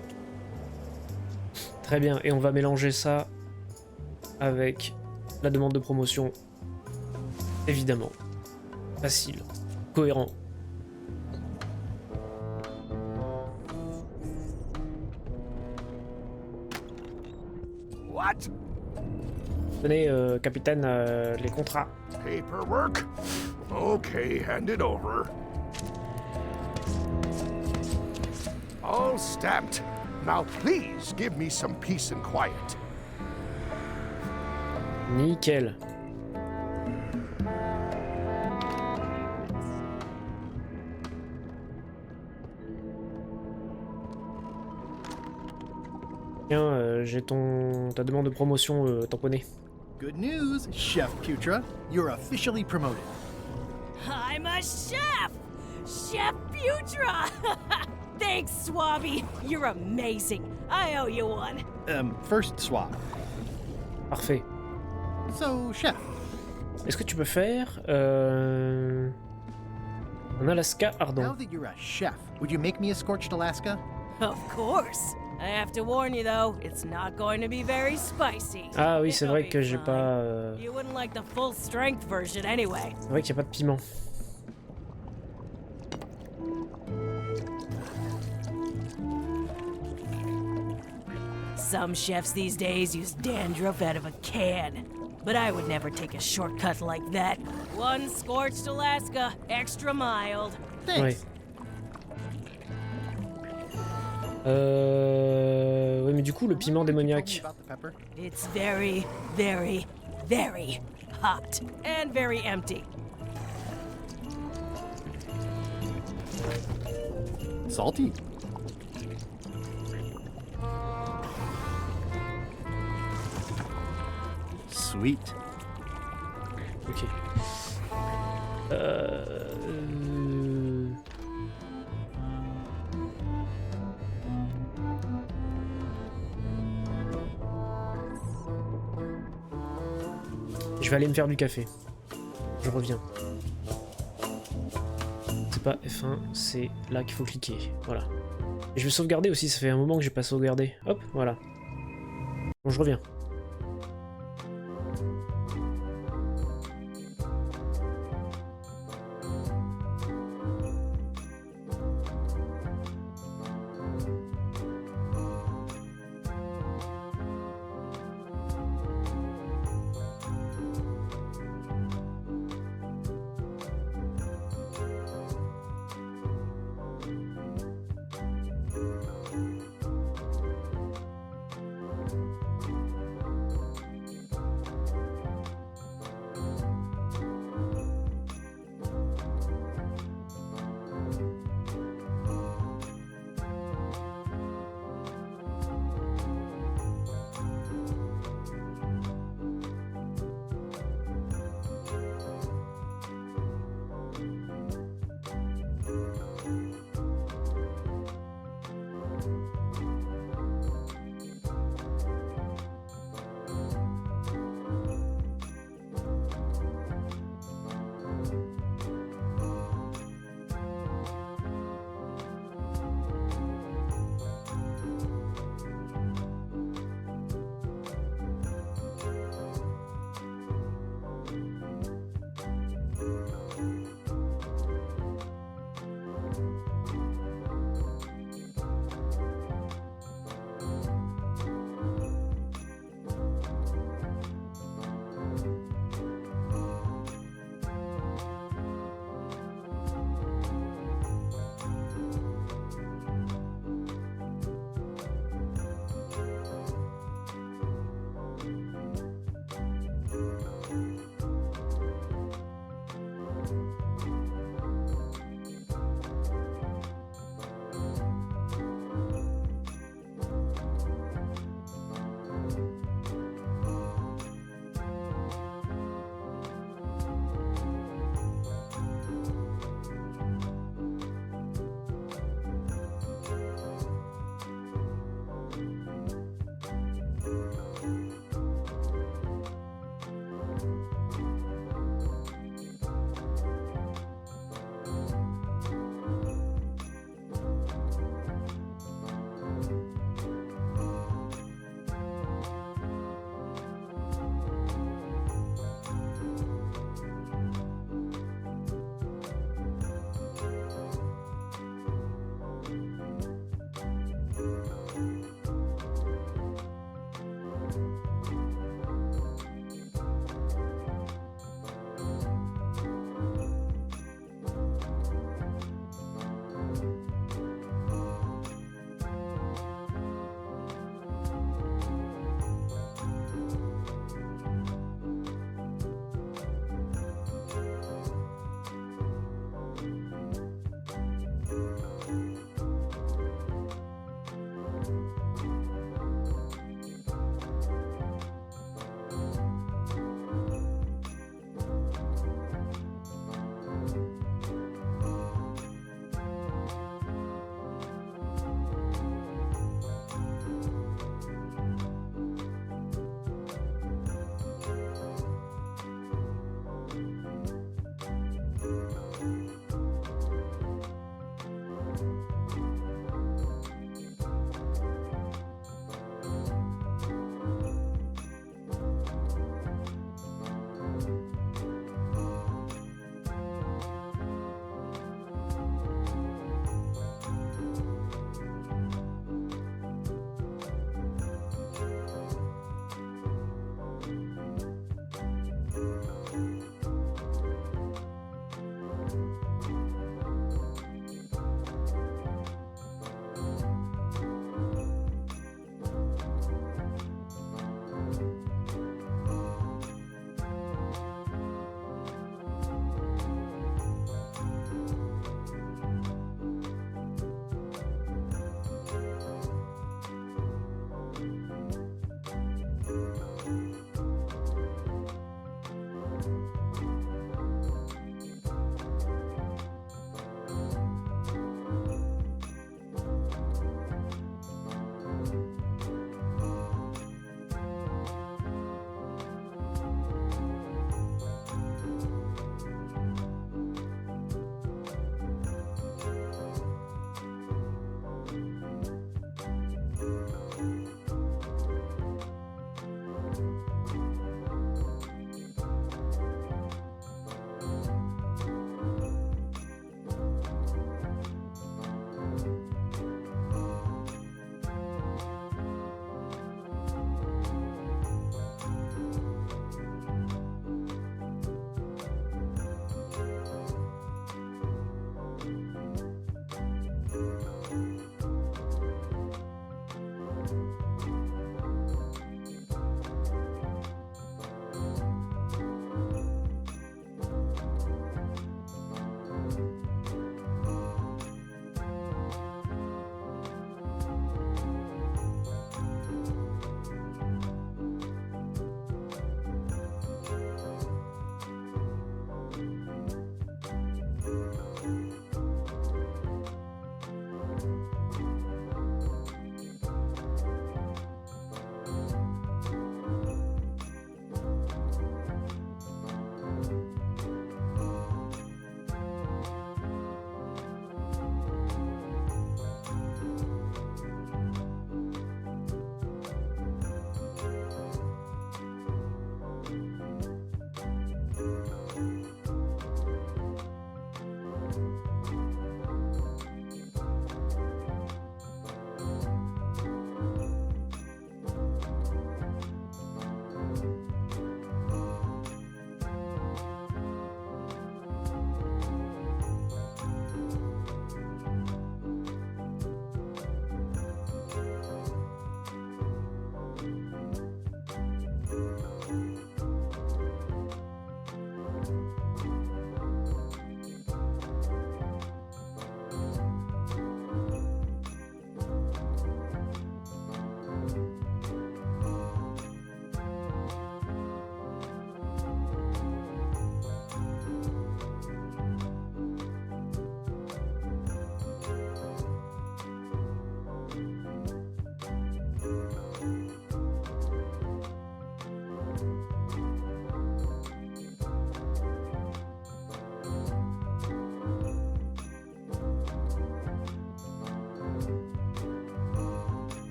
Très bien, et on va mélanger ça avec la demande de promotion. Évidemment. Facile. Cohérent. What? Tenez, capitaine, les contrats. Paperwork? Okay, hand it over. All stamped. Now please give me some peace and quiet. Nickel. Tiens, j'ai ta demande de promotion tamponnée. Good news, Chef Putra. You're officially promoted. I'm a chef! Chef Putra! Thanks, Swabby. You're amazing. I owe you one. First swap. Parfait. So, chef. Est-ce que tu peux faire un Alaska ardent? Now that you're a chef, would you make me a scorched Alaska? Of course. I have to warn you though, it's not going to be very spicy. Ah oui, c'est vrai que j'ai pas. You wouldn't like the full strength version anyway. C'est vrai qu'il n'y a pas de piment. Some chefs these days use dandruff out of a can. But I would never take a shortcut like that. One scorched Alaska, extra mild. Thanks. Oui, mais du coup, le piment démoniaque. It's very, very, very hot. And very empty. Salty. Sweet. Ok. Je vais aller me faire du café. Je reviens. C'est pas F1, c'est là qu'il faut cliquer. Voilà. Et je vais sauvegarder aussi, ça fait un moment que j'ai pas sauvegardé. Hop, voilà. Bon, je reviens.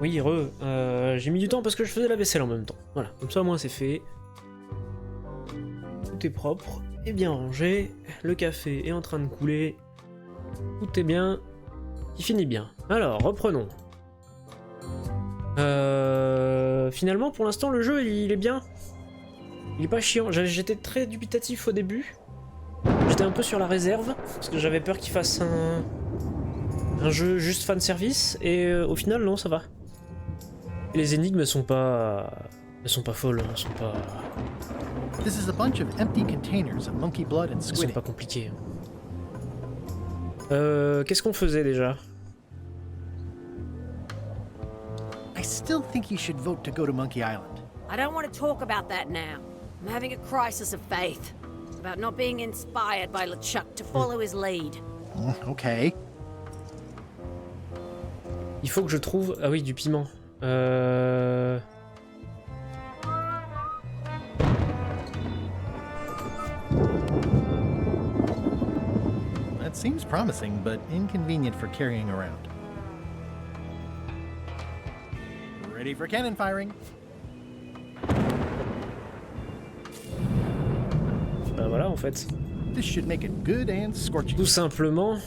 Oui, j'ai mis du temps parce que je faisais la vaisselle en même temps. Voilà, comme ça au moins c'est fait. Tout est propre et bien rangé. Le café est en train de couler. Tout est bien. Il finit bien. Alors, reprenons. Finalement, pour l'instant, le jeu, il est bien. Il est pas chiant. J'étais très dubitatif au début. J'étais un peu sur la réserve, parce que j'avais peur qu'il fasse un jeu juste fan service, et au final, non, ça va. Les énigmes, elles sont pas folles, elles sont pas... This is a bunch of empty containers of monkey blood and Elles sont squid. pas compliquées. Qu'est-ce qu'on faisait déjà? I still think you should vote to go to Monkey Island. I don't want to talk about that now. I'm having a crisis of faith. About not being inspired by LeChuck to follow his lead. Okay. Il faut que je trouve... Ah oui, du piment. That seems promising, but inconvenient for carrying around. Ready for cannon firing. Bah voilà, en fait. This should make it good and scorching. Tout simplement...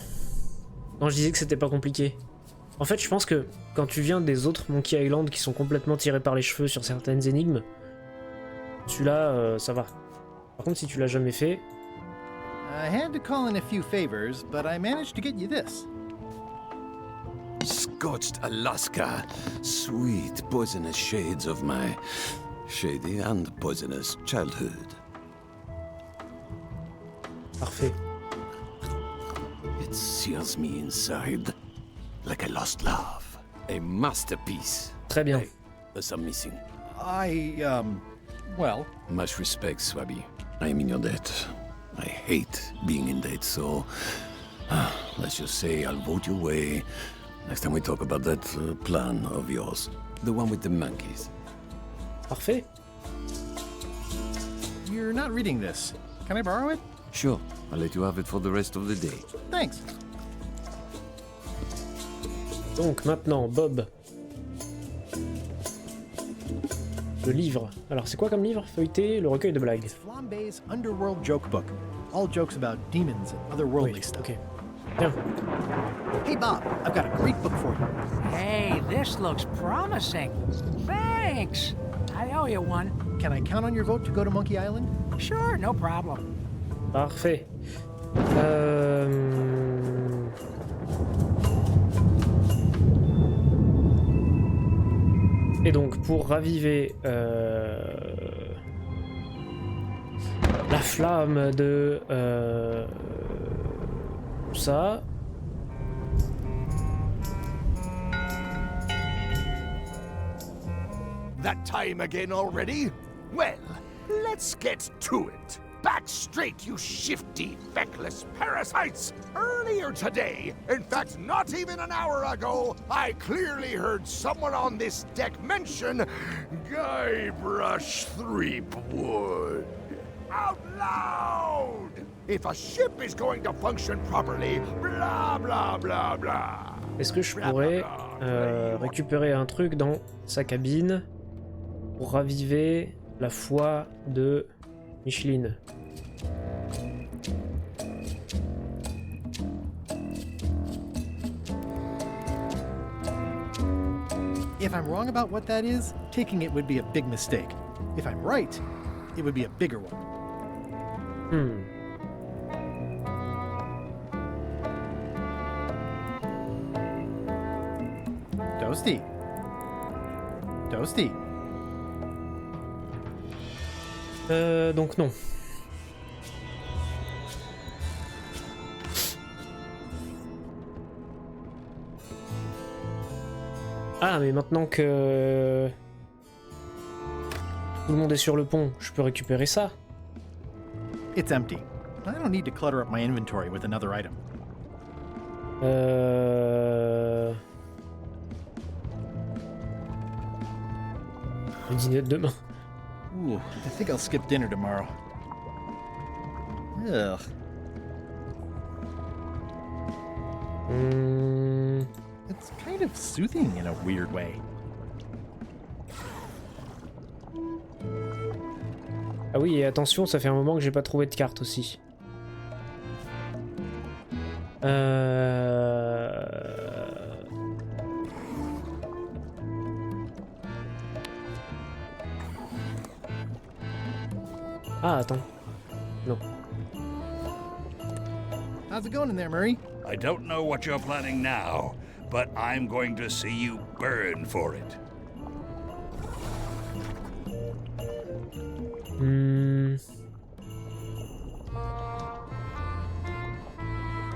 Non, je disais que c'était pas compliqué. En fait, je pense que quand tu viens des autres Monkey Island qui sont complètement tirés par les cheveux sur certaines énigmes, celui-là, ça va. Par contre, si tu l'as jamais fait... I had to call in a few favors, but I managed to get you this. Scorched Alaska, sweet poisonous shades of my shady and poisonous childhood. Parfait. It sears me inside like a lost love. A masterpiece. Très bien. Hey, there's some missing. Well... Much respect, Swabby. I am in your debt. I hate being in debt, so... let's just say I'll vote your way next time we talk about that plan of yours. The one with the monkeys. Parfait. You're not reading this. Can I borrow it? Sure. I'll let you have it for the rest of the day. Thanks. Donc maintenant, Bob. Le livre. Alors c'est quoi comme livre? Feuilleté, le recueil de blagues. Flambe's Underworld Joke Book. All jokes about demons and otherworldly Oui, stuff. ok. Bien. Hey Bob, I've got a great book for you. Hey, this looks promising. Thanks. I owe you one. Can I count on your vote to go to Monkey Island? Sure, no problem. Parfait. Et donc, pour raviver la flamme de ça... That time again already? Well, let's get to it. Back straight, you shifty, feckless parasites! Earlier today, in fact not even an hour ago, I clearly heard someone on this deck mention Guybrush Threepwood. Out loud! If a ship is going to function properly, blah blah blah blah. Est-ce que je pourrais récupérer un truc dans sa cabine pour raviver la foi de Micheline? If I'm wrong about what that is, taking it would be a big mistake. If I'm right, it would be a bigger one. Toasty. Toasty. Donc non. Ah, mais maintenant que tout le monde est sur le pont, je peux récupérer ça. It's empty. I don't need to clutter up my inventory with another item. Le dîner de demain. Ooh, I think I'll skip dinner tomorrow. Ugh. It's kind of soothing in a weird way. oui, et attention, ça fait un moment que j'ai pas trouvé de carte aussi. Ah, attends. Non. How's it going in there, Murray? I don't know what you're planning now, but I'm going to see you burn for it.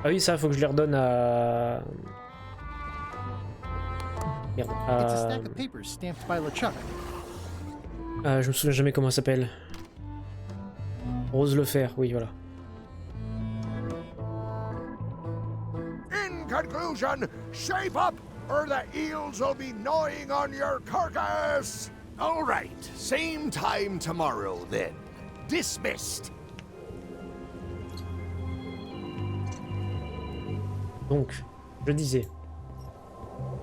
Ah oui, ça, faut que je les redonne à... Merde, It's a stack of papers stamped by LeChuck. je me souviens jamais comment elle s'appelle. Rose le fer, oui, voilà. In conclusion, shape up, or the eels will be gnawing on your carcass! All right, same time tomorrow then. Dismissed. Donc, je disais.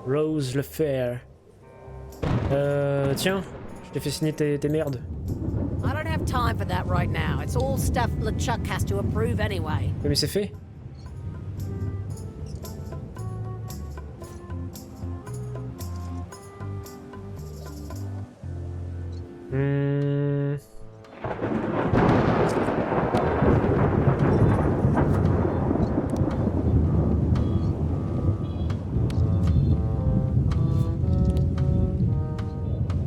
Rose le fer. Tiens, je t'ai fait signer tes merdes. I don't have time for that right now. It's all stuff LeChuck has to approve anyway. Oui, mais c'est fait.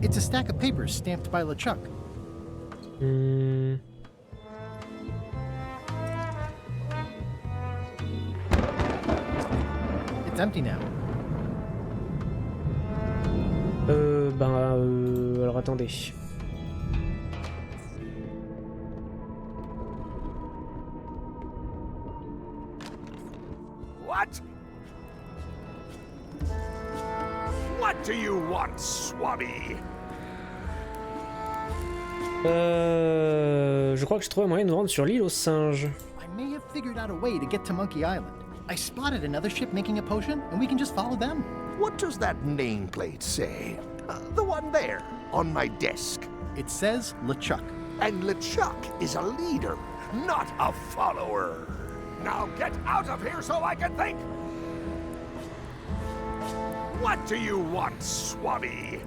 It's a stack of papers stamped by LeChuck. It's empty now. Alors attendez. What? What do you want, Swabby? Je crois que j'ai trouvé un moyen de nous rendre sur l'île aux singes. I may have figured out a way to get to Monkey Island. I spotted another ship making a potion, and we can just follow them. What does that nameplate say? The one there, on my desk. It says LeChuck. And LeChuck is a leader, not a follower. Now get out of here so I can think! What do you want, Swabby?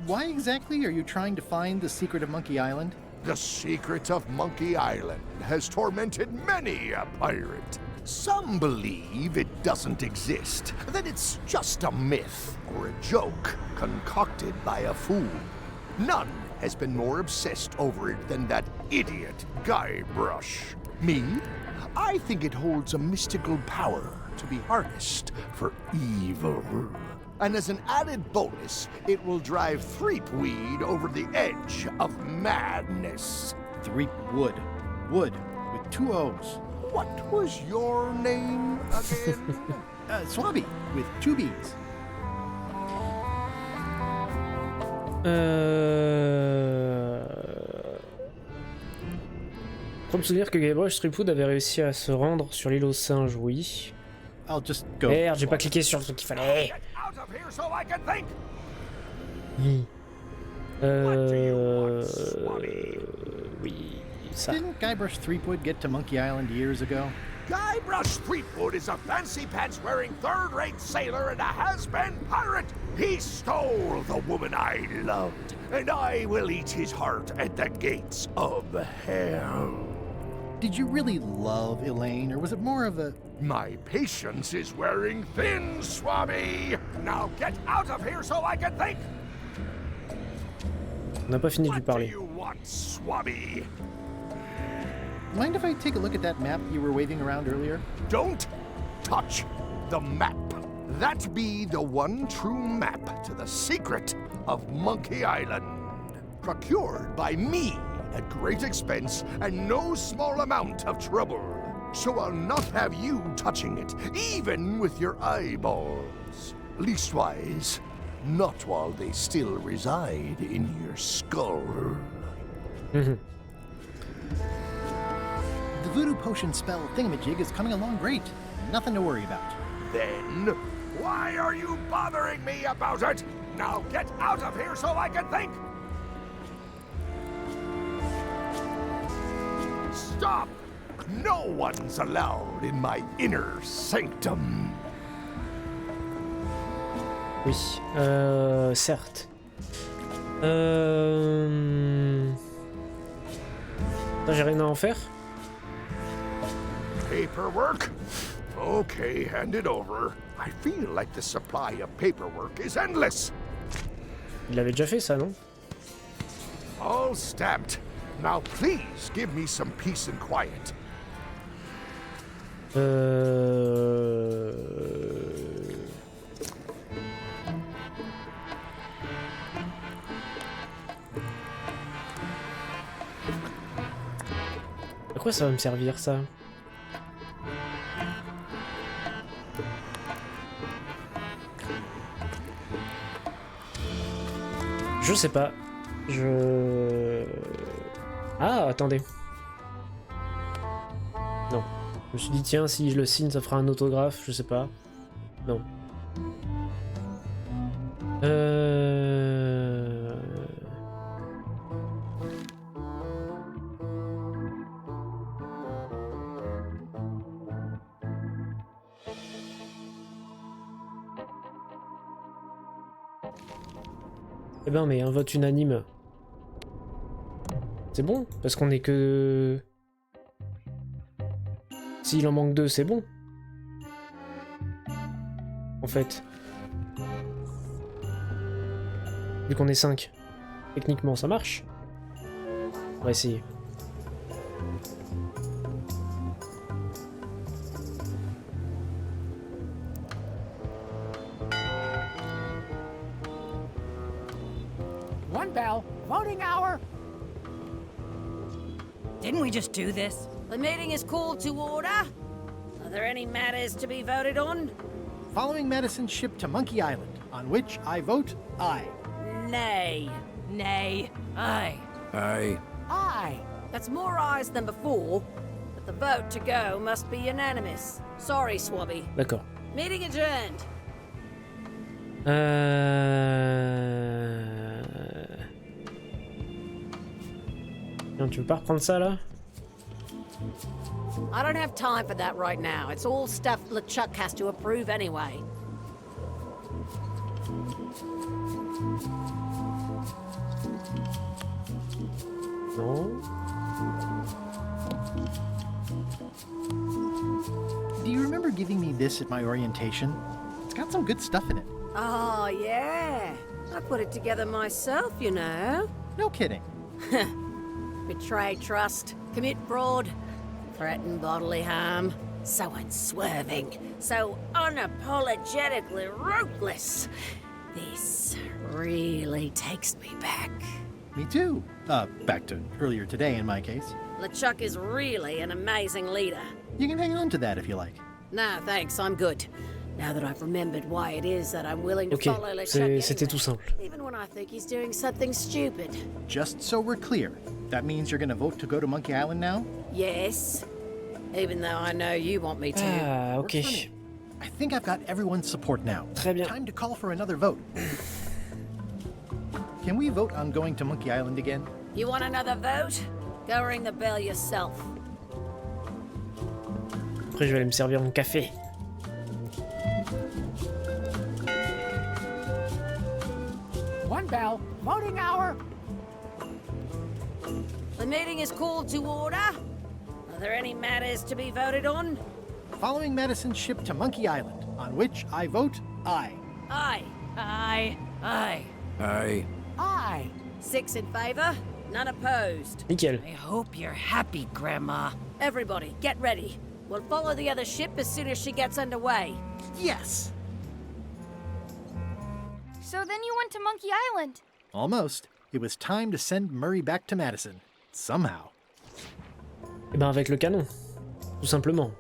Why exactly are you trying to find the secret of Monkey Island? The secret of Monkey Island has tormented many a pirate. Some believe it doesn't exist, that it's just a myth or a joke concocted by a fool. None has been more obsessed over it than that idiot Guybrush. Me? I think it holds a mystical power to be harnessed for evil. And as an added bonus, it will drive Threepweed over the edge of madness. Threepwood. Wood, with 2 O's. What was your name again? Swabby, with 2 B's. Faut me souvenir que Guybrush Threepwood avait réussi à se rendre sur l'île aux singes, oui. I'll just go. Merde, j'ai pas cliqué sur le truc qu'il fallait. Oui, ça. Didn't Guybrush Threepwood get to Monkey Island years ago? Guybrush Threepwood is a fancy-pants-wearing third-rate sailor and a has-been pirate. He stole the woman I loved, and I will eat his heart at the gates of hell. Did you really love Elaine, or was it more of a... My patience is wearing thin, Swabby! Now get out of here so I can think! On n'a pas fini de lui What do parler. you want, Swabby? Mind if I take a look at that map you were waving around earlier? Don't touch the map. That be the one true map to the secret of Monkey Island. Procured by me at great expense and no small amount of trouble. So I'll not have you touching it, even with your eyeballs. Leastwise, not while they still reside in your skull. The voodoo potion spell thingamajig is coming along great. Nothing to worry about. Then, Why are you bothering me about it? Now get out of here so I can think! Stop! No one's allowed in my inner sanctum. Oui, certes. J'ai rien à en faire? Paperwork? Okay, hand it over. I feel like the supply of paperwork is endless. Il avait déjà fait ça, non? All stamped. Now please give me some peace and quiet. À quoi ça va me servir, ça? Je sais pas. Ah, attendez. Non. Je me suis dit, tiens, si je le signe, ça fera un autographe, je sais pas. Non. Eh ben, mais un vote unanime. C'est bon, parce qu'on est que... S'il en manque 2, c'est bon. En fait. Vu qu'on est 5. Techniquement, ça marche. On va essayer. One bell. Voting hour. Didn't we just do this? The meeting is called to order. Are there any matters to be voted on? Following Madison's ship to Monkey Island, on which I vote aye. Nay. Nay. Aye. Aye. Aye. That's more ayes than before, but the vote to go must be unanimous. Sorry, Swabby. D'accord. Meeting adjourned. Non, tu veux pas reprendre ça, là? I don't have time for that right now. It's all stuff LeChuck has to approve anyway. Non. Do you remember giving me this at my orientation? It's got some good stuff in it. Oh, yeah. I put it together myself, you know. No kidding. Betray trust, commit fraud, threaten bodily harm. So unswerving, so unapologetically ruthless. This really takes me back. Me too. Back to earlier today in my case. LeChuck is really an amazing leader. You can hang on to that if you like. No, thanks, I'm good. Now that I've remembered why it is that I'm willing to follow LeChuck c'était tout simple. even when I think he's doing something stupid. Just so we're clear, that means you're gonna vote to go to Monkey Island now? Yes, even though I know you want me to. Ah, ok. I think I've got everyone's support now. Très bien. Time to call for another vote. Can we vote on going to Monkey Island again? You want another vote? Go ring the bell yourself. Après, je vais aller me servir mon café. One bell. Voting hour. The meeting is called to order. Are there any matters to be voted on? Following Madison's ship to Monkey Island, on which I vote aye. Aye. Aye. Aye. Aye. Aye. 6 in favor, none opposed. Nickel. I hope you're happy, Grandma. Everybody, get ready. We'll follow the other ship as soon as she gets underway. Yes! So then you went to Monkey Island. Almost. It was time to send Murray back to Madison. Somehow. Eh ben, avec le canon. Tout simplement.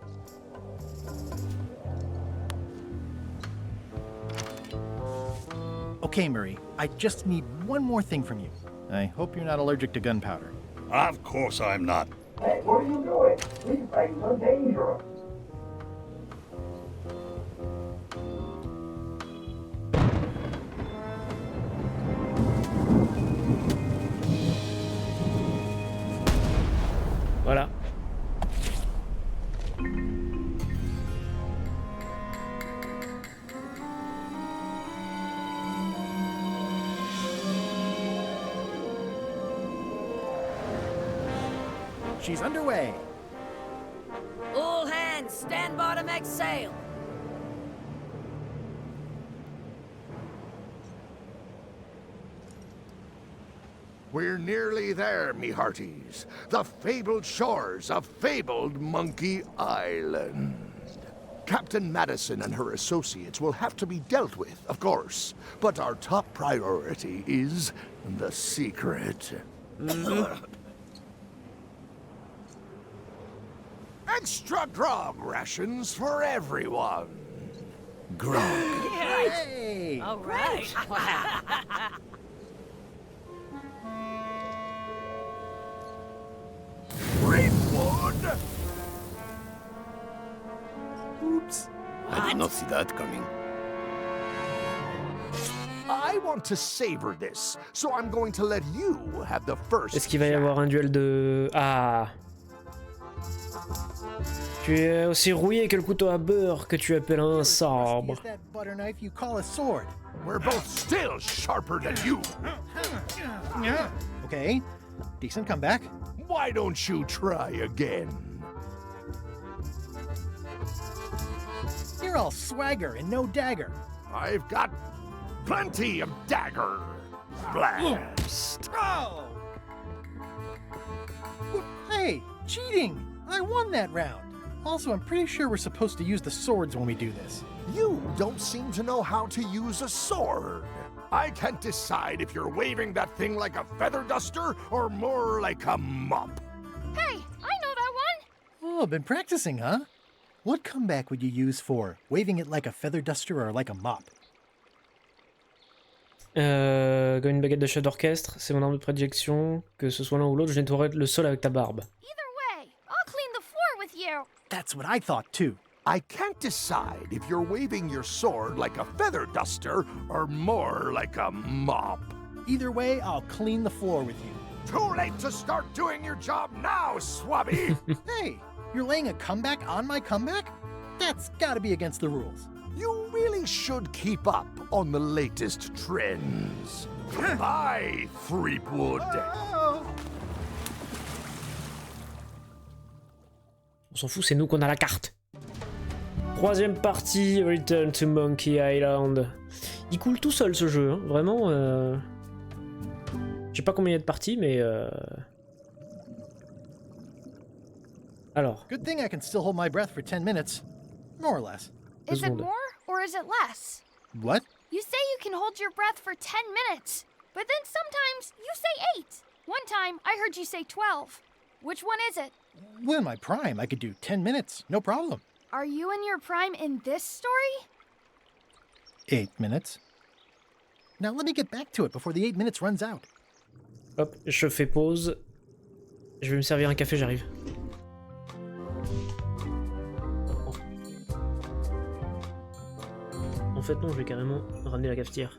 Okay, Murray, I just need one more thing from you. I hope you're not allergic to gunpowder. Of course I'm not. Hey, what are you doing? These things are dangerous. Voilà. She's underway. All hands, stand by to make sail. We're nearly there, me hearties. The fabled shores of fabled Monkey Island. Captain Madison and her associates will have to be dealt with, of course. But our top priority is the secret. Extra grog rations for everyone. Grog. Hey! All right. Greenwood! Oops. I did not see that coming. I want to savor this, so I'm going to let you have the first. Est-ce qu'il va y avoir un duel de... Ah. Tu es aussi rouillé que le couteau à beurre que tu appelles un sabre. That butter knife you call a sword. We're both still sharper than you. Okay, decent comeback. Why don't you try again? You're all swagger and no dagger. I've got plenty of dagger. Blast. Oh! Hey, cheating! I won that round. Also, I'm pretty sure we're supposed to use the swords when we do this. You don't seem to know how to use a sword. I can't decide if you're waving that thing like a feather duster or more like a mop. Hey, I know that one! Oh, been practicing, huh? What comeback would you use for waving it like a feather duster or like a mop? Comme une baguette de chef d'orchestre, c'est mon arme de prédilection. Que ce soit l'un ou l'autre, je nettoierai le sol avec ta barbe. Either way, I'll clean the floor with you. That's what I thought too. I can't decide if you're waving your sword like a feather duster or more like a mop. Either way, I'll clean the floor with you. Too late to start doing your job now, Swabby! Hey, you're laying a comeback on my comeback? That's gotta be against the rules. You really should keep up on the latest trends. Bye, Threepwood. On s'en fout, c'est nous qu'on a la carte. Troisième partie, Return to Monkey Island. Il coule tout seul ce jeu, hein. Vraiment. Je sais pas combien il y a de parties, mais. Alors. Good thing I can still hold my breath for 10 minutes. More or less. Is it more or is it less? What? You say you can hold your breath for 10 minutes, but then sometimes you say 8. One time I heard you say 12. Which one is it? Well, in my prime, I could do 10 minutes, no problem. Are you in your prime in this story? 8 minutes. Now let me get back to it before the 8 minutes runs out. Hop, je fais pause. Je vais me servir un café, j'arrive. En fait non, je vais carrément ramener la cafetière.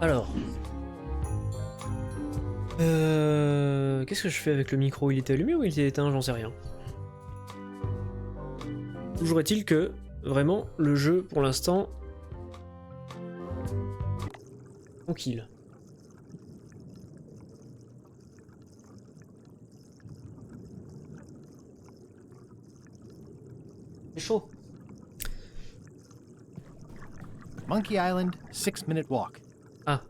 Alors. Qu'est-ce que je fais avec le micro? Il était allumé ou il était éteint? J'en sais rien. Toujours est-il que, vraiment, le jeu, pour l'instant... tranquille. C'est chaud. Monkey Island, 6-minute walk. Ah.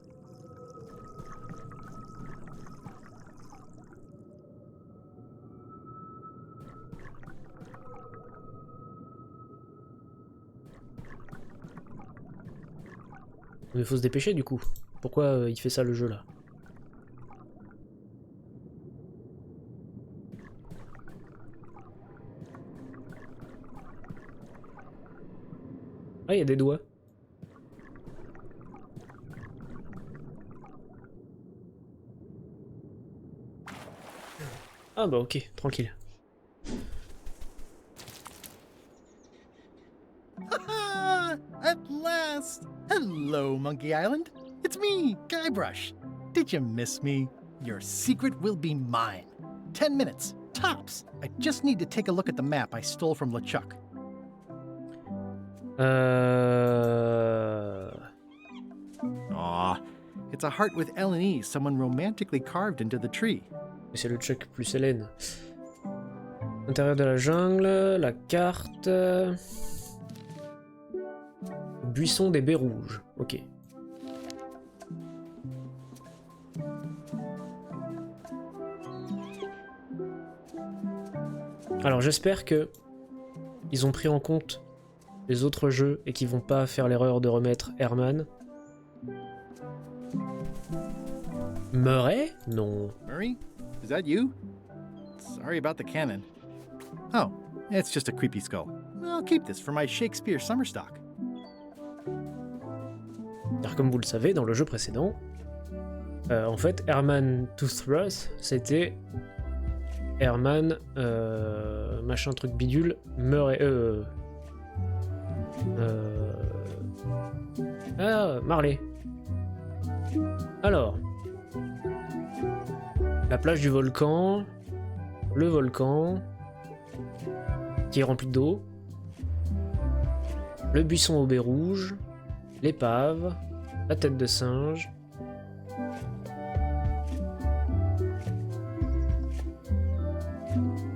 Il faut se dépêcher du coup. Pourquoi il fait ça le jeu là? Ah, il y a des doigts. Ah bah ok, tranquille. At last! Hello, Monkey Island. It's me, Guybrush. Did you miss me? Your secret will be mine. 10 minutes, tops. I just need to take a look at the map I stole from LeChuck. Aw, it's a heart with L and E someone romantically carved into the tree. C'est le Chuck plus Hélène. Intérieur de la jungle, la carte... Buisson des baies rouges, ok. Alors j'espère que ils ont pris en compte les autres jeux et qu'ils vont pas faire l'erreur de remettre Herman. Murray? Non. Murray? Is that you? Sorry about the cannon. Oh, it's just a creepy skull. I'll keep this for my Shakespeare summer stock. Car comme vous le savez, dans le jeu précédent, en fait, Herman Toothbrush, c'était Herman, machin truc bidule, Murray, Marley. Alors, la plage du volcan, le volcan, qui est rempli d'eau, le buisson aux baies rouges, l'épave, la tête de singe.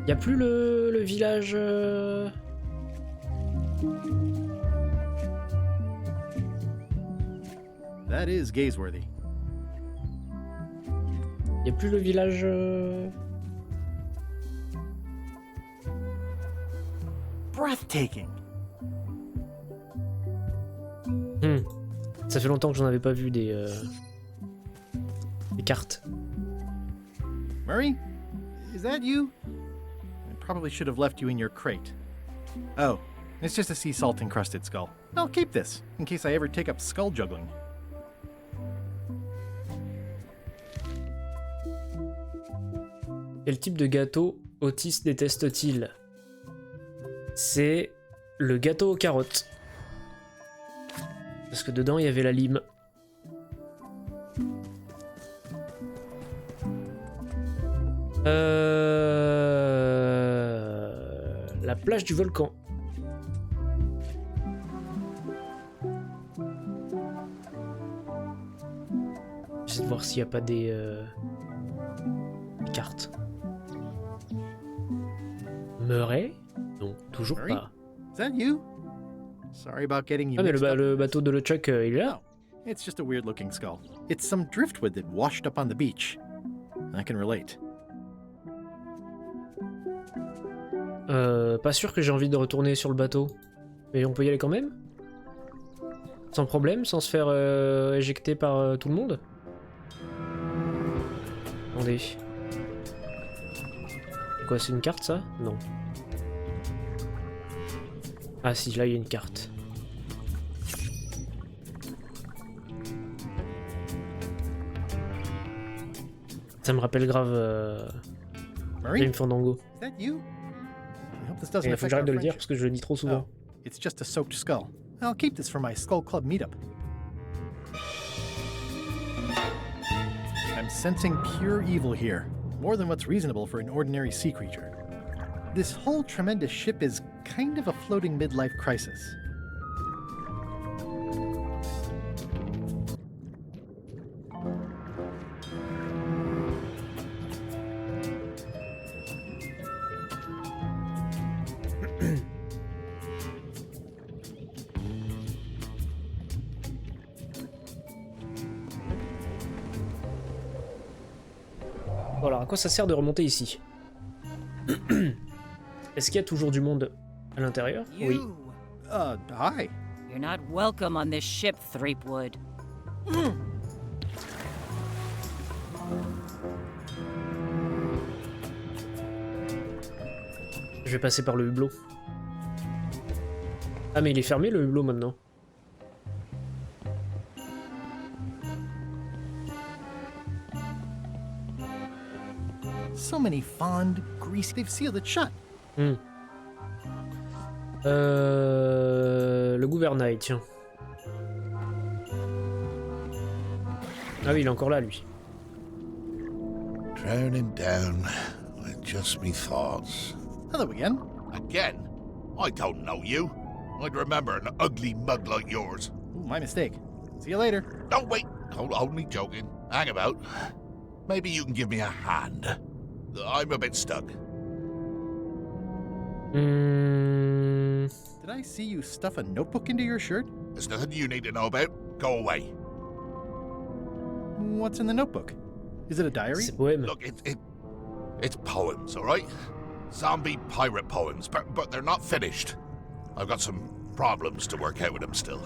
Y a plus le village... That is gazeworthy. Y a plus le village... Breathtaking. Ça fait longtemps que j'en avais pas vu des cartes. Murray? Is that you? I probably should have left you in your crate. Oh, it's just a sea salt encrusted skull. I'll keep this, in case I ever take up skull juggling. Quel type de gâteau Otis déteste-t-il? C'est le gâteau aux carottes. Parce que dedans il y avait la lime. La plage du volcan. J'essaie de voir s'il n'y a pas des cartes. Murray? Non, toujours Murray? pas. Is that you? Sorry about getting you Ah mais mixed up. le bateau de LeChuck, il est là. It's just a weird looking skull. It's some driftwood that washed up on the beach. I can relate. Pas sûr que j'ai envie de retourner sur le bateau. Mais on peut y aller quand même? Sans problème, sans se faire éjecter par tout le monde? Attendez. C'est quoi, c'est une carte ça? Non. Ah si, là il y a une carte. Ça me rappelle grave Grim Fandango. Is that you? I hope this doesn't Il faut que affect j'arrête our de le dire friendship. parce que je le dis trop souvent. Oh, it's just a soaked skull. I'll keep this for my Skull Club meetup. I'm sensing pure evil here, more than what's reasonable for an ordinary sea creature. This whole tremendous ship is kind of a floating midlife crisis. Bon alors, à quoi ça sert de remonter ici? Est-ce qu'il y a toujours du monde à l'intérieur? Oui. Hi. You're not welcome on this ship, Threepwood. Je vais passer par le hublot. Ah mais il est fermé le hublot maintenant. So many fond, greasy. They've sealed it shut. Le gouvernail, tiens. Ah oui, il est encore là, lui. Drowning down with just me thoughts. Hello again. Again? I don't know you. I'd remember an ugly mug like yours. Ooh, my mistake. See you later. No, wait. Only joking. Hang about. Maybe you can give me a hand. I'm a bit stuck. Did I see you stuff a notebook into your shirt? There's nothing you need to know about. Go away. What's in the notebook? Is it a diary? Look, it's poems, all right? Zombie pirate poems, but they're not finished. I've got some problems to work out with them still.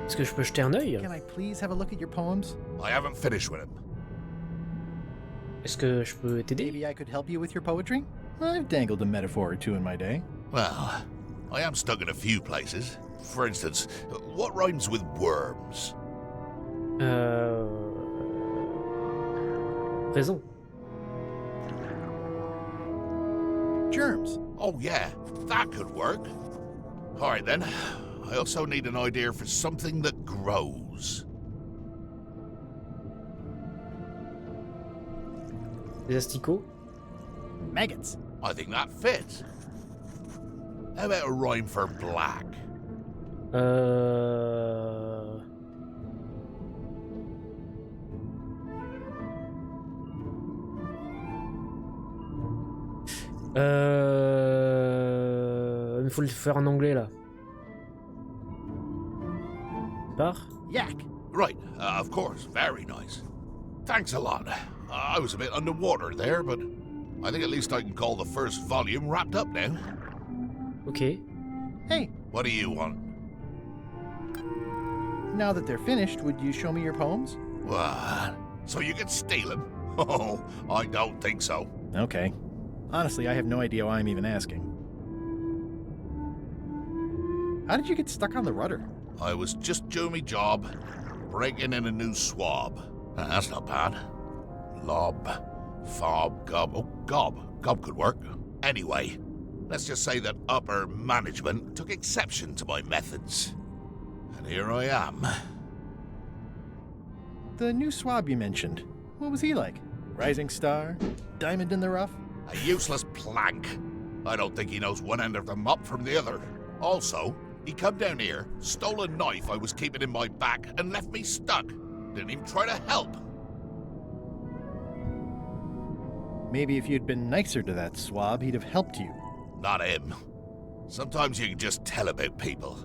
Est-ce que je peux jeter un œil? Can I please have a look at your poems? I haven't finished with them. Est-ce que je peux t'aider? Maybe I could help you with your poetry? I've dangled a metaphor or two in my day. Well, I am stuck in a few places. For instance, what rhymes with worms? Raison. Germs. Oh yeah, that could work. All right then. I also need an idea for something that grows. Des asticots? Maggots. I think that fits. How about a rhyme for black? Il faut le faire en anglais là. Part? Yak. Right, of course. Very nice. Thanks a lot. I was a bit underwater there, but I think at least I can call the first volume wrapped up now. Okay. Hey. What do you want? Now that they're finished, would you show me your poems? What? So you can steal them? Oh, I don't think so. Okay. Honestly, I have no idea why I'm even asking. How did you get stuck on the rudder? I was just doing my job, breaking in a new swab. That's not bad. Lob, fob, gob. Oh, gob. Gob could work. Anyway, let's just say that upper management took exception to my methods. And here I am. The new swab you mentioned. What was he like? Rising star? Diamond in the rough? A useless plank. I don't think he knows one end of the mop from the other. Also, he come down here, stole a knife I was keeping in my back, and left me stuck. Didn't even try to help. Maybe if you'd been nicer to that swab, he'd have helped you. Not him. Sometimes you can just tell about people.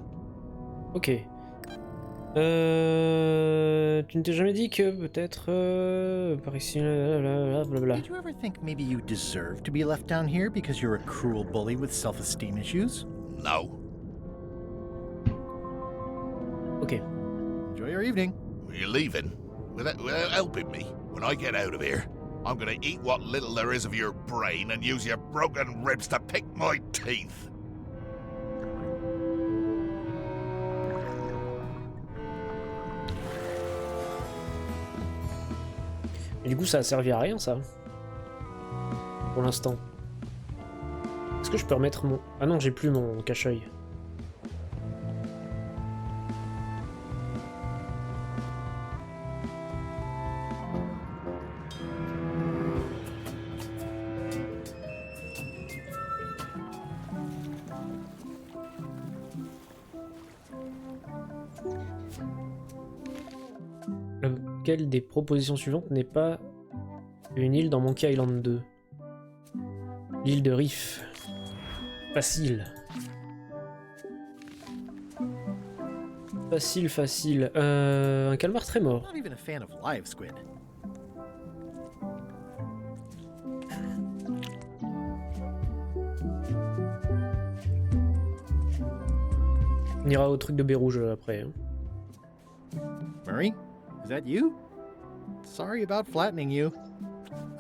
Ok. Tu ne t'es jamais dit que peut-être par ici, blablabla. Did you ever think maybe you deserve to be left down here because you're a cruel bully with self-esteem issues? No. Okay. Enjoy your evening. You're leaving? Without helping me? When I get out of here, I'm gonna eat what little there is of your brain and use your broken ribs to pick my teeth. Et du coup, ça a servi à rien, ça. Pour l'instant. Est-ce que je peux remettre mon... Ah non, j'ai plus mon cache-œil. Quelle des propositions suivantes n'est pas une île dans Monkey Island 2? L'île de Riff. Facile. Facile, facile. Un calmar très mort. Not even a fan of live squid. On ira au truc de baie rouge après. Hein. Murray? Is that you? Sorry about flattening you.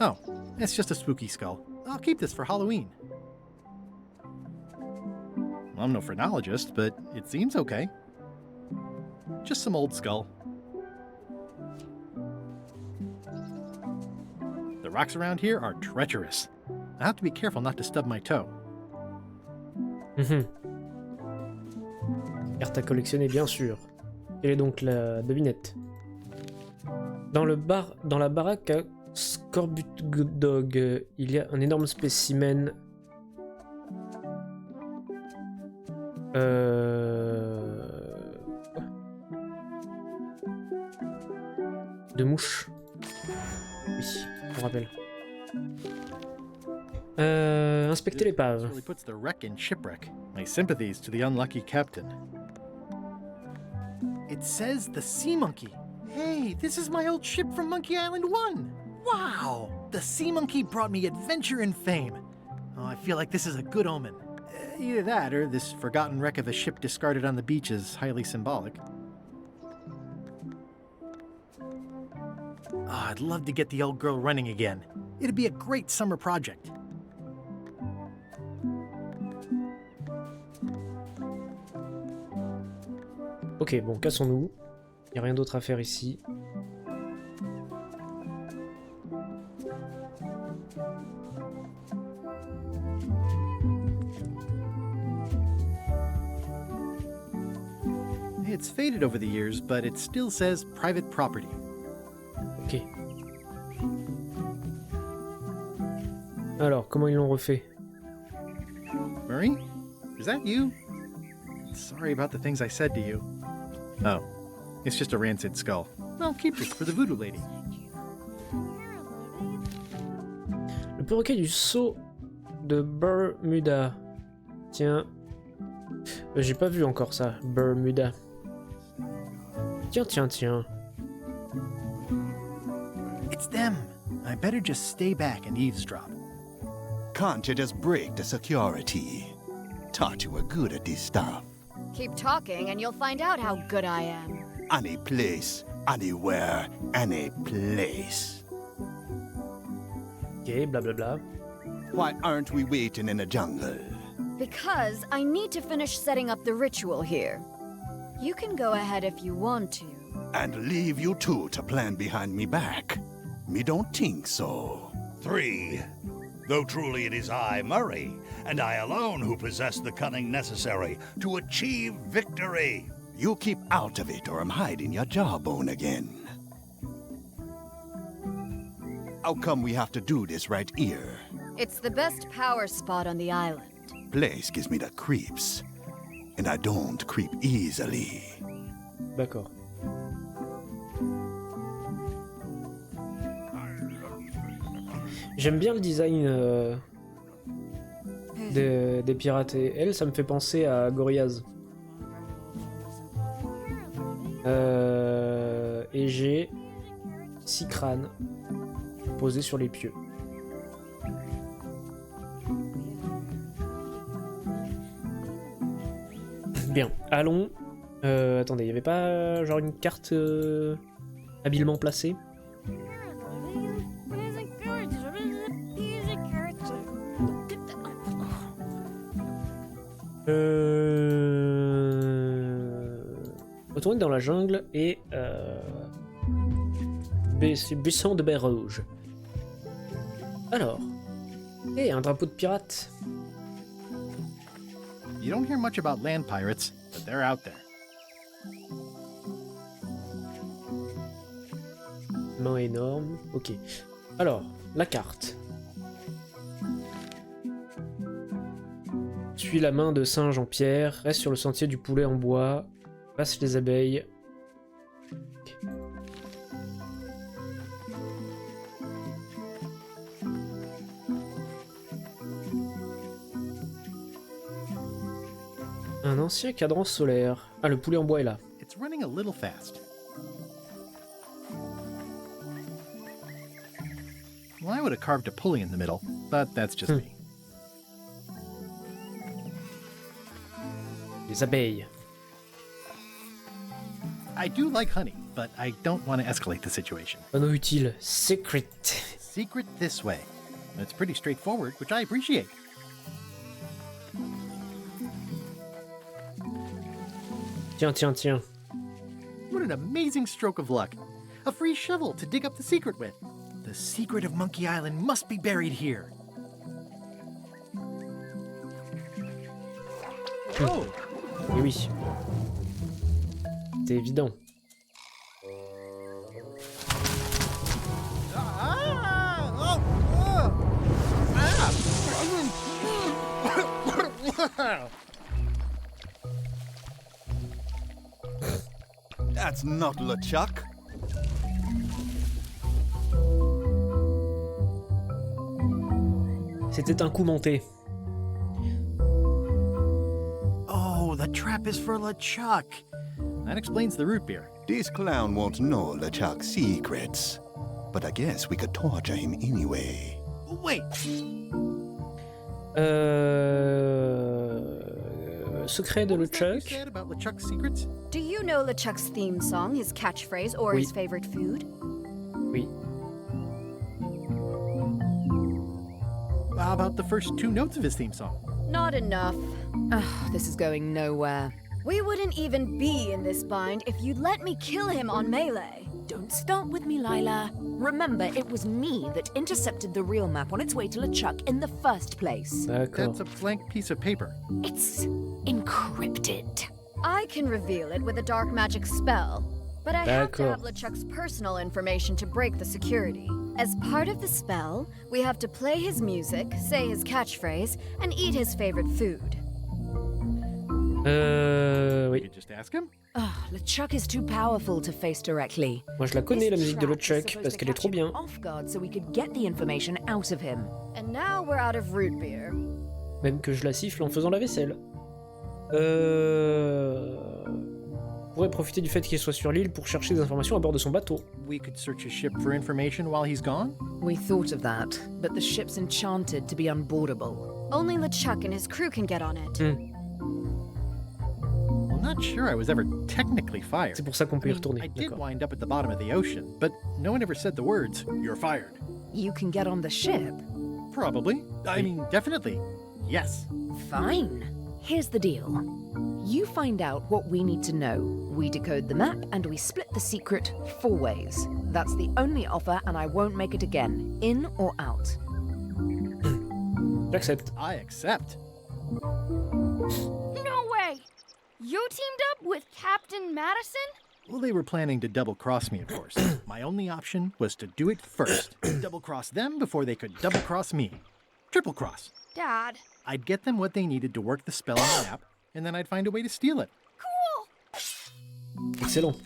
Oh, it's just a spooky skull. I'll keep this for Halloween. I'm no phrenologist, but it seems okay. Just some old skull. rocks around here are treacherous. I have to be careful not to stub my toe. Carte à collectionner, bien sûr. Quelle est donc la devinette? Dans la baraque à Scorbut-Dog, il y a un énorme spécimen de mouche. Oui, je me rappelle. Inspectez l'épave. Really puts the wreck in shipwreck. My sympathies to the unlucky captain. It says the Sea Monkey. Hey, this is my old ship from Monkey Island 1. Wow! The Sea Monkey brought me adventure and fame. Oh, I feel like this is a good omen. Either that, or this forgotten wreck of a ship discarded on the beach is highly symbolic. Oh, I'd love to get the old girl running again. It'd be a great summer project. Ok, bon, cassons-nous. Il n'y a rien d'autre à faire ici. It's faded over the years, but it still says private property. Ok. Alors, comment ils l'ont refait? Murray? Is that you? Sorry about the things I said to you. Oh, it's just a rancid skull. I'll keep this for the voodoo lady. Le perroquet du saut de Bermuda. Tiens. J'ai pas vu encore ça, Bermuda. Tiens. It's them. I better just stay back and eavesdrop. Can't you just break the security? Thought you were good at this stuff. Keep talking and you'll find out how good I am. Any place, anywhere, any place. Ok, blablabla. Why aren't we waiting in the jungle? Because I need to finish setting up the ritual here. You can go ahead if you want to. And leave you two to plan behind me back? Me don't think so. 3. Though truly it is I, Murray, and I alone who possess the cunning necessary to achieve victory. You keep out of it or I'm hiding your jawbone again. How come we have to do this right here? It's the best power spot on the island. Place gives me the creeps. And I don't creep easily. D'accord. J'aime bien le design des pirates et elle, ça me fait penser à Gorillaz. Et j'ai 6 crânes posés sur les pieux. Bien, allons. Attendez, il n'y avait pas genre une carte habilement placée? Retourner dans la jungle et buisson de baie rouge. Alors, et un drapeau de pirate. You don't hear much about land pirates, but they're out there. Main énorme. Ok. Alors, la carte. Suis la main de singe en pierre, reste sur le sentier du poulet en bois, passe les abeilles. Okay. Un ancien cadran solaire. Ah, le poulet en bois est là. It's running a little fast. Well, I would have carved a pulley in the middle, but that's just me. Les abeilles. I do like honey, but I don't want to escalate the situation. Panneau utile. Secret. Secret this way. It's pretty straightforward, which I appreciate. Tiens. What an amazing stroke of luck. A free shovel to dig up the secret with. The secret of Monkey Island must be buried here. Oh! Et oui. C'est évident. That's not LeChuck. C'était un coup monté. Oh, the trap is for LeChuck. That explains the root beer. This clown won't know LeChuck's secrets. But I guess we could torture him anyway. Wait! Secret de LeChuck. About LeChuck's secrets? Do you know LeChuck's theme song, his catchphrase, or Oui. his favorite food? Oui. How about the first 2 notes of his theme song? Not enough. Ugh, this is going nowhere. We wouldn't even be in this bind if you'd let me kill him on Melee. Don't start with me, Lila. Remember, it was me that intercepted the real map on its way to LeChuck in the first place. That's a blank piece of paper. It's encrypted. I can reveal it with a dark magic spell, but I have to D'accord. have LeChuck's personal information to break the security. As part of the spell, we have to play his music, say his catchphrase, and eat his favorite food. Oui. You just ask him? LeChuck is too powerful to face directly. Moi je la connais la This musique de trap is LeChuck supposed parce to qu'elle est catch trop him bien. Off guard so we could get the information out of him. And now we're out of root beer. Même que je la siffle en faisant la vaisselle. Pourrait profiter du fait qu'il soit sur l'île pour chercher des informations à bord de son bateau. We could search his ship for information while he's gone? We thought of that, but the ship's enchanted to be unboardable. Only LeChuck and his crew can get on it. Well, not sure I was ever technically fired. C'est pour ça qu'on peut y retourner. I did D'accord. wind up at the bottom of the ocean, but no one ever said the words, "You're fired." You can get on the ship. Probably. I mean, definitely. Yes. Fine. Here's the deal. You find out what we need to know. We decode the map and we split the secret 4 ways. That's the only offer and I won't make it again. In or out. J'accepte. I accept. No way! You teamed up with Captain Madison? Well, they were planning to double-cross me, of course. My only option was to do it first. Double-cross them before they could double-cross me. Triple-cross. Dad. I'd get them what they needed to work the spell on the map, and then I'd find a way to steal it. Excellent.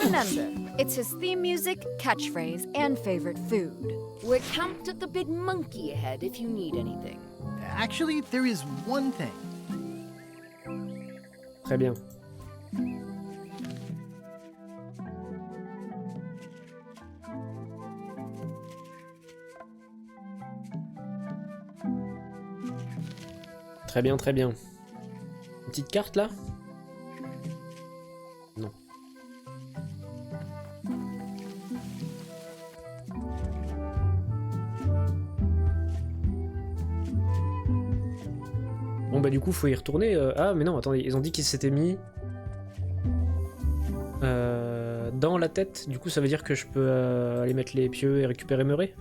Remember, it's his theme music, catchphrase, and favorite food. We're camped at the big monkey head if you need anything. Actually, there is one thing. Très bien. Très bien, très bien. Une petite carte là? Non. Bon bah du coup faut y retourner. Ah mais non, attendez, ils ont dit qu'ils s'étaient mis dans la tête. Du coup ça veut dire que je peux aller mettre les pieux et récupérer Murray.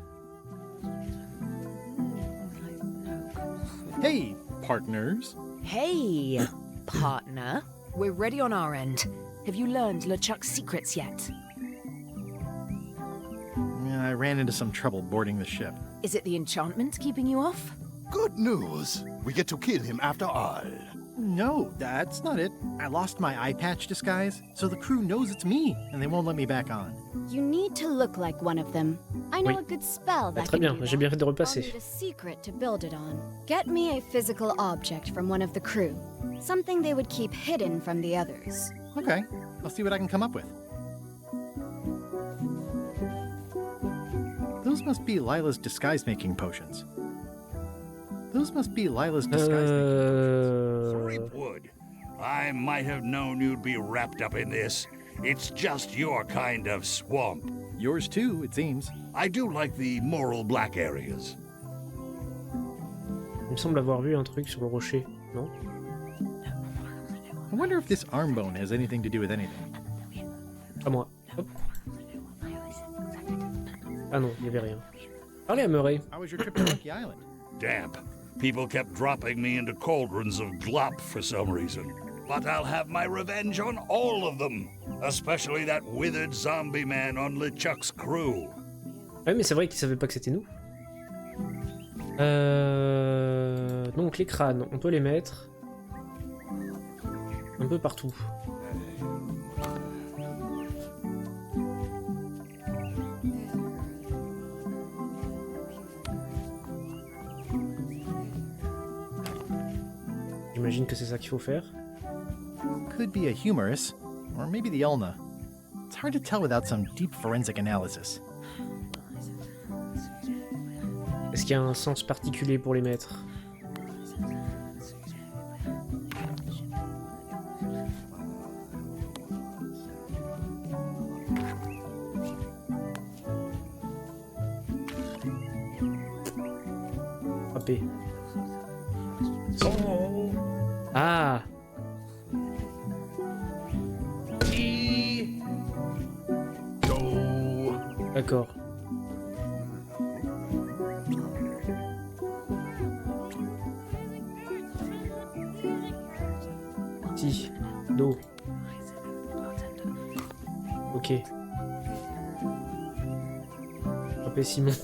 Hey, partners. Hey, partner. We're ready on our end. Have you learned LeChuck's secrets yet? Yeah, I ran into some trouble boarding the ship. Is it the enchantment keeping you off? Good news. We get to kill him after all. No, that's not it. I lost my eye patch disguise, so the crew knows it's me, and they won't let me back on. You need to look like one of them. I know Oui. a good spell Bah, that très can bien, do j'ai bien fait de I'll repasser. need a secret to build it on. Get me a physical object from one of the crew. Something they would keep hidden from the others. Okay, I'll see what I can come up with. Those must be Lila's disguise-making potions. Those must be Lila's disguise-making Wood, I might have known you'd be wrapped up in this. It's just your kind of swamp. Yours too, it seems. I do like the moral black areas. Il me semble avoir vu un truc sur le rocher, non? I wonder if this arm bone has anything to do with anything. À moi. Hop. Ah non, il y avait rien. Parlez à Murray. How was your trip to Monkey Island? Damp. People kept dropping me into cauldrons of glop for some reason. But I'll have my revenge on all of them. Especially that withered zombie man on LeChuck's crew. Ouais, mais c'est vrai qu'ils savaient pas que c'était nous. Donc les crânes, on peut les mettre un peu partout. J'imagine que c'est ça qu'il faut faire. Could be a humerus, or maybe the ulna. It's hard to tell without some deep forensic analysis. Est-ce qu'il y a un sens particulier pour les mettre? Frapper. Ah! D'accord. Si. Do. Ok. Frapper Simon.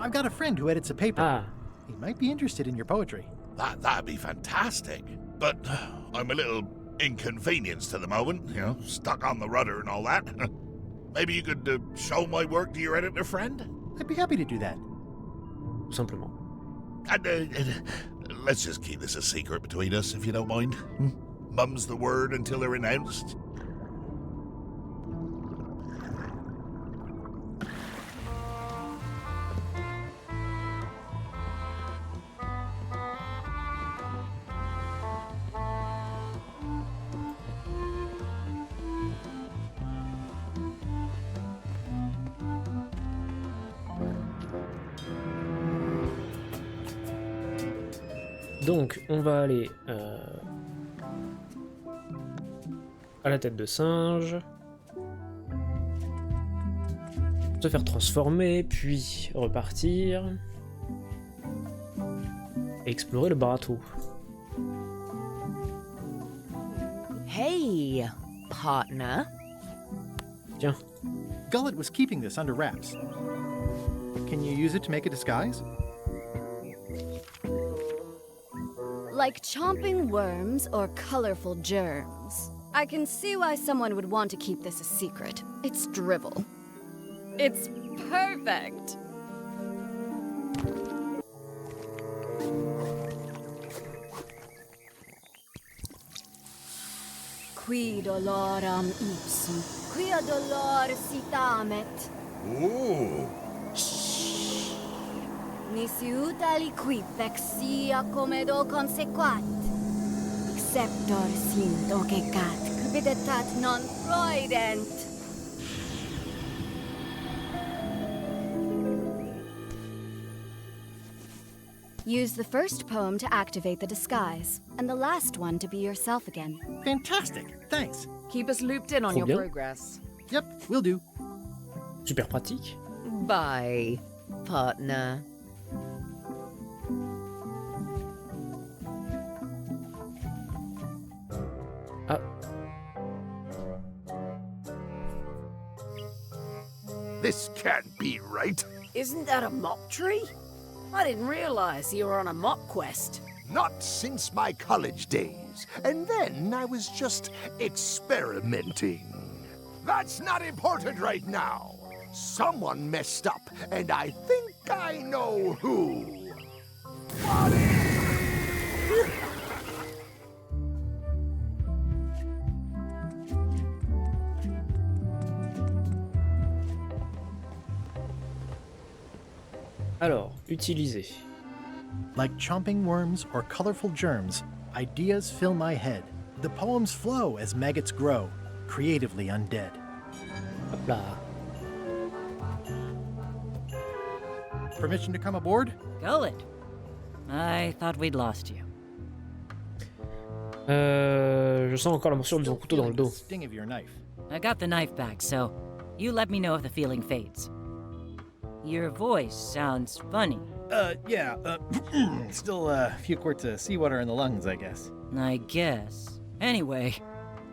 I've got a friend who edits a paper. Ah. He might be interested in your poetry. That'd be fantastic. But I'm a little inconvenienced at the moment, you know, stuck on the rudder and all that. Maybe you could show my work to your editor friend? I'd be happy to do that. Tout simplement. And let's just keep this a secret between us, if you don't mind. Mum's the word until they're announced. Donc, on va aller à la tête de singe, se faire transformer, puis repartir et explorer le bateau. Hey, partner. Tiens. Gullet was keeping this under wraps. Can you use it to make a disguise? Like chomping worms or colorful germs. I can see why someone would want to keep this a secret. It's drivel. It's perfect! Qui doloram ipsum, quia dolor sitamet. Ooh. Nisi utali qui vexia comedo consequat. Exceptor sint ocecat, cupiditat non proident. Use the first poem to activate the disguise, and the last one to be yourself again. Fantastic, thanks. Keep us looped in on Trop your bien. progress. Yep, will do. Super pratique. Bye, partner. Ah. This can't be right. Isn't that a mop tree? I didn't realize you were on a mop quest. Not since my college days. And then I was just experimenting. That's not important right now. Someone messed up, and I think I know who. Alors, utiliser. Like chomping worms or colorful germs, ideas fill my head. The poems flow as maggots grow, creatively undead. Hop là. Permission to come aboard? Gullet. I thought we'd lost you. Je sens encore la morsure de son couteau dans le dos. Sting of your knife. I got the knife back, so you let me know if the feeling fades. Your voice sounds funny. Yeah, still a few quarts of seawater in the lungs, I guess. I guess. Anyway,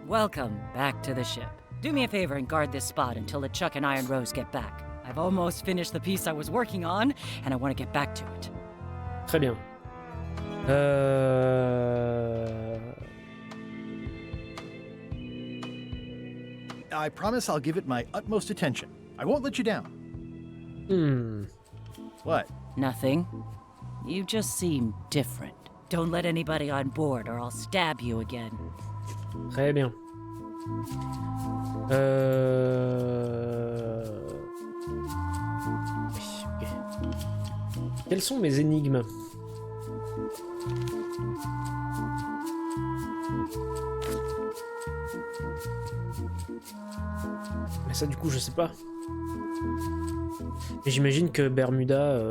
welcome back to the ship. Do me a favor and guard this spot until LeChuck and Iron Rose get back. I've almost finished the piece I was working on, and I want to get back to it. Très bien. I promise I'll give it my utmost attention. I won't let you down. What? Nothing. You just seem different. Don't let anybody on board or I'll stab you again. Très bien. Quelles sont mes énigmes? Mais ça, du coup, je sais pas. Mais j'imagine que Bermuda,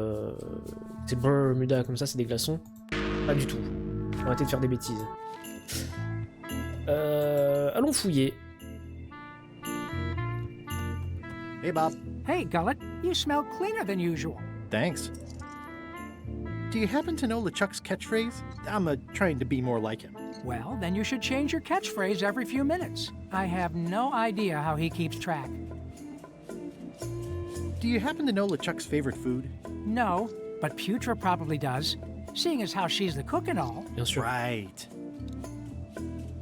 c'est Bermuda comme ça, c'est des glaçons. Pas du tout. Faut arrêter de faire des bêtises. Allons fouiller. Hey, Bob. Hey, Gullet, you smell cleaner than usual. Thanks. Do you happen to know LeChuck's catchphrase? I'm trying to be more like him. Well, then you should change your catchphrase every few minutes. I have no idea how he keeps track. Do you happen to know LeChuck's favorite food? No, but Putra probably does, seeing as how she's the cook and all. Bien sûr. Right.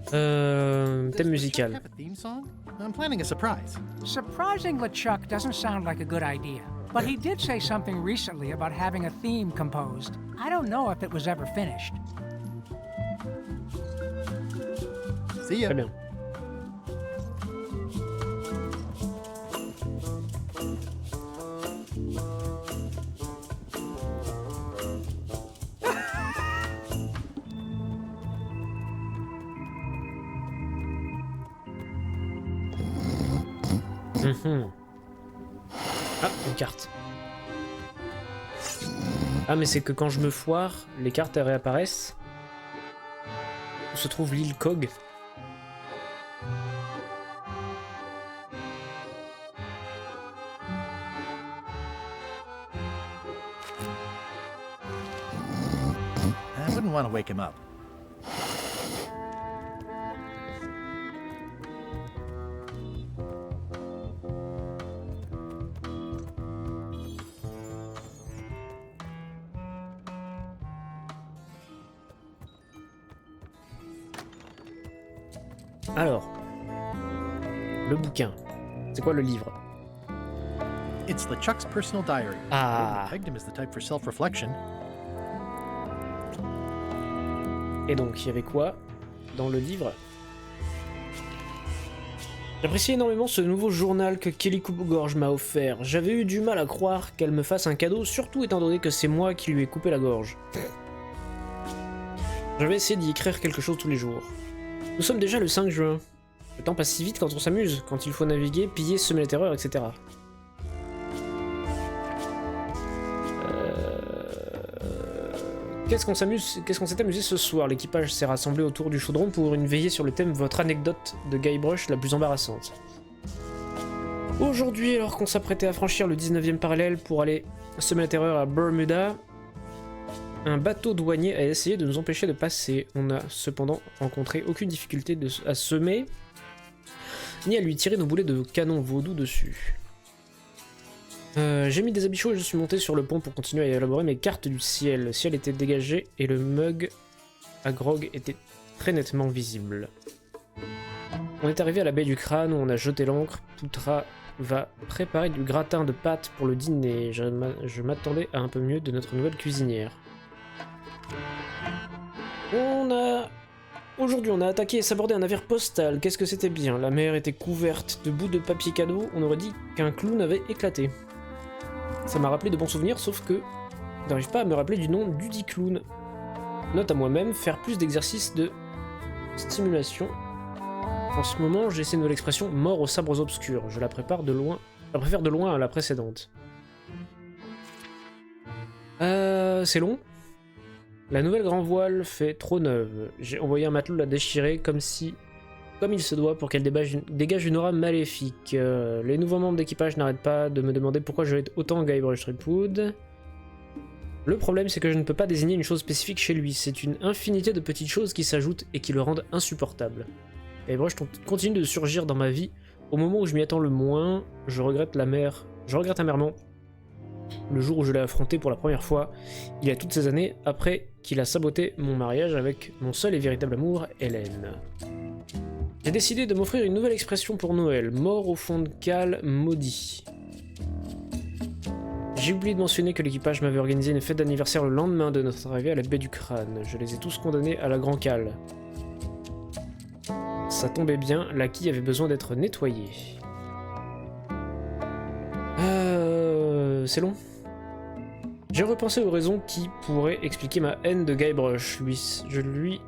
Thème musical. Have a theme song? I'm planning a surprise. Surprising LeChuck doesn't sound like a good idea. But he did say something recently about having a theme composed. I don't know if it was ever finished. See ya. Très bien. Ah, une carte. Ah, mais c'est que quand je me foire, les cartes elles réapparaissent. Où se trouve l'île Cog. I wouldn't want to wake him up. Alors, le bouquin. C'est quoi le livre? It's LeChuck's personal diary. Ah. Pegged him as the type for self-reflection. Et donc, il y avait quoi dans le livre? J'apprécie énormément ce nouveau journal que Kelly Coupe-Gorge m'a offert. J'avais eu du mal à croire qu'elle me fasse un cadeau, surtout étant donné que c'est moi qui lui ai coupé la gorge. Je vais essayer d'y écrire quelque chose tous les jours. Nous sommes déjà le 5 juin. Le temps passe si vite quand on s'amuse, quand il faut naviguer, piller, semer la terreur, etc. Qu'est-ce qu'on s'est amusé ce soir? L'équipage s'est rassemblé autour du chaudron pour une veillée sur le thème Votre anecdote de Guybrush la plus embarrassante. Aujourd'hui, alors qu'on s'apprêtait à franchir le 19e parallèle pour aller semer la terreur à Bermuda, un bateau douanier a essayé de nous empêcher de passer. On n'a cependant rencontré aucune difficulté à semer, ni à lui tirer nos boulets de canon vaudou dessus. J'ai mis des habits chauds et je suis monté sur le pont pour continuer à élaborer mes cartes du ciel. Le ciel était dégagé et le mug à grog était très nettement visible. On est arrivé à la baie du crâne où on a jeté l'ancre. Poutra va préparer du gratin de pâtes pour le dîner. Je m'attendais à un peu mieux de notre nouvelle cuisinière. Aujourd'hui, on a attaqué et sabordé un navire postal. Qu'est-ce que c'était bien. La mer était couverte de bouts de papier cadeau. On aurait dit qu'un clown avait éclaté. Ça m'a rappelé de bons souvenirs, sauf que je n'arrive pas à me rappeler du nom du dit clown. Note à moi-même, faire plus d'exercices de stimulation. En ce moment, j'essaie une nouvelle expression, mort aux sabres obscurs. Je la préfère de loin à la précédente. C'est long. La nouvelle grand voile fait trop neuve. J'ai envoyé un matelot la déchirer comme il se doit pour qu'elle dégage une aura maléfique. Les nouveaux membres d'équipage n'arrêtent pas de me demander pourquoi je l'aide autant Guybrush Threepwood. Le problème, c'est que je ne peux pas désigner une chose spécifique chez lui. C'est une infinité de petites choses qui s'ajoutent et qui le rendent insupportable. Guybrush continue de surgir dans ma vie au moment où je m'y attends le moins. Je regrette amèrement le jour où je l'ai affronté pour la première fois, il y a toutes ces années, après qu'il a saboté mon mariage avec mon seul et véritable amour, Hélène. J'ai décidé de m'offrir une nouvelle expression pour Noël, mort au fond de cale, maudit. J'ai oublié de mentionner que l'équipage m'avait organisé une fête d'anniversaire le lendemain de notre arrivée à la baie du crâne. Je les ai tous condamnés à la grand cale. Ça tombait bien, la quille avait besoin d'être nettoyée. C'est long. J'ai repensé aux raisons qui pourraient expliquer ma haine de Guybrush. Je lui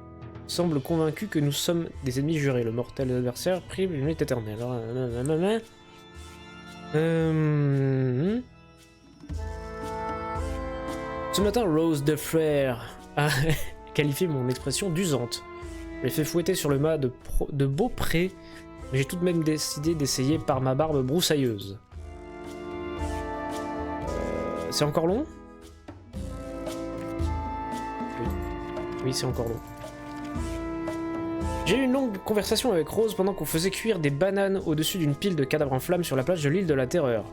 semble convaincu que nous sommes des ennemis jurés. Le mortel adversaire prive une lutte éternelle. Ce matin, Rose de Frère a qualifié mon expression d'usante. Je l'ai fait fouetter sur le mât de Beaupré, mais j'ai tout de même décidé d'essayer par ma barbe broussailleuse. C'est encore long? Oui, c'est encore long. J'ai eu une longue conversation avec Rose pendant qu'on faisait cuire des bananes au-dessus d'une pile de cadavres en flammes sur la plage de l'île de la Terreur.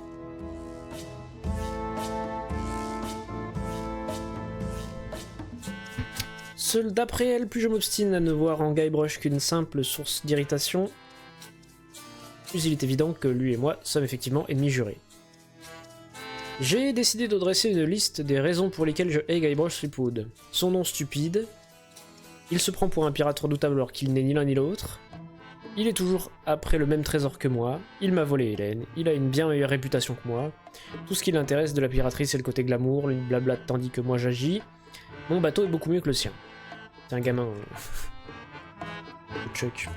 Seul d'après elle, plus je m'obstine à ne voir en Guybrush qu'une simple source d'irritation, plus il est évident que lui et moi sommes effectivement ennemis jurés. J'ai décidé de dresser une liste des raisons pour lesquelles je hais Guybrush Threepwood. Son nom stupide, il se prend pour un pirate redoutable alors qu'il n'est ni l'un ni l'autre, il est toujours après le même trésor que moi, il m'a volé Hélène, il a une bien meilleure réputation que moi, tout ce qui l'intéresse de la piraterie c'est le côté glamour, le blabla tandis que moi j'agis, mon bateau est beaucoup mieux que le sien. C'est un gamin... Chuck.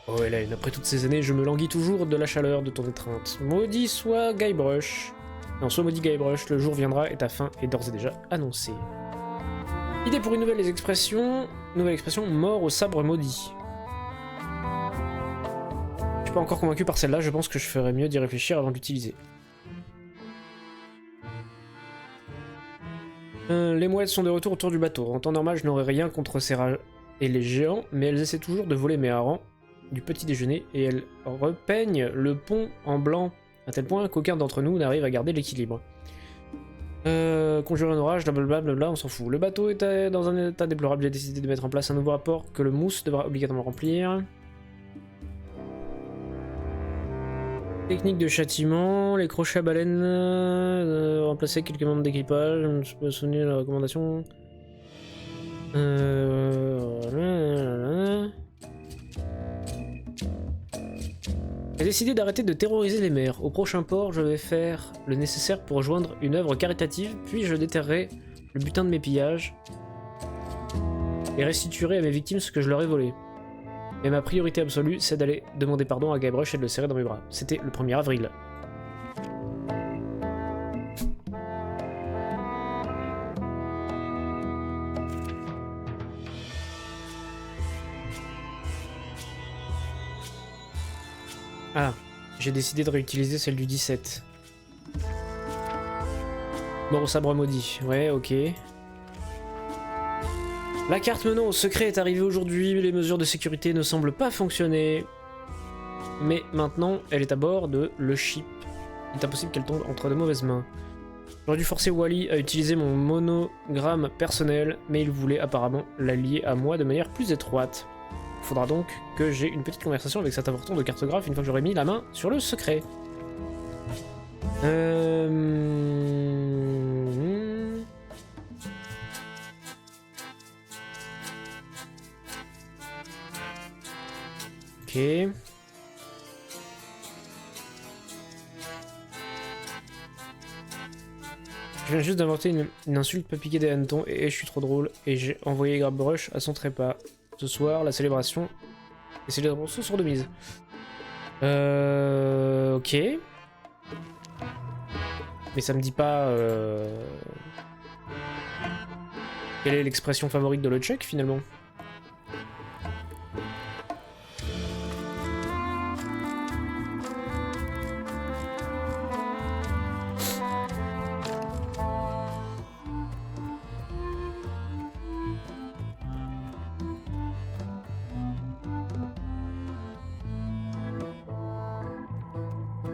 Oh Hélène, après toutes ces années, je me languis toujours de la chaleur de ton étreinte. Maudit soit Guybrush. Non, soit maudit Guybrush, le jour viendra et ta fin est d'ores et déjà annoncée. Idée pour une nouvelle expression, mort au sabre maudit. Je suis pas encore convaincu par celle-là, je pense que je ferais mieux d'y réfléchir avant de l'utiliser. Les mouettes sont de retour autour du bateau. En temps normal, je n'aurais rien contre ces rats et les géants, mais elles essaient toujours de voler mes harengs du petit déjeuner et elles repeignent le pont en blanc à tel point qu'aucun d'entre nous n'arrive à garder l'équilibre. Conjurer un orage, blablabla, on s'en fout. Le bateau était dans un état déplorable, j'ai décidé de mettre en place un nouveau rapport que le mousse devra obligatoirement remplir. Technique de châtiment, les crochets à baleine, remplacer quelques membres d'équipage, je me suis souvenu de la recommandation. J'ai décidé d'arrêter de terroriser les mers. Au prochain port, je vais faire le nécessaire pour rejoindre une œuvre caritative, puis je déterrerai le butin de mes pillages et restituerai à mes victimes ce que je leur ai volé. Mais ma priorité absolue, c'est d'aller demander pardon à Guybrush et de le serrer dans mes bras. C'était le 1er avril. Ah, j'ai décidé de réutiliser celle du 17. Mort au sabre maudit, ouais, ok. La carte menant au secret est arrivée aujourd'hui, les mesures de sécurité ne semblent pas fonctionner. Mais maintenant, elle est à bord de le ship. Il est impossible qu'elle tombe entre de mauvaises mains. J'aurais dû forcer Wally à utiliser mon monogramme personnel, mais il voulait apparemment la lier à moi de manière plus étroite. Il faudra donc que j'ai une petite conversation avec cet important de cartographe une fois que j'aurai mis la main sur le secret. Ok. Je viens juste d'inventer une insulte pas piquer des hannetons et je suis trop drôle et j'ai envoyé Guybrush à son trépas. Ce soir, la célébration sont de mise. Ok. Mais ça me dit pas... Quelle est l'expression favorite de LeChuck finalement?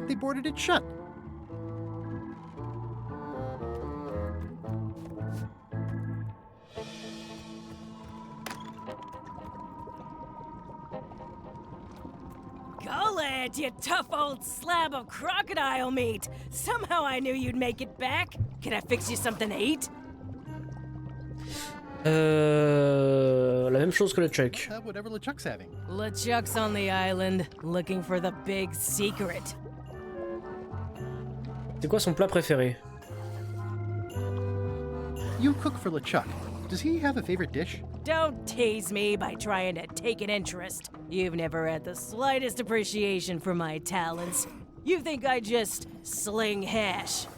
They boarded it shut. Golad, you tough old slab of crocodile meat! Somehow I knew you'd make it back. Can I fix you something to eat? La même chose que LeChuck. Whatever LeChuck's having. LeChuck's on the island, looking for the big secret. C'est quoi son plat préféré? You cook for LeChuck. Does he have a favorite dish? Don't tease me by trying to take an interest. You've never had the slightest appreciation for my talents. You think I just sling hash.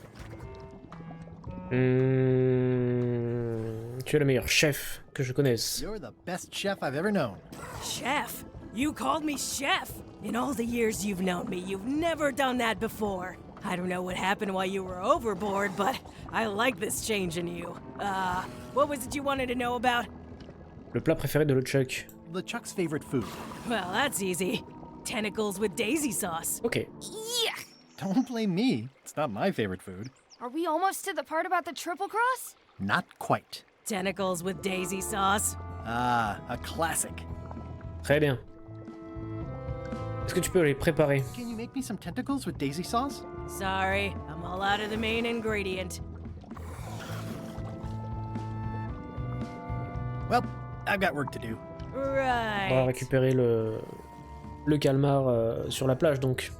Tu es le meilleur chef que je connaisse. You're the best chef I've ever known. Chef? You called me chef? In all the years you've known me, you've never done that before. I don't know what happened while you were overboard, but I like this change in you. What was it you wanted to know about? Le plat préféré de LeChuck. LeChuck's favorite food. Well, that's easy. Tentacles with daisy sauce. Okay. Yeah! Don't blame me. It's not my favorite food. Are we almost to the part about the triple cross? Not quite. Tentacles with daisy sauce. Ah, a classic. Très bien. Est-ce que tu peux les préparer? Can you make me some tentacles with daisy sauce? Sorry, I'm I'm all out of the main ingredient. Well, I've got work to do. On va Right. récupérer le calmar sur la plage, donc.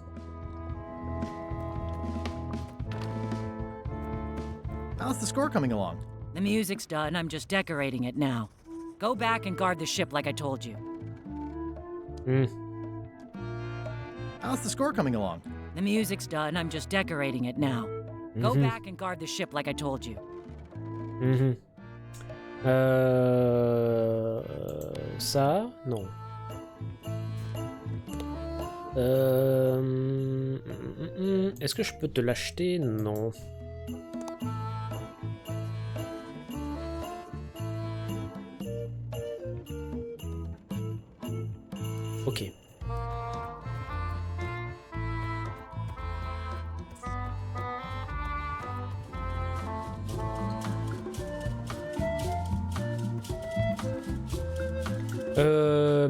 How's the score coming along? The music's done, I'm just decorating it now. Go back and guard the ship like I told you. How's the score coming along? The music's done, I'm just decorating it now. Go back and guard the ship like I told you. Ça, non. Est-ce que je peux te l'acheter? Non. Ok.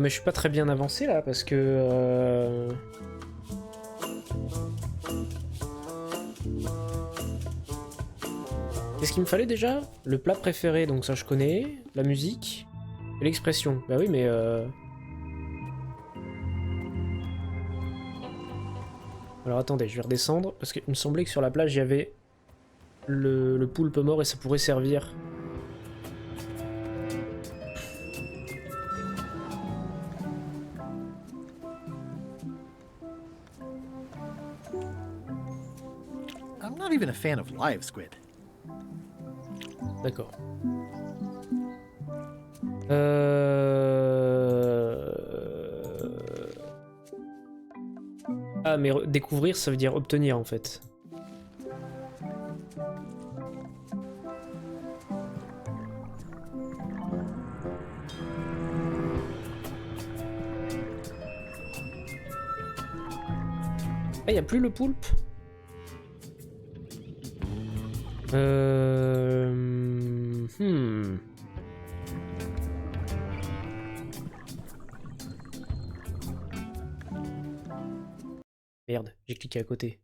Mais je suis pas très bien avancé là parce que qu'est-ce qu'il me fallait déjà? Le plat préféré, donc ça je connais, la musique et l'expression. Bah oui, mais alors attendez, je vais redescendre parce qu'il me semblait que sur la plage il y avait le poulpe mort et ça pourrait servir. I'm not even a fan of live squid. D'accord. Ah, mais découvrir, ça veut dire obtenir, en fait. Ah, y a plus le poulpe? Merde, j'ai cliqué à côté.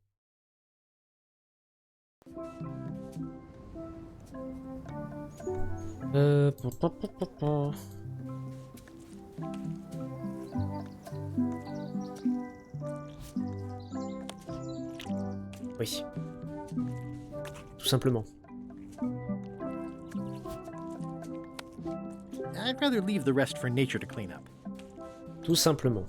Oui. Tout simplement. I'd rather leave the rest for nature to clean up. Tout simplement.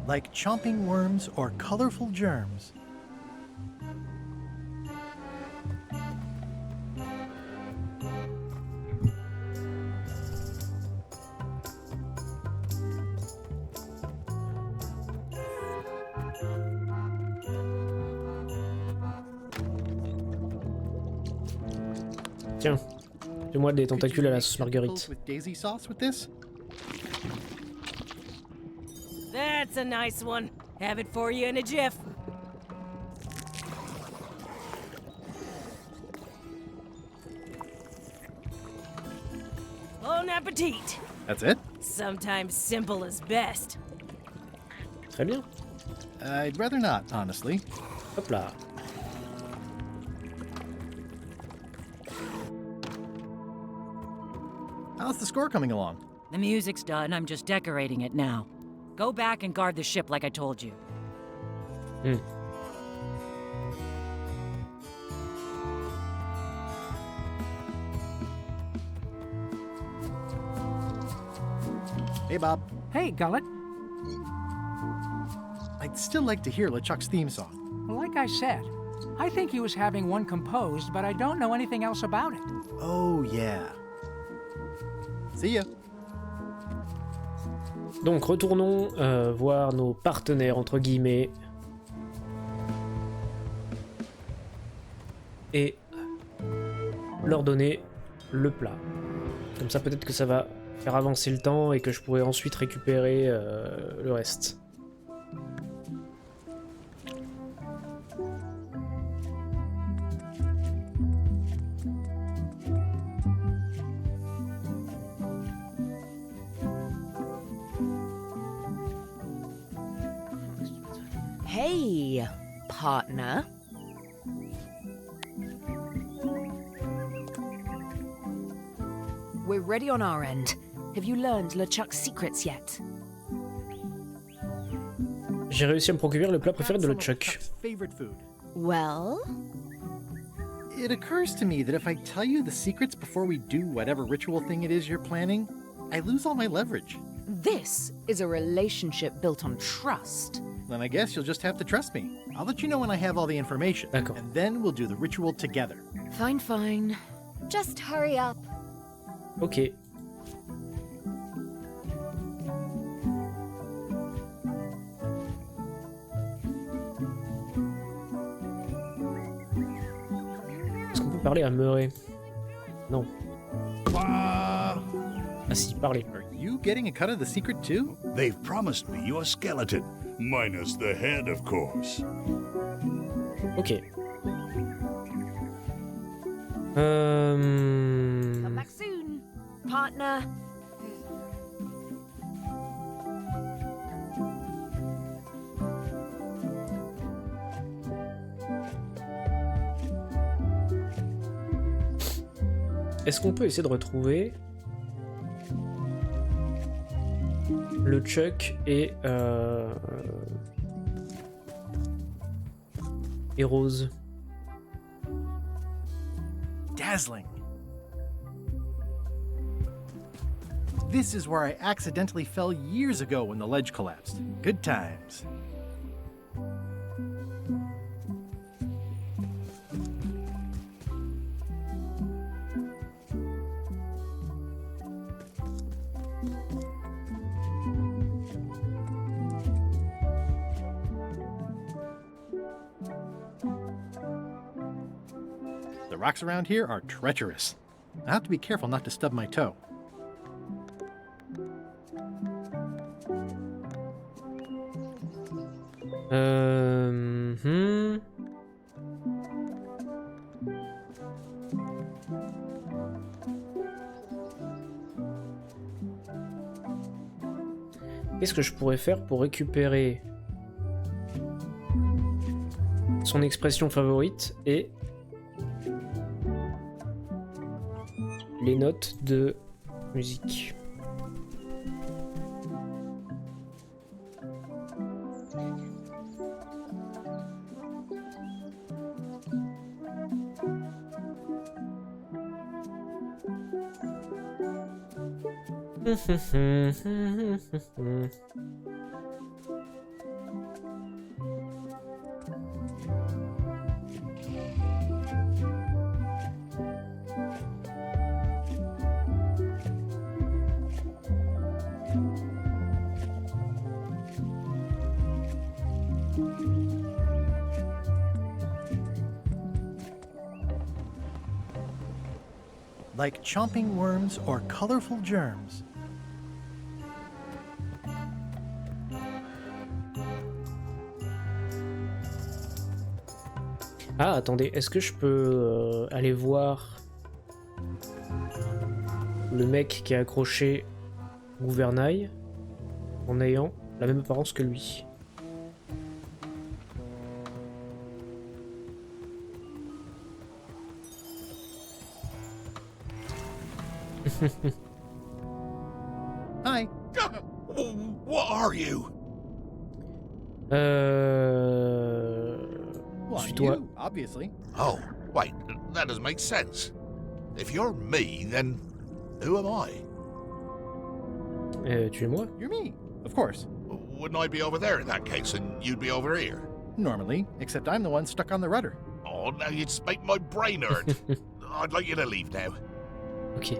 Like chomping worms or colorful germs. Tiens, fais-moi des tentacules à la sauce marguerite. With daisy sauce with this? That's a nice one. Have it for you in a jiff. Bon appetit. That's it? Sometimes simple is best. Très bien. I'd rather not, honestly. Hop là. How's the score coming along? The music's done, I'm just decorating it now. Go back and guard the ship like I told you. Hey, Bob. Hey, Gullet. I'd still like to hear LeChuck's theme song. Like I said, I think he was having one composed, but I don't know anything else about it. Oh, yeah. See ya. Donc retournons voir nos partenaires entre guillemets et leur donner le plat. Comme ça peut-être que ça va faire avancer le temps et que je pourrai ensuite récupérer le reste. Hey, partner. We're ready on our end. Have you learned LeChuck's secrets yet? J'ai réussi à me procurer le plat préféré de LeChuck. Favorite food. Well? It occurs to me that if I tell you the secrets before we do whatever ritual thing it is you're planning, I lose all my leverage. This is a relationship built on trust. Then I guess you'll just have to trust me. I'll let you know when I have all the information. D'accord. And then we'll do the ritual together. Fine, fine. Just hurry up. Ok. Est-ce qu'on peut parler à Murray? Non. Ah si, parlez. Are you getting a cut of the secret too? They've promised me your skeleton, minus the head, of course. Ok. Come back soon, partner. Est-ce qu'on peut essayer de retrouver le Chuck et Rose? Dazzling. This is where I accidentally fell years ago when the ledge collapsed. Good times. The rocks around here are treacherous. I have to be careful not to stub my toe. Qu'est-ce que je pourrais faire pour récupérer son expression favorite et les notes de musique? Like chomping worms or colorful germs. Ah, attendez, est-ce que je peux aller voir le mec qui a accroché au gouvernail en ayant la même apparence que lui? Hi. What are you? Well, Suis-toi. you, obviously. Oh, wait, that doesn't make sense. If you're me, then who am I? Tu es moi? You're me, of course. Wouldn't I be over there in that case, and you'd be over here? Normally, except I'm the one stuck on the rudder. Oh, now you'd make my brain hurt. I'd like you to leave now. Ok.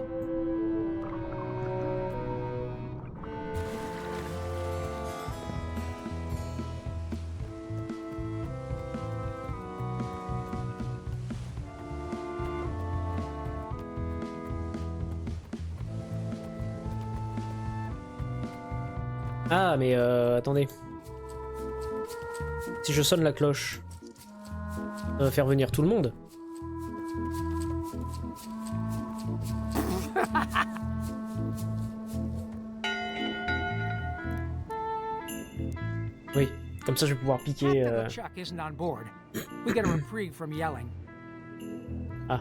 Ah, mais attendez. Si je sonne la cloche, ça va faire venir tout le monde. Oui. Comme ça, je vais pouvoir piquer. Captain LeChuck isn't on board. We get a reprieve from yelling. Ah.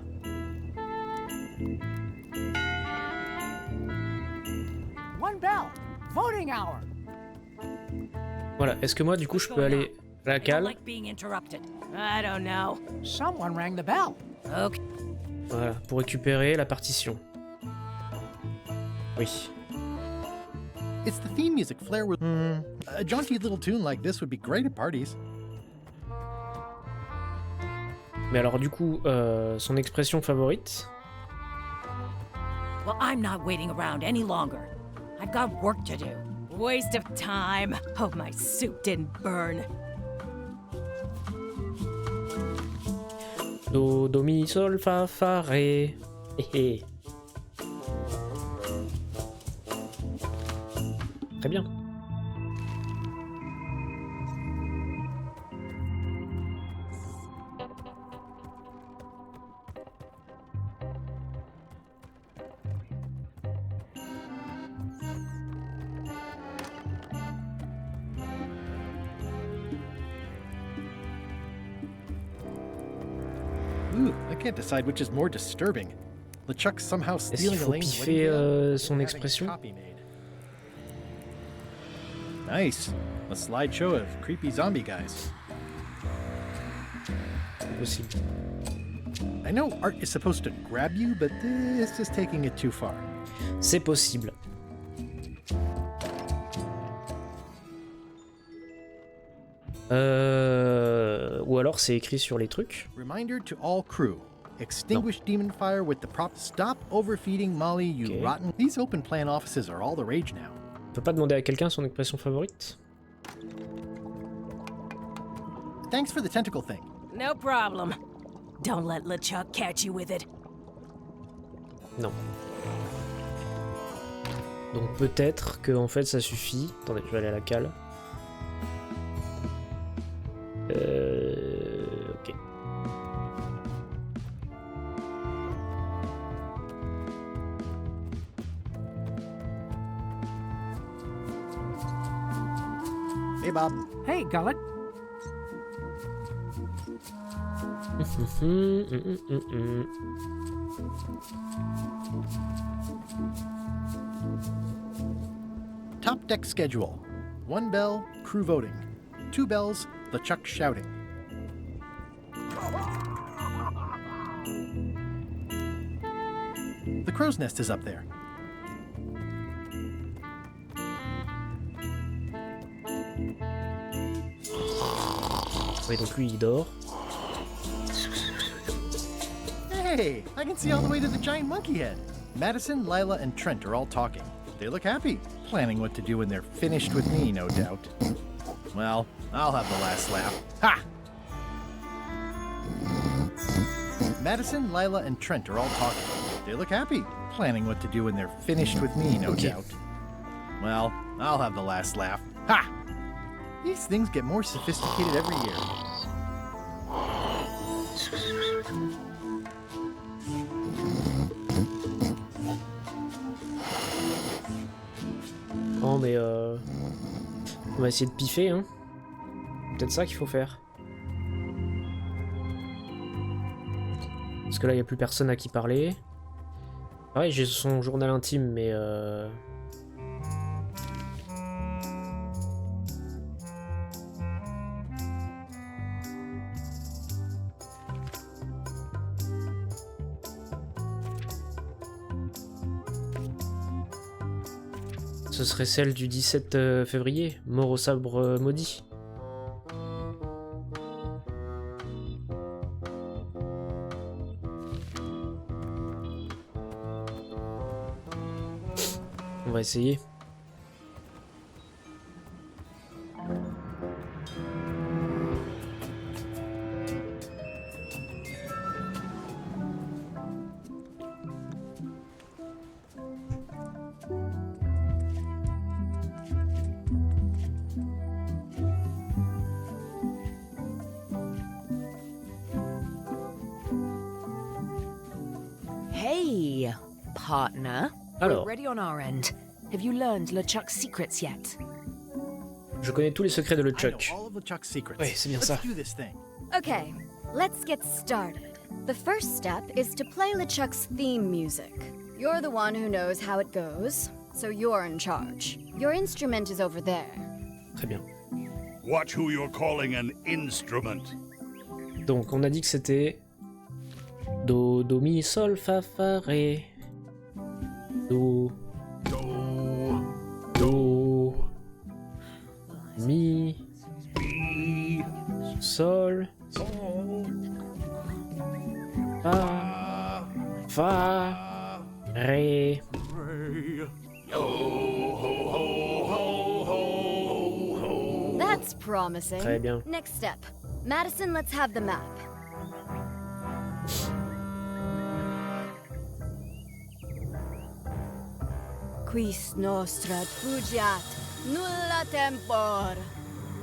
One bell. Voting hour. Voilà. Est-ce que moi, du coup, je peux aller à la cale? Like being interrupted. I don't know. Someone rang the bell. Okay. Voilà, pour récupérer la partition. Oui. It's the theme music flair with. A jaunty little tune like this would be great at parties. Mais alors, du coup, son expression favorite. Well, I'm not waiting around any longer. I've got work to do. Waste of time. Hope my suit didn't burn. Do, mi, sol, fa, ré. Hé hé. Très bien. Ooh, I can't decide which is more disturbing. LeChuck somehow Est-ce qu'il stealing faut Elaine's piffer wedding gown son and having a expression? copy made. Nice. A slideshow of creepy zombie guys. Possible. I know art is supposed to grab you, but this is taking it too far. C'est possible. Ou alors c'est écrit sur les trucs. Reminder to all crew. Extinguish demon fire with the prop. Stop overfeeding Molly, you Okay. rotten. These open plan offices are all the rage now. On peut pas demander à quelqu'un son expression favorite? Thanks for the tentacle thing. No problem. Don't let LeChuck catch you with it. Non. Donc peut-être que en fait ça suffit. Attendez, je vais aller à la cale. Ok. Hey, Bob. Hey, Gullet. Top deck schedule. 1 bell, crew voting. 2 bells, LeChuck shouting. The crow's nest is up there. Oui, donc lui il dort. Hey, I can see all the way to the giant monkey head. Madison, Lila, and Trent are all talking. They look happy, planning what to do when they're finished with me, no doubt. Well, I'll have the last laugh. Ha! Madison, Lila, and Trent are all talking. They look happy, planning what to do when they're finished with me, no doubt. Well, I'll have the last laugh. Ha! These things get more sophisticated every year. Oh mais on va essayer de piffer hein. Peut-être ça qu'il faut faire. Parce que là il n'y a plus personne à qui parler. Ouais, j'ai son journal intime mais ce serait celle du 17 février, mort au sabre maudit. On va essayer. Hey, partner. Alors. We're ready on our end. Have you learned LeChuck's secrets yet? Je connais tous les secrets de I know LeChuck. all of LeChuck's secrets. Oui, c'est bien Let's ça. do this thing. Okay, let's get started. The first step is to play LeChuck's theme music. You're the one who knows how it goes, so you're in charge. Your instrument is over there. Très bien. Watch who you're calling an instrument. Donc, on a dit que c'était Do, Do, Mi, Sol, Fa, Fa, Ré. Do. Do. Mi. Sol. Fa. Fa. Ré. That's promising. Très bien. Next step. Madison, let's have the map. Quis nostra fugiat, nulla tempor.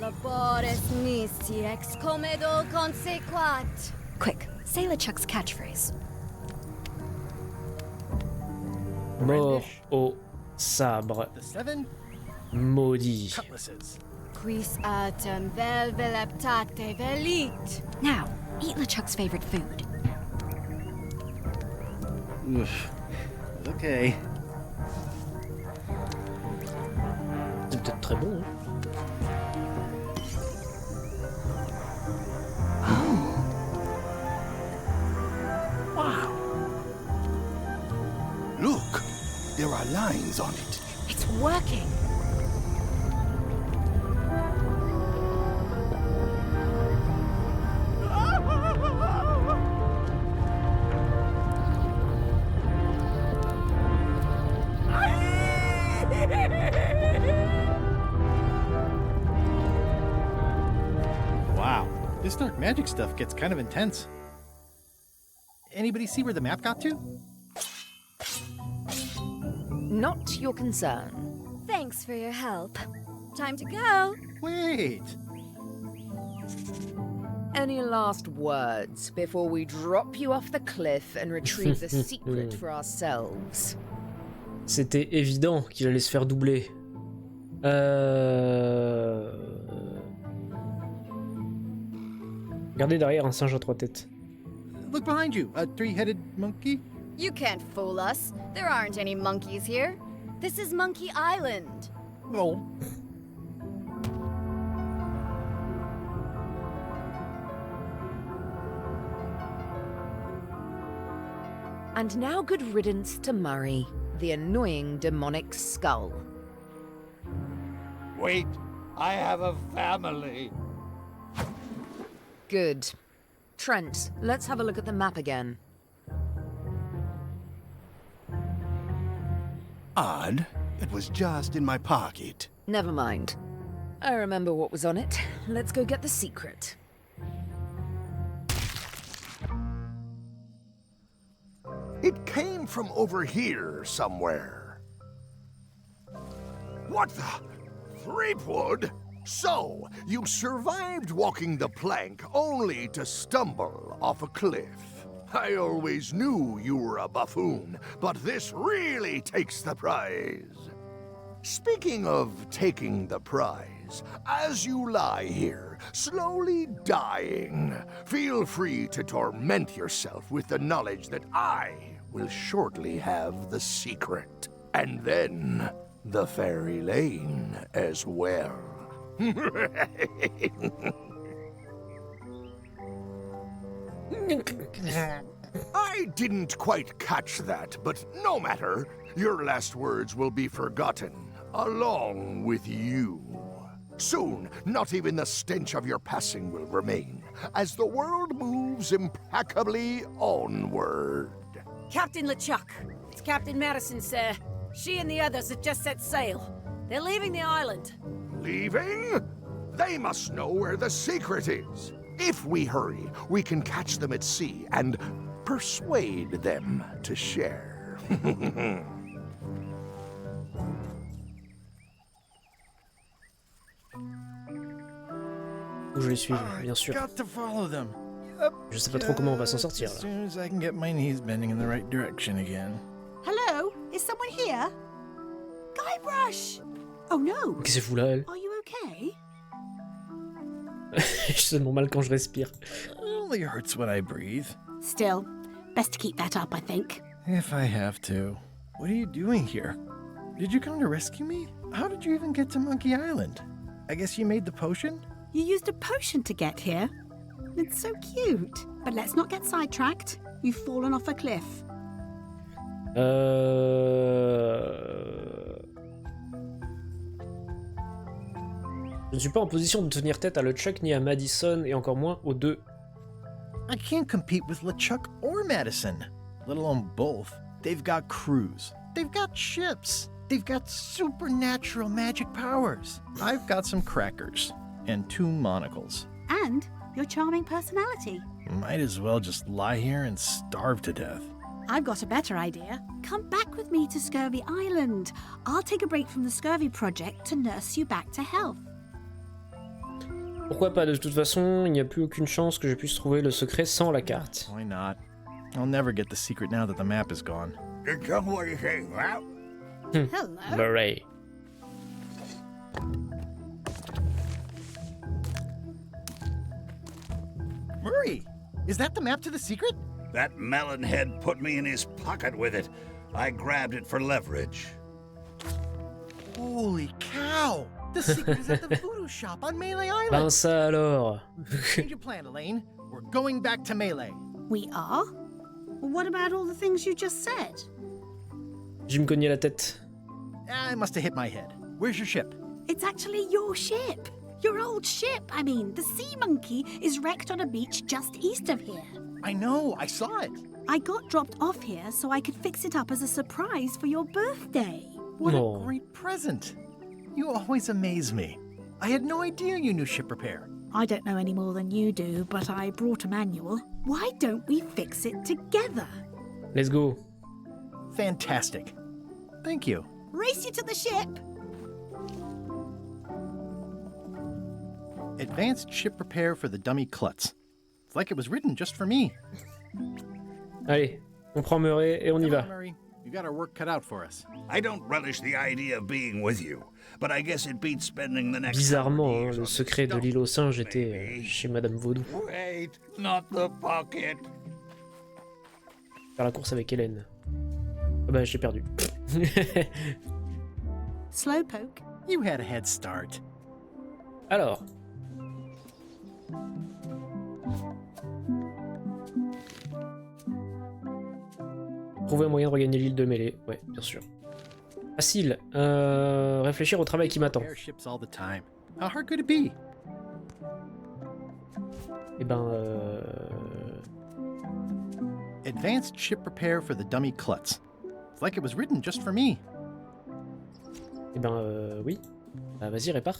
Labores nisi ex comedo consequat. Quick, say LeChuck's catchphrase. Mort au sabre. The 7 Maudit. cutlasses. Quis autem vel veleptate velit. Now, eat LeChuck's favorite food. Oof. Okay. C'est peut-être très bon, hein. Wow. Look, there are lines on it. It's working. Wow, this dark magic stuff gets kind of intense. Anybody see where the map got to? Not your concern. Thanks for your help. Time to go. Wait. Any last words before we drop you off the cliff and retrieve the secret for ourselves? C'était évident qu'il allait se faire doubler. Regardez derrière un singe à 3 têtes. Look behind you, a three-headed monkey. You can't fool us. There aren't any monkeys here. This is Monkey Island. Oh. And now good riddance to Murray, the annoying demonic skull. Wait, I have a family. Good. Trent, let's have a look at the map again. Odd. It was just in my pocket. Never mind. I remember what was on it. Let's go get the secret. It came from over here somewhere. What the? Threepwood? So, you survived walking the plank only to stumble off a cliff. I always knew you were a buffoon, but this really takes the prize. Speaking of taking the prize, as you lie here, slowly dying, feel free to torment yourself with the knowledge that I will shortly have the secret. And then, the fairy lane as well. I didn't quite catch that, but no matter. Your last words will be forgotten, along with you. Soon, not even the stench of your passing will remain, as the world moves impeccably onward. Captain LeChuck, it's Captain Madison, sir. She and the others have just set sail. They're leaving the island. Leaving? They must know where the secret is. If we hurry, we can catch them at sea and persuade them to share. Où je les suis, bien sûr. Got to follow them. Je sais pas trop comment on va s'en sortir As là. soon as I can get my knees bending in the right direction again. Hello? Is someone here? Guybrush! Oh no! Qu'est-ce que c'est fou là, elle? Are you okay? C'est normal quand je respire. Only hurts when I breathe. Still, best to keep that up, I think. If I have to. What are you doing here? Did you come to rescue me? How did you even get to Monkey Island? I guess you made the potion? You used a potion to get here. It's so cute. But let's not get sidetracked. You've fallen off a cliff. Je ne suis pas en position de tenir tête à LeChuck ni à Madison et encore moins aux deux. I can't compete with LeChuck or Madison, let alone both. They've got crews. They've got ships. They've got supernatural magic powers. I've got some crackers and 2 monocles. And your charming personality. Might as well just lie here and starve to death. I've got a better idea. Come back with me to Scurvy Island. I'll take a break from the Scurvy Project to nurse you back to health. Pourquoi pas, de toute façon, il n'y a plus aucune chance que je puisse trouver le secret sans la carte. Why not? I'll never get the secret now that the map is gone. Did somebody say that? Hello. Murray. Murray, is that the map to the secret? That melonhead put me in his pocket with it. I grabbed it for leverage. Holy cow! The secret is at the voodoo shop on Melee Island. Ben ça alors. Change of plan, Elaine. We're going back to Melee. We are? What about all the things you just said? J'ai me cogné la tête. I must have hit my head. Where's your ship? It's actually your ship. Your old ship, I mean. The Sea Monkey is wrecked on a beach just east of here. I know, I saw it. I got dropped off here so I could fix it up as a surprise for your birthday. What a great present. You always amaze me. I had no idea you knew ship repair. I don't know any more than you do, but I brought a manual. Why don't we fix it together? Let's go. Fantastic. Thank you. Race you to the ship! Advanced ship repair for the dummy klutz. It's like it was written just for me. Allez, on prend Murray et on y va. Murray, you got our work cut out for us. I don't relish the idea of being with you, but I guess it beats spending the next. Bizarrement, hein, le secret de l'île aux singes était chez Madame Vaudou. Wait, not the pocket. Faire la course avec Hélène. Ah bah j'ai perdu. Slowpoke. You had a head start. Alors. Trouver un moyen de regagner l'île de Mêlée. Ouais, bien sûr. Facile. Réfléchir au travail qui m'attend. Airships all the time. How hard could it be? Eh ben, Advanced ship repair for the dummy klutz. It's like it was written just for me. Eh ben, oui. Bah, vas-y, répare.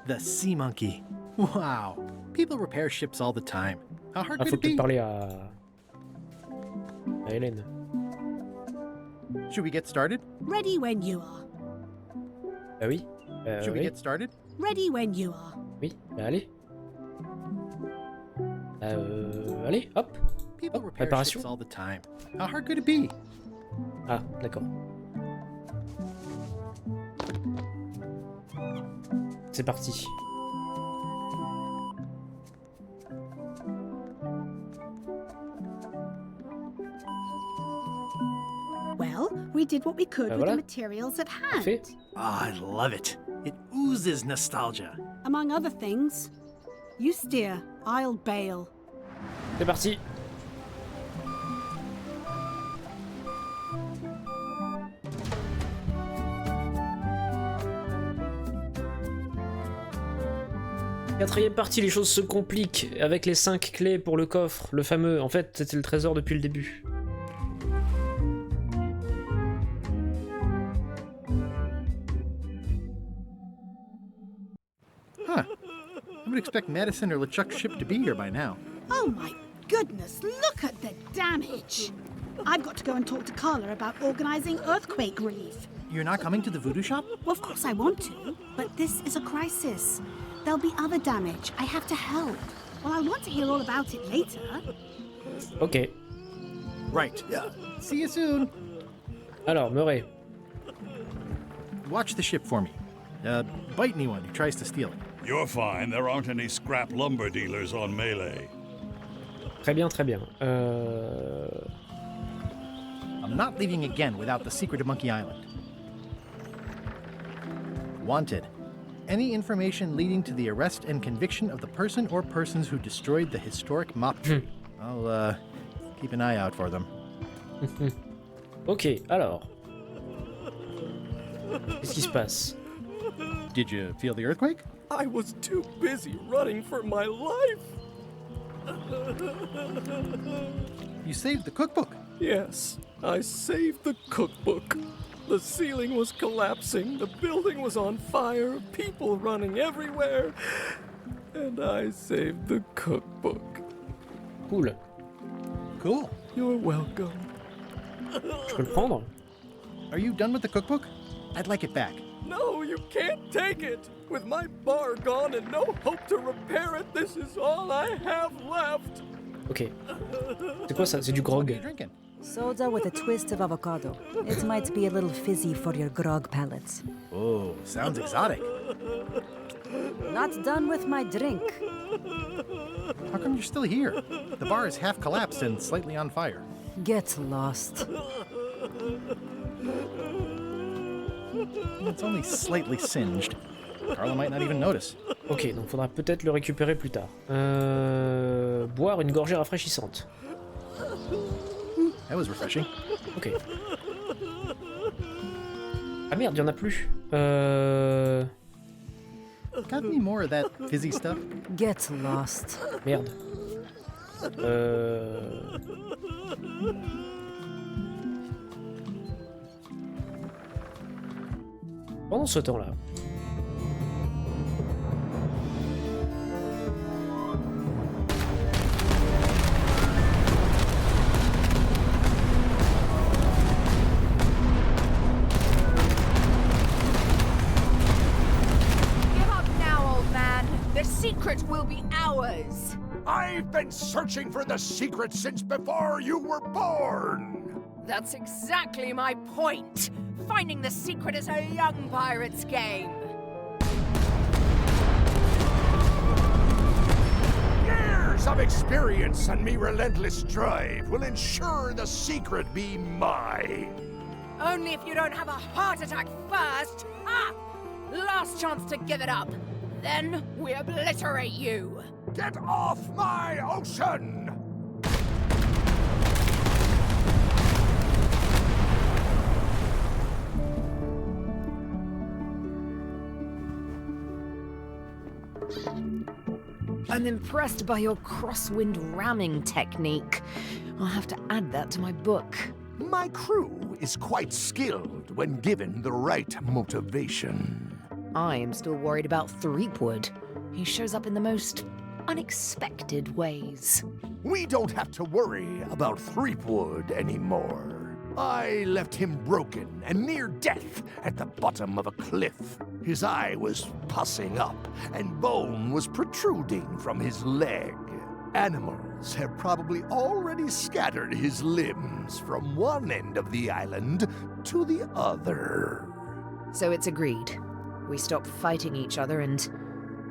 The Sea Monkey. Wow. People repair ships all the time. How hard Ah, could faut it peut-être be? parler à Hélène. Should we get started? Ready when you are. Bah oui. Should we Oui. get started? Ready when you are. Oui, bah allez. Allez, hop. People Hop, repair préparation. ships all the time. How hard could it be? Ah, d'accord. C'est parti. Well, we did what we could with voilà. the materials at hand. Parfait. Ah, I love it. It oozes nostalgia. Among other things. You steer, I'll bail. C'est parti. Quatrième partie, les choses se compliquent avec les 5 clés pour le coffre, le fameux. En fait, c'était le trésor depuis le début. Huh. I would expect Madison or LeChuck's ship to be here by now. Oh my goodness, look at the damage. I've got to go and talk to Carla about organizing earthquake relief. You're not coming to the voodoo shop? Well, of course I want to, but this is a crisis. There'll be other damage. I have to help. Well, I'll want to hear all about it later. Ok. Right. See you soon. Alors, Murray. Watch the ship for me. Bite anyone who tries to steal it. You're fine. There aren't any scrap lumber dealers on Melee. Très bien, très bien. I'm not leaving again without the secret of Monkey Island. Wanted. Any information leading to the arrest and conviction of the person or persons who destroyed the historic mop tree. I'll keep an eye out for them. Ok, alors. Qu'est-ce qui se passe? Did you feel the earthquake? I was too busy running for my life. You saved the cookbook. Yes, I saved the cookbook. The ceiling was collapsing, the building was on fire, people running everywhere, and I saved the cookbook. Cool. Cool. You're welcome. Je peux le prendre? Are you done with the cookbook? I'd like it back. No, you can't take it. With my bar gone and no hope to repair it, this is all I have left. Ok. C'est quoi ça? C'est du grog. Soda with a twist of avocado. It might be a little fizzy for your grog palates. Oh, sounds exotic. Not done with my drink. How come you're still here? The bar is half collapsed and slightly on fire. Get lost. It's only slightly singed. Carla might not even notice. Ok, donc faudra peut-être le récupérer plus tard. Boire une gorgée rafraîchissante. That was refreshing. Ok. Ah merde, y'en a plus. Got me more of that fizzy stuff? Get lost. Merde. Pendant ce temps-là. Secret will be ours. I've been searching for the secret since before you were born. That's exactly my point. Finding the secret is a young pirate's game. Years of experience and me relentless drive will ensure the secret be mine. Only if you don't have a heart attack first. Ah! Last chance to give it up. Then we obliterate you. Get off my ocean! I'm impressed by your crosswind ramming technique. I'll have to add that to my book. My crew is quite skilled when given the right motivation. I am still worried about Threepwood. He shows up in the most unexpected ways. We don't have to worry about Threepwood anymore. I left him broken and near death at the bottom of a cliff. His eye was pussing up and bone was protruding from his leg. Animals have probably already scattered his limbs from one end of the island to the other. So it's agreed. We stop fighting each other and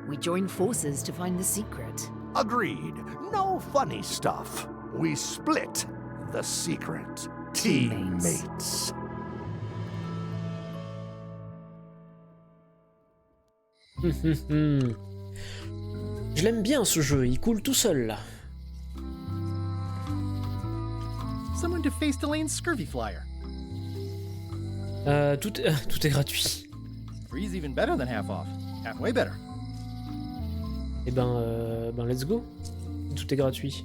we join forces to find the secret. Agreed. No funny stuff. We split the secret. Teammates. Je l'aime bien ce jeu, il coule tout seul là. Someone to face Delane's scurvy flyer. Tout est gratuit. Free's even better than half off. Halfway better. Eh ben let's go. Tout est gratuit.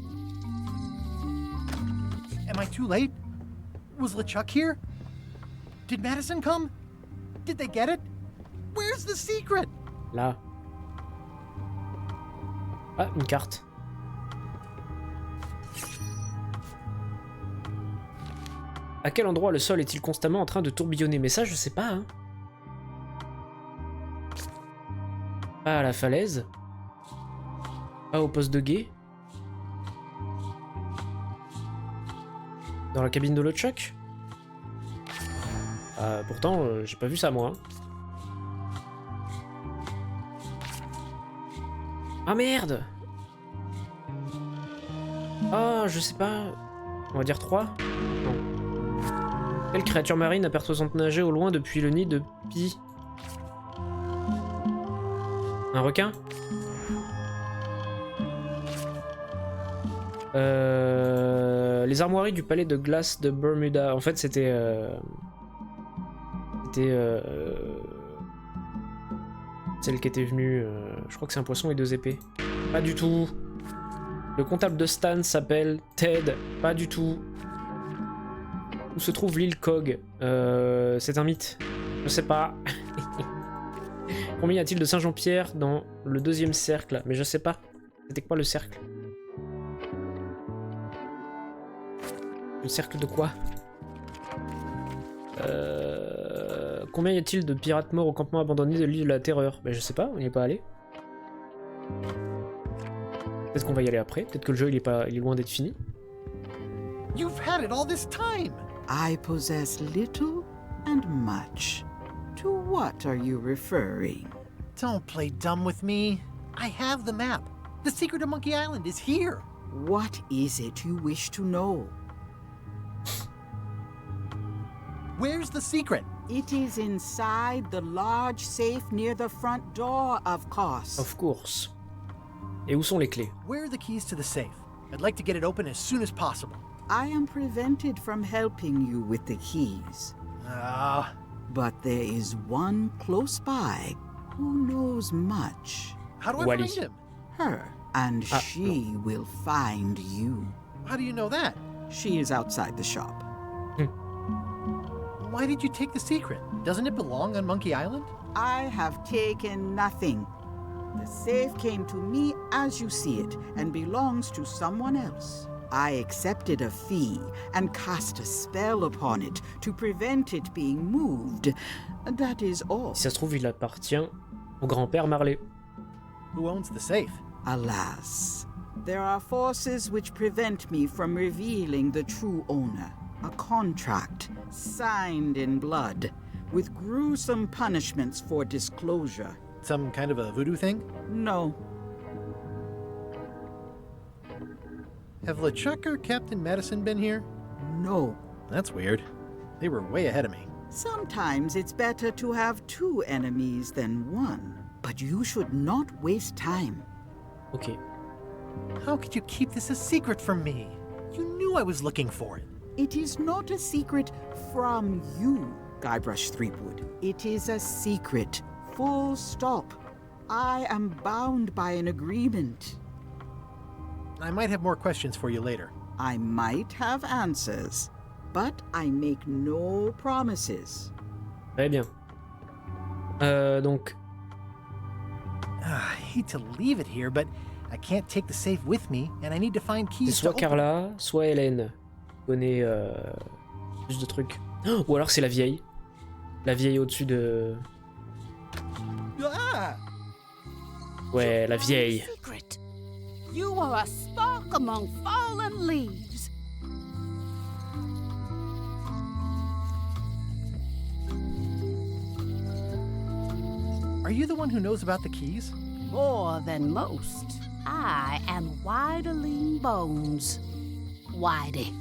Am I too late? Was LeChuck here? Did Madison come? Did they get it? Where's the secret? Là. Ah, une carte. À quel endroit le sol est-il constamment en train de tourbillonner? Mais ça, je sais pas, hein. Pas à la falaise. Pas au poste de guet. Dans la cabine de LeChuck. Pourtant, j'ai pas vu ça, moi. Ah merde! Ah, je sais pas. On va dire 3? Non. Quelle créature marine apercevant nager au loin depuis le nid de Pi? Un requin? Les armoiries du palais de glace de Bermuda. En fait, c'était... celle qui était venue... je crois que c'est un poisson et 2 épées. Pas du tout. Le comptable de Stan s'appelle Ted. Pas du tout. Où se trouve l'île Cog? C'est un mythe. Je sais pas. Combien y a-t-il de Saint-Jean-Pierre dans le 2e cercle? Mais je sais pas. C'était quoi le cercle? Le cercle de quoi? Combien y a-t-il de pirates morts au campement abandonné de l'île de la Terreur? Mais je sais pas, on n'y est pas allé. Peut-être qu'on va y aller après. Peut-être que le jeu il est loin d'être fini. You've had it all this time. I possess little and much. To what are you referring? Don't play dumb with me. I have the map. The secret of Monkey Island is here. What is it you wish to know? Where's the secret? It is inside the large safe near the front door, of course. Of course. Et où sont les clés? Where are the keys to the safe? I'd like to get it open as soon as possible. I am prevented from helping you with the keys. But there is one close by who knows much. How do I find him? Her, and she will find you. How do you know that? She is outside the shop. Why did you take the secret? Doesn't it belong on Monkey Island? I have taken nothing. The safe came to me as you see it, and belongs to someone else. I accepted a fee and cast a spell upon it to prevent it being moved. That is all. Si ça se trouve, il appartient au grand-père Marley. Who owns the safe? Alas, there are forces which prevent me from revealing the true owner. A contract, signed in blood, with gruesome punishments for disclosure. Some kind of a voodoo thing? No. Have LeChuck or Captain Madison been here? No. That's weird. They were way ahead of me. Sometimes it's better to have 2 enemies than 1. But you should not waste time. Okay. How could you keep this a secret from me? You knew I was looking for it. It is not a secret from you, Guybrush Threepwood. It is a secret. Full stop. I am bound by an agreement. I might have more questions for you later. I might have answers, but I make no promises. Très bien. Donc... I hate to leave it here, but I can't take the safe with me, and I need to find keys c'est soit Carla, soit Hélène. Connaît plus de trucs. Ou alors c'est la vieille. La vieille au-dessus de... Ouais, la vieille. You are a spark among fallen leaves. Are you the one who knows about the keys? More than most. I am Widerling Bones. Whitey.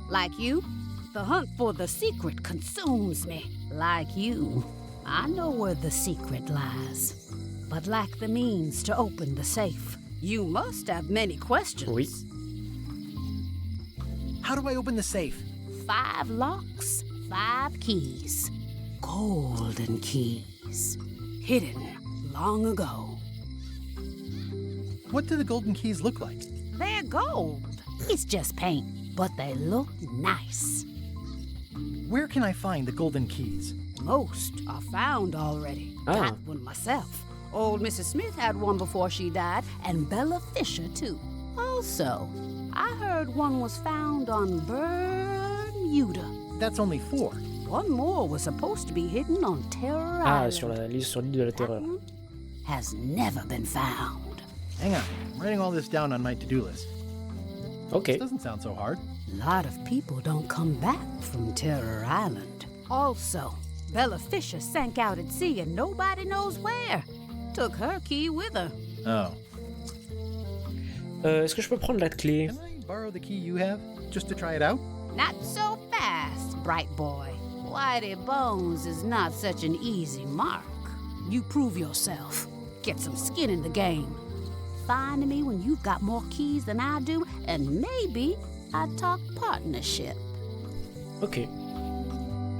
Like you, the hunt for the secret consumes me. Like you, I know where the secret lies, but lack the means to open the safe. You must have many questions. Oui. How do I open the safe? 5 locks, 5 keys. Golden keys. Hidden long ago. What do the golden keys look like? They're gold. It's just paint, but they look nice. Where can I find the golden keys? Most are found already. Got one myself. Old Mrs. Smith had one before she died, and Bella Fisher, too. Also, I heard one was found on Bermuda. That's only 4. One more was supposed to be hidden on Terror Island. Sur l'île de la Terreur. Has never been found. Hang on, I'm writing all this down on my to-do list. Okay. This doesn't sound so hard. A lot of people don't come back from Terror Island. Also, Bella Fisher sank out at sea and nobody knows where. Took her key with her. Oh. Est-ce que je peux prendre la clé? Can I borrow the key you have, just to try it out? Not so fast, bright boy. Whitey Bones is not such an easy mark. You prove yourself. Get some skin in the game. Find me when you've got more keys than I do, and maybe I'd talk partnership. Ok.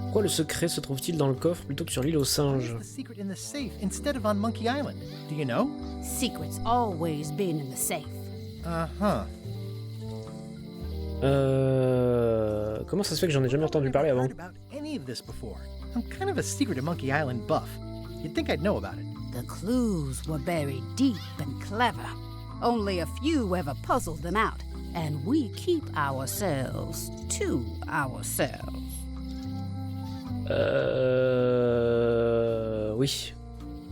Pourquoi le secret se trouve-t-il dans le coffre plutôt que sur l'île aux singes? The secret in the safe instead of on Monkey Island. Do you know? Secret's always been in the safe. Uh-huh. Comment ça se fait que j'en ai jamais entendu parler avant? About any of this before. I'm kind of a secret of Monkey Island buff. You'd think I'd know about it. The clues were buried deep and clever. Only a few ever puzzled them out, and we keep ourselves to ourselves. Oui.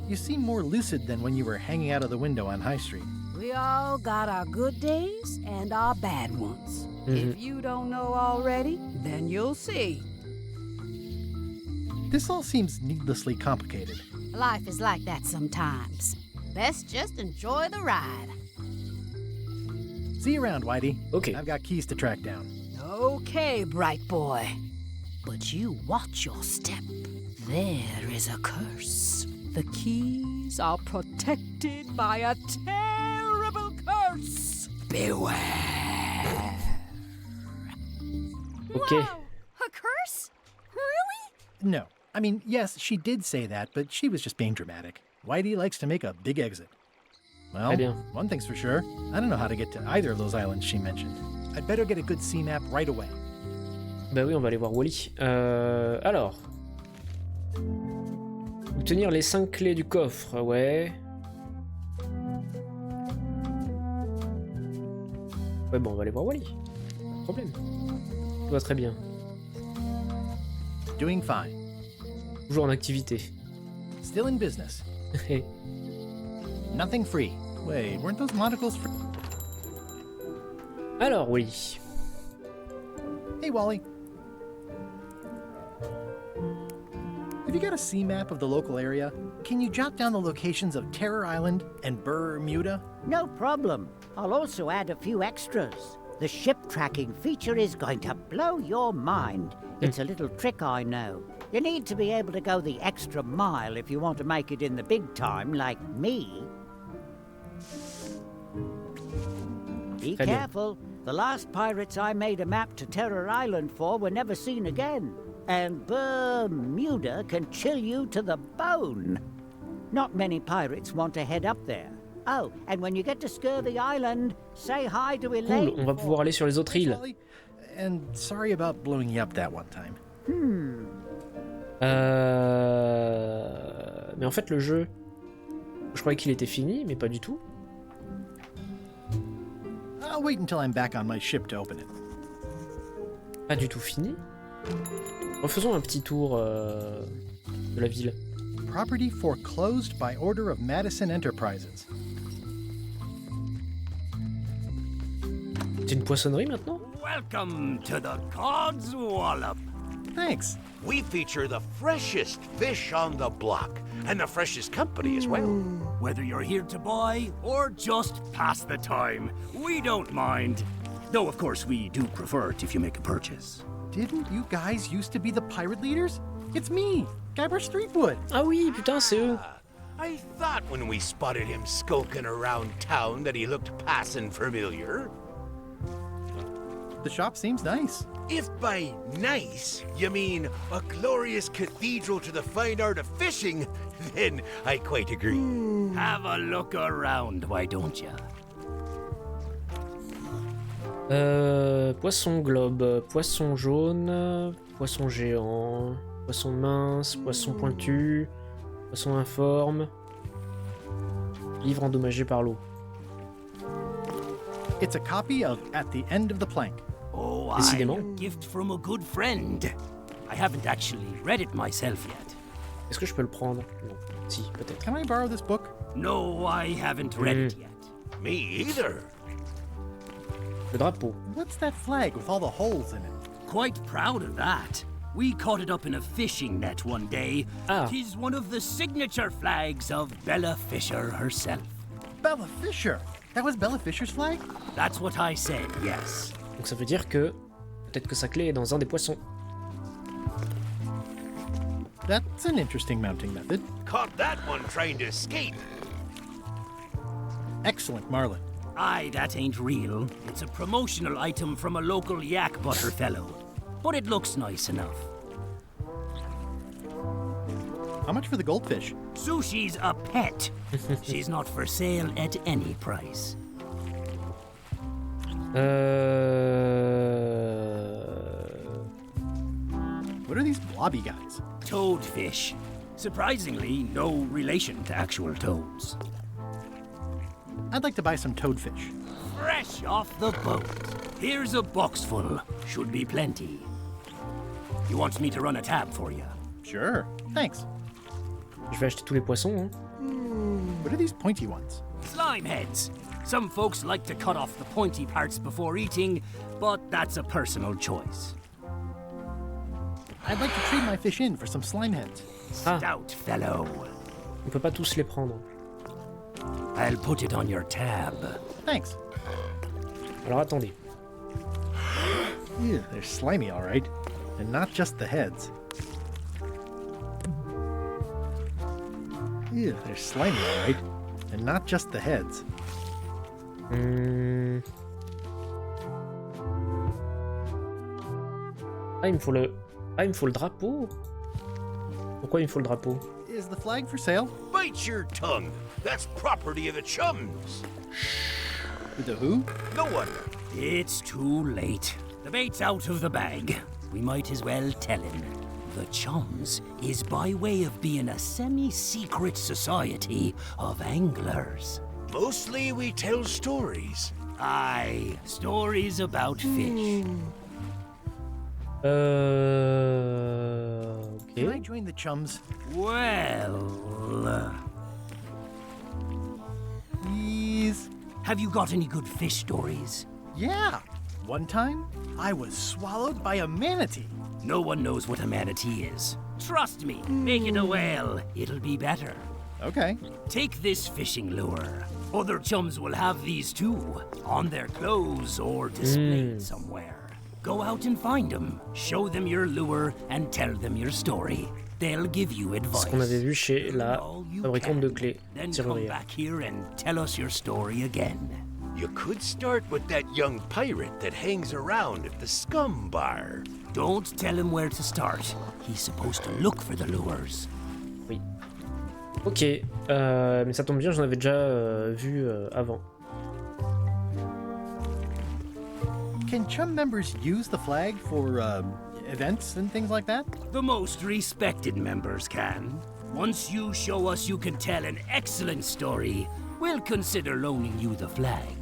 You seem more lucid than when you were hanging out of the window on High Street. We all got our good days and our bad ones. If you don't know already, then you'll see. This all seems needlessly complicated. Life is like that sometimes. Best just enjoy the ride. See you around, Whitey. Okay. I've got keys to track down. Okay, bright boy. But you watch your step. There is a curse. The keys are protected by a terrible curse. Beware. Okay. Whoa, a curse? Really? No. I mean, yes, she did say that, but she was just being dramatic. Whitey likes to make a big exit. Well, Très bien. one thing's for sure. I don't know how to get to either of those islands she mentioned. I'd better get a good sea map right away. Bah oui, on va aller voir Wally. Alors. Obtenir les 5 clés du coffre, ouais. Ouais, bon, on va aller voir Wally. Pas de problème. Tout va très bien. Doing fine. Toujours en activité. Still in business. Nothing free. Wait, weren't those monocles free? Alors, Wally. Hey, Wally. Have you got a sea map of the local area? Can you jot down the locations of Terror Island and Bermuda? No problem. I'll also add a few extras. The ship tracking feature is going to blow your mind. It's a little trick I know. You need to be able to go the extra mile if you want to make it in the big time, like me. Be careful. The last pirates I made a map to Terror Island for were never seen again. And Bermuda can chill you to the bone. Not many pirates want to head up there. Oh, and when you get to Scurvy Island, say hi to Elaine. Cool, on va pouvoir aller sur les autres îles. And sorry about blowing you up that one time. Mais en fait, le jeu, je croyais qu'il était fini, mais pas du tout. I'll wait until I'm back on my ship to open it. Pas du tout fini. Refaisons un petit tour de la ville. Property foreclosed by order of Madison Enterprises. C'est une poissonnerie maintenant? Welcome to the God's Wallop. Thanks. We feature the freshest fish on the block, and the freshest company as well. Whether you're here to buy or just pass the time, we don't mind. Though, of course, we do prefer it if you make a purchase. Didn't you guys used to be the pirate leaders? It's me, Guybrush Threepwood. Ah oui, putain, c'est eux. I thought when we spotted him skulking around town that he looked passing familiar. The shop seems nice. If by nice you mean a glorious cathedral to the fine art of fishing, then I quite agree. Have a look around, why don't you? Poisson globe, poisson jaune, poisson géant, poisson mince, poisson pointu, poisson informe, livre endommagé par l'eau. It's a copy of At the End of the Plank. Oh, Décidément. a gift from a good friend. I haven't actually read it myself yet. Est-ce que je peux le prendre? Non. Si, peut-être. Can I borrow this book? No, I haven't read it yet. Me either. Le drapeau. What's that flag with all the holes in it? Quite proud of that. We caught it up in a fishing net one day. Ah. 'Tis one of the signature flags of Bella Fisher herself. Bella Fisher. That was Bella Fisher's flag? That's what I said, yes. Donc ça veut dire que peut-être que sa clé est dans un des poissons. That's an interesting mounting method. Caught that one trying to escape. Excellent, Marlin. Aye, that ain't real. It's a promotional item from a local yak butter fellow. But it looks nice enough. How much for the goldfish? Sushi's a pet. She's not for sale at any price. What are these blobby guys? Toadfish. Surprisingly, no relation to actual toads. I'd like to buy some toadfish. Fresh off the boat. Here's a box full. Should be plenty. You want me to run a tab for you? Sure. Thanks. Je vais acheter tous les poissons, hein. What are these pointy ones? Slime heads. Some folks like to cut off the pointy parts before eating, but that's a personal choice. I'd like to trade my fish in for some slime heads. Stout fellow. On peut pas tous les prendre. I'll put it on your tab. Thanks. Alors attendez. Yeah, they're slimy, all right. And not just the heads. Yeah, they're slimy, all right. And not just the heads. Ah, il me faut le... Ah, il me faut le drapeau. Pourquoi il me faut le drapeau? Is the flag for sale? Bite your tongue. That's property of the chums. The who? No one. It's too late. The bait's out of the bag. We might as well tell him. The Chums is by way of being a semi-secret society of anglers. Mostly we tell stories. Aye, stories about fish. Okay. Can I join the Chums? Well... Please? Have you got any good fish stories? Yeah. One time, I was swallowed by a manatee. No one knows what a manatee is. Trust me, make it a whale. It'll be better. Okay. Take this fishing lure. Other chums will have these too, on their clothes or displayed somewhere. Go out and find them, show them your lure, and tell them your story. They'll give you advice. Ce qu'on avait vu chez la fabricante de clés. Then come back here and tell us your story again. You could start with that young pirate that hangs around at the scum bar. Don't tell him where to start. He's supposed to look for the lures. Oui. Ok, mais ça tombe bien, j'en avais déjà vu avant. Can Chum members use the flag for events and things like that? The most respected members can. Once you show us you can tell an excellent story, we'll consider loaning you the flag.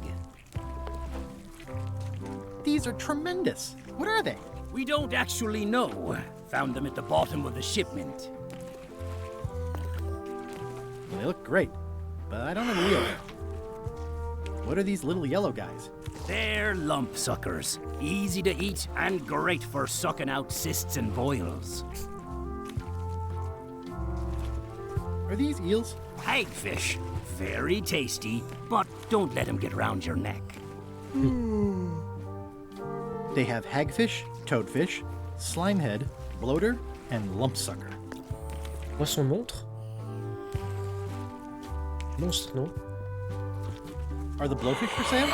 These are tremendous. What are they? We don't actually know. Found them at the bottom of the shipment. They look great, but I don't have a wheel. What are these little yellow guys? They're lump suckers. Easy to eat and great for sucking out cysts and boils. Are these eels? Hagfish. Very tasty, but don't let them get around your neck. They have hagfish, toadfish, slimehead, bloater, and lumpsucker. Poisson montre? Monstre, non? Are the blowfish for sale?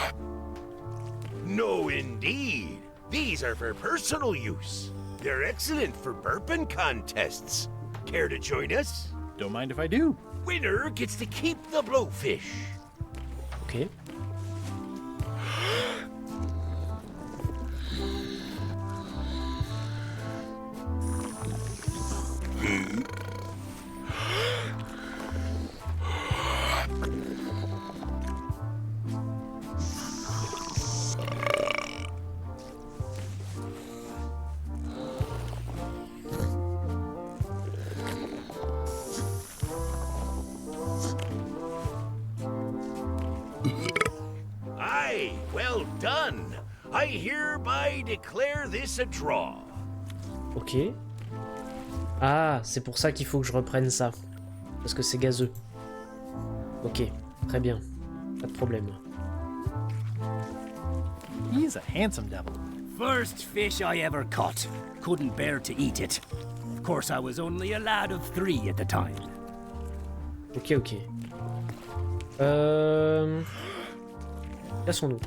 No, indeed. These are for personal use. They're excellent for burping contests. Care to join us? Don't mind if I do. Winner gets to keep the blowfish. Ok. Aye, well done. I hereby declare this a draw. Ok. Ah, c'est pour ça qu'il faut que je reprenne ça. Parce que c'est gazeux. Ok, très bien. Pas de problème. He's a handsome devil. First fish I ever caught. Couldn't bear to eat it. Of course, I was only a lad of 3 at the time. Ok, ok. Cassons-nous.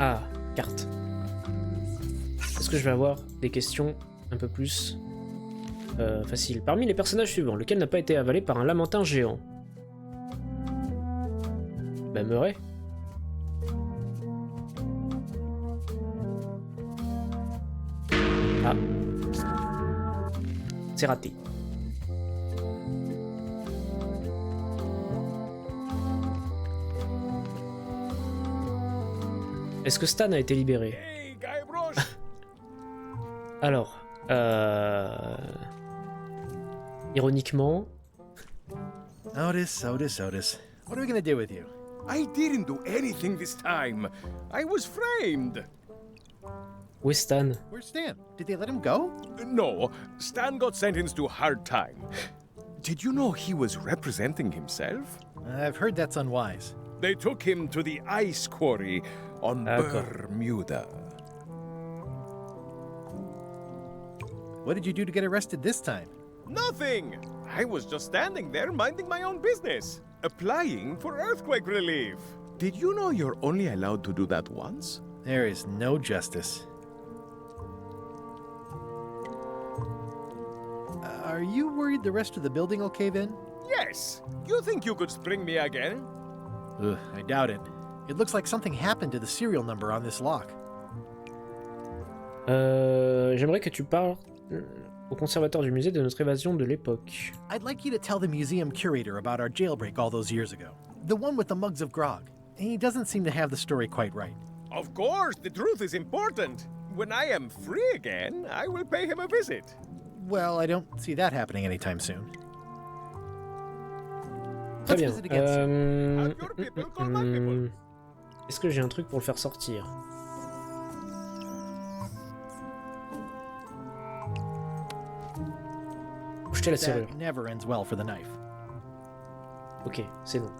Ah, carte. Est-ce que je vais avoir des questions un peu plus faciles? Parmi les personnages suivants, lequel n'a pas été avalé par un lamentin géant? Bah, Murray. Ah. C'est raté. Est-ce que Stan a été libéré? Alors, ironiquement... Otis, Otis, Otis. What are we gonna do with you? I didn't do anything this time. I was framed. Où est Stan? Where's Stan? Did they let him go? No, Stan got sentenced to hard time. Did you know he was representing himself? I've heard that's unwise. They took him to the ice quarry on Bermuda. What did you do to get arrested this time? Nothing! I was just standing there minding my own business, applying for earthquake relief. Did you know you're only allowed to do that once? There is no justice. Are you worried the rest of the building will cave in? Yes! You think you could spring me again? Ugh, I doubt it. It looks like something happened to the serial number on this lock. J'aimerais que tu parles au conservateur du musée de notre évasion de l'époque. I'd like you to tell the museum curator about our jailbreak all those years ago. The one with the mugs of grog. He doesn't seem to have the story quite right. Of course, the truth is important. When I am free again, I will pay him a visit. Well, I don't see that happening anytime soon. Très bien. Est-ce que j'ai un truc pour le faire sortir? Jeter la serrure. That never ends well for the knife. Ok, c'est non.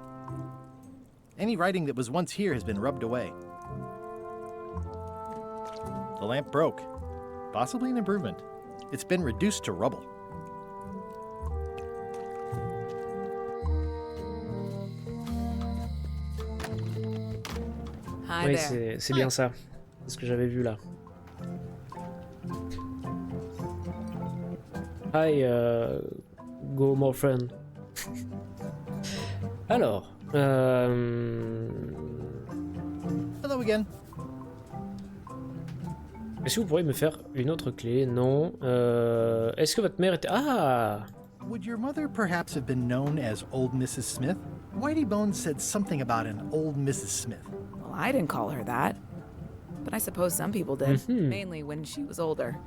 Any writing that was once here has been rubbed away. The lamp broke. Possibly an improvement. It's been reduced to rubble. Oui, c'est bien ça. C'est ce que j'avais vu là. Hi, go more friend. Alors, Hello again. Est-ce que vous pourriez me faire une autre clé? Non. Est-ce que votre mère était... Ah! Would your mother perhaps have been known as Old Mrs. Smith? Whitey Bones said something about an Old Mrs. Smith. Well, I didn't call her that. But I suppose some people did, mainly when she was older.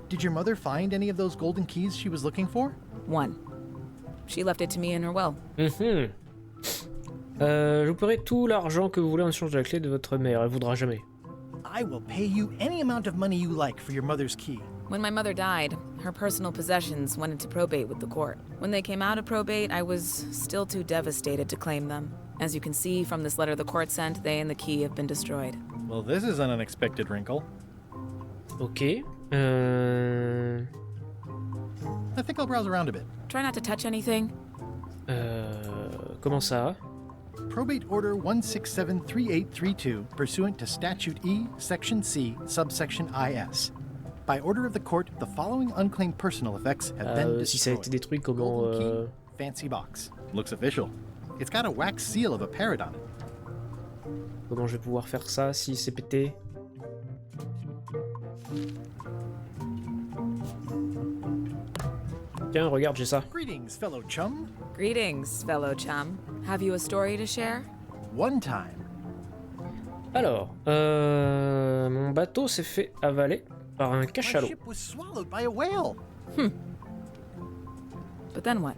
Did your mother find any of those golden keys she was looking for? One. She left it to me in her will. Je vous paierai tout l'argent que vous voulez en échange de la clé de votre mère. Elle voudra jamais. I will pay you any amount of money you like for your mother's key. When my mother died, her personal possessions went into probate with the court. When they came out of probate, I was still too devastated to claim them. As you can see from this letter the court sent, they and the key have been destroyed. Well, this is an unexpected wrinkle. Ok. I think I'll browse around a bit. Try not to touch anything. Comment ça? Probate Order 1673832, pursuant to Statute E, Section C, subsection IS. By order of the court, the following unclaimed personal effects have been destroyed. Si ça a été détruit, comment... Golden key, fancy box. Looks official. It's got a wax seal of a parrot on it. Comment je vais pouvoir faire ça si c'est pété? Tiens, regarde, j'ai ça. Greetings, fellow chum. Greetings, fellow chum. Have you a story to share? One time. Alors, mon bateau s'est fait avaler par un cachalot. My ship was swallowed by a whale. But then what?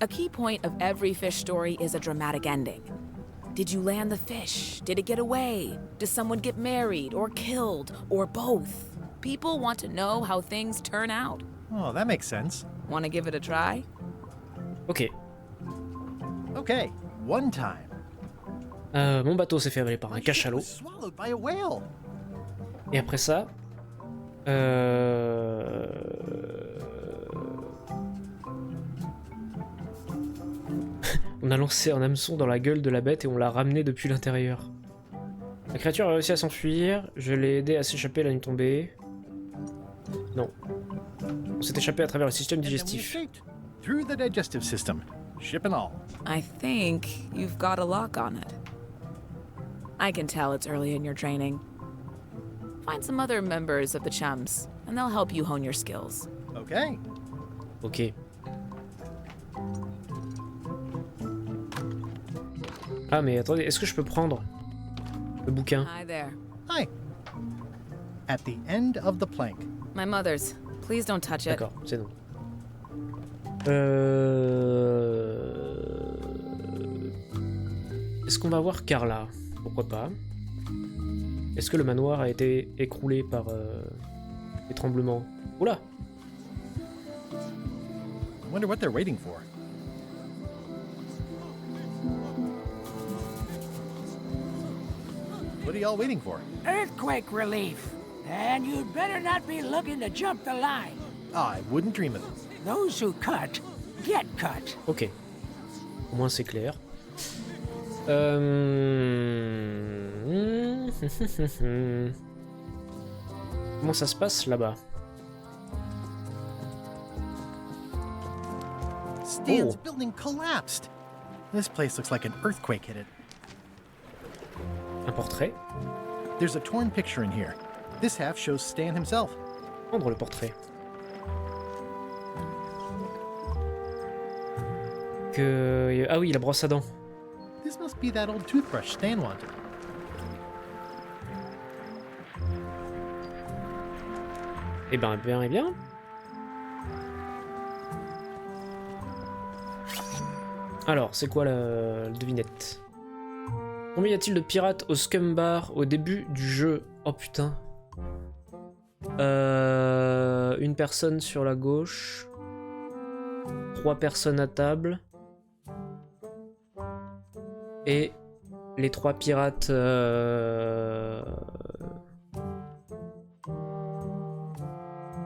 A key point of every fish story is a dramatic ending. Did you land the fish? Did it get away? Does someone get married or killed or both? People want to know how things turn out. Oh, that makes sense. Want to give it a try? Ok. Okay, one time. Mon bateau s'est fait avaler par un cachalot. Swallowed by a whale. Et après ça... on a lancé un hameçon dans la gueule de la bête et on l'a ramené depuis l'intérieur. La créature a réussi à s'enfuir, je l'ai aidé à s'échapper la nuit tombée. Non. On s'est échappé à travers le système digestif. Through the digestive system, ship and all. I think you've got a lock on it. I can tell it's early in your training. Find some other members of the chums, and they'll help you hone your skills. Okay. Ok. Ah mais attendez, est-ce que je peux prendre le bouquin? Hi there. Hi. At the end of the plank. My mother's. Please don't touch it. D'accord, c'est non. Est-ce qu'on va voir Carla? Pourquoi pas? Est-ce que le manoir a été écroulé par les tremblements? Oula! I wonder what they're waiting for. What are y'all waiting for? Earthquake relief. And you'd better not be looking to jump the line. I wouldn't dream of it. Those who cut, get cut. Ok. Au moins c'est clair. Comment ça se passe là-bas? Stan's building collapsed. This place looks like an earthquake hit it. Un portrait? There's a torn picture in here. This half shows Stan himself. Prendre le portrait. Ah oui, la brosse à dents. This must be that old toothbrush Stan wanted. Eh ben, bien, bien. Alors, c'est quoi la devinette? Combien y a-t-il de pirates au Scum Bar au début du jeu? Oh putain. Une personne sur la gauche. 3 personnes à table. Et les 3 pirates...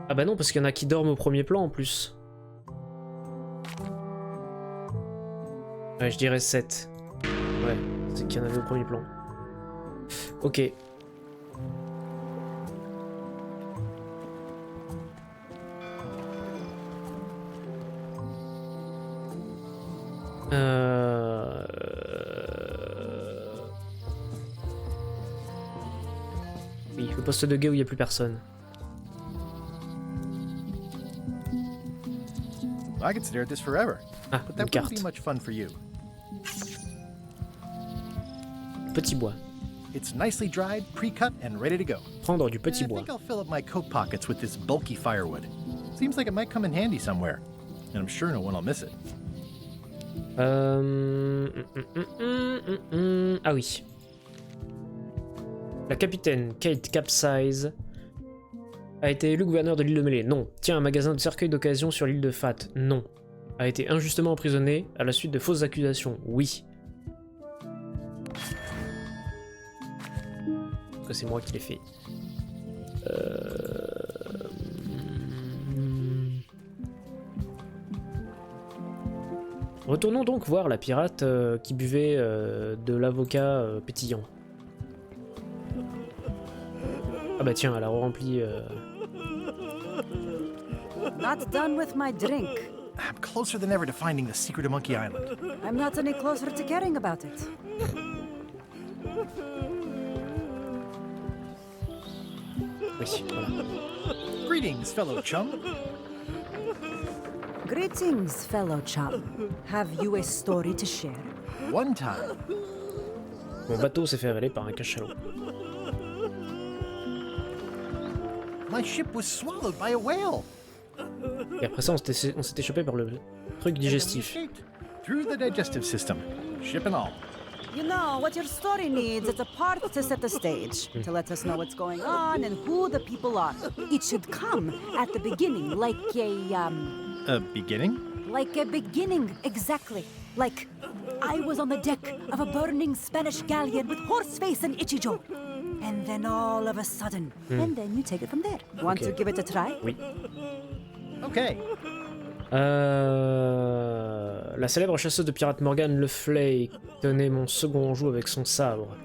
Ah bah non, parce qu'il y en a qui dorment au premier plan en plus. Ouais, je dirais 7. Ouais, c'est qu'il y en avait au premier plan. Ok. Oui, le poste de guet où il n'y a plus personne. I could stare at this forever. Ah, but une that wouldn't carte. be much fun for you. Petit bois. It's nicely dried, pre-cut, and ready to go. Prendre du petit bois. I think I'll fill up my coat pockets with this bulky firewood. Seems like it might come in handy somewhere, and I'm sure no one will miss it. Ah oui. La capitaine Kate Capsize a été élue gouverneur de l'île de Mêlée. Non. Tient un magasin de cercueils d'occasion sur l'île de Fat. Non. A été injustement emprisonnée à la suite de fausses accusations. Oui. Parce que c'est moi qui l'ai fait. Retournons donc voir la pirate qui buvait de l'avocat pétillant. Ah bah tiens, elle a rempli... Not done with my drink. I'm closer than ever to finding the secret of Monkey Island. I'm not any closer to caring about it. Oui, voilà. Greetings, fellow chum. Greetings, fellow chum. Have you a story to share? One time. Mon bateau s'est fait avaler par un cachalot. My ship was swallowed by a whale. Et après ça, on s'est échappé par le truc digestif. Through the digestive system, ship and all. You know, what your story needs is a part to set the stage, to let us know what's going on and who the people are. It should come at the beginning, like A beginning? Like a beginning, exactly. Like, I was on the deck of a burning Spanish galleon with Horseface and Ichijo. And then all of a sudden, and then you take it from there. Want to give it a try? Oui. Okay. La célèbre chasseuse de pirates Morgane Le Flay tenait mon second joug avec son sabre.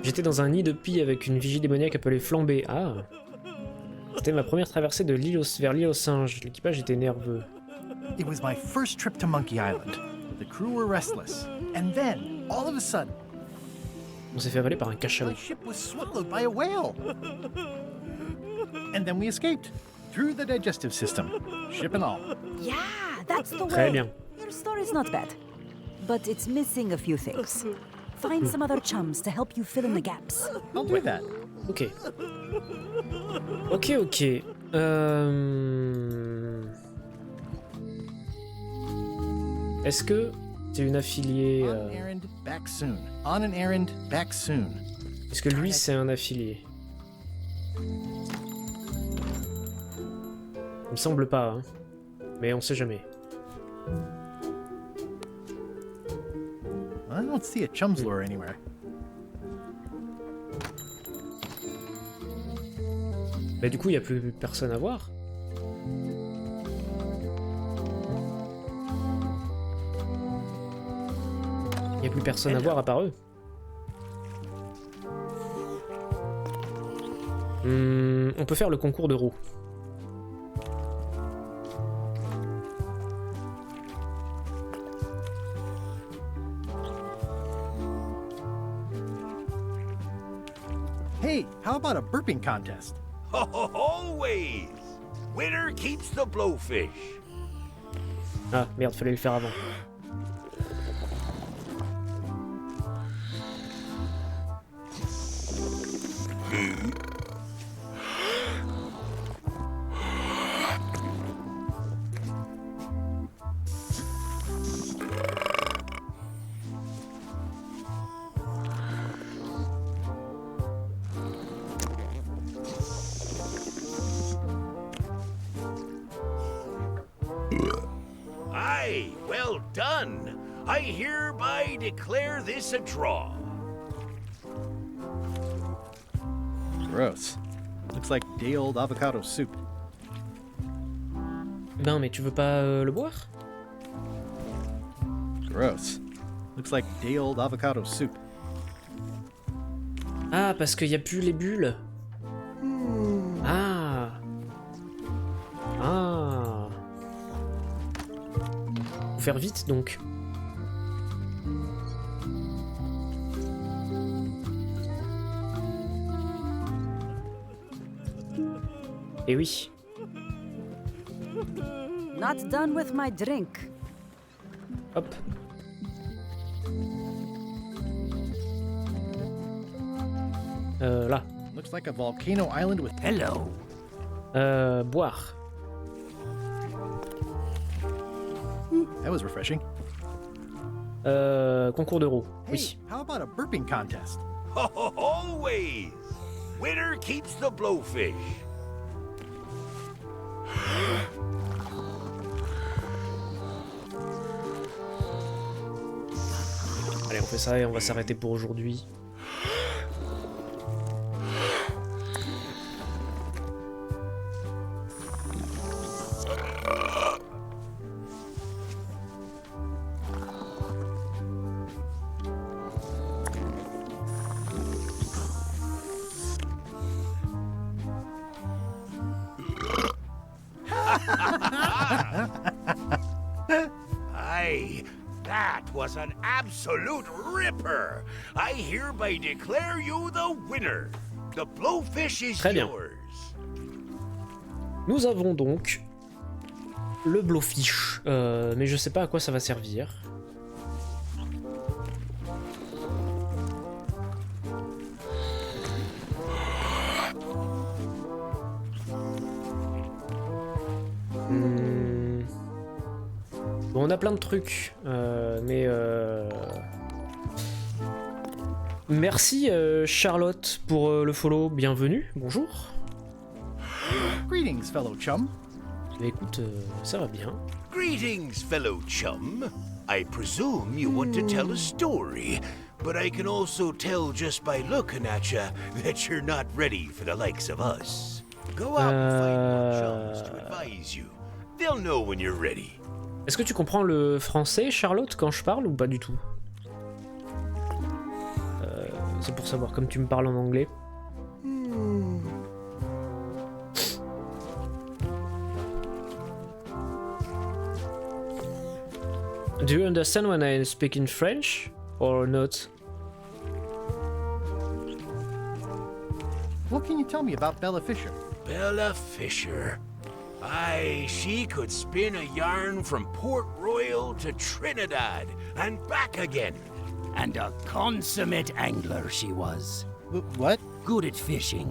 J'étais dans un nid de pie avec une vigie démoniaque appelée Flambée. Ah. C'était ma première traversée de vers l'île aux singes. L'équipage était nerveux. It was my first trip to Monkey Island. The crew were restless. And then, all of a sudden, on s'est fait avaler par un cachalot. My ship was swallowed by a whale. And then we escaped. Through the digestive system. Ship and all. Yeah, that's the way. Très bien. Your story's not bad. But it's missing a few things. Find some other chums to help you fill in the gaps. I'll do that. Ok. Ok. Est-ce que c'est une affiliée On an errand, back soon. On an errand, back soon. Est-ce que lui c'est un affilié? Il me semble pas, hein. Mais on sait jamais. I don't see a chum's lure anywhere. Bah du coup, il n'y a plus personne à voir. Il n'y a plus personne à voir à part eux. On peut faire le concours de roues. Hey, how about a burping contest? Always! Winner keeps the blowfish. Ah, merde, fallait le faire avant. Aye, well done. I hereby declare this a draw. Gross. Looks like day-old avocado soup. Ben, mais tu veux pas le boire? Gross. Looks like day-old avocado soup. Ah, parce qu'il n'y a plus les bulles. Ah. Ah. Faut faire vite donc. Et oui. Not done with my drink. Hop. Là. Looks like a volcano island with... Hello. Boire. That was refreshing. Concours d'euros. Hey, Oui. how about a burping contest? Always! Winner keeps the blowfish. Allez, on fait ça et on va s'arrêter pour aujourd'hui. Aye, that was an absolute ripper. I hereby declare you the winner. The blowfish is Très bien. yours. Nous avons donc le blowfish, mais je sais pas à quoi ça va servir. Bon, on a plein de trucs, mais Merci Charlotte pour le follow, bienvenue, bonjour. Greetings, fellow chum. Bah écoute, ça va bien. Greetings, fellow chum. I presume you want to tell a story, but I can also tell just by looking at you that you're not ready for the likes of us. Go out and find more chums to advise you. They'll know when you're ready. Est-ce que tu comprends le français, Charlotte, quand je parle ou pas du tout? C'est pour savoir, comme tu me parles en anglais. Do you understand when I speak in French or not? What can you tell me about Bella Fisher? Bella Fisher. Aye, she could spin a yarn from Port Royal to Trinidad and back again. And a consummate angler she was. What? Good at fishing.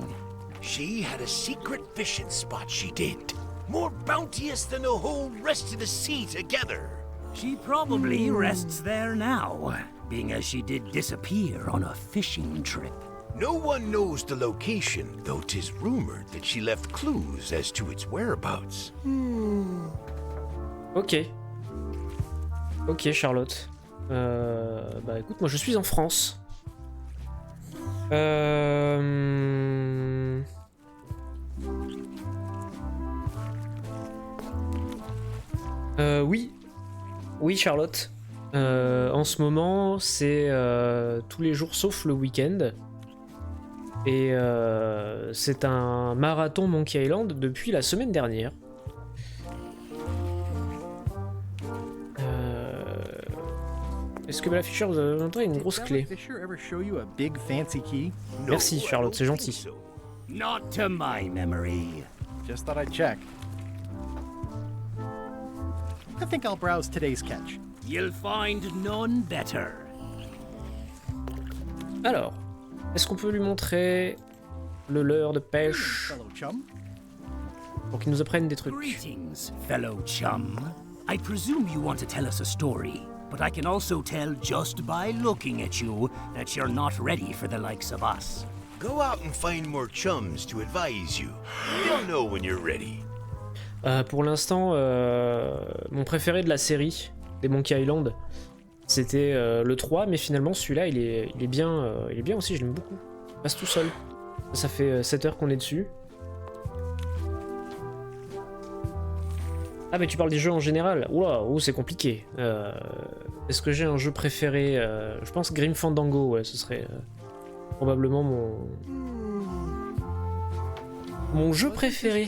She had a secret fishing spot, she did. More bounteous than the whole rest of the sea together. She probably rests there now, being as she did disappear on a fishing trip. No one knows the location, though 'tis rumored that she left clues as to its whereabouts. Ok. Ok, Charlotte. Bah écoute, moi je suis en France. Oui. Oui, Charlotte. En ce moment, c'est tous les jours sauf le week-end. Et c'est un marathon Monkey Island depuis la semaine dernière. Est-ce que Bella Fisher vous a montré une grosse clé? Merci Charlotte, c'est gentil. Not to my memory. Just thought I'd check. I think I'll browse today's catch. You'll find none better. Alors, est-ce qu'on peut lui montrer le leurre de pêche pour qu'il nous apprenne des trucs? Greetings, fellow chum. I presume you want to tell us a story, but I can also tell just by looking at you that you're not ready for the likes of us. Go out and find more chums to advise you. They'll know when you're ready. Pour l'instant, mon préféré de la série des Monkey Island, c'était le 3, mais finalement celui-là il est bien aussi, je l'aime beaucoup. Il passe tout seul. Ça fait 7 heures qu'on est dessus. Ah mais tu parles des jeux en général. Oula, c'est compliqué. Est-ce que j'ai un jeu préféré? Je pense Grim Fandango, ouais, ce serait probablement mon jeu préféré.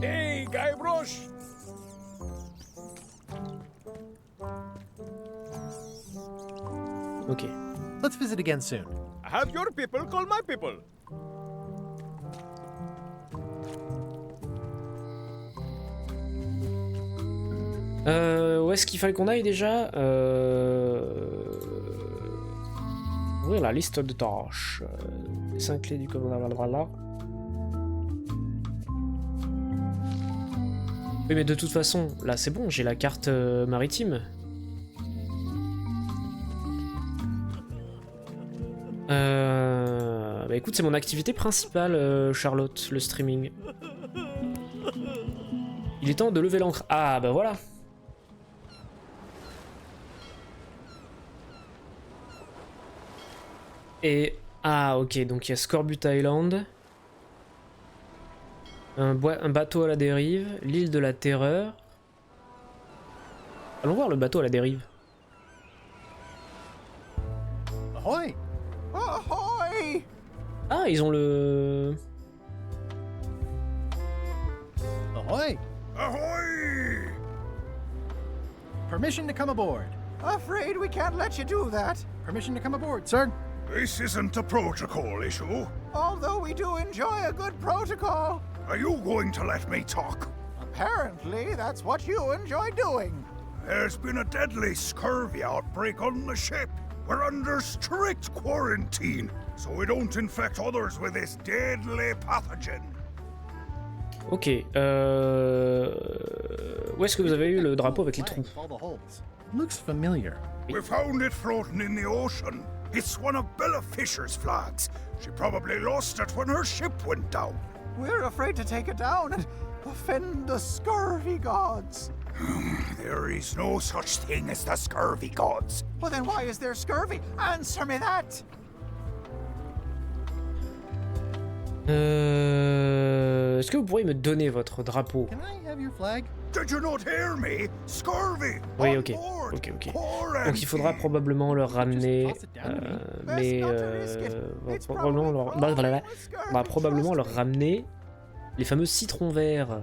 Hey, Guybrush! Ok. Let's visit again soon. Have your people call my people. Où est-ce qu'il fallait qu'on aille déjà? Ouvrir la liste de tâches. Les 5 clés du commandant. Voilà. Oui, mais de toute façon, là c'est bon, j'ai la carte maritime. Bah écoute, c'est mon activité principale, Charlotte, le streaming. Il est temps de lever l'ancre. Ah bah voilà. Et... ah ok, donc il y a Scorbut Island. Un bateau à la dérive. L'île de la Terreur. Allons voir le bateau à la dérive. Ahoy! Ahoy! Ah, ils ont le... Ahoy! Ahoy! Permission to come aboard. Afraid we can't let you do that. Permission to come aboard, sir. This isn't a protocol issue. Although we do enjoy a good protocol. Are you going to let me talk? Apparently, that's what you enjoy doing. There's been a deadly scurvy outbreak on the ship. We're under strict quarantine, so we don't infect others with this deadly pathogen. Ok, où est-ce que vous avez eu le drapeau avec les trous? Looks familiar. We found it floating in the ocean. It's one of Bella Fisher's flags. She probably lost it when her ship went down. We're afraid to take it down and offend the scurvy gods. There is no such thing as the scurvy gods. Well, then why is there scurvy? Answer me that! Est-ce que vous pourriez me donner votre drapeau? Can I have your flag? Did you not hear me? Scurvy! Oui, ok. Donc il faudra probablement leur ramener... probablement leur ramener les fameux citrons verts.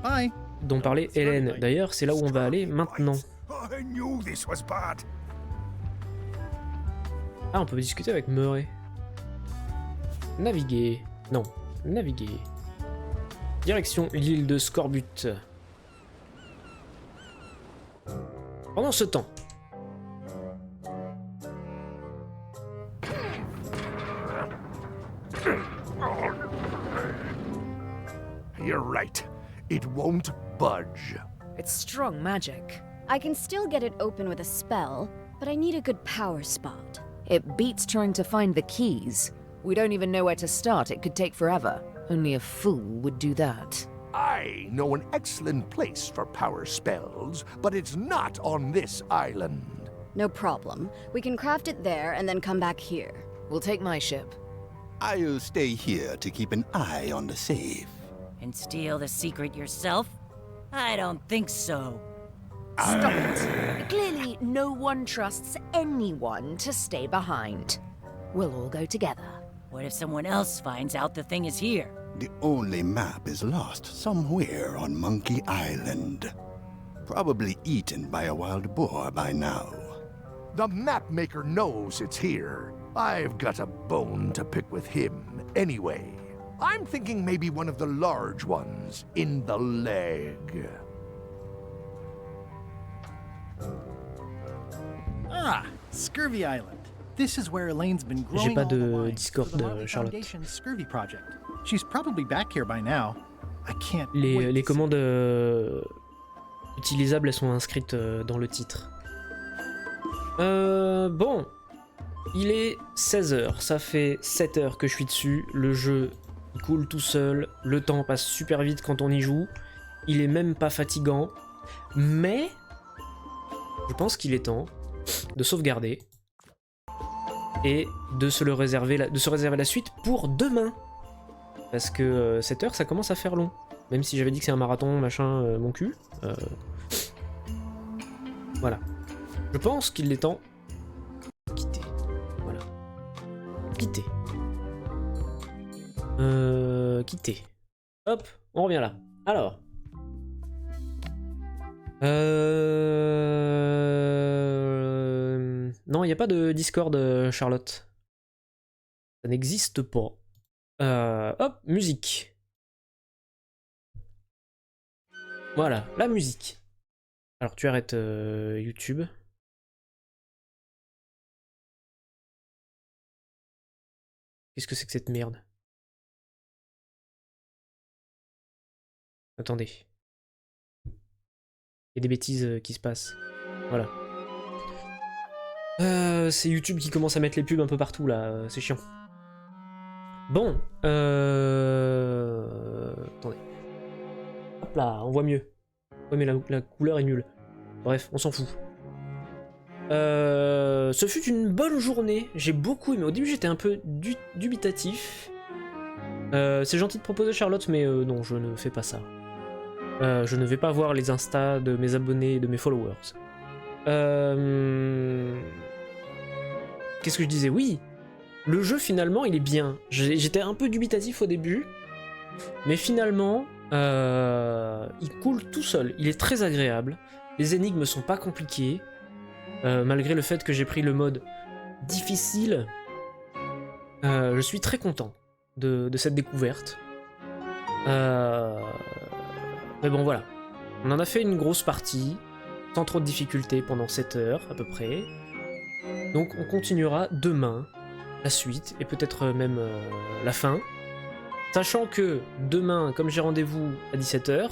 Bye. Dont parlait Hélène. D'ailleurs, c'est là où on va aller maintenant. I knew this was bad. Ah, on peut discuter avec Murray. Naviguer. Non, naviguer. Direction l'île de Scorbut. Pendant ce temps. You're right. It won't budge. It's strong magic. I can still get it open with a spell, but I need a good power spot. It beats trying to find the keys. We don't even know where to start. It could take forever. Only a fool would do that. I know an excellent place for power spells, but it's not on this island. No problem. We can craft it there and then come back here. We'll take my ship. I'll stay here to keep an eye on the safe. And steal the secret yourself? I don't think so. Stop it. Clearly, no one trusts anyone to stay behind. We'll all go together. What if someone else finds out the thing is here? The only map is lost somewhere on Monkey Island. Probably eaten by a wild boar by now. The map maker knows it's here. I've got a bone to pick with him anyway. I'm thinking maybe one of the large ones in the leg. Ah, Scurvy Island. This is where Elaine's been growing J'ai pas all the de wine Discord for the Marley Charlotte. Foundation's Scurvy project. She's probably back here by now. I can't wait Les to see. commandes utilisables, elles sont inscrites dans le titre. Bon. Il est 16h, ça fait 7 heures que je suis dessus. Le jeu, il coule tout seul. Le temps passe super vite quand on y joue. Il est même pas fatigant. Mais je pense qu'il est temps de sauvegarder. Et de se réserver la suite pour demain. Parce que 7 heures, ça commence à faire long. Même si j'avais dit que c'est un marathon, machin, mon cul. Voilà. Je pense qu'il est temps de quitter. Voilà. Quitter. Quitter. Hop, on revient là. Alors. Non, il n'y a pas de Discord, Charlotte. Ça n'existe pas. Hop, musique. Voilà, la musique. Alors, tu arrêtes YouTube. Qu'est-ce que c'est que cette merde? Attendez. Il y a des bêtises qui se passent. Voilà. C'est YouTube qui commence à mettre les pubs un peu partout là, c'est chiant. Bon, attendez. Hop là, on voit mieux. Ouais mais la couleur est nulle. Bref, on s'en fout. Ce fut une bonne journée, j'ai beaucoup aimé. Au début j'étais un peu dubitatif. C'est gentil de proposer Charlotte, mais non, je ne fais pas ça. Je ne vais pas voir les Insta de mes abonnés et de mes followers. Qu'est-ce que je disais? Oui, le jeu finalement il est bien. J'étais un peu dubitatif au début, mais finalement il coule tout seul. Il est très agréable. Les énigmes sont pas compliquées, malgré le fait que j'ai pris le mode difficile. Je suis très content de cette découverte. Mais bon voilà, on en a fait une grosse partie, sans trop de difficultés pendant 7 heures à peu près. Donc on continuera demain la suite et peut-être même la fin. Sachant que demain, comme j'ai rendez-vous à 17h,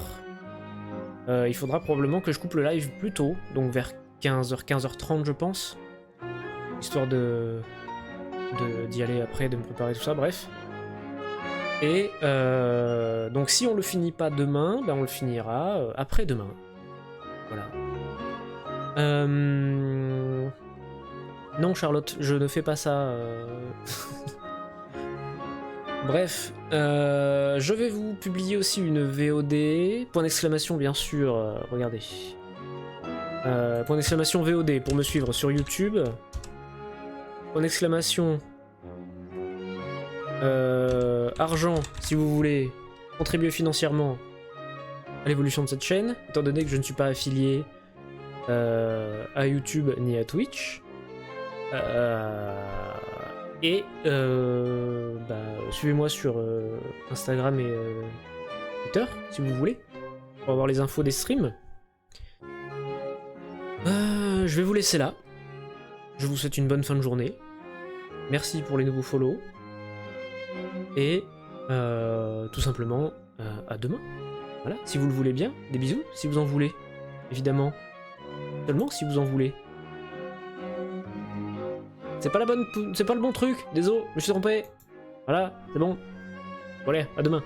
il faudra probablement que je coupe le live plus tôt, donc vers 15h, 15h30 je pense. Histoire d'y aller après, de me préparer tout ça, bref. Et donc si on le finit pas demain, ben on le finira après-demain. Voilà. Non Charlotte, je ne fais pas ça. Bref, je vais vous publier aussi une VOD. Point d'exclamation bien sûr, regardez. Point d'exclamation VOD pour me suivre sur YouTube. Point d'exclamation argent si vous voulez contribuer financièrement à l'évolution de cette chaîne, étant donné que je ne suis pas affilié à YouTube ni à Twitch. Suivez-moi sur Instagram et Twitter si vous voulez pour avoir les infos des streams. Je vais vous laisser là. Je vous souhaite une bonne fin de journée. Merci pour les nouveaux follow. Et tout simplement à demain. Voilà, si vous le voulez bien. Des bisous si vous en voulez. Évidemment. Seulement si vous en voulez. C'est pas le bon truc, désolé, je me suis trompé. Voilà, c'est bon. Bon allez, à demain.